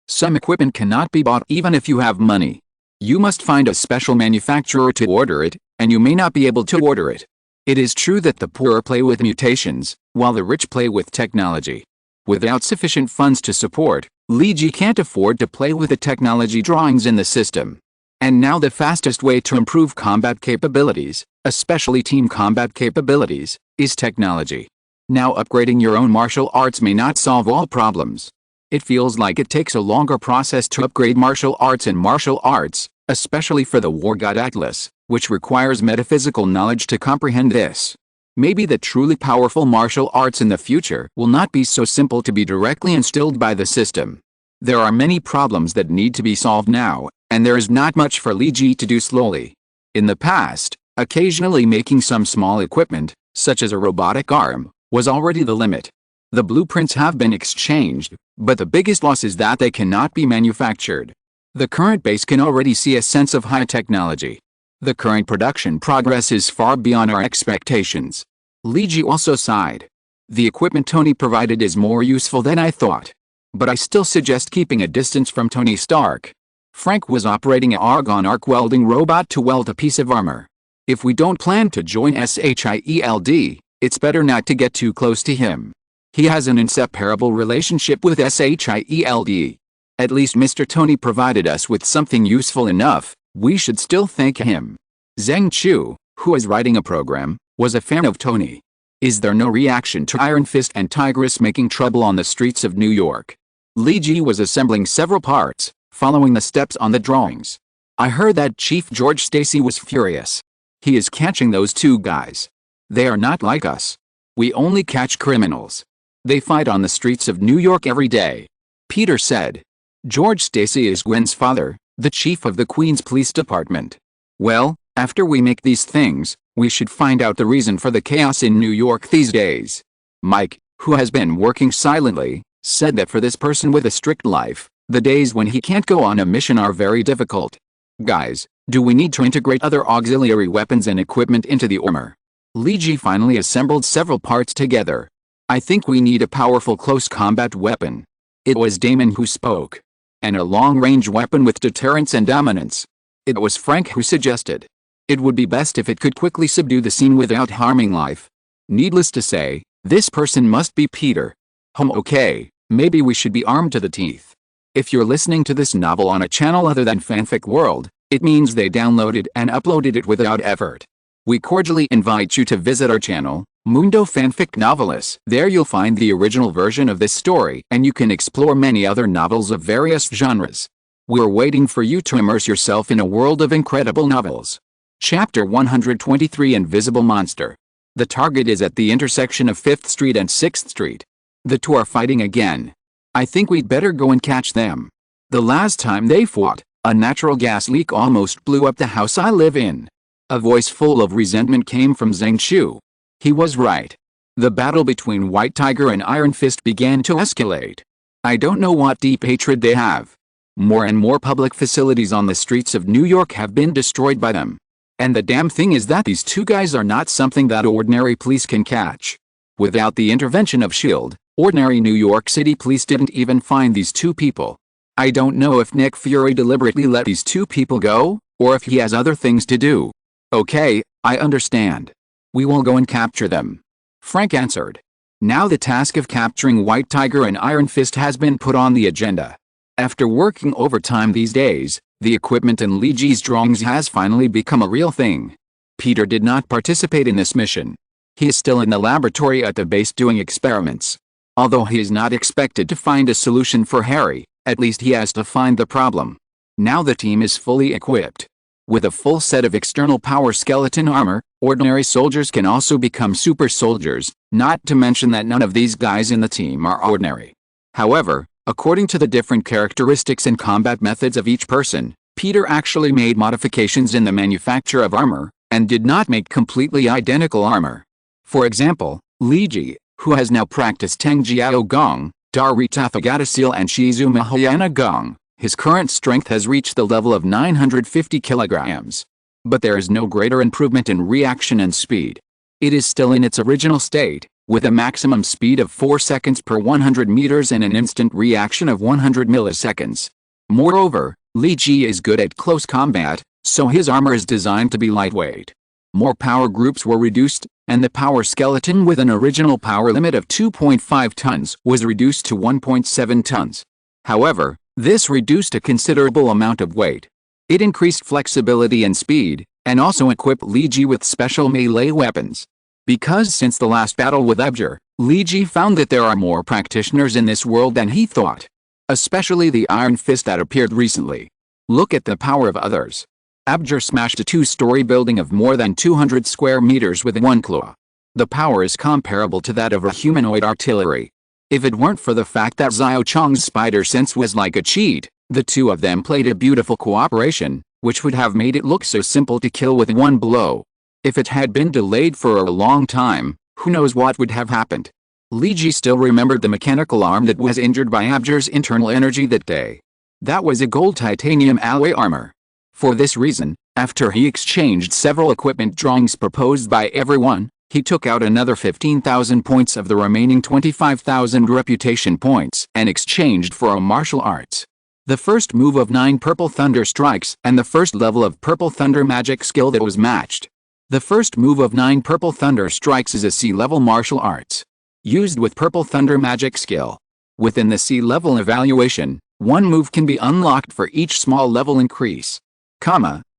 Some equipment cannot be bought even if you have money. You must find a special manufacturer to order it, and you may not be able to order it. It is true that the poor play with mutations, while the rich play with technology. Without sufficient funds to support, Lee Ji can't afford to play with the technology drawings in the system. And now the fastest way to improve combat capabilities, especially team combat capabilities, is technology. Now upgrading your own martial arts may not solve all problems. It feels like it takes a longer process to upgrade martial arts and martial arts, especially for the War God Atlas, which requires metaphysical knowledge to comprehend this. Maybe the truly powerful martial arts in the future will not be so simple to be directly instilled by the system. There are many problems that need to be solved now, and there is not much for Lee Ji to do slowly. In the past, occasionally making some small equipment, such as a robotic arm, was already the limit. The blueprints have been exchanged, but the biggest loss is that they cannot be manufactured. The current base can already see a sense of high technology. The current production progress is far beyond our expectations. Lee Ji also sighed. The equipment Tony provided is more useful than I thought. But I still suggest keeping a distance from Tony Stark. Frank was operating an argon arc welding robot to weld a piece of armor. If we don't plan to join SHIELD, it's better not to get too close to him. He has an inseparable relationship with SHIELD. At least Mr. Tony provided us with something useful enough. We should still thank him. Zheng Chu, who is writing a program, was a fan of Tony. Is there no reaction to Iron Fist and Tigress making trouble on the streets of New York? Lee Ji was assembling several parts, following the steps on the drawings. I heard that Chief George Stacy was furious. He is catching those two guys. They are not like us. We only catch criminals. They fight on the streets of New York every day. Peter said. George Stacy is Gwen's father, the chief of the Queen's Police Department. Well, after we make these things, we should find out the reason for the chaos in New York these days. Mike, who has been working silently, said that for this person with a strict life, the days when he can't go on a mission are very difficult. Guys, do we need to integrate other auxiliary weapons and equipment into the armor? Lee finally assembled several parts together. I think we need a powerful close combat weapon. It was Damon who spoke. And a long-range weapon with deterrence and dominance. It was Frank who suggested. It would be best if it could quickly subdue the scene without harming life. Needless to say, this person must be Peter. Okay, maybe we should be armed to the teeth. If you're listening to this novel on a channel other than Fanfic World, it means they downloaded and uploaded it without effort. We cordially invite you to visit our channel, Mundo Fanfic Novelis. There you'll find the original version of this story and you can explore many other novels of various genres. We're waiting for you to immerse yourself in a world of incredible novels. Chapter 123 Invisible Monster. The target is at the intersection of 5th Street and 6th Street. The two are fighting again. I think we'd better go and catch them. The last time they fought, a natural gas leak almost blew up the house I live in. A voice full of resentment came from Zhang Shu. He was right. The battle between White Tiger and Iron Fist began to escalate. I don't know what deep hatred they have. More and more public facilities on the streets of New York have been destroyed by them. And the damn thing is that these two guys are not something that ordinary police can catch. Without the intervention of S.H.I.E.L.D., ordinary New York City police didn't even find these two people. I don't know if Nick Fury deliberately let these two people go, or if he has other things to do. Okay, I understand. We will go and capture them. Frank answered. Now the task of capturing White Tiger and Iron Fist has been put on the agenda. After working overtime these days, the equipment in Lee drawings has finally become a real thing. Peter did not participate in this mission. He is still in the laboratory at the base doing experiments. Although he is not expected to find a solution for Harry, at least he has to find the problem. Now the team is fully equipped. With a full set of external power skeleton armor, ordinary soldiers can also become super soldiers, not to mention that none of these guys in the team are ordinary. However, according to the different characteristics and combat methods of each person, Peter actually made modifications in the manufacture of armor, and did not make completely identical armor. For example, Lee, who has now practiced Tengjiao Gong, Daritafagatasil and Shizu Mahayana Gong, his current strength has reached the level of 950 kilograms. But there is no greater improvement in reaction and speed. It is still in its original state, with a maximum speed of 4 seconds per 100 meters and an instant reaction of 100 milliseconds. Moreover, Lee is good at close combat, so his armor is designed to be lightweight. More power groups were reduced, and the power skeleton with an original power limit of 2.5 tons was reduced to 1.7 tons. However, this reduced a considerable amount of weight. It increased flexibility and speed, and also equipped Lee with special melee weapons. Because since the last battle with Abjur, Lee found that there are more practitioners in this world than he thought. Especially the Iron Fist that appeared recently. Look at the power of others. Abjur smashed a 2-story building of more than 200 square meters with one claw. The power is comparable to that of a humanoid artillery. If it weren't for the fact that Xiao Chong's spider sense was like a cheat, the two of them played a beautiful cooperation, which would have made it look so simple to kill with one blow. If it had been delayed for a long time, who knows what would have happened. Lee still remembered the mechanical arm that was injured by Abjur's internal energy that day. That was a gold titanium alloy armor. For this reason, after he exchanged several equipment drawings proposed by everyone, he took out another 15,000 points of the remaining 25,000 reputation points and exchanged for a martial arts. The first move of 9 Purple Thunder Strikes and the first level of Purple Thunder magic skill that was matched. The first move of 9 Purple Thunder Strikes is a C-level martial arts. Used with Purple Thunder magic skill. Within the C-level evaluation, one move can be unlocked for each small level increase.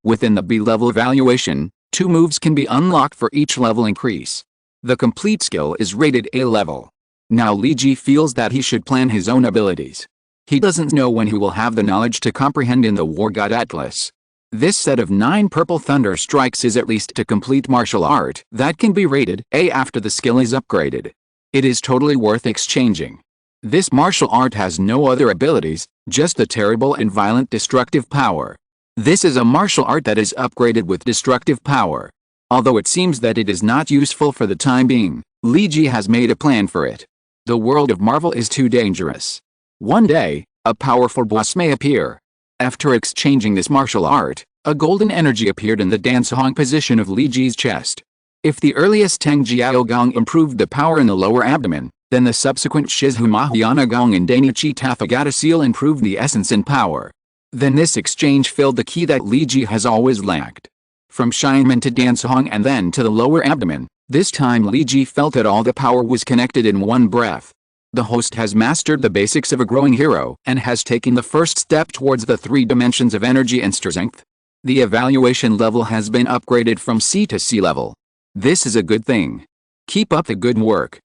Within the B-level evaluation, 2 moves can be unlocked for each level increase. The complete skill is rated A level. Now Lee feels that he should plan his own abilities. He doesn't know when he will have the knowledge to comprehend in the War God Atlas. This set of 9 Purple Thunder Strikes is at least a complete martial art that can be rated A after the skill is upgraded. It is totally worth exchanging. This martial art has no other abilities, just the terrible and violent destructive power. This is a martial art that is upgraded with destructive power. Although it seems that it is not useful for the time being, Li Ji has made a plan for it. The world of Marvel is too dangerous. One day, a powerful boss may appear. After exchanging this martial art, a golden energy appeared in the dancehong position of Li Ji's chest. If the earliest Teng Jiao Gong improved the power in the lower abdomen, then the subsequent Shizhu Mahayana Gong and Dainichi Tathagata Seal improved the essence and power. Then this exchange filled the key that Li Ji has always lacked. From Shineman to dancehong and then to the lower abdomen, this time Li Ji felt that all the power was connected in one breath. The host has mastered the basics of a growing hero and has taken the first step towards the 3 dimensions of energy and strength. The evaluation level has been upgraded from C to C level. This is a good thing. Keep up the good work.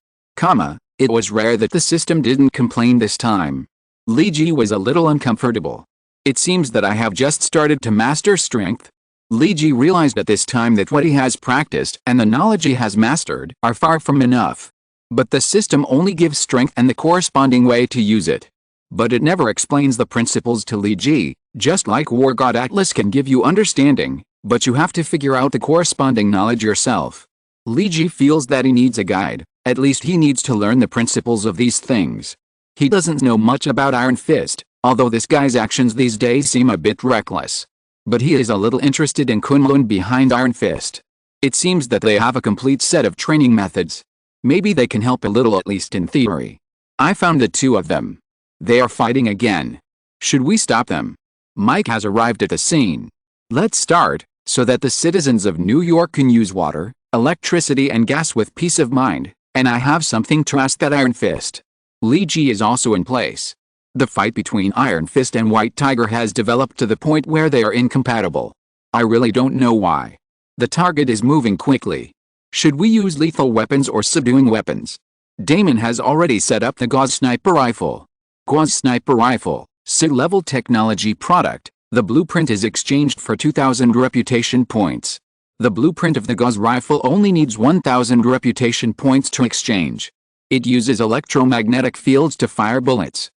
It was rare that the system didn't complain this time. Li Ji was a little uncomfortable. It seems that I have just started to master strength. Li Ji realized at this time that what he has practiced and the knowledge he has mastered are far from enough. But the system only gives strength and the corresponding way to use it. But it never explains the principles to Li Ji, just like War God Atlas can give you understanding, but you have to figure out the corresponding knowledge yourself. Li Ji feels that he needs a guide, at least he needs to learn the principles of these things. He doesn't know much about Iron Fist, although this guy's actions these days seem a bit reckless. But he is a little interested in Kunlun behind Iron Fist. It seems that they have a complete set of training methods. Maybe they can help a little, at least in theory. I found the 2 of them. They are fighting again. Should we stop them? Mike has arrived at the scene. Let's start, so that the citizens of New York can use water, electricity and gas with peace of mind, and I have something to ask that Iron Fist. Li Ji is also in place. The fight between Iron Fist and White Tiger has developed to the point where they are incompatible. I really don't know why. The target is moving quickly. Should we use lethal weapons or subduing weapons? Damon has already set up the Gauss sniper rifle. Gauss sniper rifle, SID-level technology product. The blueprint is exchanged for 2,000 reputation points. The blueprint of the Gauss rifle only needs 1,000 reputation points to exchange. It uses electromagnetic fields to fire bullets.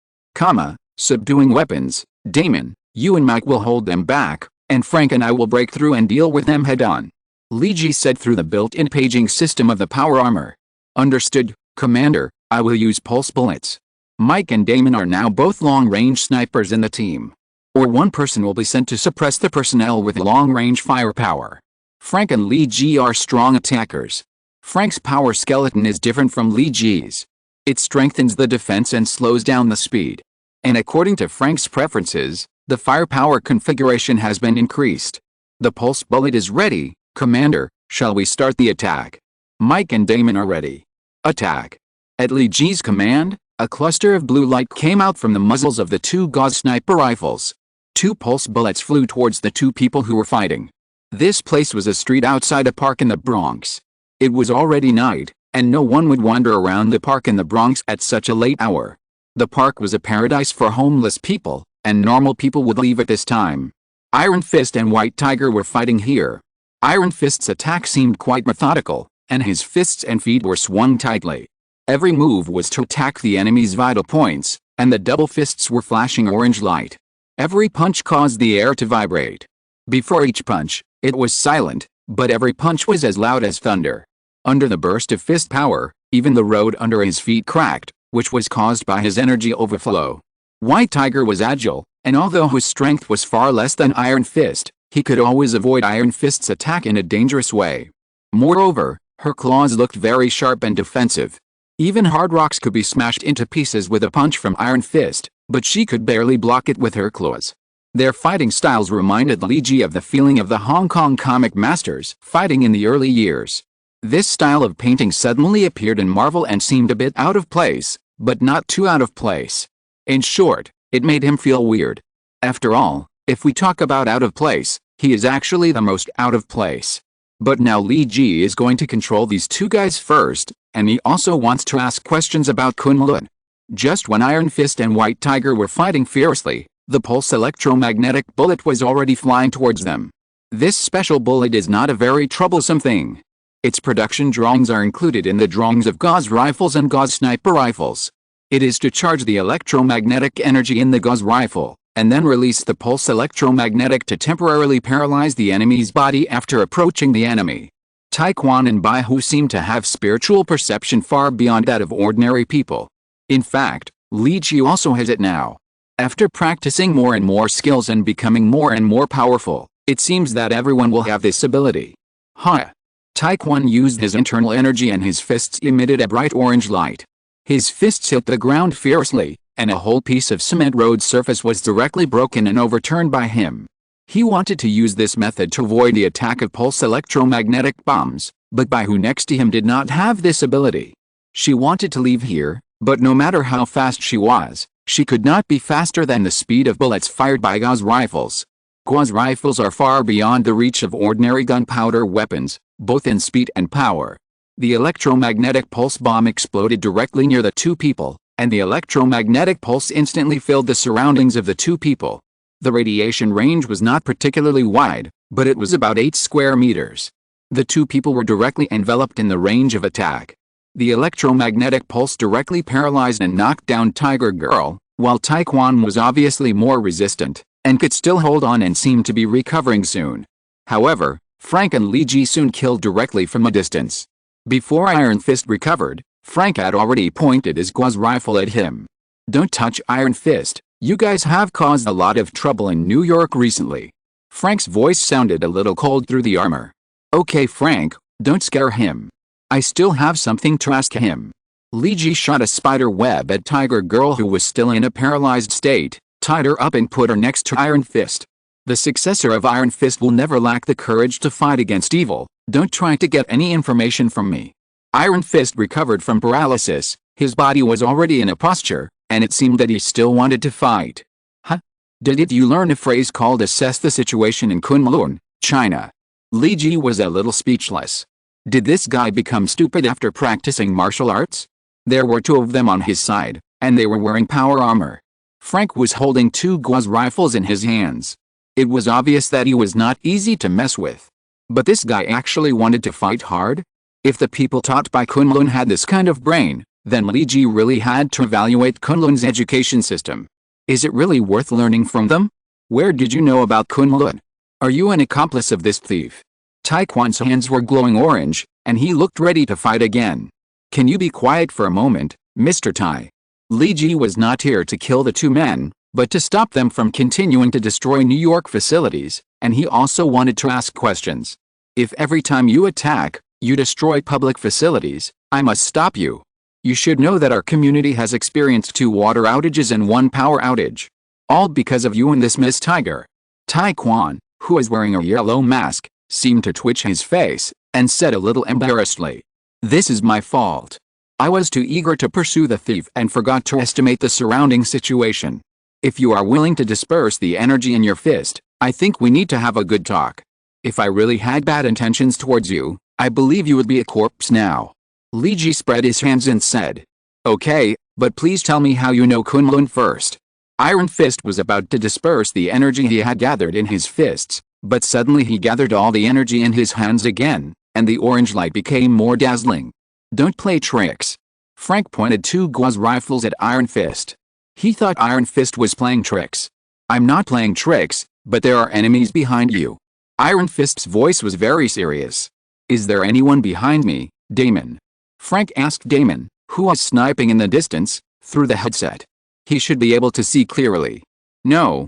Subduing weapons. Damon, you and Mike will hold them back, and Frank and I will break through and deal with them head-on. Li Ji said through the built-in paging system of the power armor. Understood, Commander, I will use pulse bullets. Mike and Damon are now both long-range snipers in the team. Or one person will be sent to suppress the personnel with long-range firepower. Frank and Li Ji are strong attackers. Frank's power skeleton is different from Li Ji's. It strengthens the defense and slows down the speed. And according to Frank's preferences, the firepower configuration has been increased. The pulse bullet is ready, Commander, shall we start the attack? Mike and Damon are ready. Attack. At Li Ji's command, a cluster of blue light came out from the muzzles of the 2 Gauss sniper rifles. 2 pulse bullets flew towards the 2 people who were fighting. This place was a street outside a park in the Bronx. It was already night, and no one would wander around the park in the Bronx at such a late hour. The park was a paradise for homeless people, and normal people would leave at this time. Iron Fist and White Tiger were fighting here. Iron Fist's attack seemed quite methodical, and his fists and feet were swung tightly. Every move was to attack the enemy's vital points, and the double fists were flashing orange light. Every punch caused the air to vibrate. Before each punch, it was silent, but every punch was as loud as thunder. Under the burst of fist power, even the road under his feet cracked, which was caused by his energy overflow. White Tiger was agile, and although his strength was far less than Iron Fist, he could always avoid Iron Fist's attack in a dangerous way. Moreover, her claws looked very sharp and defensive. Even hard rocks could be smashed into pieces with a punch from Iron Fist, but she could barely block it with her claws. Their fighting styles reminded Li Ji of the feeling of the Hong Kong comic masters fighting in the early years. This style of painting suddenly appeared in Marvel and seemed a bit out of place, but not too out of place. In short, it made him feel weird. After all, if we talk about out of place, he is actually the most out of place. But now Li Ji is going to control these 2 guys first, and he also wants to ask questions about Kunlun. Just when Iron Fist and White Tiger were fighting fiercely, the pulse electromagnetic bullet was already flying towards them. This special bullet is not a very troublesome thing. Its production drawings are included in the drawings of Gauss rifles and Gauss sniper rifles. It is to charge the electromagnetic energy in the Gauss rifle, and then release the pulse electromagnetic to temporarily paralyze the enemy's body after approaching the enemy. Taekwon and Bai Hu seem to have spiritual perception far beyond that of ordinary people. In fact, Li Ji also has it now. After practicing more and more skills and becoming more and more powerful, it seems that everyone will have this ability. Huh. Taekwon used his internal energy and his fists emitted a bright orange light. His fists hit the ground fiercely, and a whole piece of cement road surface was directly broken and overturned by him. He wanted to use this method to avoid the attack of pulse electromagnetic bombs, but Bai Hu next to him did not have this ability. She wanted to leave here, but no matter how fast she was, she could not be faster than the speed of bullets fired by Gauss rifles. Gauss rifles are far beyond the reach of ordinary gunpowder weapons, both in speed and power. The electromagnetic pulse bomb exploded directly near the two people, and the electromagnetic pulse instantly filled the surroundings of the two people. The radiation range was not particularly wide, but it was about 8 square meters. The two people were directly enveloped in the range of attack. The electromagnetic pulse directly paralyzed and knocked down Tiger Girl, while Taekwon was obviously more resistant, and could still hold on and seemed to be recovering soon. However, Frank and Li Ji soon killed directly from a distance. Before Iron Fist recovered, Frank had already pointed his Gauss rifle at him. "Don't touch Iron Fist, you guys have caused a lot of trouble in New York recently." Frank's voice sounded a little cold through the armor. "Okay Frank, don't scare him. I still have something to ask him." Li Ji shot a spider web at Tiger Girl who was still in a paralyzed state, tied her up and put her next to Iron Fist. The successor of Iron Fist will never lack the courage to fight against evil. "Don't try to get any information from me." Iron Fist recovered from paralysis, his body was already in a posture, and it seemed that he still wanted to fight. "Huh? Did you learn a phrase called assess the situation in Kunlun, China?" Li Ji was a little speechless. Did this guy become stupid after practicing martial arts? There were two of them on his side, and they were wearing power armor. Frank was holding two Gauss rifles in his hands. It was obvious that he was not easy to mess with. But this guy actually wanted to fight hard? If the people taught by Kunlun had this kind of brain, then Li Ji really had to evaluate Kunlun's education system. Is it really worth learning from them? Where did you know about Kunlun? Are you an accomplice of this thief? Taekwon's hands were glowing orange, and he looked ready to fight again. "Can you be quiet for a moment, Mr. Tai?" Li Ji was not here to kill the two men, but to stop them from continuing to destroy New York facilities, and he also wanted to ask questions. "If every time you attack, you destroy public facilities, I must stop you. You should know that our community has experienced 2 water outages and 1 power outage. All because of you and this Miss Tiger." Taekwon, who was wearing a yellow mask, seemed to twitch his face, and said a little embarrassedly, "This is my fault. I was too eager to pursue the thief and forgot to estimate the surrounding situation. If you are willing to disperse the energy in your fist, I think we need to have a good talk. If I really had bad intentions towards you, I believe you would be a corpse now." Li Ji spread his hands and said, "Okay, but please tell me how you know Kunlun first." Iron Fist was about to disperse the energy he had gathered in his fists, but suddenly he gathered all the energy in his hands again, and the orange light became more dazzling. "Don't play tricks." Frank pointed 2 Gauss rifles at Iron Fist. He thought Iron Fist was playing tricks. "I'm not playing tricks, but there are enemies behind you." Iron Fist's voice was very serious. "Is there anyone behind me, Damon?" Frank asked Damon, who was sniping in the distance, through the headset. He should be able to see clearly. No,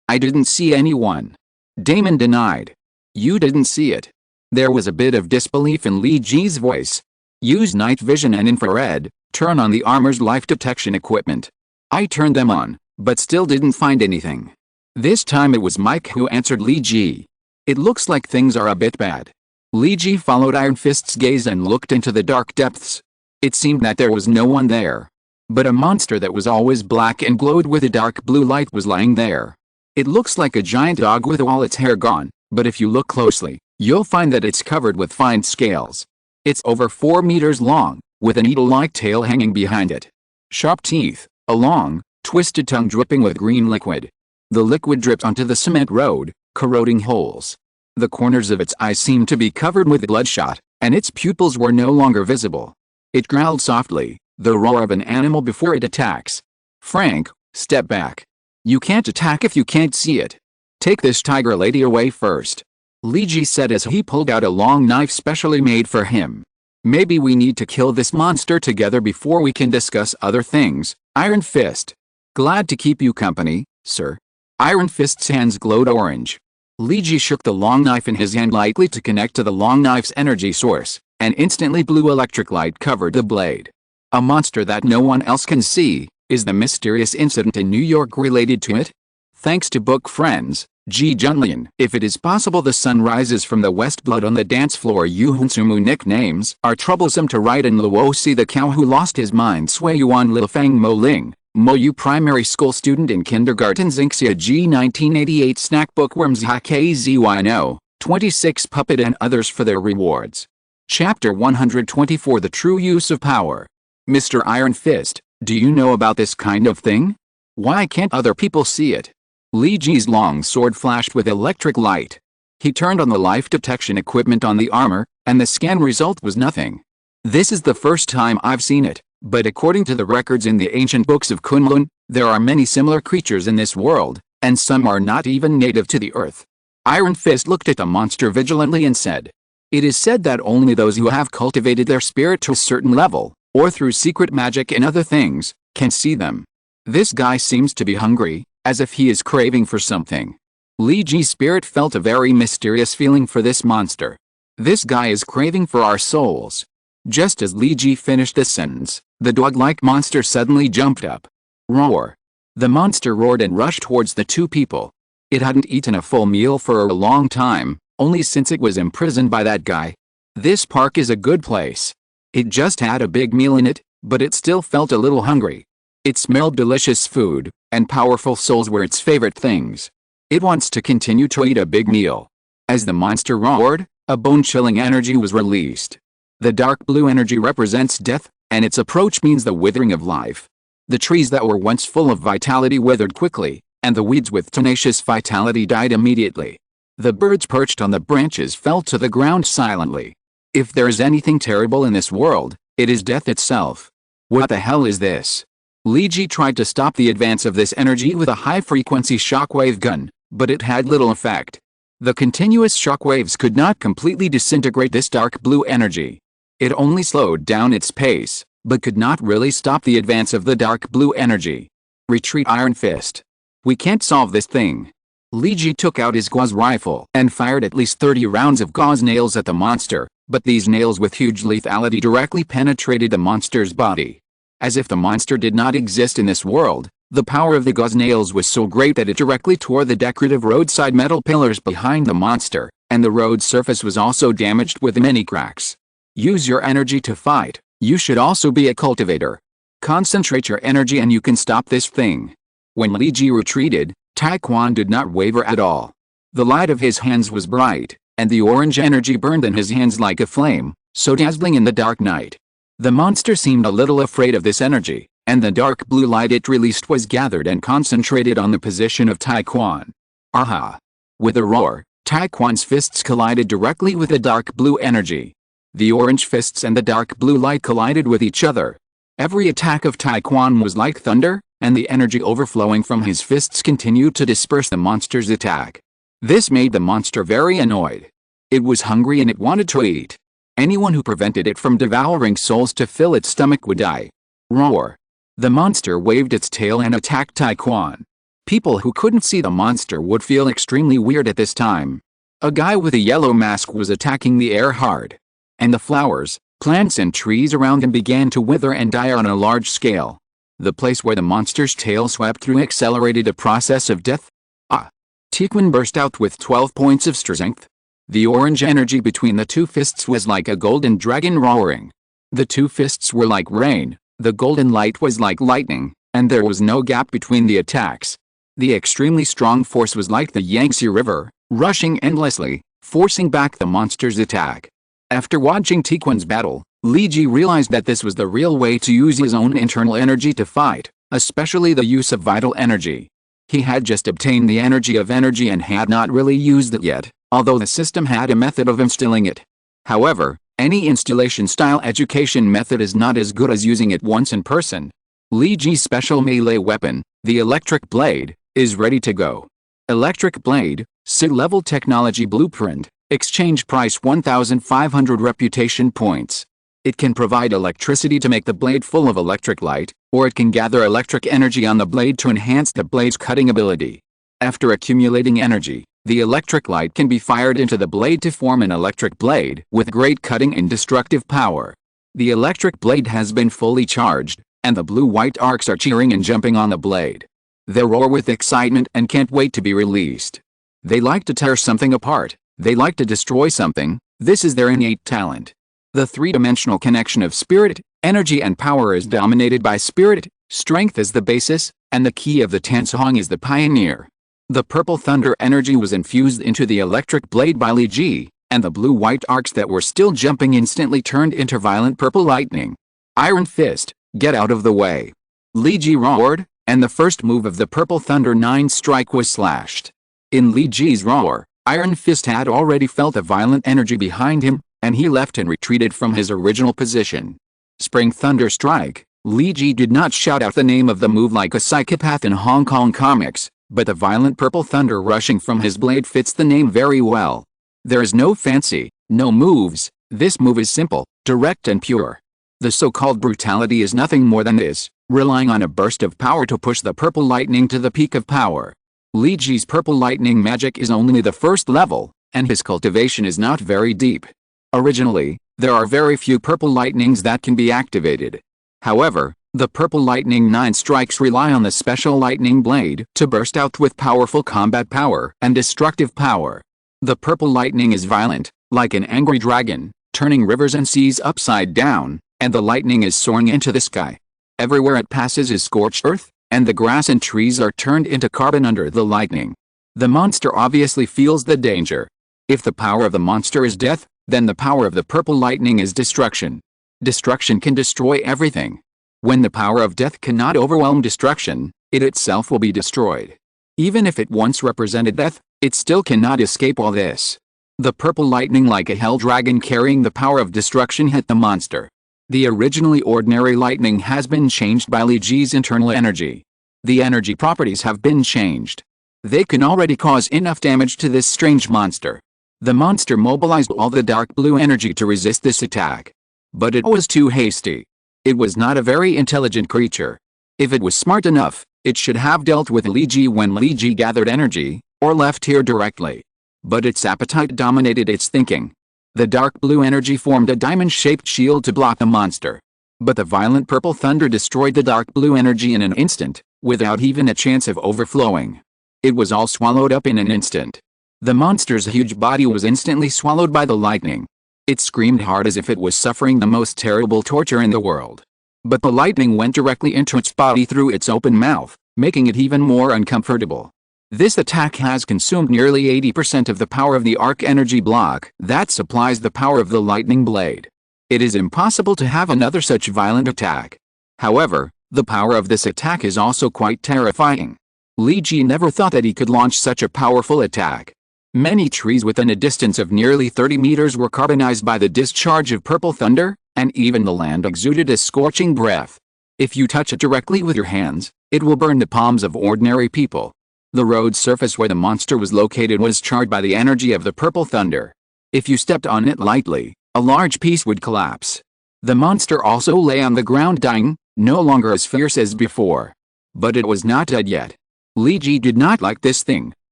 I didn't see anyone." Damon denied. "You didn't see it?" There was a bit of disbelief in Li Ji's voice. "Use night vision and infrared, turn on the armor's life detection equipment." I turned them on, but still didn't find anything. This time it was Mike who answered Li Ji. "It looks like things are a bit bad." Li Ji followed Iron Fist's gaze and looked into the dark depths. It seemed that there was no one there. But a monster that was always black and glowed with a dark blue light was lying there. It looks like a giant dog with all its hair gone, but if you look closely, you'll find that it's covered with fine scales. It's over 4 meters long, with a needle-like tail hanging behind it. Sharp teeth, a long, twisted tongue dripping with green liquid. The liquid dripped onto the cement road, corroding holes. The corners of its eyes seemed to be covered with bloodshot, and its pupils were no longer visible. It growled softly, the roar of an animal before it attacks. Frank, step back. You can't attack if you can't see it. Take this tiger lady away first. Luigi said as he pulled out a long knife specially made for him. Maybe we need to kill this monster together before we can discuss other things. Iron Fist. Glad to keep you company, sir. Iron Fist's hands glowed orange. Luigi shook the long knife in his hand lightly to connect to the long knife's energy source, and instantly blue electric light covered the blade. A monster that no one else can see. Is the mysterious incident in New York related to it? Thanks to book friends, G. Junlian. If it is possible the sun rises from the west, blood on the dance floor. Yuhunsumu nicknames are troublesome to write, and Luo Si the cow who lost his mind. Sui Yuan Lil Fang Mo Ling, Mo Yu primary school student in kindergarten. Xinxia G 1988 snack bookworms. HKZYNO 26 puppet and others for their rewards. Chapter 124 The True Use of Power. Mr. Iron Fist, do you know about this kind of thing? Why can't other people see it? Li Ji's long sword flashed with electric light. He turned on the life detection equipment on the armor, and the scan result was nothing. This is the first time I've seen it, but according to the records in the ancient books of Kunlun, there are many similar creatures in this world, and some are not even native to the earth. Iron Fist looked at the monster vigilantly and said, "It is said that only those who have cultivated their spirit to a certain level, or through secret magic and other things, can see them. This guy seems to be hungry, as if he is craving for something." Li Ji's spirit felt a very mysterious feeling for this monster. This guy is craving for our souls. Just as Li Ji finished this sentence, the dog-like monster suddenly jumped up. Roar. The monster roared and rushed towards the two people. It hadn't eaten a full meal for a long time, only since it was imprisoned by that guy. This park is a good place. It just had a big meal in it, but it still felt a little hungry. It smelled delicious food, and powerful souls were its favorite things. It wants to continue to eat a big meal. As the monster roared, a bone-chilling energy was released. The dark blue energy represents death, and its approach means the withering of life. The trees that were once full of vitality withered quickly, and the weeds with tenacious vitality died immediately. The birds perched on the branches fell to the ground silently. If there is anything terrible in this world, it is death itself. What the hell is this? Li Ji tried to stop the advance of this energy with a high-frequency shockwave gun, but it had little effect. The continuous shockwaves could not completely disintegrate this dark blue energy. It only slowed down its pace, but could not really stop the advance of the dark blue energy. Retreat, Iron Fist. We can't solve this thing. Li Ji took out his gauze rifle and fired at least 30 rounds of gauze nails at the monster, but these nails with huge lethality directly penetrated the monster's body. As if the monster did not exist in this world, the power of the gauze nails was so great that it directly tore the decorative roadside metal pillars behind the monster, and the road surface was also damaged with many cracks. Use your energy to fight. You should also be a cultivator. Concentrate your energy and you can stop this thing. When Li Ji retreated, Taekwon did not waver at all. The light of his hands was bright, and the orange energy burned in his hands like a flame, so dazzling in the dark night. The monster seemed a little afraid of this energy, and the dark blue light it released was gathered and concentrated on the position of Taekwon. Aha! With a roar, Taekwon's fists collided directly with the dark blue energy. The orange fists and the dark blue light collided with each other. Every attack of Taekwon was like thunder, and the energy overflowing from his fists continued to disperse the monster's attack. This made the monster very annoyed. It was hungry and it wanted to eat. Anyone who prevented it from devouring souls to fill its stomach would die. Roar. The monster waved its tail and attacked Taekwon. People who couldn't see the monster would feel extremely weird at this time. A guy with a yellow mask was attacking the air hard. And the flowers, plants and trees around him began to wither and die on a large scale. The place where the monster's tail swept through accelerated the process of death. Ah! Taekwon burst out with 12 points of strength. The orange energy between the two fists was like a golden dragon roaring. The two fists were like rain, the golden light was like lightning, and there was no gap between the attacks. The extremely strong force was like the Yangtze River, rushing endlessly, forcing back the monster's attack. After watching Taekwon's battle, Li Ji realized that this was the real way to use his own internal energy to fight, especially the use of vital energy. He had just obtained the energy of energy and had not really used it yet, although the system had a method of instilling it. However, Any installation-style education method is not as good as using it once in person. Li Ji's special melee weapon, the electric blade, is ready to go. Electric blade, SID level technology blueprint, exchange price 1,500 reputation points. It can provide electricity to make the blade full of electric light, or it can gather electric energy on the blade to enhance the blade's cutting ability. After accumulating energy, the electric light can be fired into the blade to form an electric blade with great cutting and destructive power. The electric blade has been fully charged, and the blue-white arcs are cheering and jumping on the blade. They roar with excitement and can't wait to be released. They like to tear something apart. They like to destroy something. This is their innate talent. The three-dimensional connection of spirit, energy and power is dominated by spirit, strength is the basis, and the key of the Tansong is the pioneer. The purple thunder energy was infused into the electric blade by Li Ji, and the blue-white arcs that were still jumping instantly turned into violent purple lightning. Iron Fist, get out of the way! Li Ji roared, and the first move of the purple thunder 9 strike was slashed. In Li Ji's roar, Iron Fist had already felt the violent energy behind him, and he left and retreated from his original position. Spring Thunder Strike. Li Ji did not shout out the name of the move like a psychopath in Hong Kong comics, but the violent purple thunder rushing from his blade fits the name very well. There is no fancy, no moves, this move is simple, direct and pure. The so-called brutality is nothing more than this, relying on a burst of power to push the purple lightning to the peak of power. Li Ji's purple lightning magic is only the first level, and his cultivation is not very deep. Originally, there are very few purple lightnings that can be activated. However, the purple lightning 9 strikes rely on the special lightning blade to burst out with powerful combat power and destructive power. The purple lightning is violent, like an angry dragon, turning rivers and seas upside down, and the lightning is soaring into the sky. Everywhere it passes is scorched earth, and the grass and trees are turned into carbon under the lightning. The monster obviously feels the danger. If the power of the monster is death, then the power of the purple lightning is destruction. Destruction can destroy everything. When the power of death cannot overwhelm destruction, it itself will be destroyed. Even if it once represented death, it still cannot escape all this. The purple lightning like a hell dragon carrying the power of destruction hit the monster. The originally ordinary lightning has been changed by Li Ji's internal energy. The energy properties have been changed. They can already cause enough damage to this strange monster. The monster mobilized all the dark blue energy to resist this attack. But it was too hasty. It was not a very intelligent creature. If it was smart enough, it should have dealt with Li Ji when Li Ji gathered energy, or left here directly. But its appetite dominated its thinking. The dark blue energy formed a diamond-shaped shield to block the monster. But the violent purple thunder destroyed the dark blue energy in an instant, without even a chance of overflowing. It was all swallowed up in an instant. The monster's huge body was instantly swallowed by the lightning. It screamed hard as if it was suffering the most terrible torture in the world. But the lightning went directly into its body through its open mouth, making it even more uncomfortable. This attack has consumed nearly 80% of the power of the arc energy block that supplies the power of the lightning blade. It is impossible to have another such violent attack. However, the power of this attack is also quite terrifying. Li Ji never thought that he could launch such a powerful attack. Many trees within a distance of nearly 30 meters were carbonized by the discharge of purple thunder, and even the land exuded a scorching breath. If you touch it directly with your hands, it will burn the palms of ordinary people. The road surface where the monster was located was charred by the energy of the purple thunder. If you stepped on it lightly, a large piece would collapse. The monster also lay on the ground dying, no longer as fierce as before. But it was not dead yet. Li Ji did not like this thing,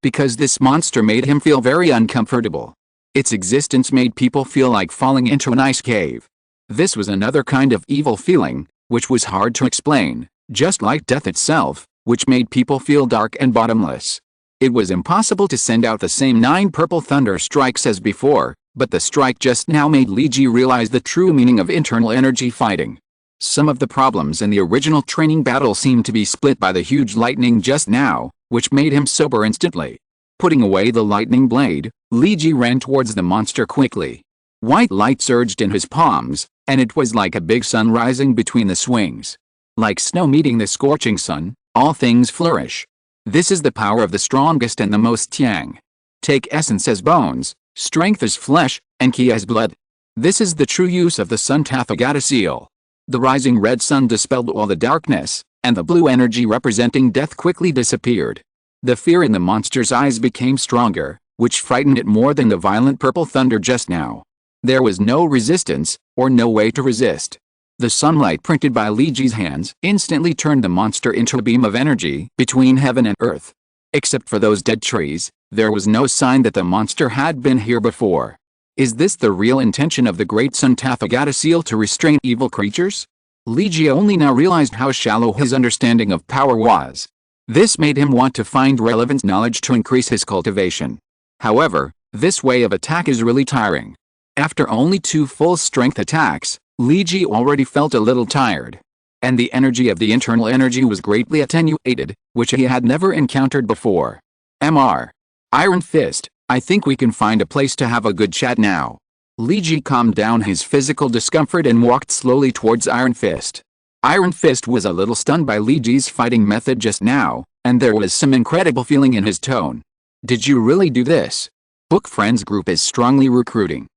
because this monster made him feel very uncomfortable. Its existence made people feel like falling into an ice cave. This was another kind of evil feeling, which was hard to explain, just like death itself, which made people feel dark and bottomless. It was impossible to send out the same 9 purple thunder strikes as before, but the strike just now made Li Ji realize the true meaning of internal energy fighting. Some of the problems in the original training battle seemed to be split by the huge lightning just now, which made him sober instantly. Putting away the lightning blade, Li Ji ran towards the monster quickly. White light surged in his palms, and it was like a big sun rising between the swings. Like snow meeting the scorching sun, all things flourish. This is the power of the strongest and the most Tiang. Take essence as bones, strength as flesh, and Qi as blood. This is the true use of the Sun-Tathagata seal. The rising red sun dispelled all the darkness, and the blue energy representing death quickly disappeared. The fear in the monster's eyes became stronger, which frightened it more than the violent purple thunder just now. There was no resistance, or no way to resist. The sunlight printed by Li Ji's hands instantly turned the monster into a beam of energy between heaven and earth. Except for those dead trees, there was no sign that the monster had been here before. Is this the real intention of the great Sun-Tathagata seal, to restrain evil creatures? Li Ji only now realized how shallow his understanding of power was. This made him want to find relevant knowledge to increase his cultivation. However, this way of attack is really tiring. After only 2 full-strength attacks, Li Ji already felt a little tired. And the energy of the internal energy was greatly attenuated, which he had never encountered before. Mr. Iron Fist, I think we can find a place to have a good chat now. Li Ji calmed down his physical discomfort and walked slowly towards Iron Fist. Iron Fist was a little stunned by Li Ji's fighting method just now, and there was some incredible feeling in his tone. Did you really do this? Book Friends Group is strongly recruiting.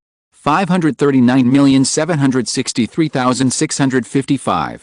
539,763,655.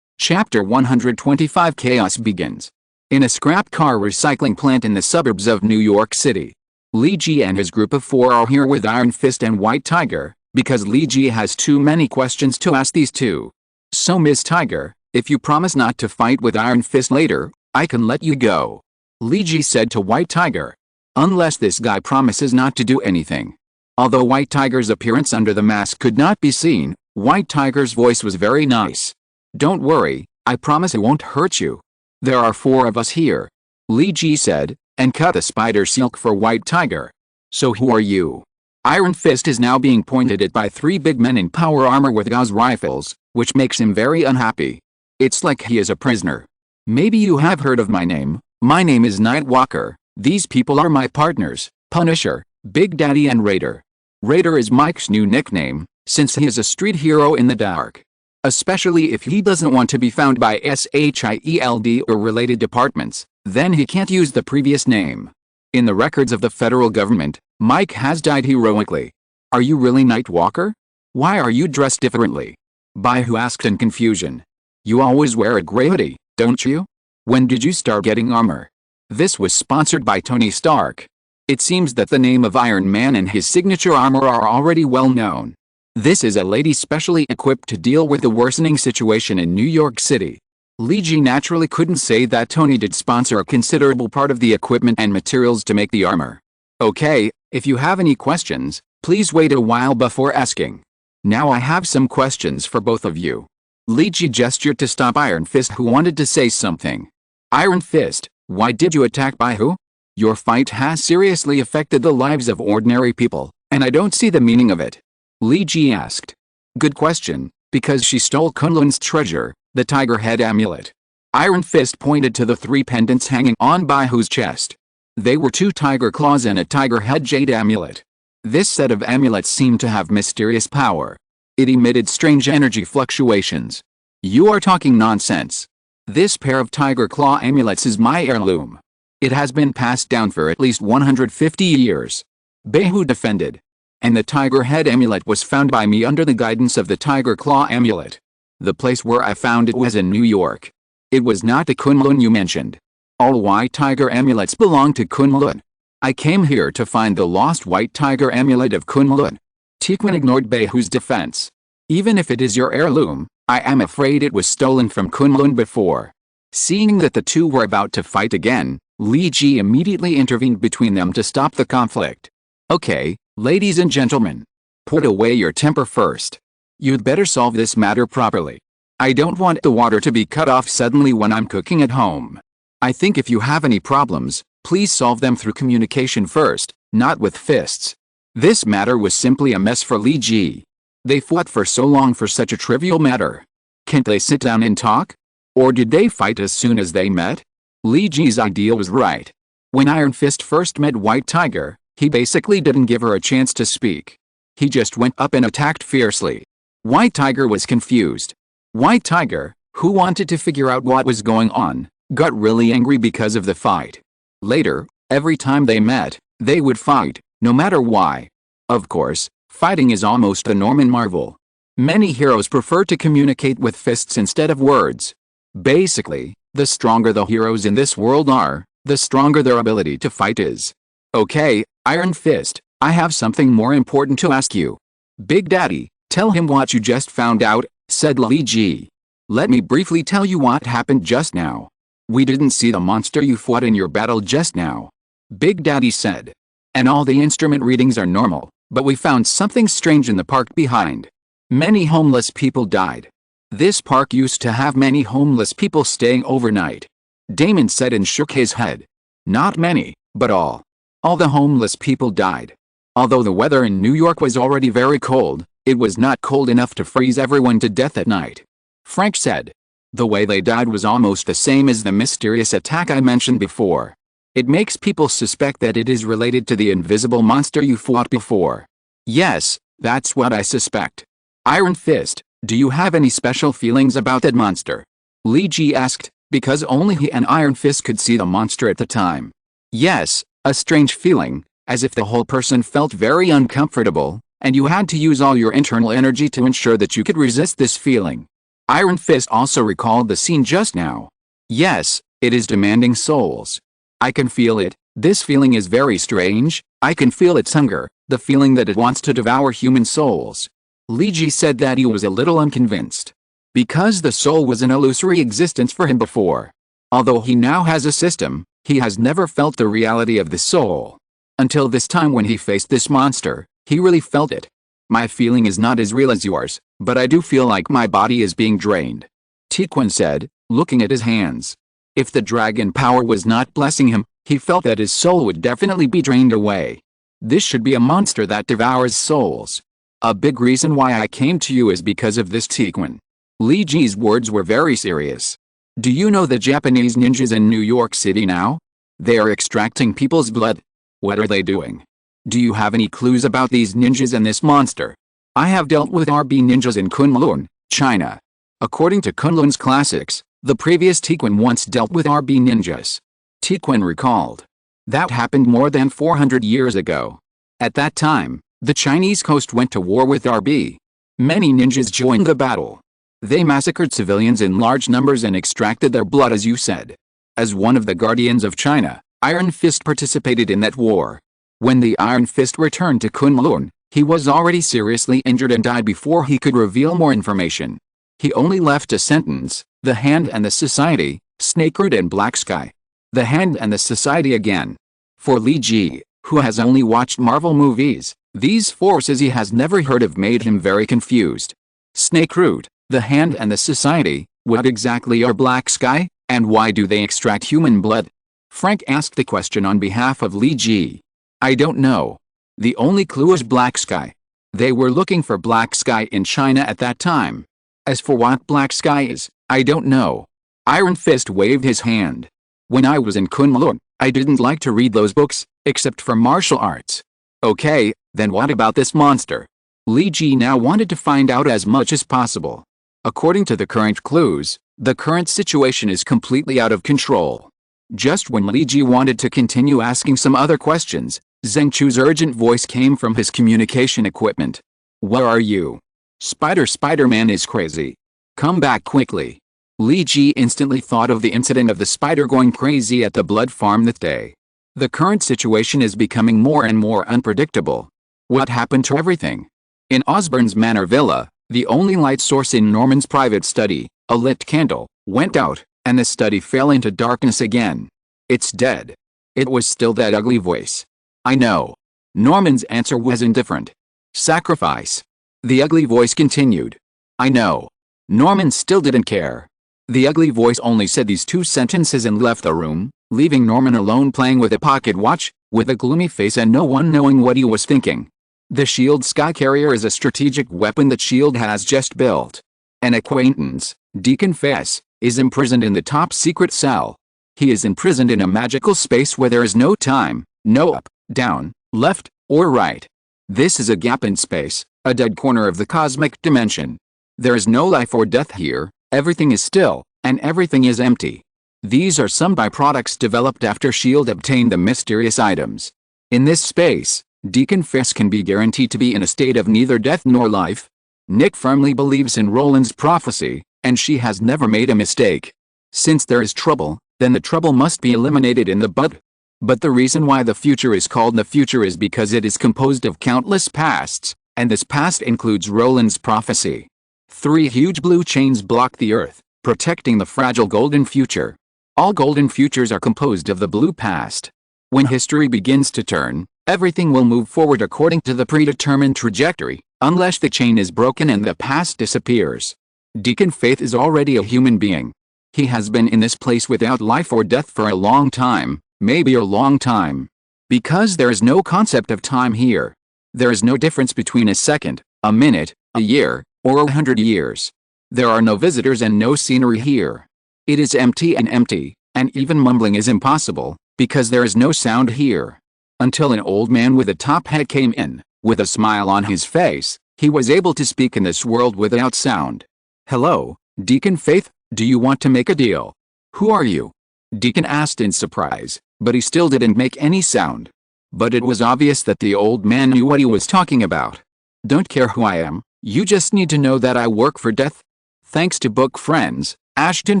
Chapter 125. Chaos begins. In a scrap car recycling plant in the suburbs of New York City. Li Ji and his group of 4 are here with Iron Fist and White Tiger, because Li Ji has too many questions to ask these two. So Miss Tiger, if you promise not to fight with Iron Fist later, I can let you go. Li Ji said to White Tiger. Unless this guy promises not to do anything. Although White Tiger's appearance under the mask could not be seen, White Tiger's voice was very nice. Don't worry, I promise it won't hurt you. There are 4 of us here. Li Ji said, and cut the spider silk for White Tiger. So who are you? Iron Fist is now being pointed at by 3 big men in power armor with Gauss rifles, which makes him very unhappy. It's like he is a prisoner. Maybe you have heard of my name. My name is Nightwalker. These people are my partners, Punisher, Big Daddy and Raider. Raider is Mike's new nickname, since he is a street hero in the dark. Especially if he doesn't want to be found by SHIELD or related departments, then he can't use the previous name. In the records of the federal government, Mike has died heroically. Are you really Nightwalker? Why are you dressed differently? Baihu asked in confusion. You always wear a gray hoodie, don't you? When did you start getting armor? This was sponsored by Tony Stark. It seems that the name of Iron Man and his signature armor are already well known. This is a lady specially equipped to deal with the worsening situation in New York City. Li Ji naturally couldn't say that Tony did sponsor a considerable part of the equipment and materials to make the armor. Okay, if you have any questions, please wait a while before asking. Now I have some questions for both of you. Li Ji gestured to stop Iron Fist, who wanted to say something. Iron Fist, why did you attack Baihu? Your fight has seriously affected the lives of ordinary people, and I don't see the meaning of it. Li Ji asked. Good question, because she stole Kunlun's treasure, the tiger head amulet. Iron Fist pointed to the 3 pendants hanging on Baihu's chest. They were 2 tiger claws and a tiger head jade amulet. This set of amulets seemed to have mysterious power. It emitted strange energy fluctuations. You are talking nonsense. This pair of tiger claw amulets is my heirloom. It has been passed down for at least 150 years. Baihu defended. And the tiger head amulet was found by me under the guidance of the tiger claw amulet. The place where I found it was in New York. It was not the Kunlun you mentioned. All white tiger amulets belong to Kunlun. I came here to find the lost white tiger amulet of Kunlun. Tikman ignored Baihu's defense. Even if it is your heirloom, I am afraid it was stolen from Kunlun before. Seeing that the 2 were about to fight again, Li Ji immediately intervened between them to stop the conflict. Okay, ladies and gentlemen. Put away your temper first. You'd better solve this matter properly. I don't want the water to be cut off suddenly when I'm cooking at home. I think if you have any problems, please solve them through communication first, not with fists. This matter was simply a mess for Li Ji. They fought for so long for such a trivial matter. Can't they sit down and talk? Or did they fight as soon as they met? Li Ji's idea was right. When Iron Fist first met White Tiger, he basically didn't give her a chance to speak. He just went up and attacked fiercely. White Tiger was confused. White Tiger, who wanted to figure out what was going on, got really angry because of the fight. Later, every time they met, they would fight, no matter why. Of course, Fighting is almost a norm in Marvel. Many heroes prefer to communicate with fists instead of words. Basically, the stronger the heroes in this world are, the stronger their ability to fight is. Okay, Iron Fist, I have something more important to ask you. Big Daddy, tell him what you just found out, said Li Ji. Let me briefly tell you what happened just now. We didn't see the monster you fought in your battle just now. Big Daddy said. And all the instrument readings are normal, but we found something strange in the park behind. Many homeless people died. This park used to have many homeless people staying overnight. Damon said and shook his head. Not many, but all. All the homeless people died. Although the weather in New York was already very cold, it was not cold enough to freeze everyone to death at night. Frank said. The way they died was almost the same as the mysterious attack I mentioned before. It makes people suspect that it is related to the invisible monster you fought before. Yes, that's what I suspect. Iron Fist, do you have any special feelings about that monster? Li Ji asked, because only he and Iron Fist could see the monster at the time. Yes, a strange feeling, as if the whole person felt very uncomfortable, and you had to use all your internal energy to ensure that you could resist this feeling. Iron Fist also recalled the scene just now. Yes, it is demanding souls. I can feel it. This feeling is very strange. I can feel its hunger, the feeling that it wants to devour human souls. Li Ji said that he was a little unconvinced. Because the soul was an illusory existence for him before. Although he now has a system, he has never felt the reality of the soul. Until this time when he faced this monster, he really felt it. My feeling is not as real as yours, but I do feel like my body is being drained. Tiquan said, looking at his hands. If the dragon power was not blessing him, he felt that his soul would definitely be drained away. This should be a monster that devours souls. A big reason why I came to you is because of this Tiquan. Li Ji's words were very serious. Do you know the Japanese ninjas in New York City now? They are extracting people's blood. What are they doing? Do you have any clues about these ninjas and this monster? I have dealt with RB ninjas in Kunlun, China. According to Kunlun's classics, the previous Tiquan once dealt with RB ninjas. Tiquan recalled. That happened more than 400 years ago. At that time, the Chinese coast went to war with RB. Many ninjas joined the battle. They massacred civilians in large numbers and extracted their blood, as you said. As one of the guardians of China, Iron Fist participated in that war. When the Iron Fist returned to Kunlun, he was already seriously injured and died before he could reveal more information. He only left a sentence, the Hand and the Society, Snakeroot and Black Sky. The Hand and the Society again. For Li Ji, who has only watched Marvel movies, these forces he has never heard of made him very confused. Snakeroot, the Hand and the Society, what exactly are Black Sky, and why do they extract human blood? Frank asked the question on behalf of Li Ji. I don't know. The only clue is Black Sky. They were looking for Black Sky in China at that time. As for what Black Sky is, I don't know. Iron Fist waved his hand. When I was in Kunlun, I didn't like to read those books, except for martial arts. Okay, then what about this monster? Li Ji now wanted to find out as much as possible. According to the current clues, the current situation is completely out of control. Just when Li Ji wanted to continue asking some other questions, Zheng Chu's urgent voice came from his communication equipment. Where are you? Spider-Man is crazy. Come back quickly. Li Ji instantly thought of the incident of the spider going crazy at the blood farm that day. The current situation is becoming more and more unpredictable. What happened to everything? In Osborn's Manor Villa, the only light source in Norman's private study, a lit candle, went out, and the study fell into darkness again. It's dead. It was still that ugly voice. I know. Norman's answer was indifferent. Sacrifice. The ugly voice continued. I know. Norman still didn't care. The ugly voice only said these two sentences and left the room, leaving Norman alone playing with a pocket watch, with a gloomy face and no one knowing what he was thinking. The S.H.I.E.L.D. Skycarrier is a strategic weapon that S.H.I.E.L.D. has just built. An acquaintance, Deacon Fess, is imprisoned in the top secret cell. He is imprisoned in a magical space where there is no time, no up, down, left, or right. This is a gap in space, a dead corner of the cosmic dimension. There is no life or death here, everything is still, and everything is empty. These are some byproducts developed after S.H.I.E.L.D. obtained the mysterious items. In this space, Deacon Fisk can be guaranteed to be in a state of neither death nor life. Nick firmly believes in Roland's prophecy, and she has never made a mistake. Since there is trouble, then the trouble must be eliminated in the bud. But the reason why the future is called the future is because it is composed of countless pasts, and this past includes Roland's prophecy. 3 huge blue chains block the earth, protecting the fragile golden future. All golden futures are composed of the blue past. When history begins to turn, everything will move forward according to the predetermined trajectory, unless the chain is broken and the past disappears. Deacon Faith is already a human being. He has been in this place without life or death for a long time, maybe a long time. Because there is no concept of time here. There is no difference between a second, a minute, a year, or 100 years. There are no visitors and no scenery here. It is empty, and even mumbling is impossible, because there is no sound here. Until an old man with a top hat came in, with a smile on his face, he was able to speak in this world without sound. "Hello, Deacon Faith, do you want to make a deal?" "Who are you?" Deacon asked in surprise, but he still didn't make any sound. But it was obvious that the old man knew what he was talking about. "Don't care who I am, you just need to know that I work for death." Thanks to book friends, Ashton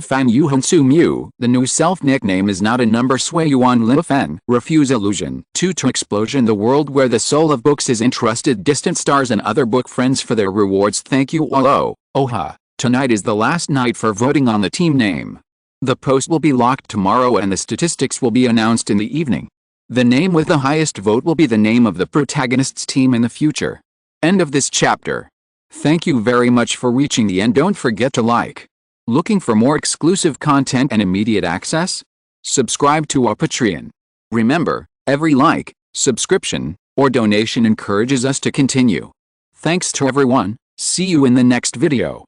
Fan Yu Honsu Mu, the new self-nickname is not a number Sui Yuan Lin Fan, refuse illusion, 2 to explosion the world where the soul of books is entrusted distant stars and other book friends for their rewards. Thank you all. Oha, tonight is the last night for voting on the team name. The post will be locked tomorrow and the statistics will be announced in the evening. The name with the highest vote will be the name of the protagonist's team in the future. End of this chapter. Thank you very much for reaching the end. Don't forget to like. Looking for more exclusive content and immediate access? Subscribe to our Patreon. Remember, every like, subscription, or donation encourages us to continue. Thanks to everyone. See you in the next video.